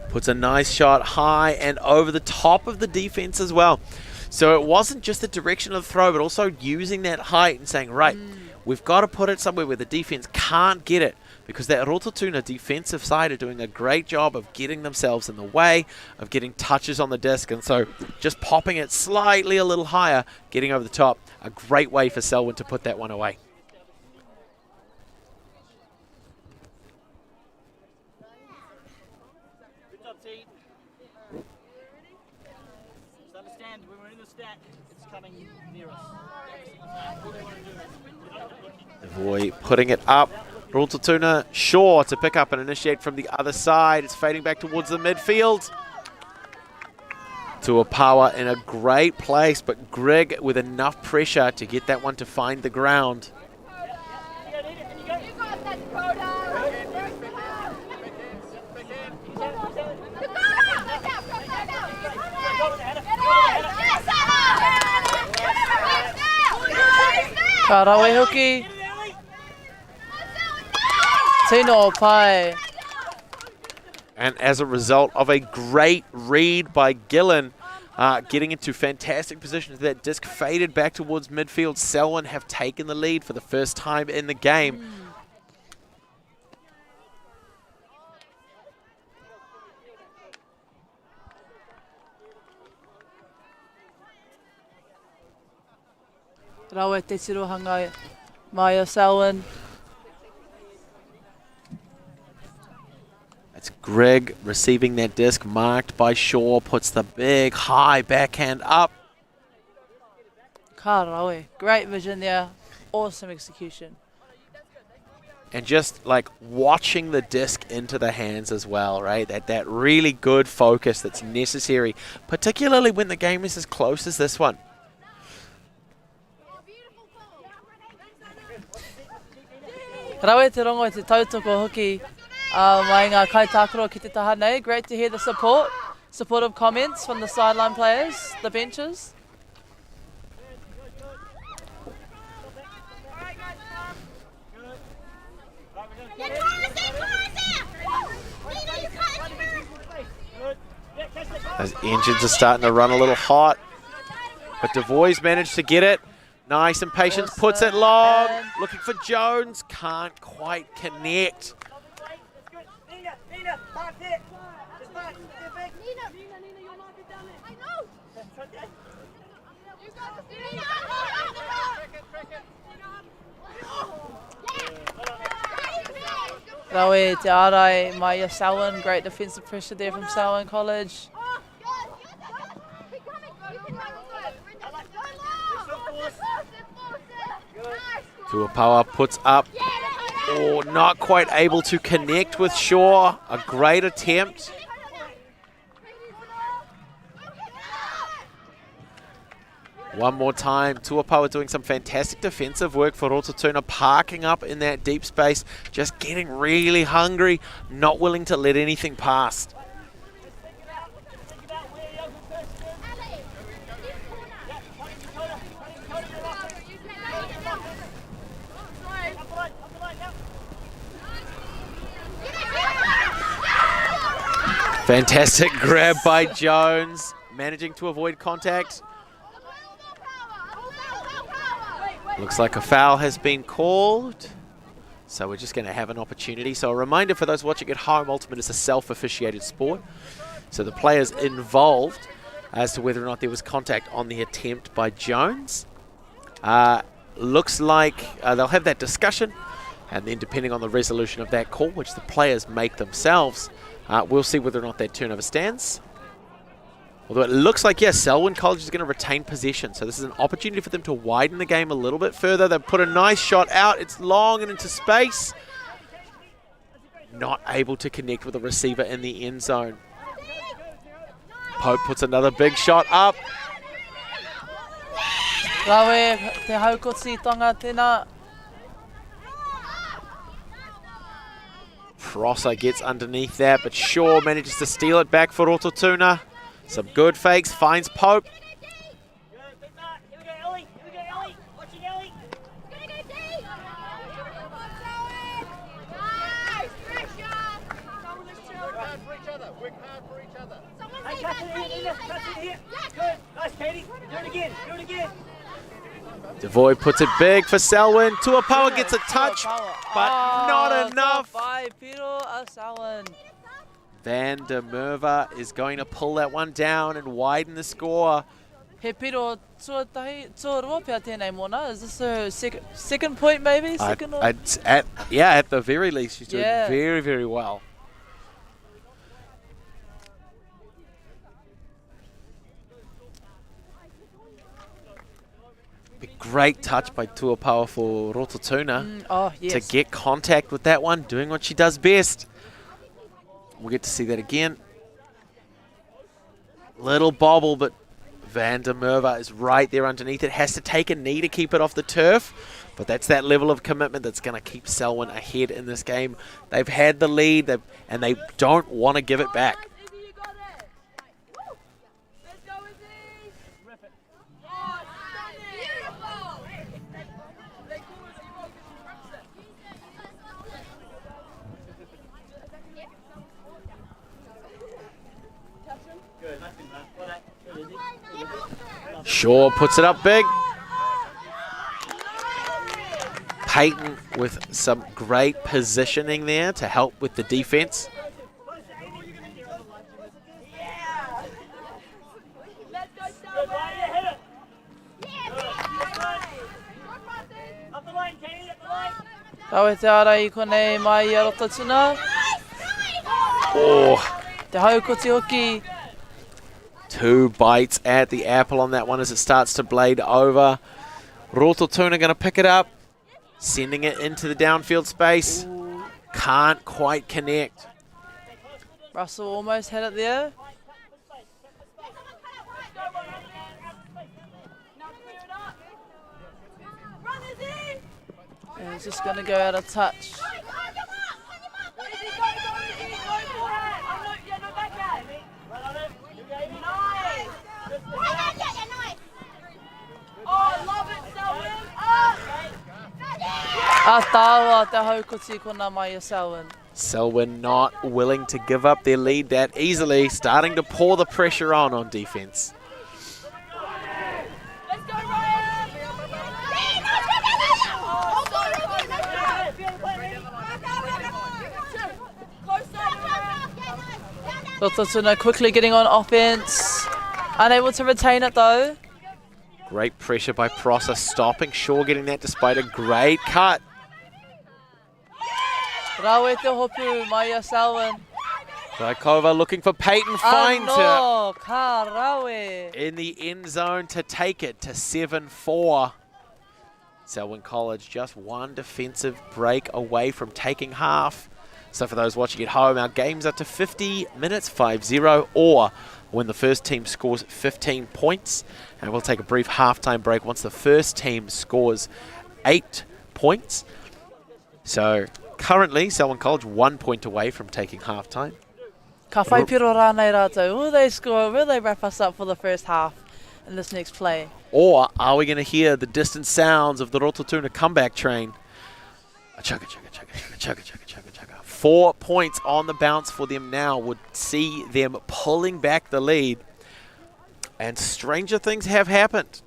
Speaker 3: Puts a nice shot high and over the top of the defense as well. So it wasn't just the direction of the throw, but also using that height and saying, right, we've got to put it somewhere where the defense can't get it, because that Rotorua defensive side are doing a great job of getting themselves in the way, of getting touches on the disc, and so just popping it slightly a little higher, getting over the top, a great way for Selwyn to put that one away.
Speaker 5: Good job, team. Just understand, when we're in the stack, it's coming near us. All they want to do is
Speaker 3: Voy putting it up. Rotorua sure to pick up and initiate from the other side. It's fading back towards the midfield. Taupō in a great place, but Greg with enough pressure to get that one to find the ground.
Speaker 2: Karawe hoki. Tino pai.
Speaker 3: And as a result of a great read by Gillen, getting into fantastic positions, that disc faded back towards midfield. Selwyn have taken the lead for the first time in the game.
Speaker 2: Rawe te tirohanga mai o Selwyn.
Speaker 3: It's Greg receiving that disc, marked by Shaw, puts the big high backhand up.
Speaker 2: Karawe, great vision there, awesome execution.
Speaker 3: And just like watching the disc into the hands as well, right? That really good focus that's necessary, particularly when the game is as close as this one.
Speaker 2: Rawe te rongo e te tautoko hoki mai ngā kaitākaro ki te taha nei. Great to hear the supportive comments from the sideline players, the benches.
Speaker 3: Those engines are starting to run a little hot, but Devoy's managed to get it. Nice and Patience puts it long. Looking for Jones, can't quite connect.
Speaker 2: Rawe te ārai mai a Selwyn, great defensive pressure there from Selwyn College.
Speaker 3: Taupō puts up, not quite able to connect with Shaw. A great attempt. One more time, Taupō doing some fantastic defensive work for Rotorua, parking up in that deep space, just getting really hungry, not willing to let anything past. Fantastic grab by Jones, managing to avoid contact. Looks like a foul has been called, so we're just going to have an opportunity. So a reminder for those watching at home, Ultimate is a self-officiated sport. So the players involved as to whether or not there was contact on the attempt by Jones. Looks like they'll have that discussion, and then depending on the resolution of that call, which the players make themselves, we'll see whether or not that turnover stands. Although it looks like, yes, Selwyn College is going to retain possession. So this is an opportunity for them to widen the game a little bit further. They've put a nice shot out. It's long and into space. Not able to connect with the receiver in the end zone. Pope puts another big shot up.
Speaker 2: Rawe te haukoti tonga tēnā.
Speaker 3: Prosser gets underneath that, but Shaw manages to steal it back for Rotorua. Some good fakes, finds Pope. Devoy puts it big for Selwyn. Taupō gets a touch, but not enough. Van der Merwe is going to pull that one down and widen the score.
Speaker 2: He piro tuarua pia tēnei mona. Is this her second point maybe?
Speaker 3: At the very least, she's doing very, very well. Great touch by Taupō for Rotorua to get contact with that one, doing what she does best. We'll get to see that again. Little bobble, but Van der Merwe is right there underneath it. Has to take a knee to keep it off the turf, but that's that level of commitment that's going to keep Selwyn ahead in this game. They've had the lead, and they don't want to give it back. Shaw puts it up big. Peyton with some great positioning there to help with the defense.
Speaker 2: Rawe te ara I konei mai I Rotorua.
Speaker 3: Oh,
Speaker 2: Te haukoti hoki.
Speaker 3: 2 bites at the apple on that one as it starts to blade over. Rotorua going to pick it up, sending it into the downfield space. Can't quite connect.
Speaker 2: Russell almost had it there. And he's just going to go out of touch. Tāua te haukoti kona mai a Selwyn.
Speaker 3: Selwyn not willing to give up their lead that easily, starting to pour the pressure on defense.
Speaker 2: Rotorua quickly getting on offense. Unable to retain it though.
Speaker 3: Great pressure by Prosser, stopping Shaw getting that despite a great cut.
Speaker 2: Rawe te hopu, Maia Selwyn.
Speaker 3: Raikova looking for Peyton, finds her
Speaker 2: Anō, ka rawe.
Speaker 3: in the end zone to take it to 7-4. Selwyn College just one defensive break away from taking half. So for those watching at home, our game's up to 50 minutes, 5-0, or when the first team scores 15 points. And we'll take a brief halftime break once the first team scores 8 points. So currently, Selwyn College 1 point away from taking halftime.
Speaker 2: Ka whai piro rānei rātou. Will they score? Will they wrap us up for the first half in this next play?
Speaker 3: Or are we going to hear the distant sounds of the Rotorua comeback train? A chugga, chugga, chugga, chugga, chugga, chugga, chugga. 4 points on the bounce for them now would see them pulling back the lead. And stranger things have happened.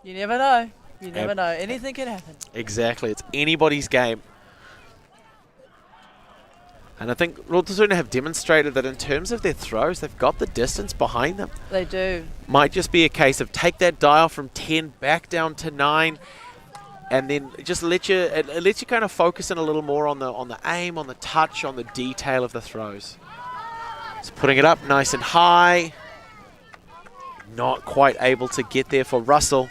Speaker 2: You never know. You never know. Anything can happen.
Speaker 3: Exactly. It's anybody's game. And I think Rotorua have demonstrated that in terms of their throws, they've got the distance behind them.
Speaker 2: They do.
Speaker 3: Might just be a case of take that dial from 10 back down to 9, and then just let you kind of focus in a little more on the aim, on the touch, on the detail of the throws. Just putting it up nice and high. Not quite able to get there for Russell.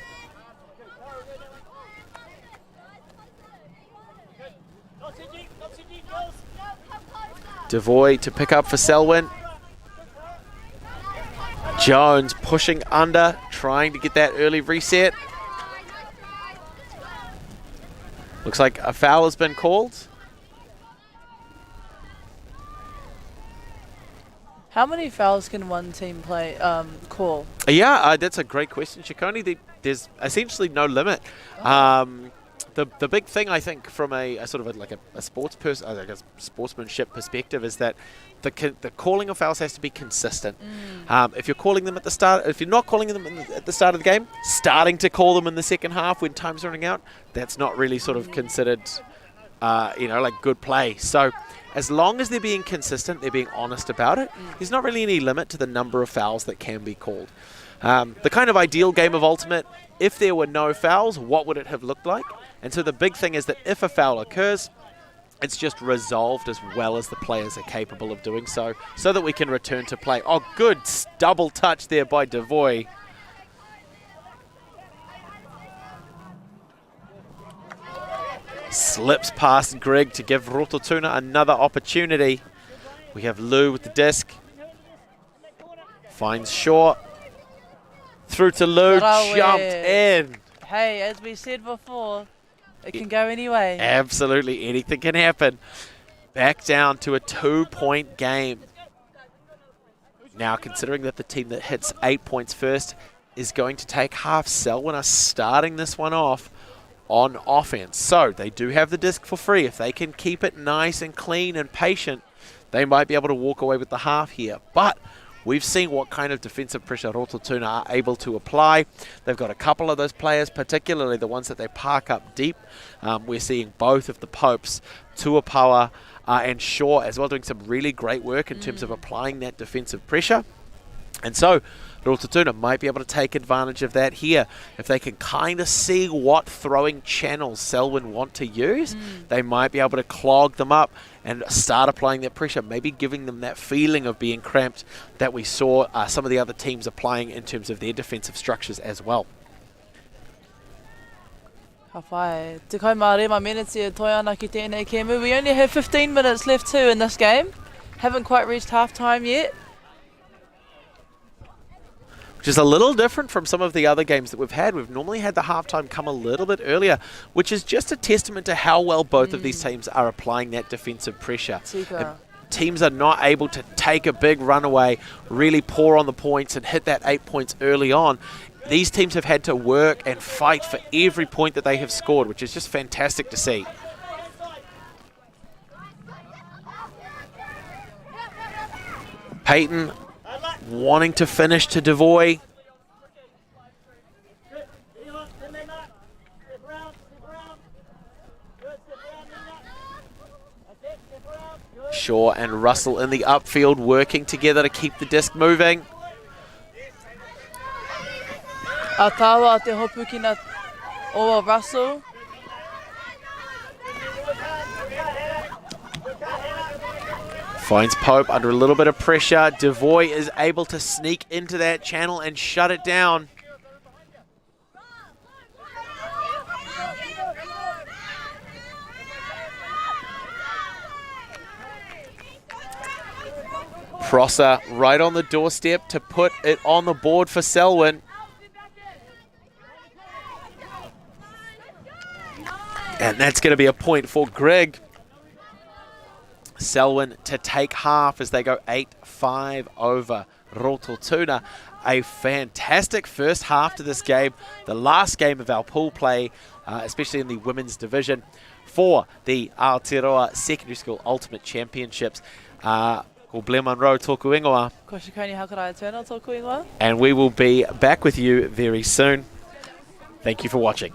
Speaker 3: Devoy to pick up for Selwyn. Jones pushing under, trying to get that early reset. Looks like a foul has been called.
Speaker 2: How many fouls can one team call?
Speaker 3: Yeah, that's a great question, Ciccone. There's essentially no limit. The big thing, I think, from a sort of a sportsmanship perspective is that the calling of fouls has to be consistent. If you're calling them at the start, if you're not calling them at the start of the game, starting to call them in the second half when time's running out, that's not really sort of considered, like good play. So as long as they're being consistent, they're being honest about it, there's not really any limit to the number of fouls that can be called. The kind of ideal game of Ultimate, if there were no fouls, what would it have looked like? And so the big thing is that if a foul occurs, it's just resolved as well as the players are capable of doing so that we can return to play. Oh, good double touch there by Devoy. Slips past Greg to give Rotorua another opportunity. We have Lou with the disc. Finds Shaw. Through to Lou, jumped in.
Speaker 2: Hey, as we said before, it can go anyway.
Speaker 3: Absolutely, anything can happen. Back down to a 2-point game. Now, considering that the team that hits 8 points first is going to take half, Selwyn are starting this one off on offense. So, they do have the disc for free. If they can keep it nice and clean and patient, they might be able to walk away with the half here. But we've seen what kind of defensive pressure Rotorua are able to apply. They've got a couple of those players, particularly the ones that they park up deep. We're seeing both of the Popes, Taupō and Shaw as well, doing some really great work in terms of applying that defensive pressure. And so Rotorua might be able to take advantage of that here. If they can kind of see what throwing channels Selwyn want to use, they might be able to clog them up and start applying that pressure, maybe giving them that feeling of being cramped that we saw some of the other teams applying in terms of their defensive structures as well.
Speaker 2: Ka whai. Te kaumārema minutes e toi ana ki tēnei kēmu. We only have 15 minutes left too in this game. Haven't quite reached half-time yet.
Speaker 3: Which is a little different from some of the other games that we've had. We've normally had the halftime come a little bit earlier, which is just a testament to how well both of these teams are applying that defensive pressure. Teams are not able to take a big runaway, really pour on the points and hit that 8 points early on. These teams have had to work and fight for every point that they have scored, which is just fantastic to see. Peyton wanting to finish to Devoy. Shaw and Russell in the upfield working together to keep the disc moving.
Speaker 2: A tawa te hopukina o Russell.
Speaker 3: Finds Pope under a little bit of pressure. Devoy is able to sneak into that channel and shut it down. Prosser right on the doorstep to put it on the board for Selwyn. And that's going to be a point for Greg. Selwyn to take half as they go 8-5 over Rotorua. A fantastic first half to this game. The last game of our pool play, especially in the women's division, for the Aotearoa Secondary School Ultimate Championships. Ko Blair Munro tōku ingoa.
Speaker 2: Ko Shikoni Hakarai Turner tōku ingoa.
Speaker 3: And we will be back with you very soon. Thank you for watching.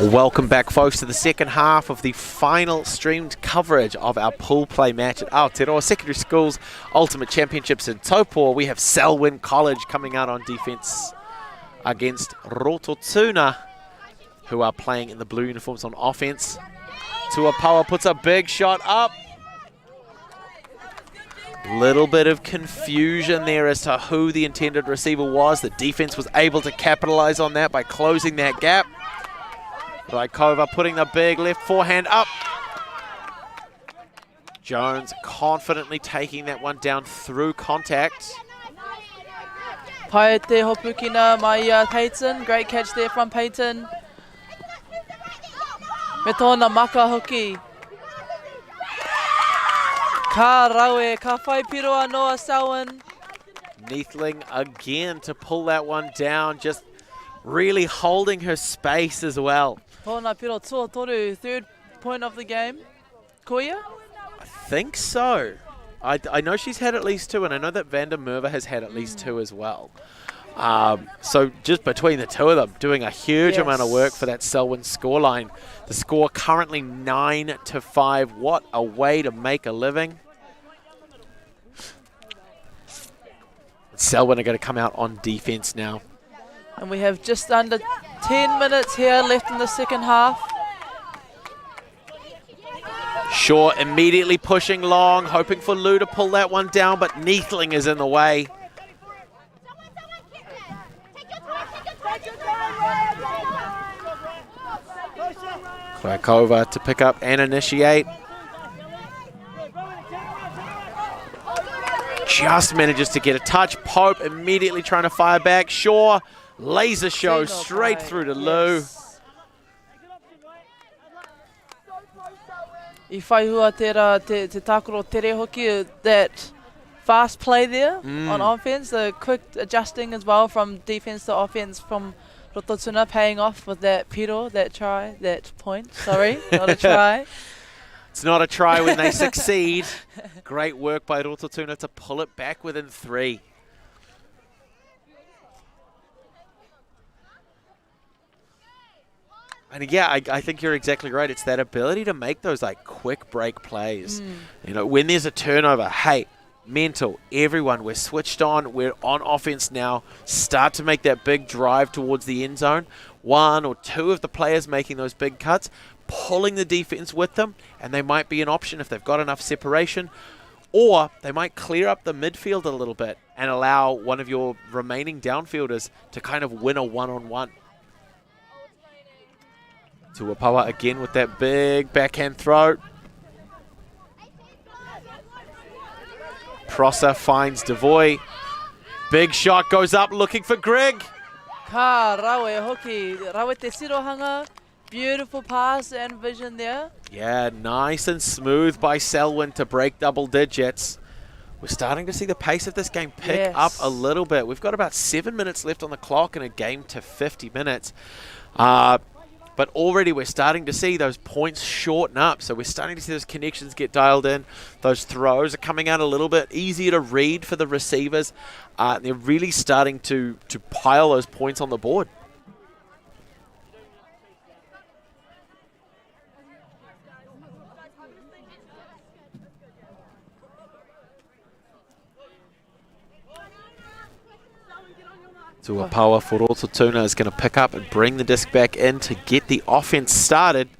Speaker 3: Welcome back, folks, to the second half of the final streamed coverage of our pool play match at Aotearoa Secondary School's Ultimate Championships in Taupō. We have Selwyn College coming out on defence against Rotorua, who are playing in the blue uniforms on offence. Taupō puts a big shot up. Little bit of confusion there as to who the intended receiver was. The defence was able to capitalise on that by closing that gap. Raikova putting the big left forehand up. Jones confidently taking that one down through contact.
Speaker 2: Pai te hopukina mai Peyton. Great catch there from Peyton. Me tōna maka hoki. Ka rawe, ka whai piroa noa Selwyn.
Speaker 3: Neathling again to pull that one down, just really holding her space as well.
Speaker 2: Tōna piro toru, third point of the game. Koya?
Speaker 3: I think so. I know she's had at least two, and I know that Van der Merwe has had at least two as well. So just between the two of them, doing a huge amount of work for that Selwyn scoreline. The score currently 9-5. What a way to make a living. Selwyn are going to come out on defense now.
Speaker 2: And we have just under 10 minutes here left in the second half.
Speaker 3: Shaw immediately pushing long, hoping for Lou to pull that one down, but Neathling is in the way. Krakova to pick up and initiate. Just manages to get a touch. Pope immediately trying to fire back. Shaw, laser show straight through to Lou.
Speaker 2: I whai hua te tākoro tere hoki, that fast play there on offense, the quick adjusting as well from defense to offense from Rotorua, paying off with that piro, that try, that point. Sorry, not a try.
Speaker 3: It's not a try when they succeed. Great work by Rotorua to pull it back within 3. And yeah, I think you're exactly right. It's that ability to make those like quick break plays. You know, when there's a turnover, hey, mental, everyone, we're switched on, we're on offense now. Start to make that big drive towards the end zone. 1 or 2 of the players making those big cuts, pulling the defense with them, and they might be an option if they've got enough separation. Or they might clear up the midfield a little bit and allow one of your remaining downfielders to kind of win a one-on-one. Taupō again with that big backhand throw. Prosser finds Devoy. Big shot goes up looking for Greg.
Speaker 2: Ka rawe hoki, rawe te sirohanga. Beautiful pass and vision there.
Speaker 3: Yeah, nice and smooth by Selwyn to break double digits. We're starting to see the pace of this game pick up a little bit. We've got about 7 minutes left on the clock in a game to 50 minutes. But already we're starting to see those points shorten up. So we're starting to see those connections get dialed in. Those throws are coming out a little bit easier to read for the receivers. They're really starting to pile those points on the board. Taupō for Rotorua is going to pick up and bring the disc back in to get the offense started.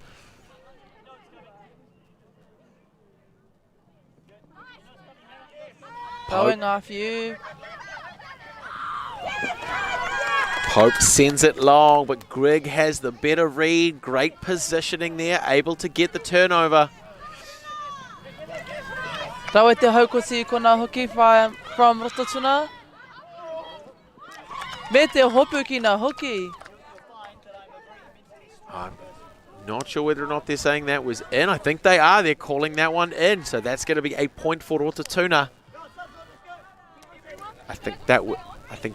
Speaker 2: Going off you.
Speaker 3: Pope sends it long, but Greg has the better read. Great positioning there, able to get the turnover.
Speaker 2: Rawe te haukosi kona hoki from Rotorua. Me te hopu ki na hoki.
Speaker 3: I'm not sure whether or not they're saying that was in. I think they are. They're calling that one in. So that's going to be a point for Rotorua. I think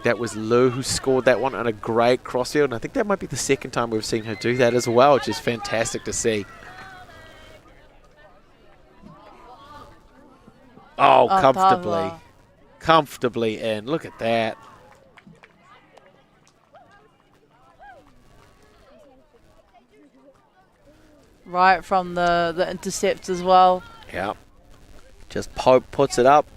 Speaker 3: that was Lou who scored that one on a great crossfield. And I think that might be the second time we've seen her do that as well, which is fantastic to see. Oh, comfortably. Comfortably in. Look at that.
Speaker 2: Right from the intercept as well.
Speaker 3: Yeah. Just Pope puts it up.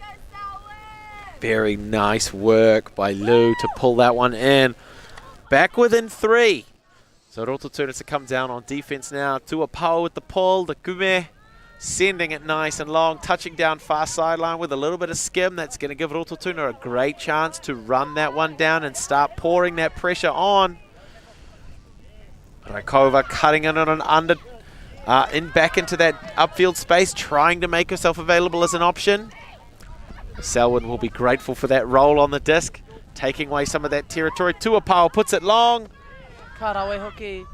Speaker 3: Very nice work by Lou to pull that one in. Back within 3. So Rotorua to come down on defense now. Taupō with the pull. The Kume sending it nice and long. Touching down far sideline with a little bit of skim. That's going to give Rotorua a great chance to run that one down and start pouring that pressure on. Rakova cutting in on an under. Back into that upfield space. Trying to make herself available as an option. Selwyn will be grateful for that roll on the disc, taking away some of that territory. Taupō puts it long.
Speaker 2: Karawe hoki.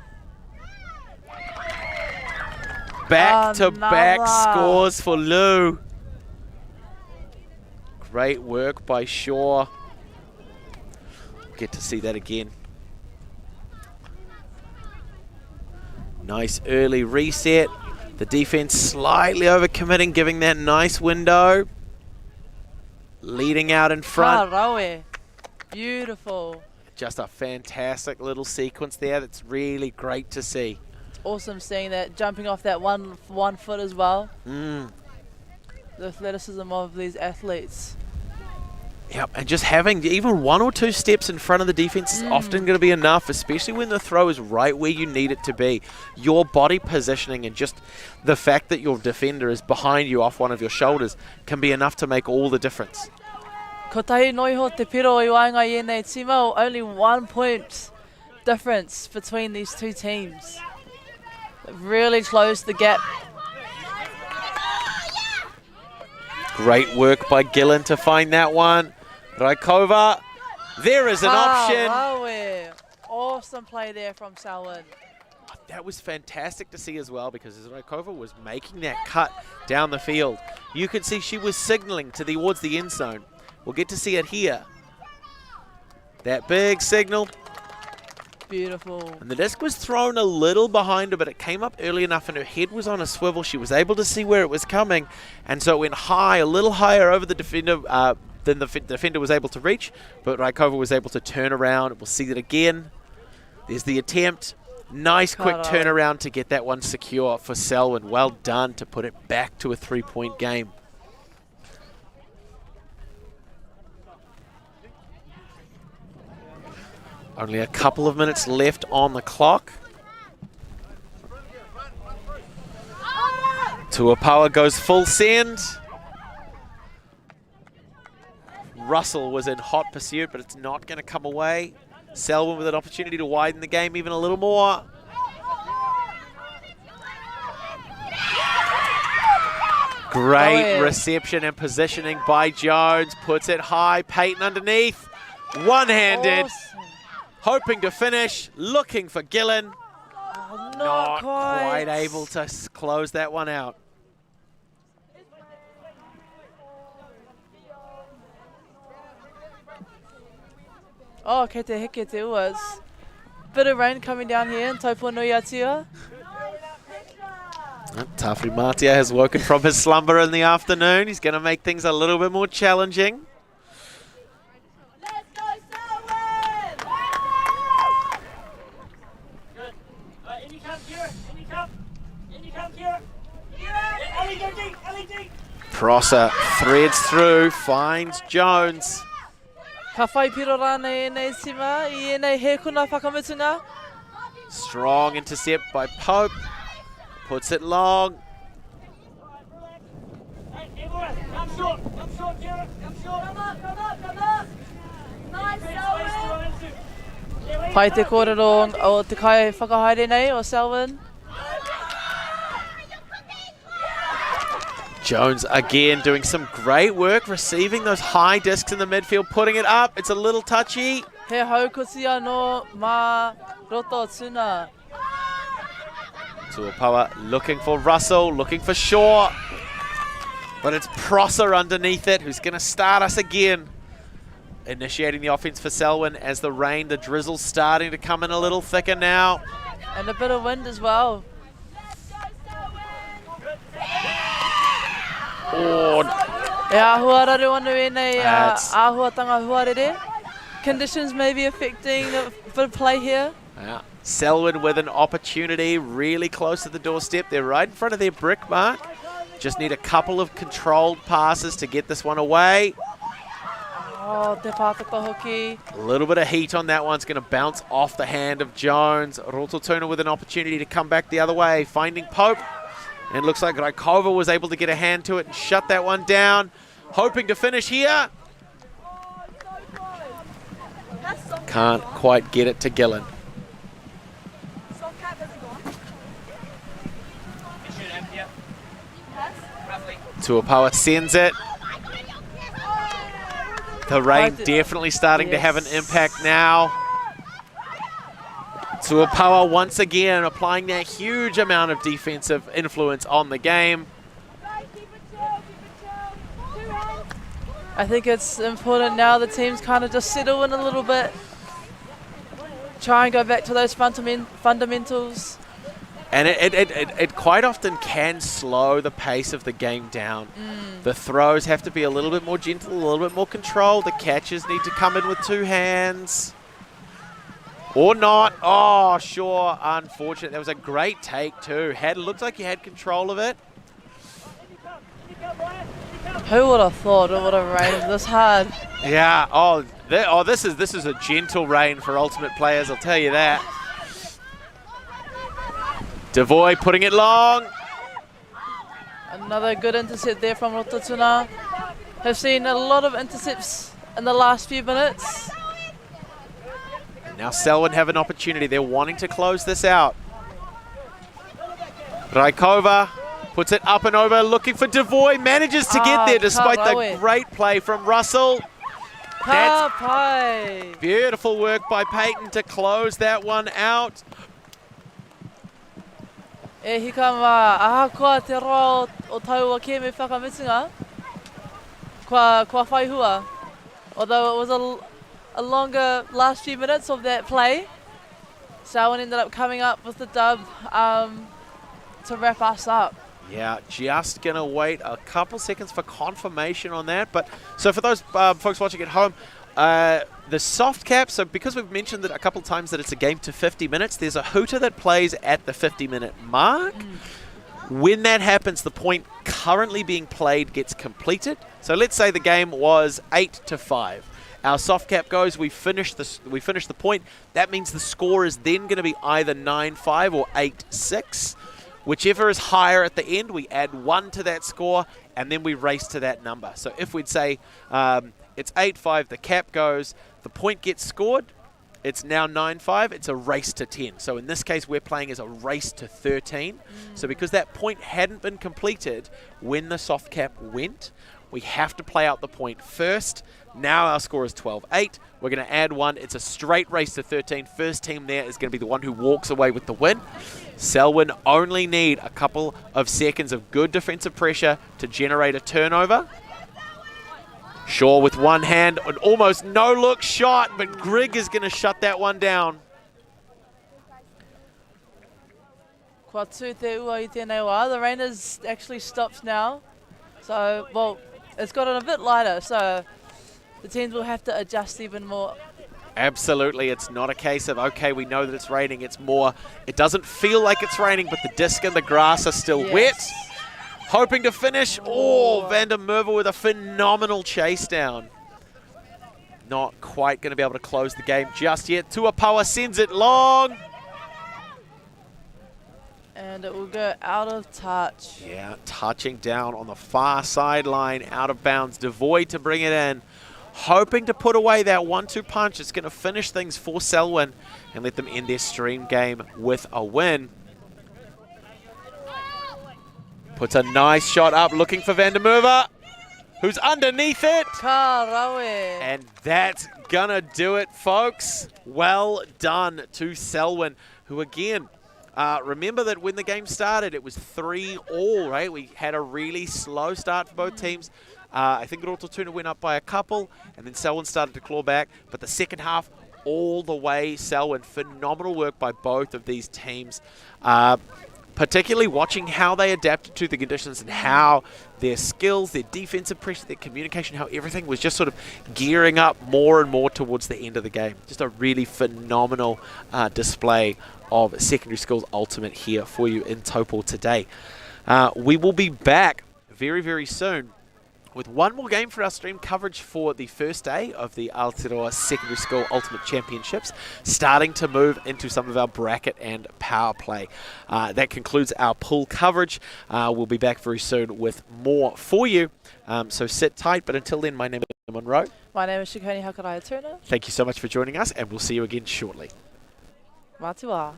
Speaker 3: Back-to-back scores for Lou. Great work by Shaw. Get to see that again. Nice early reset. The defense slightly overcommitting, giving that nice window. Leading out in front.
Speaker 2: Karawe. Beautiful.
Speaker 3: Just a fantastic little sequence there that's really great to see.
Speaker 2: Awesome seeing that, jumping off that one foot as well.
Speaker 3: Mm.
Speaker 2: The athleticism of these athletes.
Speaker 3: Yep, and just having even 1 or 2 steps in front of the defense is often going to be enough, especially when the throw is right where you need it to be. Your body positioning and just the fact that your defender is behind you off one of your shoulders can be enough to make all the difference.
Speaker 2: Ko tahi noiho te piro I waenga I nei tima, only 1 point difference between these two teams. They've really closed the gap.
Speaker 3: Great work by Gillen to find that one. Raikova, there is an option.
Speaker 2: Awesome play there from Selwyn.
Speaker 3: That was fantastic to see as well, because as Raikova was making that cut down the field, you could see she was signaling towards the end zone. We'll get to see it here. That big signal.
Speaker 2: Beautiful.
Speaker 3: And the disc was thrown a little behind her, but it came up early enough and her head was on a swivel. She was able to see where it was coming, and so it went high, a little higher over the defender than the defender was able to reach, but Raikova was able to turn around. We'll see that again. There's the attempt. Nice quick turnaround to get that one secure for Selwyn. Well done to put it back to a 3-point game. Only a couple of minutes left on the clock. Taupō goes full send. Russell was in hot pursuit, but it's not going to come away. Selwyn with an opportunity to widen the game even a little more. Great reception and positioning by Jones. Puts it high. Peyton underneath. One-handed. Awesome. Hoping to finish. Looking for Gillen. Not quite able to close that one out.
Speaker 2: Oh, kei te heke te uas. Bit of rain coming down here in Taupō Nui Atia.
Speaker 3: Tawhiri Matia has woken from his slumber in the afternoon. He's going to make things a little bit more challenging.
Speaker 5: Let's go, Selwyn! Good. In you come, Kira. In you come. In you come, Kira. Ellie, go deep. Ellie, deep.
Speaker 3: Prosser threads through, finds Jones.
Speaker 2: Ka whai piro rāna e nei sima, I e nei he kuna whakamutunga.
Speaker 3: Strong intercept by Pope. Puts it long.
Speaker 5: Hey, everyone, come short, Kira. Come short. Come up. Nice, Selwyn.
Speaker 2: Pai te kōrero o te kai whakahaere nei o Selwyn.
Speaker 3: Jones again doing some great work, receiving those high discs in the midfield, putting it up. It's a little touchy.
Speaker 2: He haukotia no ma Rotorua.
Speaker 3: Taupō looking for Russell, looking for Shaw. But it's Prosser underneath it, who's going to start us again. Initiating the offense for Selwyn as the rain, the drizzle's starting to come in a little thicker now.
Speaker 2: And a bit of wind as well.
Speaker 3: Oh.
Speaker 2: E ahua rare anu e nei ahua tanga huarere. Conditions may be affecting a bit of play here.
Speaker 3: Yeah. Selwyn with an opportunity, really close to the doorstep. They're right in front of their brick mark. Just need a couple of controlled passes to get this one away.
Speaker 2: Oh, te pātaka hoki.
Speaker 3: A little bit of heat on that one. It's going to bounce off the hand of Jones. Rotorua with an opportunity to come back the other way, finding Pope. And it looks like Raikova was able to get a hand to it and shut that one down. Hoping to finish here. Can't quite get it to Gillen. Taupō sends it. The rain definitely starting to have an impact now. Taupō once again applying that huge amount of defensive influence on the game.
Speaker 2: I think it's important now the teams kind of just settle in a little bit. Try and go back to those fundamentals.
Speaker 3: And it quite often can slow the pace of the game down. The throws have to be a little bit more gentle, a little bit more controlled. The catches need to come in with two hands. Or not. Oh, sure. Unfortunate. That was a great take too. Looked like you had control of it.
Speaker 2: Who would have thought it would have rained this hard?
Speaker 3: Yeah. This is a gentle rain for ultimate players, I'll tell you that. Devoy putting it long.
Speaker 2: Another good intercept there from Rotorua. Have seen a lot of intercepts in the last few minutes.
Speaker 3: Now Selwyn have an opportunity. They're wanting to close this out. Raikova puts it up and over, looking for Devoy. Manages to get there despite the great play from Russell. That's beautiful work by Peyton to close that one out.
Speaker 2: E hika mā, ahakoa te roa o taua ke me whakamitinga. Kua whaihua. Although it was a longer last few minutes of that play, Selwyn ended up coming up with the dub to wrap us up.
Speaker 3: Yeah, just going to wait a couple seconds for confirmation on that. But so for those folks watching at home, the soft cap, so because we've mentioned that a couple of times that it's a game to 50 minutes, there's a hooter that plays at the 50-minute mark. When that happens, the point currently being played gets completed. So let's say the game was 8-5. Our soft cap goes, we finish the point. That means the score is then going to be either 9-5 or 8-6. Whichever is higher at the end, we add 1 to that score, and then we race to that number. So if we'd say it's 8-5, the cap goes, the point gets scored, it's now 9-5, it's a race to 10. So in this case, we're playing as a race to 13. So because that point hadn't been completed when the soft cap went, we have to play out the point first. Now our score is 12-8. We're going to add 1. It's a straight race to 13. First team there is going to be the one who walks away with the win. Selwyn only need a couple of seconds of good defensive pressure to generate a turnover. Shaw with one hand, an almost no-look shot, but Grigg is going to shut that one down.
Speaker 2: Kua tū te ua I tēnei wā. The rain has actually stopped now. So, well, it's gotten a bit lighter, so the teams will have to adjust even more.
Speaker 3: Absolutely. It's not a case of, okay, we know that it's raining. It's more, it doesn't feel like it's raining, but the disc and the grass are still wet. Hoping to finish. Oh, Van der Merwe with a phenomenal chase down. Not quite going to be able to close the game just yet. Taupō sends it long.
Speaker 2: And it will go out of touch.
Speaker 3: Yeah, touching down on the far sideline, out of bounds. Devoid to bring it in. Hoping to put away that 1-2 punch. It's going to finish things for Selwyn and let them end their stream game with a win. Puts a nice shot up, looking for Van der Merwe, who's underneath it. And that's going to do it, folks. Well done to Selwyn, who again, remember that when the game started, it was 3-all, right? We had a really slow start for both teams. I think Rotorua went up by a couple, and then Selwyn started to claw back. But the second half, all the way Selwyn. Phenomenal work by both of these teams. particularly watching how they adapted to the conditions and how their skills, their defensive pressure, their communication, how everything was just sort of gearing up more and more towards the end of the game. Just a really phenomenal display of secondary schools ultimate here for you in Taupō today. We will be back very, very soon with one more game for our stream coverage for the first day of the Aotearoa Secondary School Ultimate Championships, starting to move into some of our bracket and power play. That concludes our pool coverage. We'll be back very soon with more for you, so sit tight. But until then, my name is Monroe.
Speaker 2: My name is Shikoni Hakaraya Turner.
Speaker 3: Thank you so much for joining us, and we'll see you again shortly.
Speaker 2: Matua.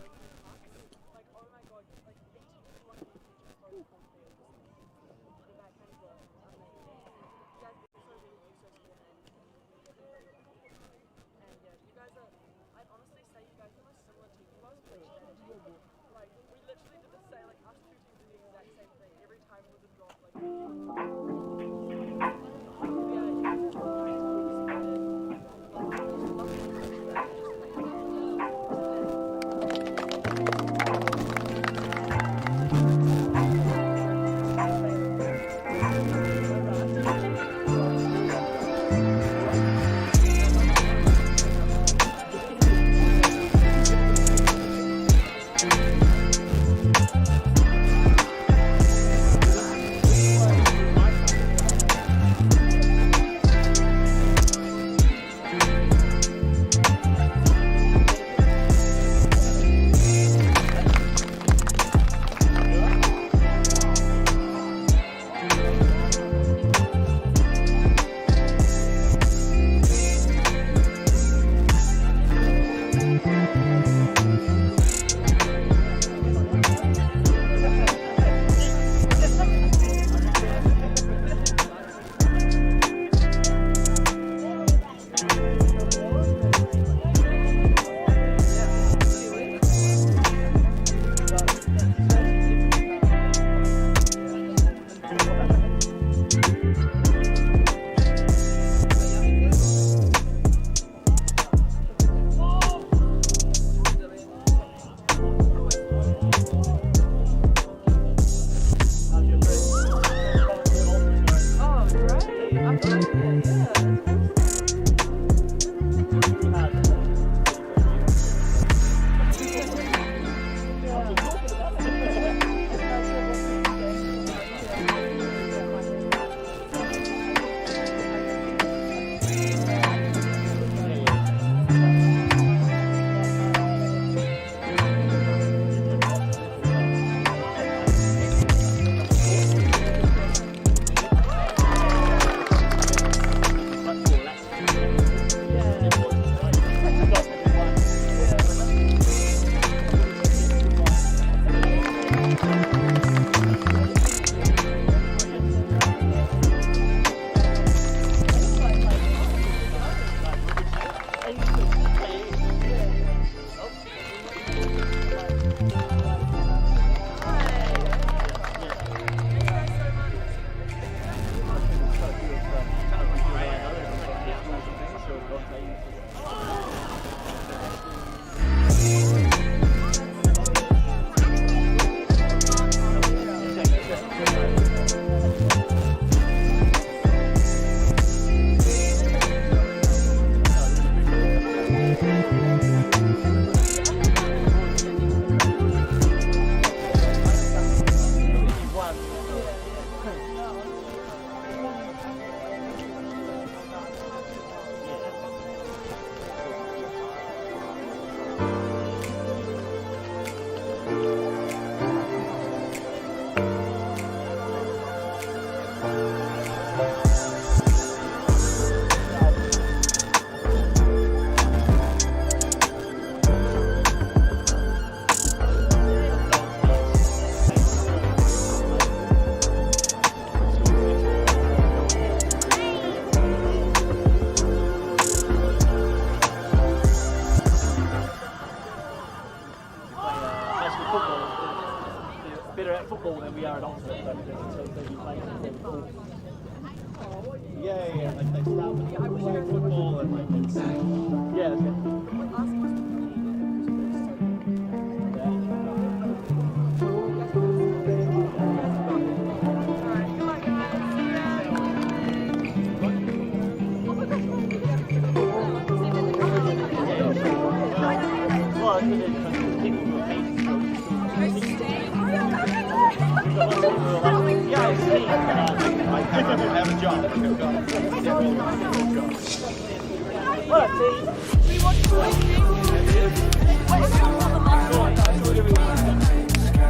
Speaker 5: Have a job.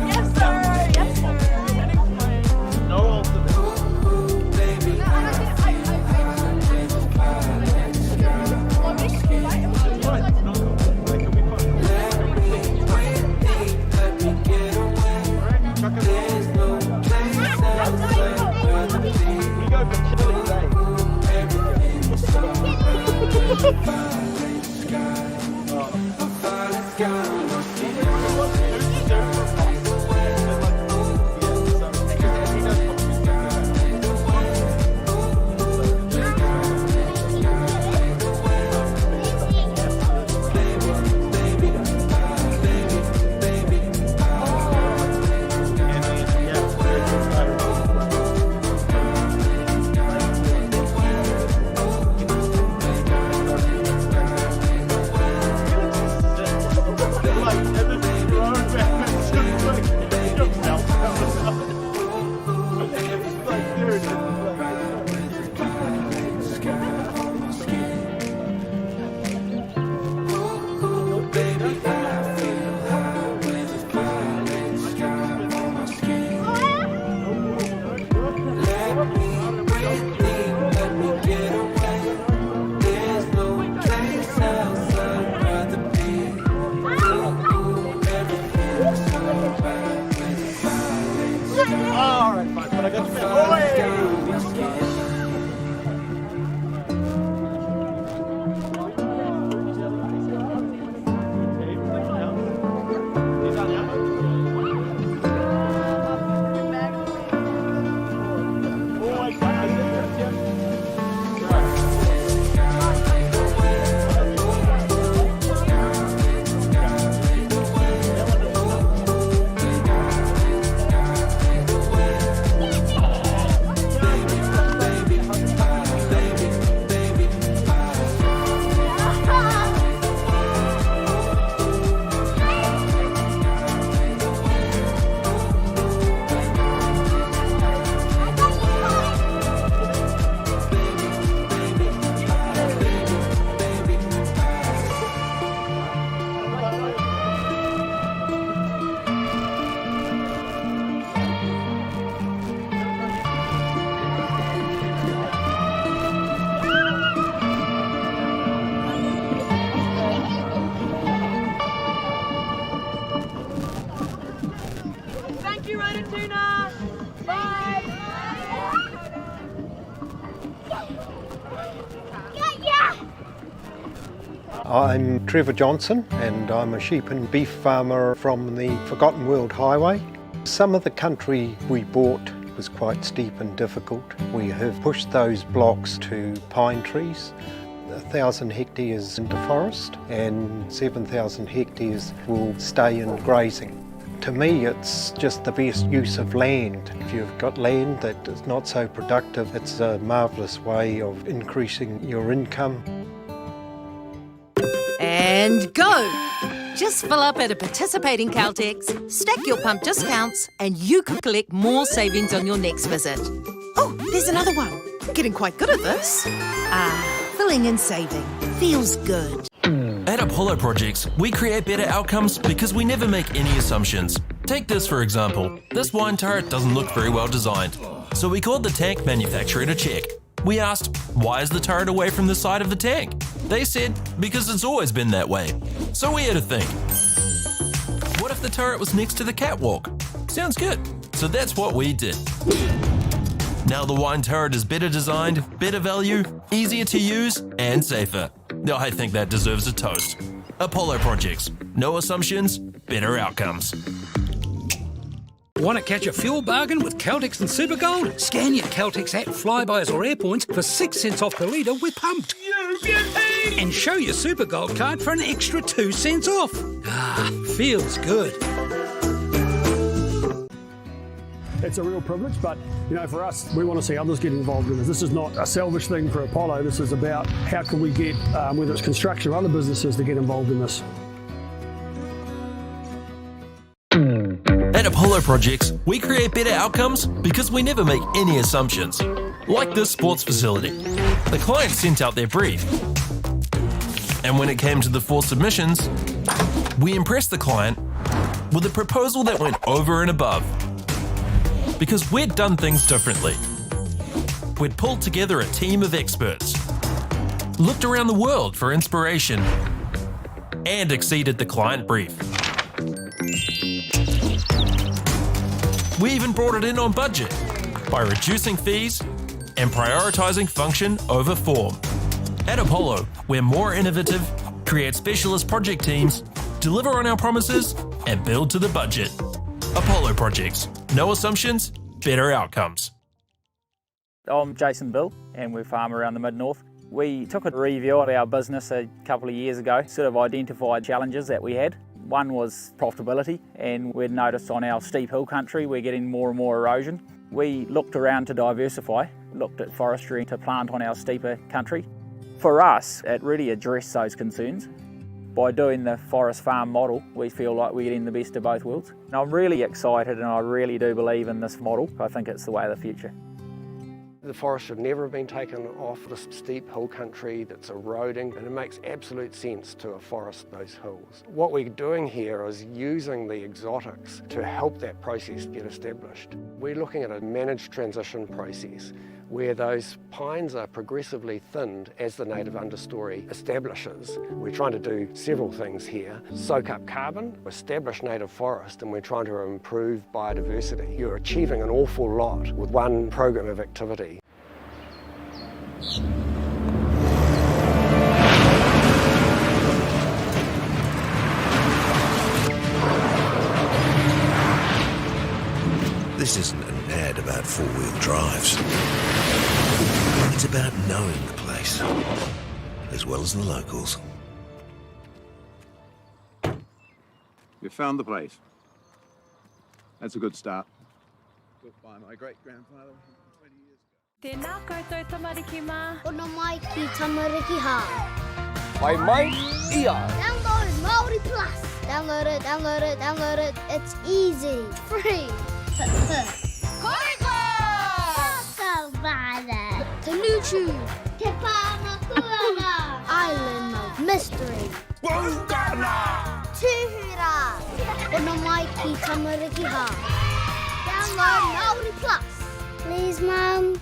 Speaker 2: Yes, sir. Yes, sir.
Speaker 5: No.
Speaker 1: I'm Trevor Johnson and I'm a sheep and beef farmer from the Forgotten World Highway. Some of the country we bought was quite steep and difficult. We have pushed those blocks to pine trees, 1,000 hectares into forest and 7,000 hectares will stay in grazing. To me, it's just the best use of land. If you've got land that is not so productive, it's a marvellous way of increasing your income.
Speaker 22: And go! Just fill up at a participating Caltex, stack your pump discounts, and you could collect more savings on your next visit. Oh, there's another one. Getting quite good at this. Filling and saving. Feels good.
Speaker 11: At Apollo Projects, we create better outcomes because we never make any assumptions. Take this for example. This wine turret doesn't look very well designed. So we called the tank manufacturer to check. We asked, why is the turret away from the side of the tank? They said, because it's always been that way. So we had to think. What if the turret was next to the catwalk? Sounds good. So that's what we did. Now the wine turret is better designed, better value, easier to use, and safer. I think that deserves a toast. Apollo Projects. No assumptions, better outcomes.
Speaker 18: Want to catch a fuel bargain with Caltex and Supergold? Scan your Caltex app Flybys or Airpoints for 6 cents off per litre with Pumped. And show your Supergold card for an extra 2 cents off. Feels good.
Speaker 6: It's a real privilege, but for us, we want to see others get involved in this. This is not a selfish thing for Apollo. This is about how can we get, whether it's construction or other businesses, to get involved in this.
Speaker 11: At Apollo Projects, we create better outcomes because we never make any assumptions. Like this sports facility. The client sent out their brief. And when it came to the 4 submissions, we impressed the client with a proposal that went over and above. Because we'd done things differently. We'd pulled together a team of experts, looked around the world for inspiration, and exceeded the client brief. We even brought it in on budget by reducing fees and prioritising function over form. At Apollo, we're more innovative, create specialist project teams, deliver on our promises, and build to the budget. Apollo Projects. No assumptions, better outcomes.
Speaker 7: I'm Jason Bill, and we farm around the Mid-North. We took a review of our business a couple of years ago, sort of identified challenges that we had. One was profitability, and we'd noticed on our steep hill country we're getting more and more erosion. We looked around to diversify, looked at forestry to plant on our steeper country. For us, it really addressed those concerns. By doing the forest farm model, we feel like we're getting the best of both worlds. And I'm really excited, and I really do believe in this model. I think it's the way of the future.
Speaker 23: The forest should never have been taken off this steep hill country that's eroding, and it makes absolute sense to afforest those hills. What we're doing here is using the exotics to help that process get established. We're looking at a managed transition process where those pines are progressively thinned as the native understory establishes. We're trying to do several things here. Soak up carbon, establish native forest, and we're trying to improve biodiversity. You're achieving an awful lot with one program of activity.
Speaker 20: This isn't an ad about four-wheel drives. It's about knowing the place, as well as the locals.
Speaker 19: We found the place. That's a good start. Built by my great-grandfather 20 years ago.
Speaker 30: Tēnā koutou tamariki mā. Ona mai ki tamariki hā.
Speaker 8: Mai mai ia.
Speaker 30: Download Māori Plus. Download it, download it, download it. It's easy. Free. Koriko! Savannah. Tanuchu. Te Pakuranga. Island of Mystery. Wongana. Tuhura. Ona mai ki tamariki hā. Download Māori Plus. Please, Mum.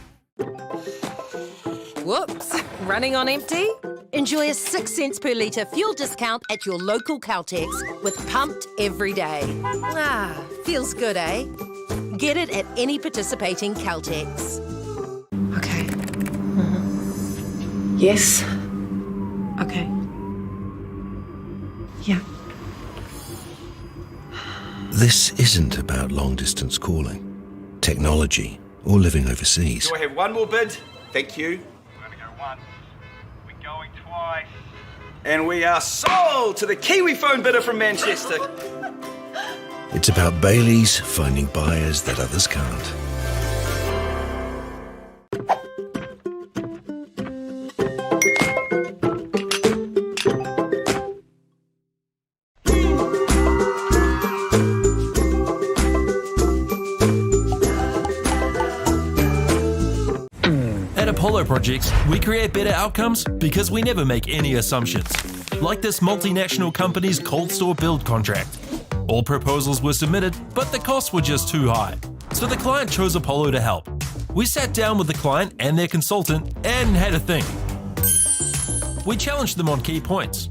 Speaker 22: Whoops, running on empty? Enjoy a 6 cents per litre fuel discount at your local Caltex with Pumped every day. Ah, feels good, eh? Get it at any participating Caltex.
Speaker 9: Okay. Yes. Okay. Yeah.
Speaker 20: This isn't about long-distance calling, technology, or living overseas.
Speaker 27: Do I have one more bid? Thank you. We're going to go once. We're going twice. And we are sold to the Kiwi phone bidder from Manchester.
Speaker 20: It's about Bailey's finding buyers that others can't.
Speaker 11: At Apollo Projects, we create better outcomes because we never make any assumptions. Like this multinational company's cold store build contract. All proposals were submitted, but the costs were just too high. So the client chose Apollo to help. We sat down with the client and their consultant and had a think. We challenged them on key points.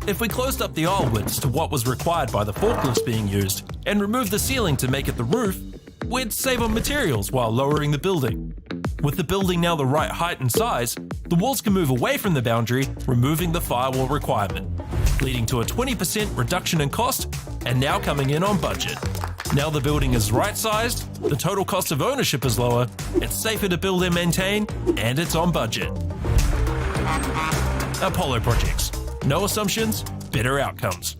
Speaker 11: If we closed up the aisle widths to what was required by the forklifts being used and removed the ceiling to make it the roof, we'd save on materials while lowering the building. With the building now the right height and size, the walls can move away from the boundary, removing the firewall requirement, leading to a 20% reduction in cost and now coming in on budget. Now the building is right-sized, the total cost of ownership is lower, it's safer to build and maintain, and it's on budget. Apollo Projects. No assumptions, better outcomes.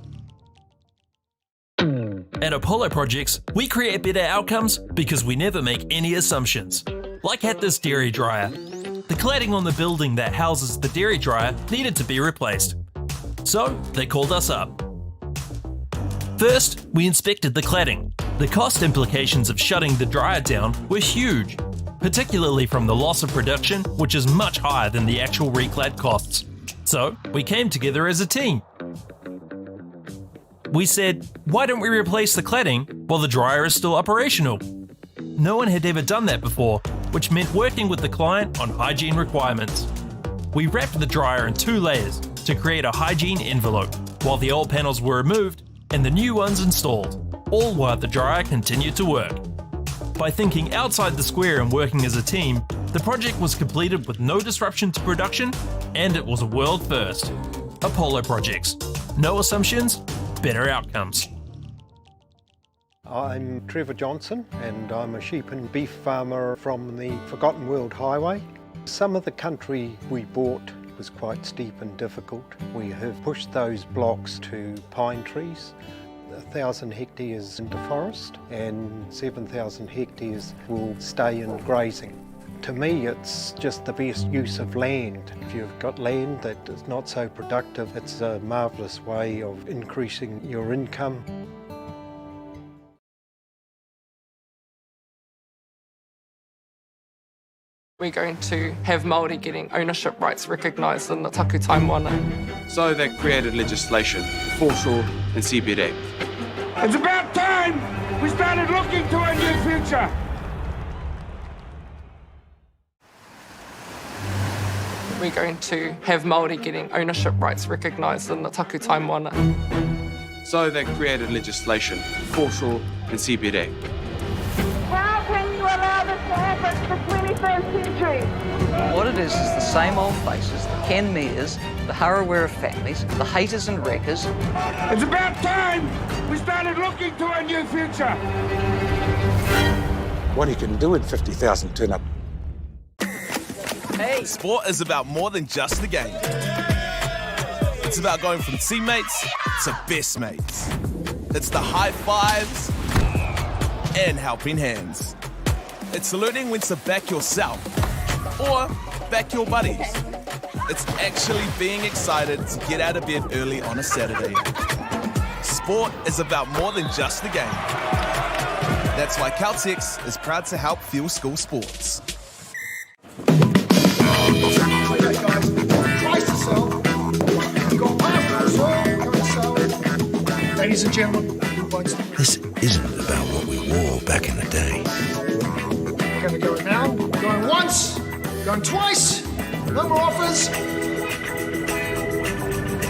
Speaker 11: At Apollo Projects, we create better outcomes because we never make any assumptions. Like at this dairy dryer. The cladding on the building that houses the dairy dryer needed to be replaced. So they called us up. First, we inspected the cladding. The cost implications of shutting the dryer down were huge. particularly from the loss of production, which is much higher than the actual reclad costs. So we came together as a team. We said, why don't we replace the cladding while the dryer is still operational? No one had ever done that before, which meant working with the client on hygiene requirements. We wrapped the dryer in 2 layers to create a hygiene envelope, while the old panels were removed and the new ones installed, all while the dryer continued to work. By thinking outside the square and working as a team, the project was completed with no disruption to production, and it was a world first. Apollo projects. No assumptions, better outcomes.
Speaker 1: I'm Trevor Johnson and I'm a sheep and beef farmer from the Forgotten World Highway. Some of the country we bought was quite steep and difficult. We have pushed those blocks to pine trees, 1,000 hectares into forest and 7,000 hectares will stay in grazing. To me, it's just the best use of land. If you've got land that is not so productive, it's a marvellous way of increasing your income.
Speaker 4: We're going to have Māori getting ownership rights recognised in the taku taimana.
Speaker 27: So they created legislation, foreshore and seabed act.
Speaker 10: It's about time we started looking to a new future.
Speaker 4: We're going to have Māori getting ownership rights recognised in the taku taimana.
Speaker 27: So they created legislation, foreshore and seabed act.
Speaker 10: How can you allow this to happen in the 21st century?
Speaker 13: What it is the same old faces, the Ken Mears, the Harawira families, the haters and wreckers.
Speaker 10: It's about time we started looking to a new future.
Speaker 29: What you can do in 50,000 turn up.
Speaker 14: Hey. Sport is about more than just the game. It's about going from teammates to best mates. It's the high fives and helping hands. It's learning when to back yourself or back your buddies. It's actually being excited to get out of bed early on a Saturday. Sport is about more than just the game. That's why Caltex is proud to help fuel school sports.
Speaker 29: Ladies and gentlemen,
Speaker 20: this isn't about what we wore back in the day.
Speaker 29: we're going to go now. Going once, going twice, no more offers.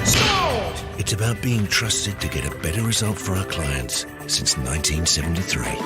Speaker 29: Sold!
Speaker 20: It's about being trusted to get a better result for our clients since 1973.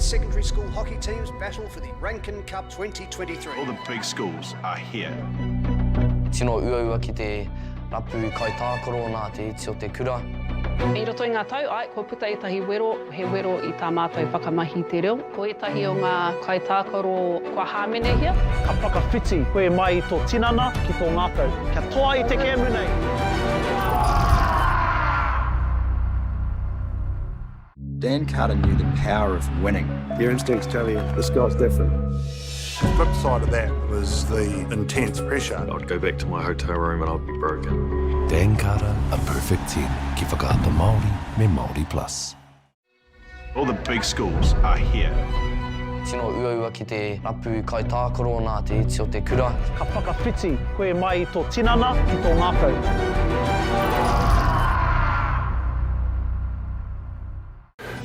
Speaker 15: Secondary school hockey teams battle for the Rankin Cup 2023.
Speaker 29: All the big schools are here.
Speaker 13: Tino uaua ki te rapu kai tākoro nā te iti o te kura.
Speaker 16: I roto i ngā tau, ai, ko puta i tahi wero, he wero i tā mātou whakamahi te reo. Ko etahi o ngā kai tākoro kua hāmene hia.
Speaker 5: Ka whakawhiti koe mai I tō tinana ki tō ngākau. Kia toa I te kēmu nei.
Speaker 26: Dan Carter knew the power of winning.
Speaker 29: Your instincts tell you the sky's different. The flip side of that was the intense pressure.
Speaker 28: I'd go back to my hotel room and I'd be broken.
Speaker 12: Dan Carter, a perfect team. Ki whakaata Māori me Māori Plus.
Speaker 29: All the big schools are here.
Speaker 13: Tino uaua ki te rapu kai tākoro nā te iti o te kura.
Speaker 5: Ka whakawhiti koe mai I tō tinana ki tō ngākau.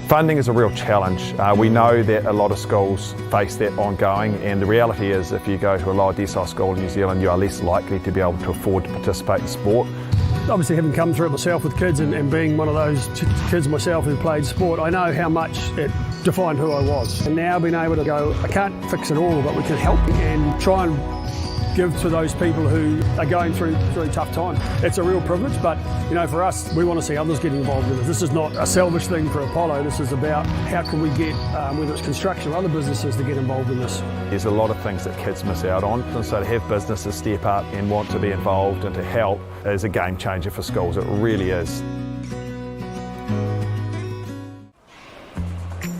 Speaker 17: Funding is a real challenge. We know that a lot of schools face that ongoing, and the reality is if you go to a lower decile school in New Zealand, you are less likely to be able to afford to participate in sport.
Speaker 6: Obviously, having come through it myself with kids and being one of those kids myself who played sport, I know how much it defined who I was. And now being able to go, I can't fix it all, but we can help and try and give to those people who are going through tough times. It's a real privilege, but you know, for us, we want to see others get involved with it. This is not a selfish thing for Apollo. This is about how can we get, whether it's construction or other businesses, to get involved in this.
Speaker 17: There's a lot of things that kids miss out on, and so to have businesses step up and want to be involved and to help is a game changer for schools. It really is.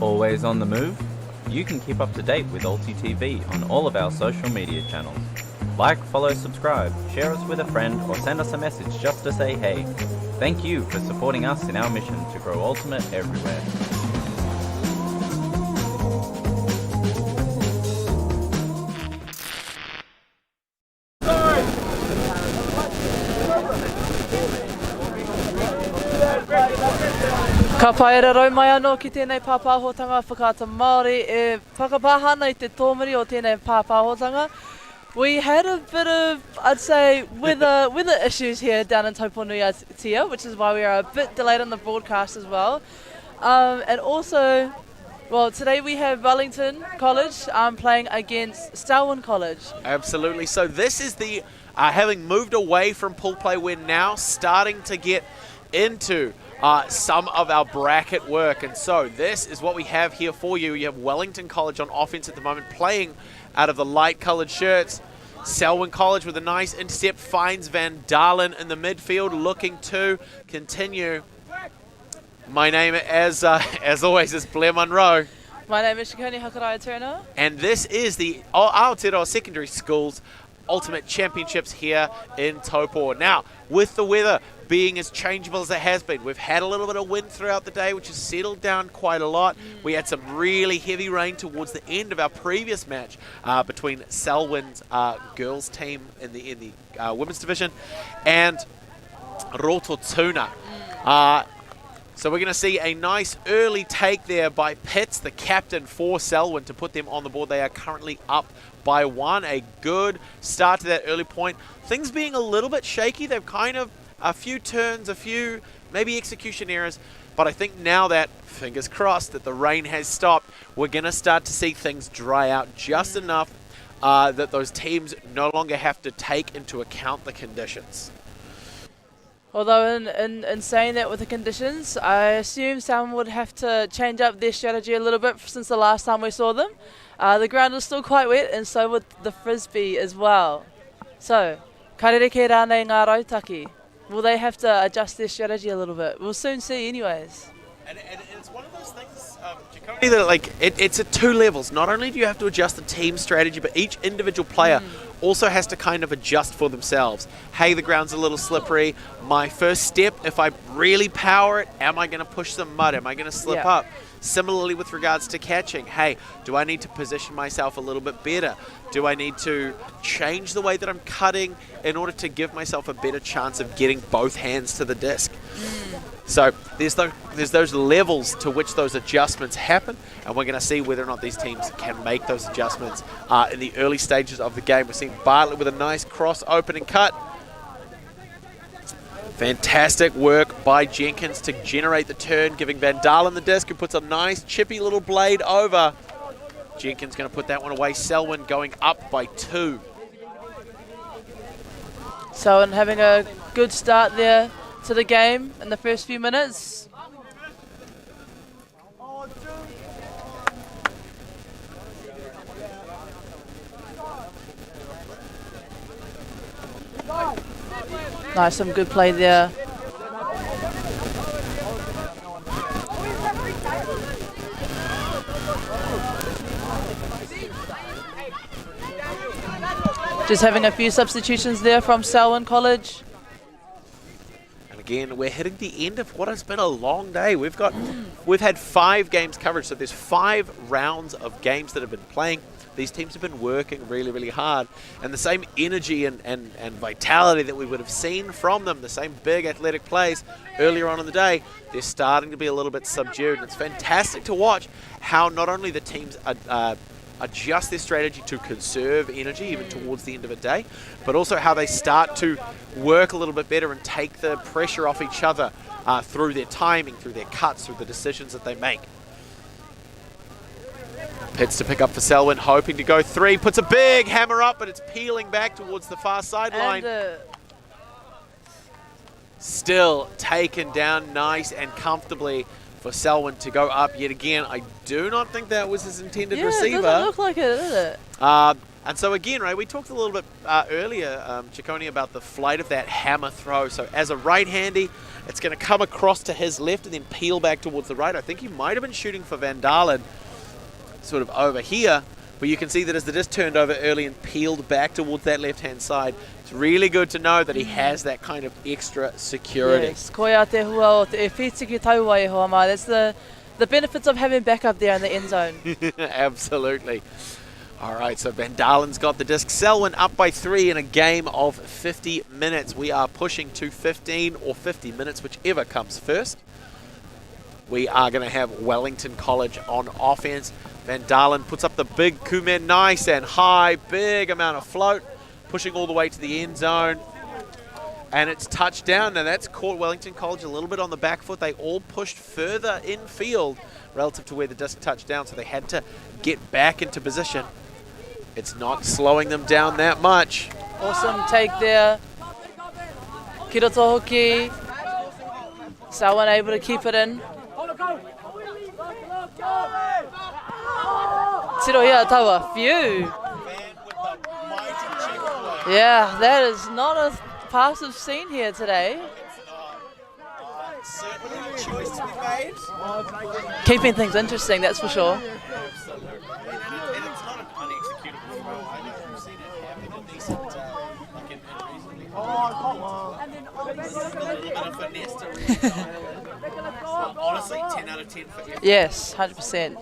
Speaker 2: Always on the move? You can keep up to date with Alti TV on all of our social media channels. Like, follow, subscribe, share us with a friend, or send us a message just to say hey. Thank you for supporting us in our mission to grow Ultimate everywhere.
Speaker 3: Ka paera rau mai anō ki tēnei pāpāhotanga whakaata Māori e whakapāhana I te tōmiri o tēnei pāpāhotanga. We had a bit of, I'd say, weather issues here down in Taupō, which is why we are a bit delayed on the broadcast as well. And also, well, today we have Wellington College playing against Selwyn College.
Speaker 7: Absolutely. So this is the, having moved away from pool play, we're now starting to get into some of our bracket work. And so this is what we have here for you. You have Wellington College on offense at the moment, playing out of the light coloured shirts. Selwyn College with a nice intercept finds Van Dalen in the midfield, looking to continue. My name, as always, is Blair Munro.
Speaker 3: My name is Shikoni Hakaraya Turner.
Speaker 7: And this is the Aotearoa Secondary Schools Ultimate Championships here in Taupō. Now, with the weather being as changeable as it has been, we've had a little bit of wind throughout the day, which has settled down quite a lot. We had some really heavy rain towards the end of our previous match between Selwyn's girls team in the women's division and Rotorua. So we're going to see a nice early take there by Pitts, the captain for Selwyn, to put them on the board. They are currently up by 1. A good start to that early point. Things being a little bit shaky. They've kind of a few turns, a few maybe execution errors. But I think now that, fingers crossed, that the rain has stopped, we're going to start to see things dry out just enough that those teams no longer have to take into account the conditions.
Speaker 3: Although in saying that with the conditions, I assume some would have to change up their strategy a little bit since the last time we saw them. The ground is still quite wet, and so would the Frisbee as well. So, karereke rānei ngā rautaki. Will they have to adjust their strategy a little bit? We'll soon see anyways.
Speaker 7: And it's one of those things, Jacoby, that it's at two levels. Not only do you have to adjust the team strategy, but each individual player also has to kind of adjust for themselves. Hey, the ground's a little slippery. My first step, if I really power it, am I going to push some mud? Am I going to slip up? Similarly with regards to catching, hey, do I need to position myself a little bit better? Do I need to change the way that I'm cutting in order to give myself a better chance of getting both hands to the disc? So there's those levels to which those adjustments happen, and we're going to see whether or not these teams can make those adjustments in the early stages of the game. We're seeing Bartlett with a nice cross opening cut. Fantastic work by Jenkins to generate the turn, giving Van Dalen the disc, who puts a nice chippy little blade over. Jenkins going to put that one away. Selwyn going up by 2.
Speaker 3: Selwyn having a good start there to the game in the first few minutes. Nice, some good play there. Just having a few substitutions there from Selwyn College.
Speaker 7: And again, we're hitting the end of what has been a long day. We've had 5 games coverage, so there's 5 rounds of games that have been playing. These teams have been working really, really hard. And the same energy and vitality that we would have seen from them, the same big athletic plays earlier on in the day, they're starting to be a little bit subdued. And it's fantastic to watch how not only the teams adjust their strategy to conserve energy even towards the end of a day, but also how they start to work a little bit better and take the pressure off each other through their timing, through their cuts, through the decisions that they make. Pitts to pick up for Selwyn, hoping to go 3, puts a big hammer up, but it's peeling back towards the far sideline. Still taken down nice and comfortably for Selwyn to go up yet again. I do not think that was his intended receiver.
Speaker 3: It doesn't look like it, does it?
Speaker 7: And so again, right, we talked a little bit earlier, Ciccone, about the flight of that hammer throw. So as a right-handy, it's going to come across to his left and then peel back towards the right. I think he might have been shooting for Van Dalen sort of over here, but you can see that as the disc turned over early and peeled back towards that left-hand side, it's really good to know that he has that kind of extra security.
Speaker 3: Yes, koia te hua o te e whitiki taua e hoa mai. That's the benefits of having backup there in the end zone.
Speaker 7: Absolutely. All right, so Van Dalen's got the disc. Selwyn up by 3 in a game of 50 minutes. We are pushing to 15 or 50 minutes, whichever comes first. We are going to have Wellington College on offense. Van Dalen puts up the big kume, nice and high, big amount of float, pushing all the way to the end zone. And it's touchdown. Now that's caught Wellington College a little bit on the back foot. They all pushed further infield relative to where the disc touched down, so they had to get back into position. It's not slowing them down that much.
Speaker 3: Awesome take there. Kiroto hoki. Selwyn able to keep it in. Tiro ia taua, phew. Yeah, that is not a pass we've seen here today.
Speaker 7: Certainly a choice to be made.
Speaker 3: Keeping things interesting, that's for sure.
Speaker 7: And it's not an unexecutable throw either. We've seen it happen in decent, like in recently. This is a little bit of finesse to read. Honestly, 10 out of 10 for everything.
Speaker 3: Yes, 100%.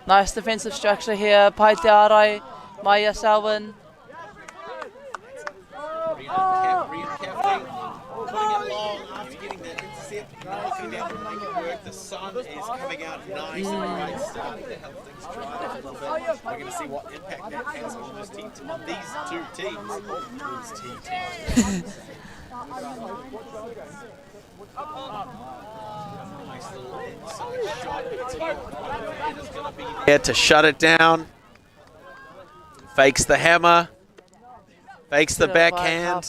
Speaker 3: Nice defensive structure here. Pai te arai, Maia Selwyn.
Speaker 7: Carefully, putting it long after getting that intercept. Not going to be able to make it work. The sun is coming out nice and bright, starting to help things dry a little bit. We're going to see what impact that has on these two teams. These teams. Nice little inside shot. It's going to be there to shut it down. Fakes the hammer. Fakes the backhand.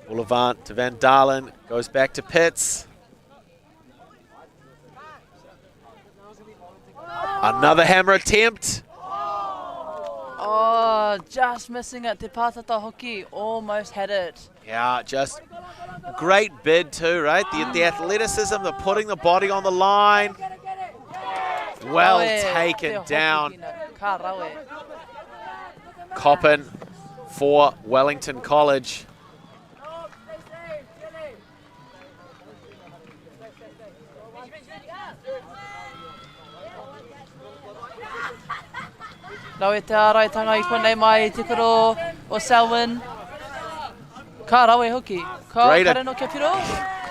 Speaker 7: Boulevard to Van Dalen. Goes back to Pitts. Another hammer attempt.
Speaker 3: Oh, just missing it. Te pātata hoki almost had it.
Speaker 7: Yeah, just great bid too, right? The athleticism, the putting the body on the line. Well taken down. Coppin for Wellington College.
Speaker 3: Nau e te araitanga I konei mai te kuro o Selwyn. Ka rawe hoki. Ka kare no kia piro.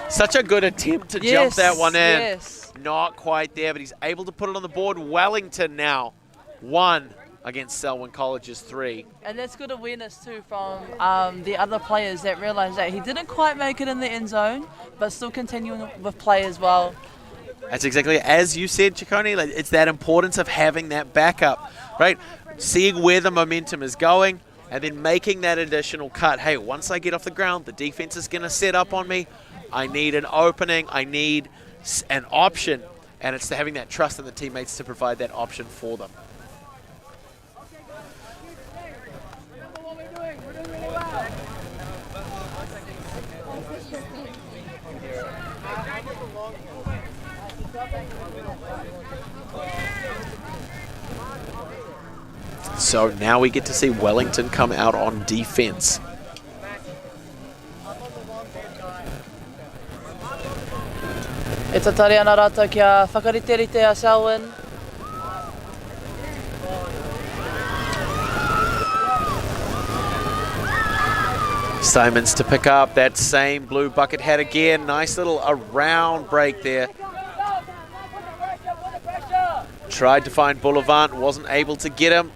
Speaker 7: Such a good attempt to jump that one in.
Speaker 3: Yes.
Speaker 7: Not quite there, but he's able to put it on the board. Wellington now 1 against Selwyn College's 3.
Speaker 3: And that's good awareness too from the other players that realise that he didn't quite make it in the end zone, but still continuing with play as well.
Speaker 7: That's exactly as you said, Ciccone. Like, it's that importance of having that backup, right? Seeing where the momentum is going and then making that additional cut. Hey, once I get off the ground, the defense is going to set up on me. I need an opening. I need an option. And it's having that trust in the teammates to provide that option for them. So now we get to see Wellington come out on defense.
Speaker 3: E tatari ana rata kia whakariterite a Selwyn.
Speaker 7: Simons to pick up that same blue bucket hat again. Nice little around break there. Tried to find Boulevard, wasn't able to get him.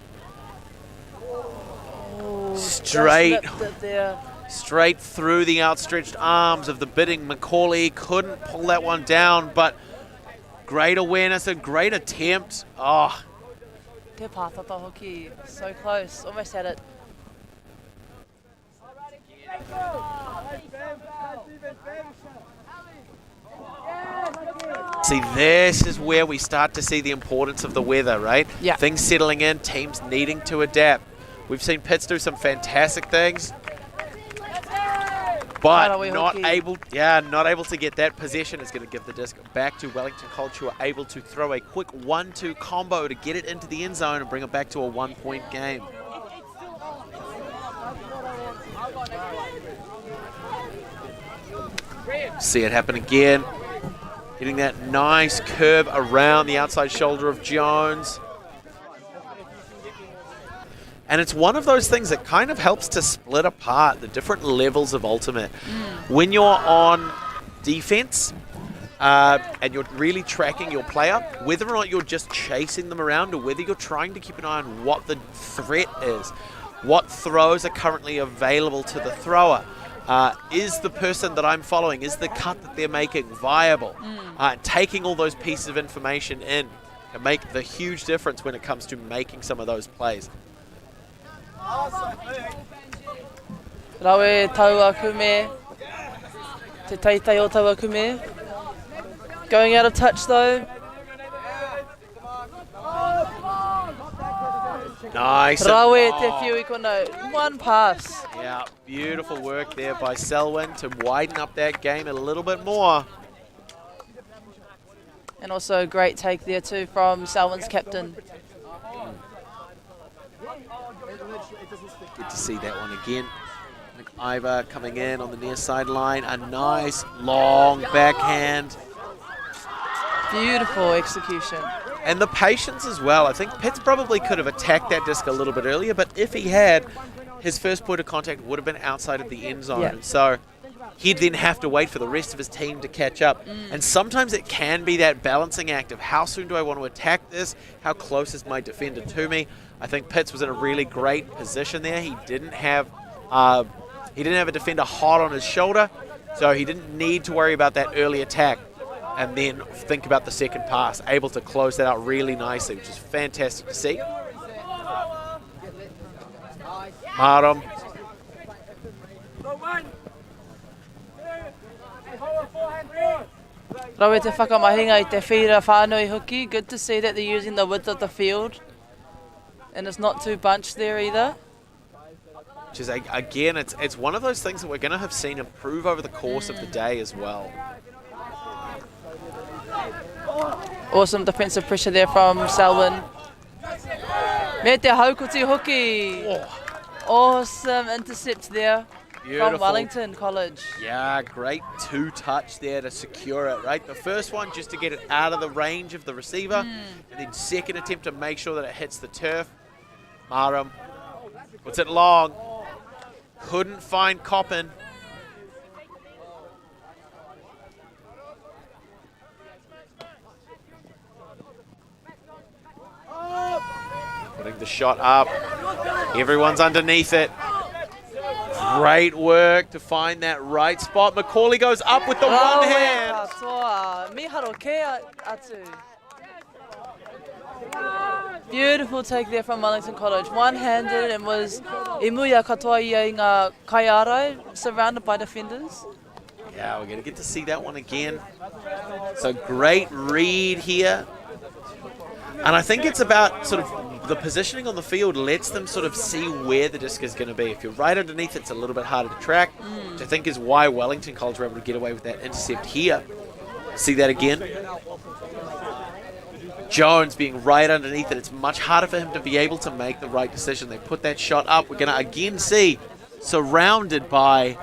Speaker 7: Straight through the outstretched arms of the bidding Macaulay. Couldn't pull that one down, but great awareness, a great attempt. Oh.
Speaker 3: Te pātata hoki, so close, almost had it.
Speaker 7: See, this is where we start to see the importance of the weather, right?
Speaker 3: Yeah.
Speaker 7: Things settling in, teams needing to adapt. We've seen Pitts do some fantastic things, but not able to get that possession. Is going to give the disc back to Wellington College, who are able to throw a quick 1-2 combo to get it into the end zone and bring it back to a 1-point game. See it happen again. Getting that nice curve around the outside shoulder of Jones. And it's one of those things that kind of helps to split apart the different levels of ultimate. When you're on defense and you're really tracking your player, whether or not you're just chasing them around or whether you're trying to keep an eye on what the threat is, what throws are currently available to the thrower. Is the person that I'm following, is the cut that they're making viable? Taking all those pieces of information in can make the huge difference when it comes to making some of those plays.
Speaker 3: Rawe taua kume, te taitai o taua kume. Going out of touch though.
Speaker 7: Nice.
Speaker 3: Rawe te whiu kono. One pass.
Speaker 7: Yeah, beautiful work there by Selwyn to widen up that game a little bit more.
Speaker 3: And also a great take there too from Selwyn's captain.
Speaker 7: Good to see that one again. McIver coming in on the near sideline. A nice long backhand.
Speaker 3: Beautiful execution.
Speaker 7: And the patience as well. I think Pitts probably could have attacked that disc a little bit earlier, but if he had, his first point of contact would have been outside of the end zone.
Speaker 3: Yeah.
Speaker 7: And so he'd then have to wait for the rest of his team to catch up. And sometimes it can be that balancing act of how soon do I want to attack this? How close is my defender to me? I think Pitts was in a really great position there. He didn't have a defender hot on his shoulder, so he didn't need to worry about that early attack and then think about the second pass. Able to close that out really nicely, which is fantastic to see. Marum.
Speaker 3: Rawe te whakamahinga I te whira whānui hoki. Good to see that they're using the width of the field. And it's not too bunched there either.
Speaker 7: Which is, again, it's one of those things that we're going to have seen improve over the course of the day as well.
Speaker 3: Awesome defensive pressure there from Selwyn. Me te haukuti hoki. Awesome intercept there
Speaker 7: Beautiful.
Speaker 3: from Wellington College.
Speaker 7: Yeah, great two-touch there to secure it, right? The first one just to get it out of the range of the receiver, and then second attempt to make sure that it hits the turf. Marum puts it long. Couldn't find Coppin. Putting the shot up. Everyone's underneath it. Great work to find that right spot. Macaulay goes up with the one hand.
Speaker 3: Beautiful take there from Wellington College. One-handed and was imuia katoa ia ngā kaiarai, surrounded by defenders.
Speaker 7: Yeah, we're going to get to see that one again. So great read here. And I think it's about sort of the positioning on the field lets them sort of see where the disc is going to be. If you're right underneath, it's a little bit harder to track, which I think is why Wellington College were able to get away with that intercept here. See that again? Jones being right underneath it. It's much harder for him to be able to make the right decision. They put that shot up. We're going to again see, surrounded by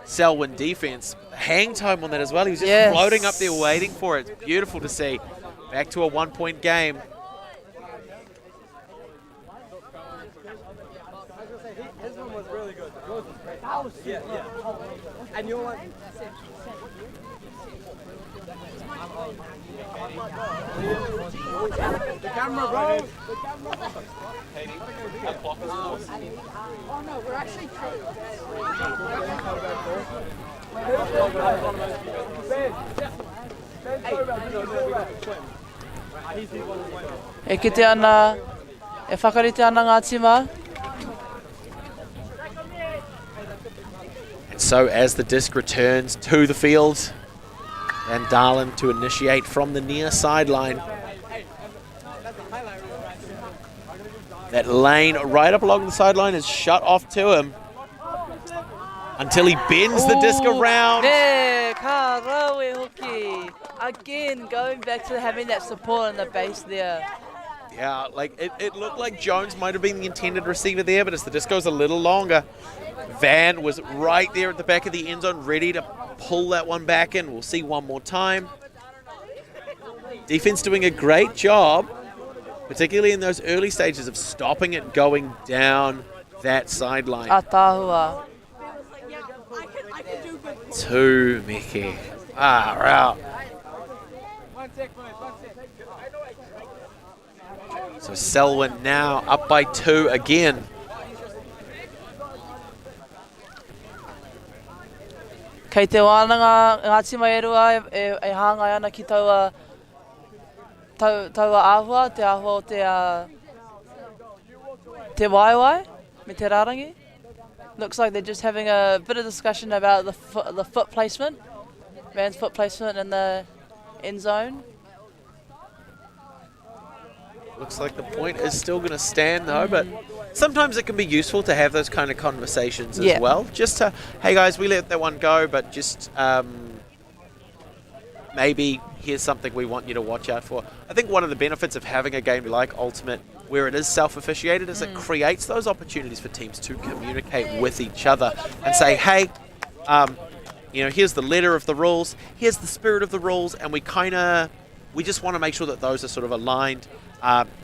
Speaker 7: Selwyn defense, hang time on that as well. He was just floating up there waiting for it. It's beautiful to see. Back to a one-point game.
Speaker 5: His one was really good. Yeah. And your one. The camera, bro. The camera. Oh no, we're actually
Speaker 3: E kite ana, e whakarite ana ngā tima.
Speaker 7: And so as the disc returns to the field, Van Dalen to initiate from the near sideline. That lane right up along the sideline is shut off to him until he bends the disc around.
Speaker 3: There, Karawe hoki. Again, going back to having that support on the base there.
Speaker 7: Yeah, like it looked like Jones might have been the intended receiver there, but as the disc goes a little longer, Van was right there at the back of the end zone, ready to pull that one back in. We'll see one more time. Defense doing a great job, particularly in those early stages of stopping it going down that sideline.
Speaker 3: Atahua.
Speaker 7: To Mickey. Out. So Selwyn now up by 2 again.
Speaker 3: Kei te wānanga ngā tima e rua e hāngai ana ki taua āhua, te āhua o te waiwai, me te rārangi. Looks like they're just having a bit of discussion about the foot placement, Van's foot placement in the end zone.
Speaker 7: Looks like the point is still going to stand though, but sometimes it can be useful to have those kind of conversations as well. Just to, hey guys, we let that one go, but just maybe here's something we want you to watch out for. I think one of the benefits of having a game like Ultimate where it is self-officiated is it creates those opportunities for teams to communicate with each other and say, hey, here's the letter of the rules, here's the spirit of the rules, and we just want to make sure that those are sort of aligned.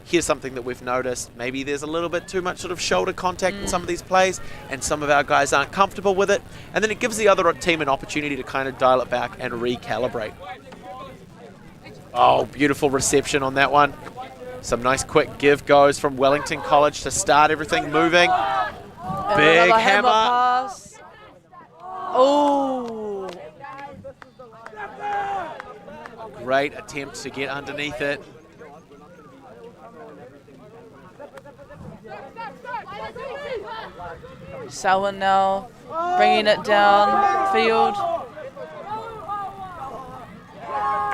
Speaker 7: Here's something that we've noticed. Maybe there's a little bit too much sort of shoulder contact in some of these plays, and some of our guys aren't comfortable with it. And then it gives the other team an opportunity to kind of dial it back and recalibrate. Oh, beautiful reception on that one. Some nice quick give goes from Wellington College to start everything moving. Big hammer.
Speaker 3: Pass. Oh.
Speaker 7: Great attempt to get underneath it.
Speaker 3: Selwyn now bringing it down field.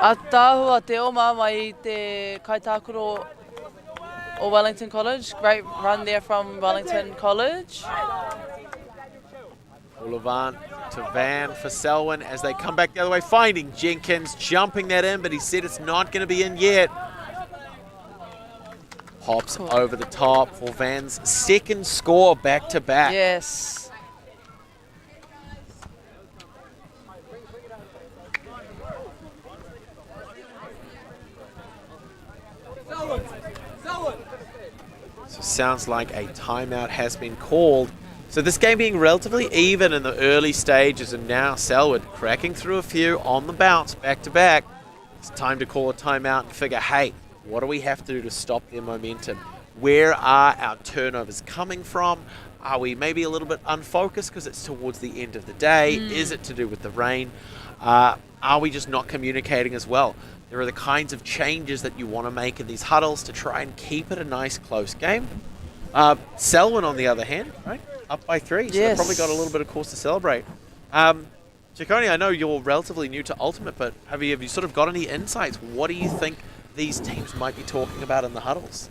Speaker 3: Atahua te oma mai te kaitākuro o Wellington College. Great run there from Wellington College.
Speaker 7: Olavan to Van for Selwyn as they come back the other way, finding Jenkins, jumping that in, but he said it's not going to be in yet. Hops over the top for Van's second score back-to-back.
Speaker 3: Yes.
Speaker 7: So sounds like a timeout has been called. So this game being relatively even in the early stages, and now Selwyn cracking through a few on the bounce back-to-back. It's time to call a timeout and figure, hey, what do we have to do to stop their momentum? Where are our turnovers coming from? Are we maybe a little bit unfocused because it's towards the end of the day? Is it to do with the rain? Are we just not communicating as well? There are the kinds of changes that you want to make in these huddles to try and keep it a nice close game. Selwyn, on the other hand, right, up by 3, so they've probably got a little bit of cause to celebrate. Ciccone, I know you're relatively new to Ultimate, but have you sort of got any insights? What do you think these teams might be talking about in the huddles?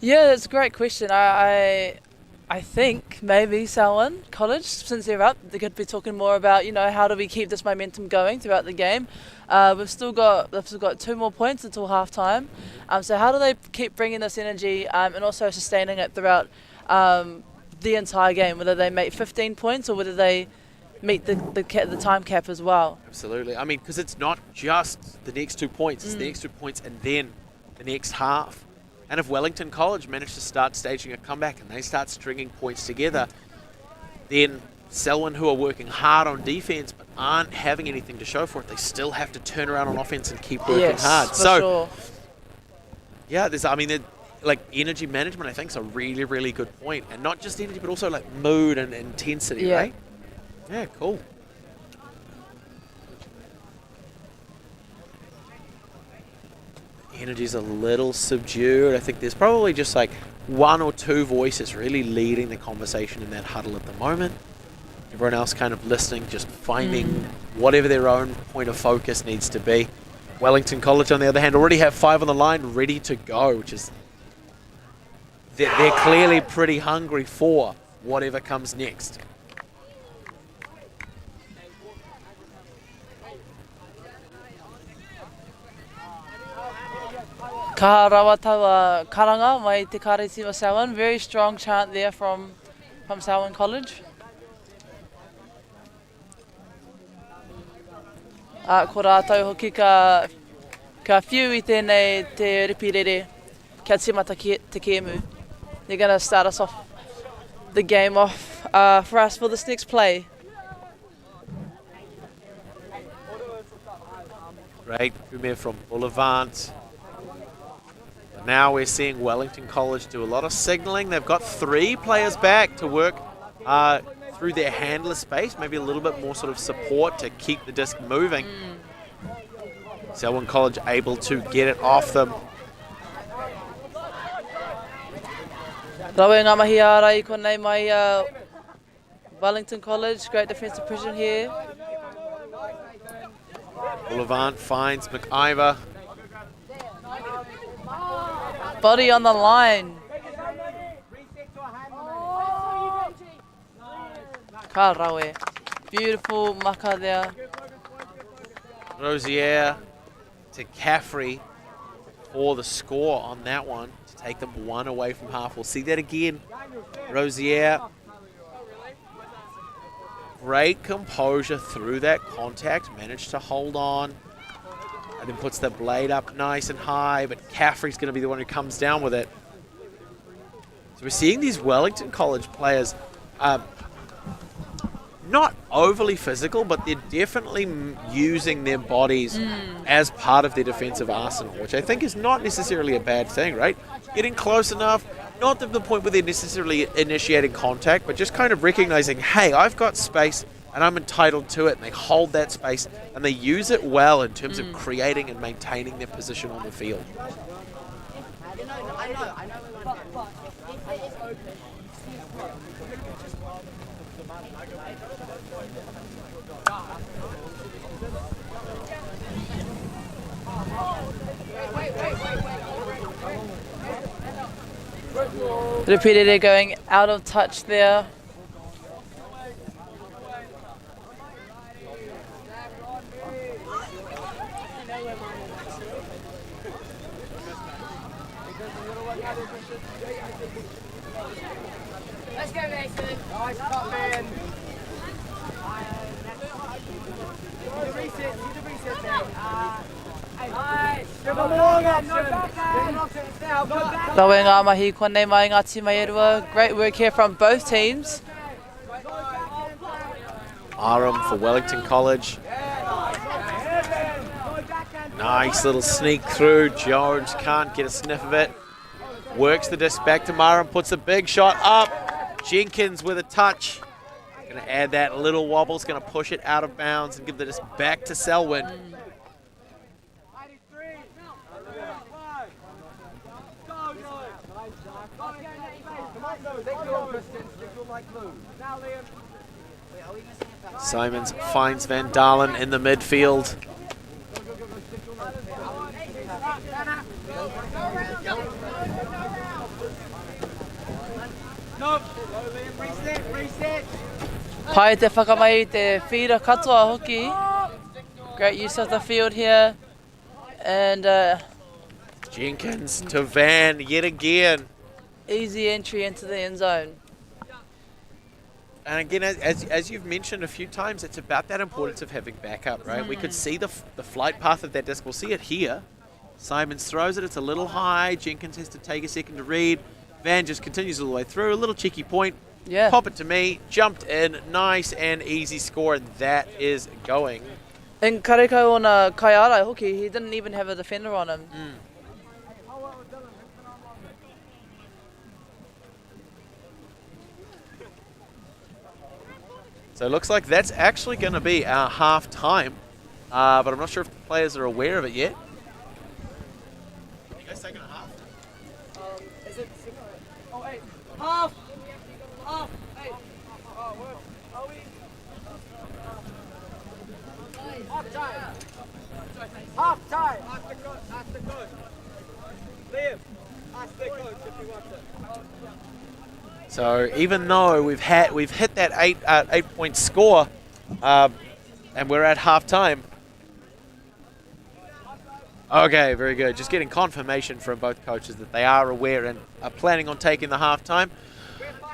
Speaker 3: Yeah, that's a great question. I think maybe Selwyn College, since they're up, they could be talking more about, how do we keep this momentum going throughout the game. They've still got 2 more points until halftime. So how do they keep bringing this energy and also sustaining it throughout the entire game? Whether they make 15 points or whether they meet the time cap as well.
Speaker 7: Absolutely. I mean, because it's not just the next 2 points, it's the next 2 points and then the next half. And if Wellington College managed to start staging a comeback and they start stringing points together, then Selwyn, who are working hard on defense but aren't having anything to show for it, they still have to turn around on offense and keep working hard.
Speaker 3: So,
Speaker 7: yeah, like energy management, I think, is a really, really good point. And not just energy, but also like mood and intensity, right? Yeah, cool. Energy's a little subdued. I think there's probably just like 1 or 2 voices really leading the conversation in that huddle at the moment. Everyone else kind of listening, just finding whatever their own point of focus needs to be. Wellington College, on the other hand, already have 5 on the line ready to go, which is they're clearly pretty hungry for whatever comes next.
Speaker 3: Ka rawa taua karanga mai te kareti o Selwyn. Very strong chant there from Selwyn College. Ko rātou hoki ka whiu I tēnei te ripirere kia timata te kēmu. They're going to start us off the game off for us for this next play.
Speaker 7: Great kumea from Boulevard. Now we're seeing Wellington College do a lot of signalling. They've got 3 players back to work through their handler space, maybe a little bit more sort of support to keep the disc moving. Selwyn College able to get it off them.
Speaker 3: Rawe ngā mahi ara I konei mai Wellington College, great defensive pressure here.
Speaker 7: Boulevard finds McIver.
Speaker 3: Body on the line. Ka rawe. Beautiful maka there.
Speaker 7: Rosier to Caffrey for the score on that one to take them 1 away from half. We'll see that again. Rosier. Great composure through that contact. Managed to hold on. And then puts the blade up nice and high, but Caffrey's going to be the one who comes down with it. So we're seeing these Wellington College players not overly physical, but they're definitely using their bodies as part of their defensive arsenal, which I think is not necessarily a bad thing, right? Getting close enough, not to the point where they're necessarily initiating contact, but just kind of recognizing, hey, I've got space and I'm entitled to it, and they hold that space and they use it well in terms of creating and maintaining their position on the field.
Speaker 3: Repeatedly going out of touch there.
Speaker 10: Let's go, Mason. Nice cut, man. Do the reset, man.
Speaker 3: Rawe ngā mahi konei mai ngā tima erua. Great work here from both teams.
Speaker 7: Aram for Wellington College. Nice little sneak through. Jones can't get a sniff of it. Works the disc back to Maram, puts a big shot up. Jenkins with a touch. Going to add that little wobble. It's going to push it out of bounds and give the disc back to Selwyn. Simons finds Van Dalen in the midfield.
Speaker 3: Pai te whakamai te whira katoa hoki. Great use of the field here. And
Speaker 7: Jenkins to Van yet again.
Speaker 3: Easy entry into the end zone.
Speaker 7: And again, as you've mentioned a few times, it's about that importance of having backup, right? We could see the flight path of that disc. We'll see it here. Simons throws it. It's a little high. Jenkins has to take a second to read. Van just continues all the way through. A little cheeky point.
Speaker 3: Yeah.
Speaker 7: Pop it to me. Jumped in. Nice and easy score. And that is going.
Speaker 3: And Kareko on a Kaiara hoki, he didn't even have a defender on him.
Speaker 7: So it looks like that's actually going to be our half time. But I'm not sure if the players are aware of it yet. Are you guys taking a half?
Speaker 10: Is it 6? Oh, 8. Half! Half! 8. Oh, are we?
Speaker 5: Half time. Ask the coach. Liam, ask the coach if you want it.
Speaker 7: So even though we've hit that 8-point score, and we're at half time. Okay, very good. Just getting confirmation from both coaches that they are aware and are planning on taking the half time.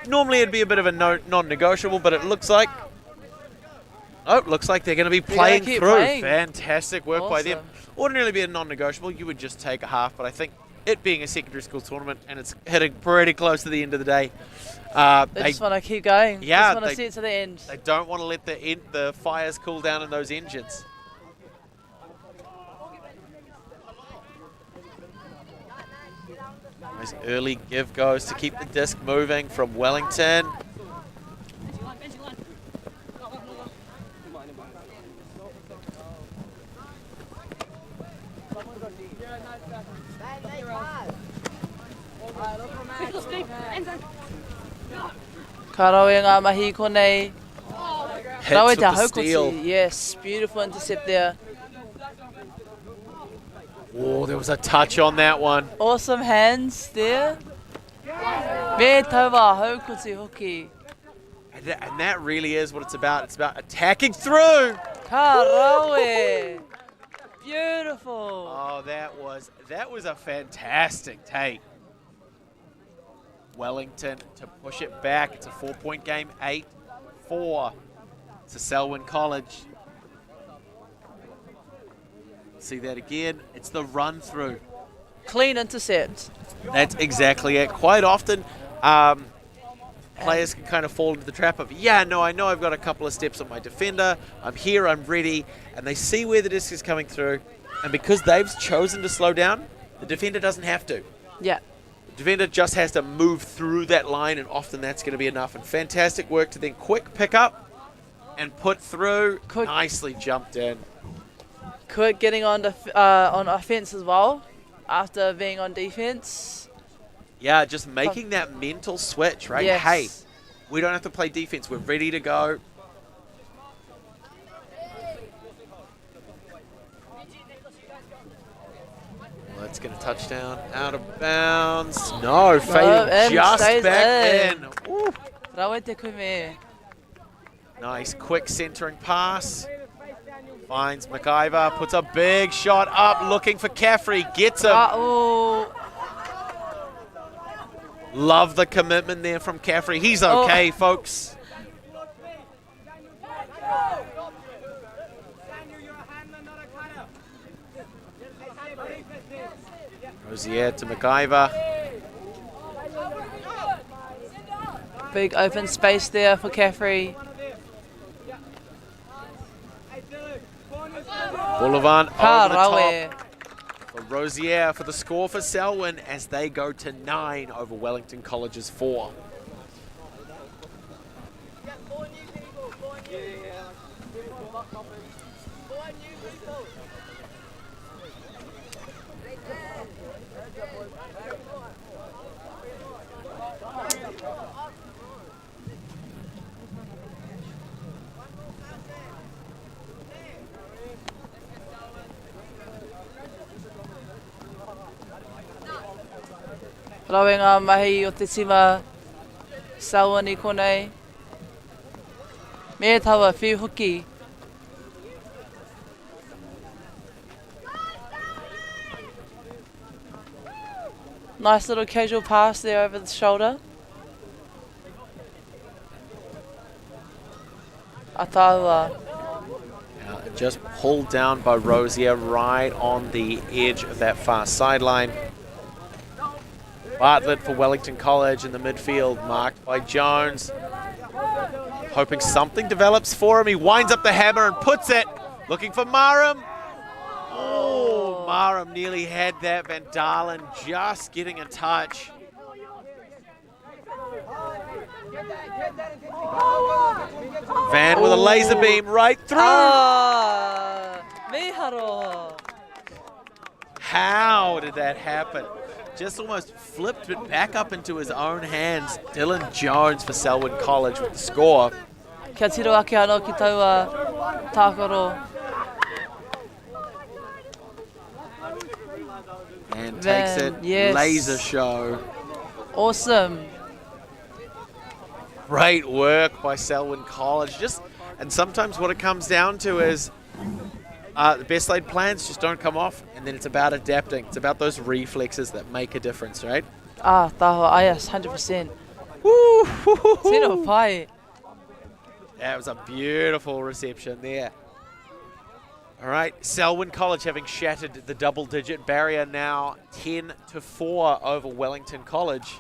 Speaker 7: Normally it'd be a bit of a non-negotiable, but it looks like they're going to be playing through. Fantastic work by them. Ordinarily be a non-negotiable, you would just take a half, but I think it being a secondary school tournament and it's hitting pretty close to the end of the day.
Speaker 3: They just want to keep going.
Speaker 7: Yeah,
Speaker 3: just want to see it to the end.
Speaker 7: They don't want to let the fires cool down in those engines. Nice early give goes to keep the disc moving from Wellington.
Speaker 3: Ka rawe ngā mahi konei. Rawe
Speaker 7: with
Speaker 3: te
Speaker 7: the
Speaker 3: haukoti.
Speaker 7: steal.
Speaker 3: Yes, beautiful intercept there.
Speaker 7: Oh, there was a touch on that one.
Speaker 3: Awesome hands there. Me taua haukoti hoki.
Speaker 7: And that really is what it's about. It's about attacking through.
Speaker 3: Ka rawe. Beautiful.
Speaker 7: Oh, that was a fantastic take. Wellington to push it back. It's a 4-point game, 8-4 to Selwyn College. See that again. It's the run through.
Speaker 3: Clean intercept.
Speaker 7: That's exactly it. Quite often, players can kind of fall into the trap of, I know I've got a couple of steps on my defender. I'm here, I'm ready. And they see where the disc is coming through. And because they've chosen to slow down, the defender doesn't have to.
Speaker 3: Yeah.
Speaker 7: The defender just has to move through that line, and often that's going to be enough. And fantastic work to then quick pick up and put through. Nicely jumped in.
Speaker 3: Quick getting on offense as well after being on defense.
Speaker 7: Yeah, just making that mental switch, right?
Speaker 3: Yes.
Speaker 7: Hey, we don't have to play defense. We're ready to go. Let's get a touchdown. Out of bounds. No, fading just back in. Woo. Nice quick centering pass. Finds McIver, puts a big shot up, looking for Caffrey, gets him. Love the commitment there from Caffrey. He's okay, folks. Rosier to McIver.
Speaker 3: Big open space there for Caffrey.
Speaker 7: Boulevard over the top for Rosier for the score for Selwyn as they go to 9 over Wellington College's 4.
Speaker 3: Rawe ngā mahi o te tima Selwyn I konei. Me taua whiu hoki. Nice little casual pass there over the shoulder. Ataua.
Speaker 7: Just pulled down by Rosier right on the edge of that far sideline. Bartlett for Wellington College in the midfield, marked by Jones. Hoping something develops for him. He winds up the hammer and puts it. Looking for Marum. Oh, Marum nearly had that. Van Dalen just getting a touch. Van with a laser beam right through.
Speaker 3: Miharo.
Speaker 7: How did that happen? Just almost flipped it back up into his own hands. Dylan Jones for Selwyn College with the score.
Speaker 3: Kia tiro ake anō ki taua tākaro.
Speaker 7: And takes it.
Speaker 3: Yes.
Speaker 7: Laser show.
Speaker 3: Awesome.
Speaker 7: Great work by Selwyn College. And sometimes what it comes down to is the best laid plans just don't come off, and then it's about adapting. It's about those reflexes that make a difference, right?
Speaker 3: Taho, yes, 100%. Tino pai.
Speaker 7: That was a beautiful reception there. All right, Selwyn College having shattered the double-digit barrier now, 10-4 over Wellington College.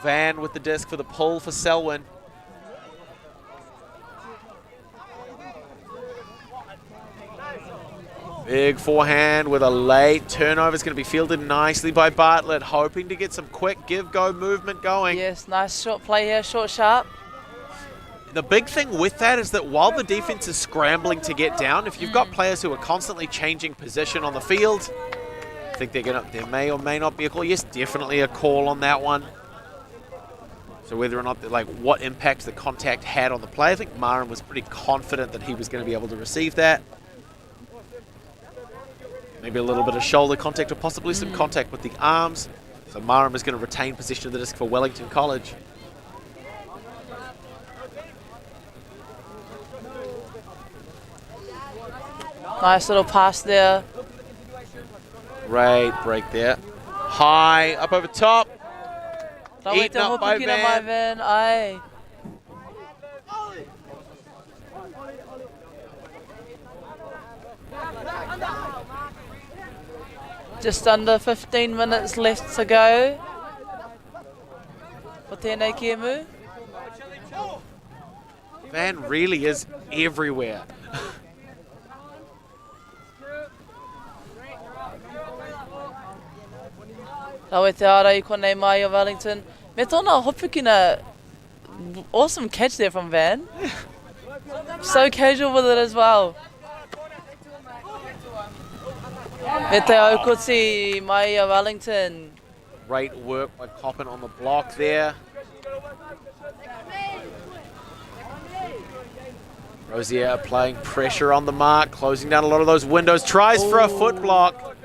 Speaker 7: Van with the disc for the pull for Selwyn. Big forehand with a late turnover. Is going to be fielded nicely by Bartlett, hoping to get some quick give-go movement going.
Speaker 3: Yes, nice short play here, short sharp.
Speaker 7: The big thing with that is that while the defense is scrambling to get down, if you've got players who are constantly changing position on the field, I think there may or may not be a call. Yes, definitely a call on that one. So whether or not, what impact the contact had on the play, I think Marin was pretty confident that he was going to be able to receive that. Maybe a little bit of shoulder contact or possibly some contact with the arms. So Marin is going to retain possession of the disc for Wellington College.
Speaker 3: Nice little pass there.
Speaker 7: Great break there. High, up over top. Eaten up by Van.
Speaker 3: Aye. Just under 15 minutes left to go. For tēnei kēmu.
Speaker 7: Van really is everywhere.
Speaker 3: Taue te ara I konei mai o Wellington. Me tōna hopukina, awesome catch there from Van. So casual with it as well. Me te aukoti mai o Wellington.
Speaker 7: Great work by Coppin on the block there. Rosier applying pressure on the mark, closing down a lot of those windows. Tries for a foot block.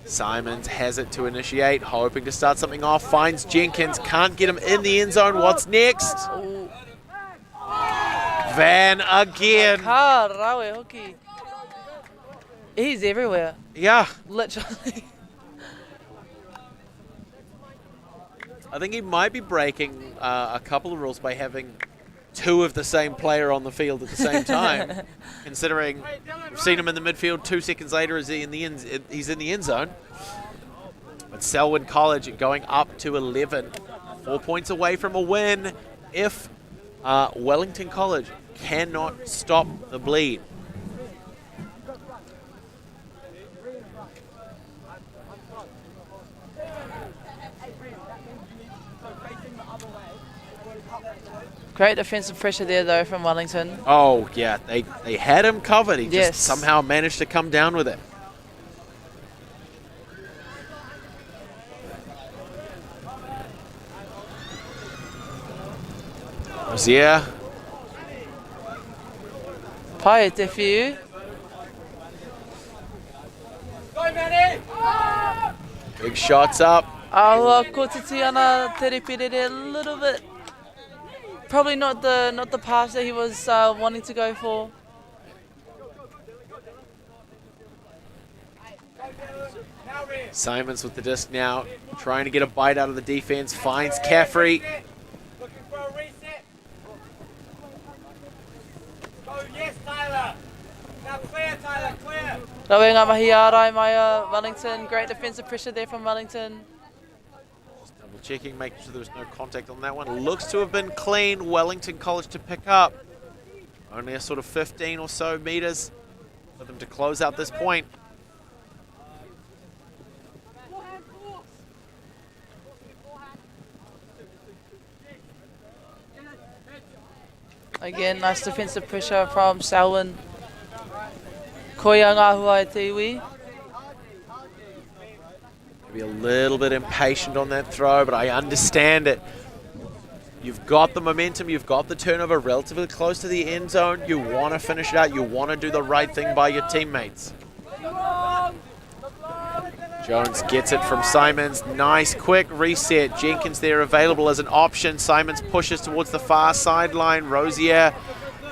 Speaker 7: Simons has it to initiate, hoping to start something off. Finds Jenkins, can't get him in the end zone. What's next? Van again.
Speaker 3: Rawe hoki. He's everywhere.
Speaker 7: Yeah.
Speaker 3: Literally.
Speaker 7: I think he might be breaking a couple of rules by having two of the same player on the field at the same time, considering we've seen him in the midfield. 2 seconds later, he's in the end zone. But Selwyn College going up to 11, 4 points away from a win if Wellington College cannot stop the bleed.
Speaker 3: Great defensive pressure there, though, from Wellington.
Speaker 7: Oh, yeah, they had him covered. He just somehow managed to come down with it. Rosier.
Speaker 3: Pai te whiu.
Speaker 7: Big shots up.
Speaker 3: Aua, ko titi ana te ripere there a little bit. Probably not the pass that he was wanting to go for.
Speaker 7: Simons with the disc now, trying to get a bite out of the defense, finds Caffrey.
Speaker 5: Looking for a reset. Oh, yes, Tyler. Now clear, Tyler, clear.
Speaker 3: Rawe ngā mahi ārai mai o Wellington. Great defensive pressure there from Wellington.
Speaker 7: Double checking, making sure there was no contact on that one. Looks to have been clean. Wellington College to pick up. Only a sort of 15 or so meters for them to close out this point.
Speaker 3: Again, nice defensive pressure from Selwyn. Koia ngā hua e te iwi.
Speaker 7: Maybe a little bit impatient on that throw, but I understand it. You've got the momentum, you've got the turnover relatively close to the end zone. You want to finish it out, you want to do the right thing by your teammates. Jones gets it from Simons. Nice quick reset. Jenkins there available as an option. Simons pushes towards the far sideline. Rosier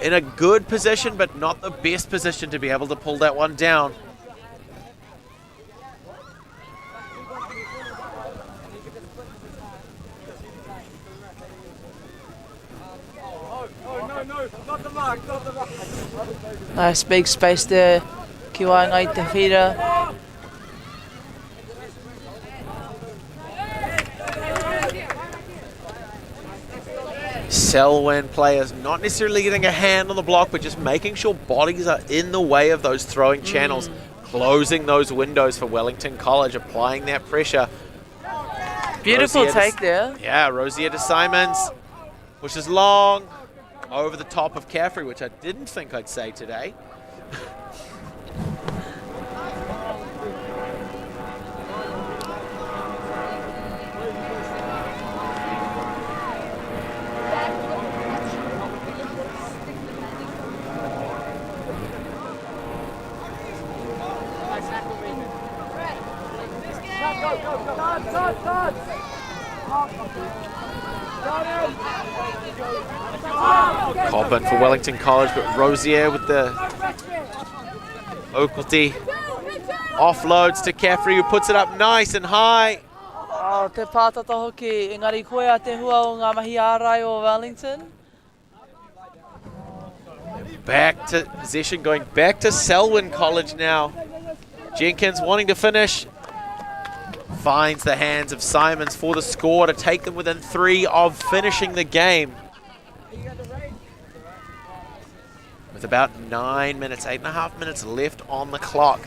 Speaker 7: in a good position, but not the best position to be able to pull that one down.
Speaker 3: Nice big space there. Kiwaanga i te whira.
Speaker 7: Selwyn players not necessarily getting a hand on the block, but just making sure bodies are in the way of those throwing channels, closing those windows for Wellington College, applying that pressure.
Speaker 3: Beautiful
Speaker 7: Rosier
Speaker 3: take there.
Speaker 7: Yeah, Rosier to Simons. Pushes long over the top of Caffrey, which I didn't think I'd say today. Cobbin for Wellington College, but Rosier with the Oakley offloads to Caffrey, who puts it up nice and high.
Speaker 3: Oh, te pātata hoki. Engari koe a te hua o ngā mahi ārai o Wellington.
Speaker 7: Back to possession, going back to Selwyn College now. Jenkins wanting to finish. Finds the hands of Simons for the score to take them within 3 of finishing the game. With about 9 minutes, 8.5 minutes left on the clock.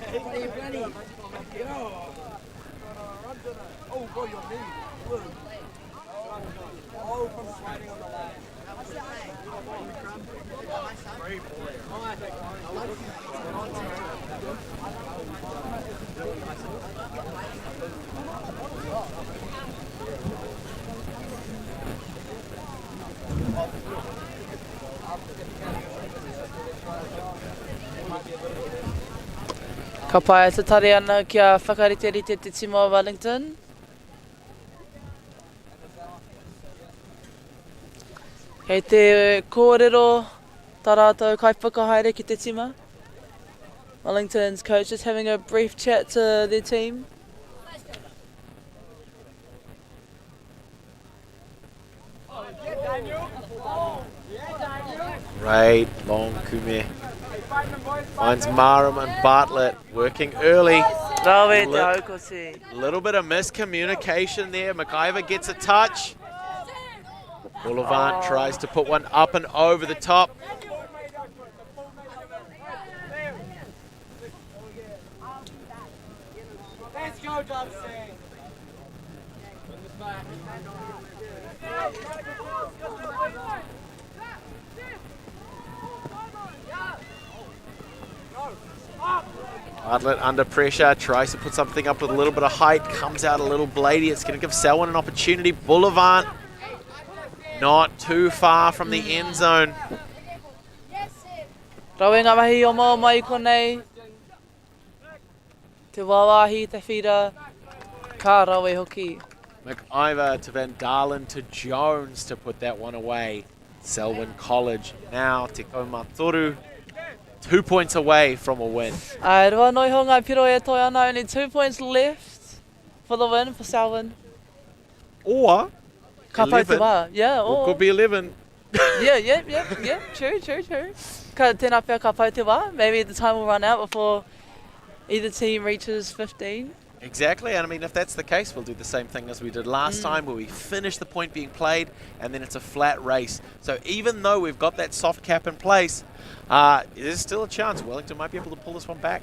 Speaker 3: Ka pai te tare ana kia whakariterite te tima o Wellington. Kei te kōrero tā rātou kai whakahaere ki te tima. Wellington's coach is having a brief chat to their team.
Speaker 7: Right, long kume. Finds Marum and Bartlett working early. Little bit of miscommunication there. McIver gets a touch. Boulevard tries to put one up and over the top.
Speaker 5: Let's go, Johnson.
Speaker 7: Bartlett under pressure, tries to put something up with a little bit of height, comes out a little bladey. It's going to give Selwyn an opportunity. Boulevard not too far from the end zone.
Speaker 3: Rauenga mahi o mau mai konei. Te wawahi, te whira, ka rawe hoki.
Speaker 7: McIver to Van Dalen to Jones to put that one away. Selwyn College now te kaumatoru. 2 points away from a win.
Speaker 3: Ai roa noi ho ngai piro e toi ana, only 2 points left for the win for Selwyn.
Speaker 7: Or
Speaker 3: Ka pau te wā, yeah.
Speaker 7: Or could be 11.
Speaker 3: Yeah, true. Ka tēnā pēr ka pau te wā. Maybe the time will run out before either team reaches 15.
Speaker 7: Exactly, and I mean, if that's the case, we'll do the same thing as we did last time, where we finish the point being played, and then it's a flat race. So even though we've got that soft cap in place, there's still a chance Wellington might be able to pull this one back.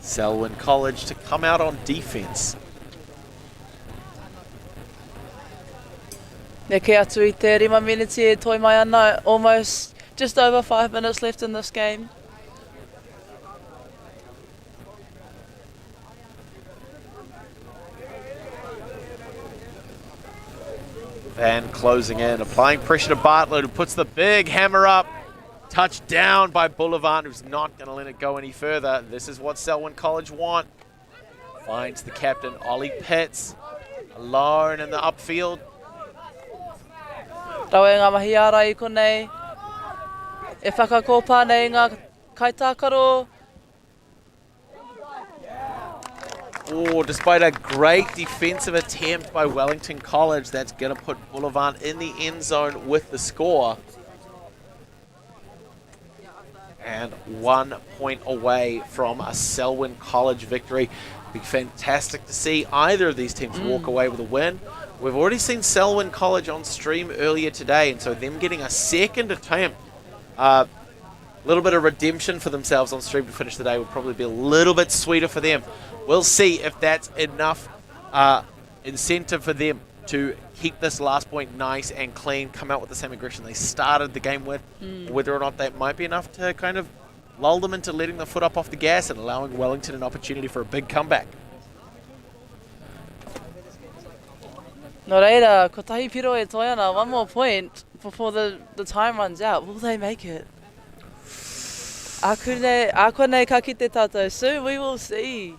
Speaker 7: Selwyn College to come out on defense.
Speaker 3: Neke atu I te 5 minutes e toi mai ana, almost just over 5 minutes left in this game.
Speaker 7: Van closing in, applying pressure to Bartlett, who puts the big hammer up. Touched down by Boulevard, who's not going to let it go any further. This is what Selwyn College want. Finds the captain, Ollie Pitts, alone in the upfield.
Speaker 3: Rau e ngā mahi ara I konei. E whakakopa nei ngā kaitākaro.
Speaker 7: Oh, despite a great defensive attempt by Wellington College, that's going to put Boulevard in the end zone with the score. And 1 point away from a Selwyn College victory. Be fantastic to see either of these teams walk away with a win. We've already seen Selwyn College on stream earlier today, and so them getting a second attempt, a little bit of redemption for themselves on stream to finish the day would probably be a little bit sweeter for them. We'll see if that's enough incentive for them to keep this last point nice and clean, come out with the same aggression they started the game with, whether or not that might be enough to kind of lull them into letting the foot up off the gas and allowing Wellington an opportunity for a big comeback.
Speaker 3: No reira, ko tahi piro e toi ana, 1 more point before the time runs out. Will they make it? Ako nei ka kite tātou. Soon we will see.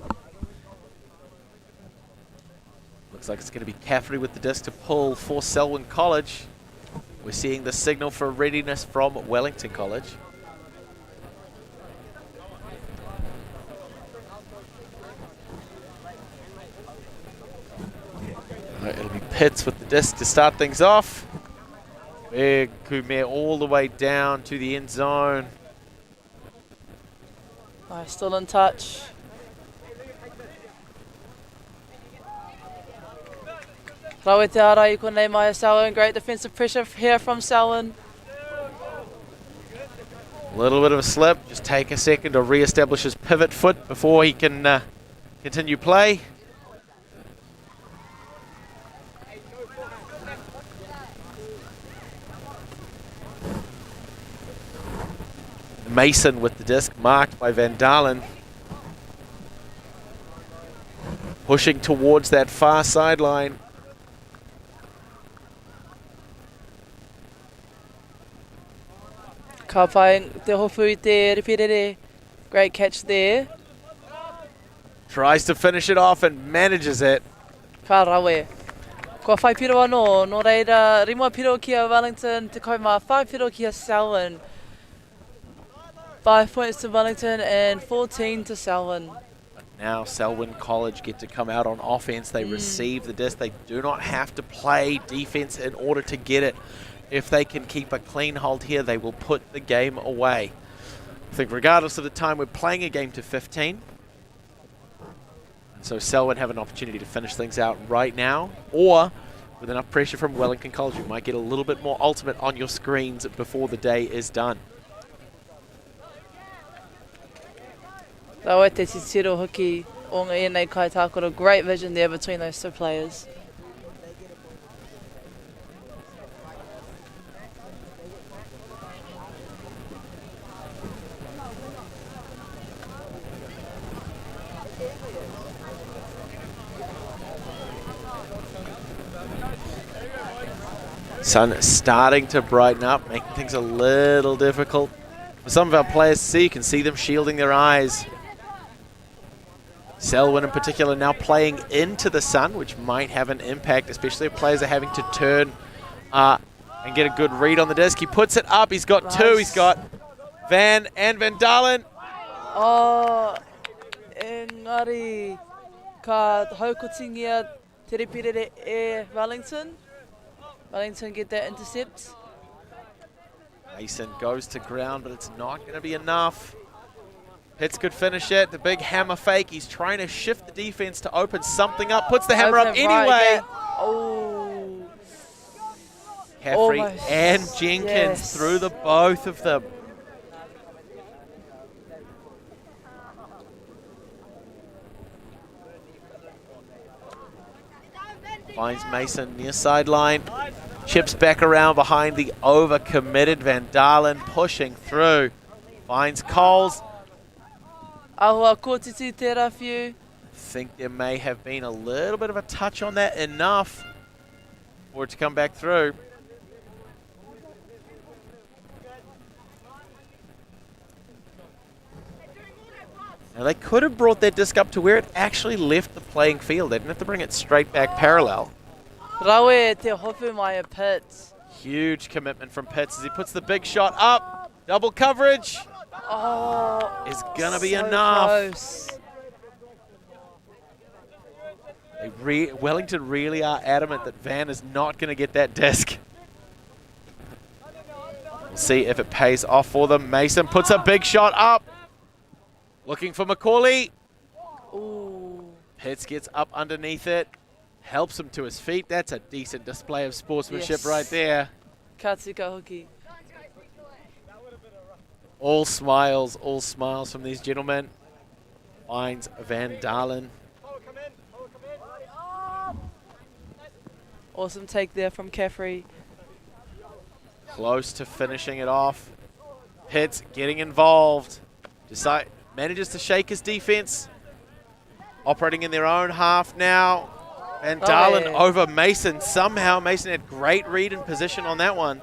Speaker 7: Looks like it's going to be Cafferty with the disc to pull for Selwyn College. We're seeing the signal for readiness from Wellington College. It'll be Pitts with the disc to start things off. Big Kume all the way down to the end zone.
Speaker 3: Nice, still in touch. Rawe te ara I konei mai Selwyn. Great defensive pressure here from Selwyn.
Speaker 7: A little bit of a slip. Just take a second to re-establish his pivot foot before he can continue play. Mason with the disc, marked by Van Dalen. Pushing towards that far sideline.
Speaker 3: Ka pai te hofu I te ripirere. Great catch there.
Speaker 7: Tries to finish it off and manages it.
Speaker 3: Ka rawe. Kua whai piro anō, no reira, rimua piro kia Wellington, te kaumā 5 piro kia Selwyn. 5 points to Wellington and 14 to Selwyn.
Speaker 7: Now Selwyn College get to come out on offense. They receive the disc. They do not have to play defense in order to get it. If they can keep a clean hold here, they will put the game away. I think regardless of the time, we're playing a game to 15. And so Selwyn have an opportunity to finish things out right now, or with enough pressure from Wellington College, you might get a little bit more ultimate on your screens before the day is done.
Speaker 3: Rawe te titiro hoki o ngā ienei kaitākoro. Great vision there between those two players.
Speaker 7: Sun starting to brighten up, making things a little difficult for some of our players to see. You can see them shielding their eyes. Selwyn in particular now playing into the sun, which might have an impact, especially if players are having to turn and get a good read on the disc. He puts it up, he's got two, he's got Van and Van Dalen.
Speaker 3: Oh, engari, ka haukotingia te ripirere e Wellington. Wellington get that intercept.
Speaker 7: Mason goes to ground, but it's not going to be enough. Pitts could finish it. The big hammer fake. He's trying to shift the defense to open something up. Puts the hammer up anyway.
Speaker 3: Oh.
Speaker 7: Caffrey and Jenkins through the both of them. Finds Mason near sideline. Chips back around behind the overcommitted Van Dalen, pushing through. Finds Coles.
Speaker 3: Ahua kōtiti tērā whiu.
Speaker 7: Think there may have been a little bit of a touch on that, enough for it to come back through. Now they could have brought that disc up to where it actually left the playing field. They didn't have to bring it straight back parallel.
Speaker 3: Rawe te hopu mai a Pitts.
Speaker 7: Huge commitment from Pitts as he puts the big shot up. Double coverage.
Speaker 3: Oh,
Speaker 7: is gonna be
Speaker 3: so
Speaker 7: enough.
Speaker 3: Close.
Speaker 7: Wellington really are adamant that Van is not going to get that disc. We'll see if it pays off for them. Mason puts a big shot up. Looking for Macaulay.
Speaker 3: Ooh.
Speaker 7: Pitts gets up underneath it. Helps him to his feet. That's a decent display of sportsmanship right there.
Speaker 3: Katsuka hoki.
Speaker 7: All smiles from these gentlemen. Finds Van Dalen.
Speaker 3: Awesome take there from Caffrey.
Speaker 7: Close to finishing it off. Pitts getting involved. Manages to shake his defense. Operating in their own half now. Van Dalen over Mason. Somehow Mason had great read and position on that one.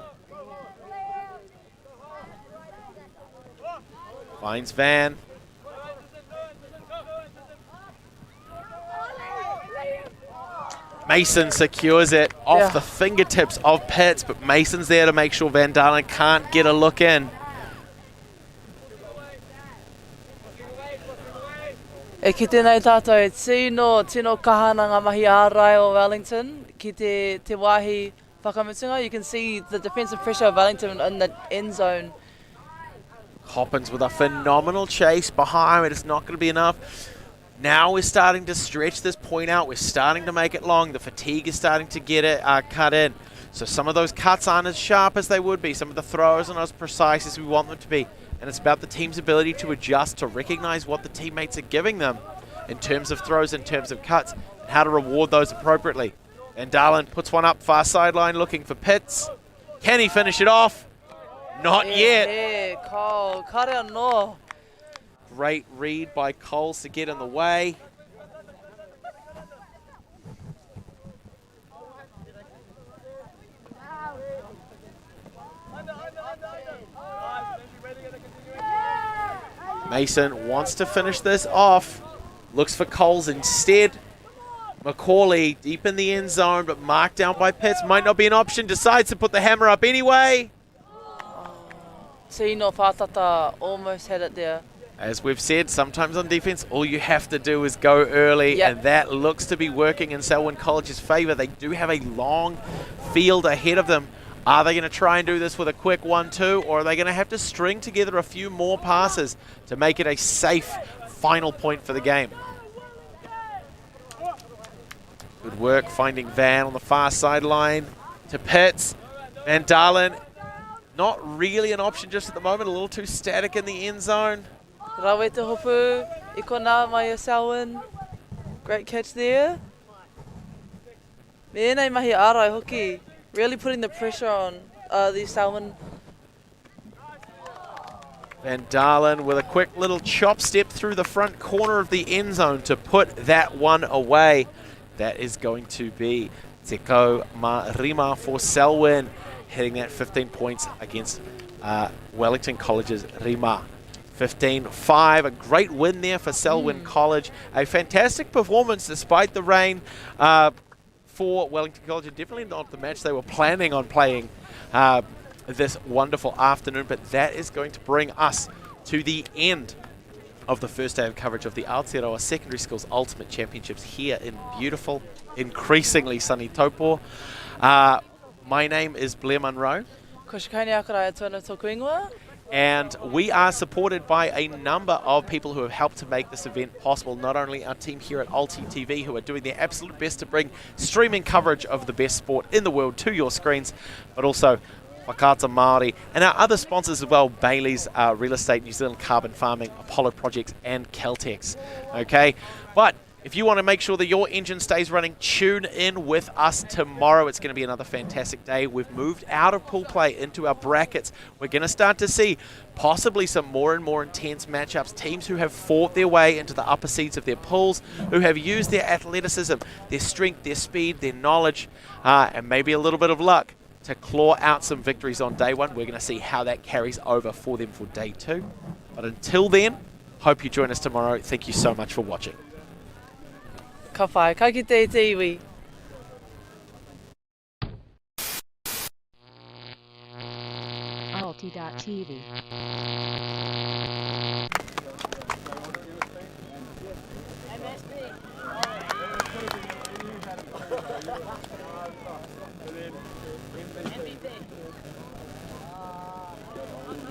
Speaker 7: Finds Van. Mason secures it off the fingertips of Pitts, but Mason's there to make sure Van Dalen can't get a look in.
Speaker 3: E ki tēnei tātou e tino kahananga mahi ārai o Wellington. Ki te wāhi whakamutunga, you can see the defensive pressure of Wellington in the end zone.
Speaker 7: Coppins with a phenomenal chase behind, but it's not going to be enough. Now we're starting to stretch this point out. We're starting to make it long. The fatigue is starting to get it cut in. So some of those cuts aren't as sharp as they would be. Some of the throws aren't as precise as we want them to be. And it's about the team's ability to adjust, to recognize what the teammates are giving them in terms of throws, in terms of cuts, and how to reward those appropriately. Van Dalen puts one up, far sideline, looking for Pitts. Can he finish it off? Not yet.
Speaker 3: Cole, kare anō.
Speaker 7: Great read by Coles to get in the way. Mason wants to finish this off. Looks for Coles instead. Macaulay deep in the end zone, but marked down by Pitts. Might not be an option. Decides to put the hammer up anyway.
Speaker 3: Tino Pātata almost had it there.
Speaker 7: As we've said, sometimes on defense, all you have to do is go early, and that looks to be working in Selwyn College's favor. They do have a long field ahead of them. Are they going to try and do this with a quick 1-2, or are they going to have to string together a few more passes to make it a safe final point for the game? Good work finding Van on the far sideline to Pitts. Van Dalen, not really an option just at the moment, a little too static in the end zone.
Speaker 3: Rawe te hopu, I kona mai a Selwyn. Great catch there. Mēnei mahi ārai hoki. Really putting the pressure on the Selwyn.
Speaker 7: Van Dalen with a quick little chop step through the front corner of the end zone to put that one away. That is going to be Teko Marima for Selwyn, hitting that 15 points against Wellington College's Rima. 15-5, a great win there for Selwyn College. A fantastic performance despite the rain for Wellington College. Definitely not the match they were planning on playing this wonderful afternoon, but that is going to bring us to the end of the first day of coverage of the Aotearoa Secondary Schools Ultimate Championships here in beautiful, increasingly sunny Taupō. My name is Blair Munro. And we are supported by a number of people who have helped to make this event possible. Not only our team here at Ulti TV, who are doing their absolute best to bring streaming coverage of the best sport in the world to your screens, but also Whakaata Māori and our other sponsors as well, Bailey's Real Estate, New Zealand Carbon Farming, Apollo Projects and Caltex. Okay, but If you want to make sure that your engine stays running, tune in with us tomorrow. It's going to be another fantastic day. We've moved out of pool play into our brackets. We're going to start to see possibly some more and more intense matchups. Teams who have fought their way into the upper seeds of their pools, who have used their athleticism, their strength, their speed, their knowledge, and maybe a little bit of luck to claw out some victories on day one. We're going to see how that carries over for them for day two. But until then, hope you join us tomorrow. Thank you so much for watching.
Speaker 3: Ka whai, ka ki te iwi.
Speaker 8: Alti.tv.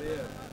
Speaker 29: Yeah.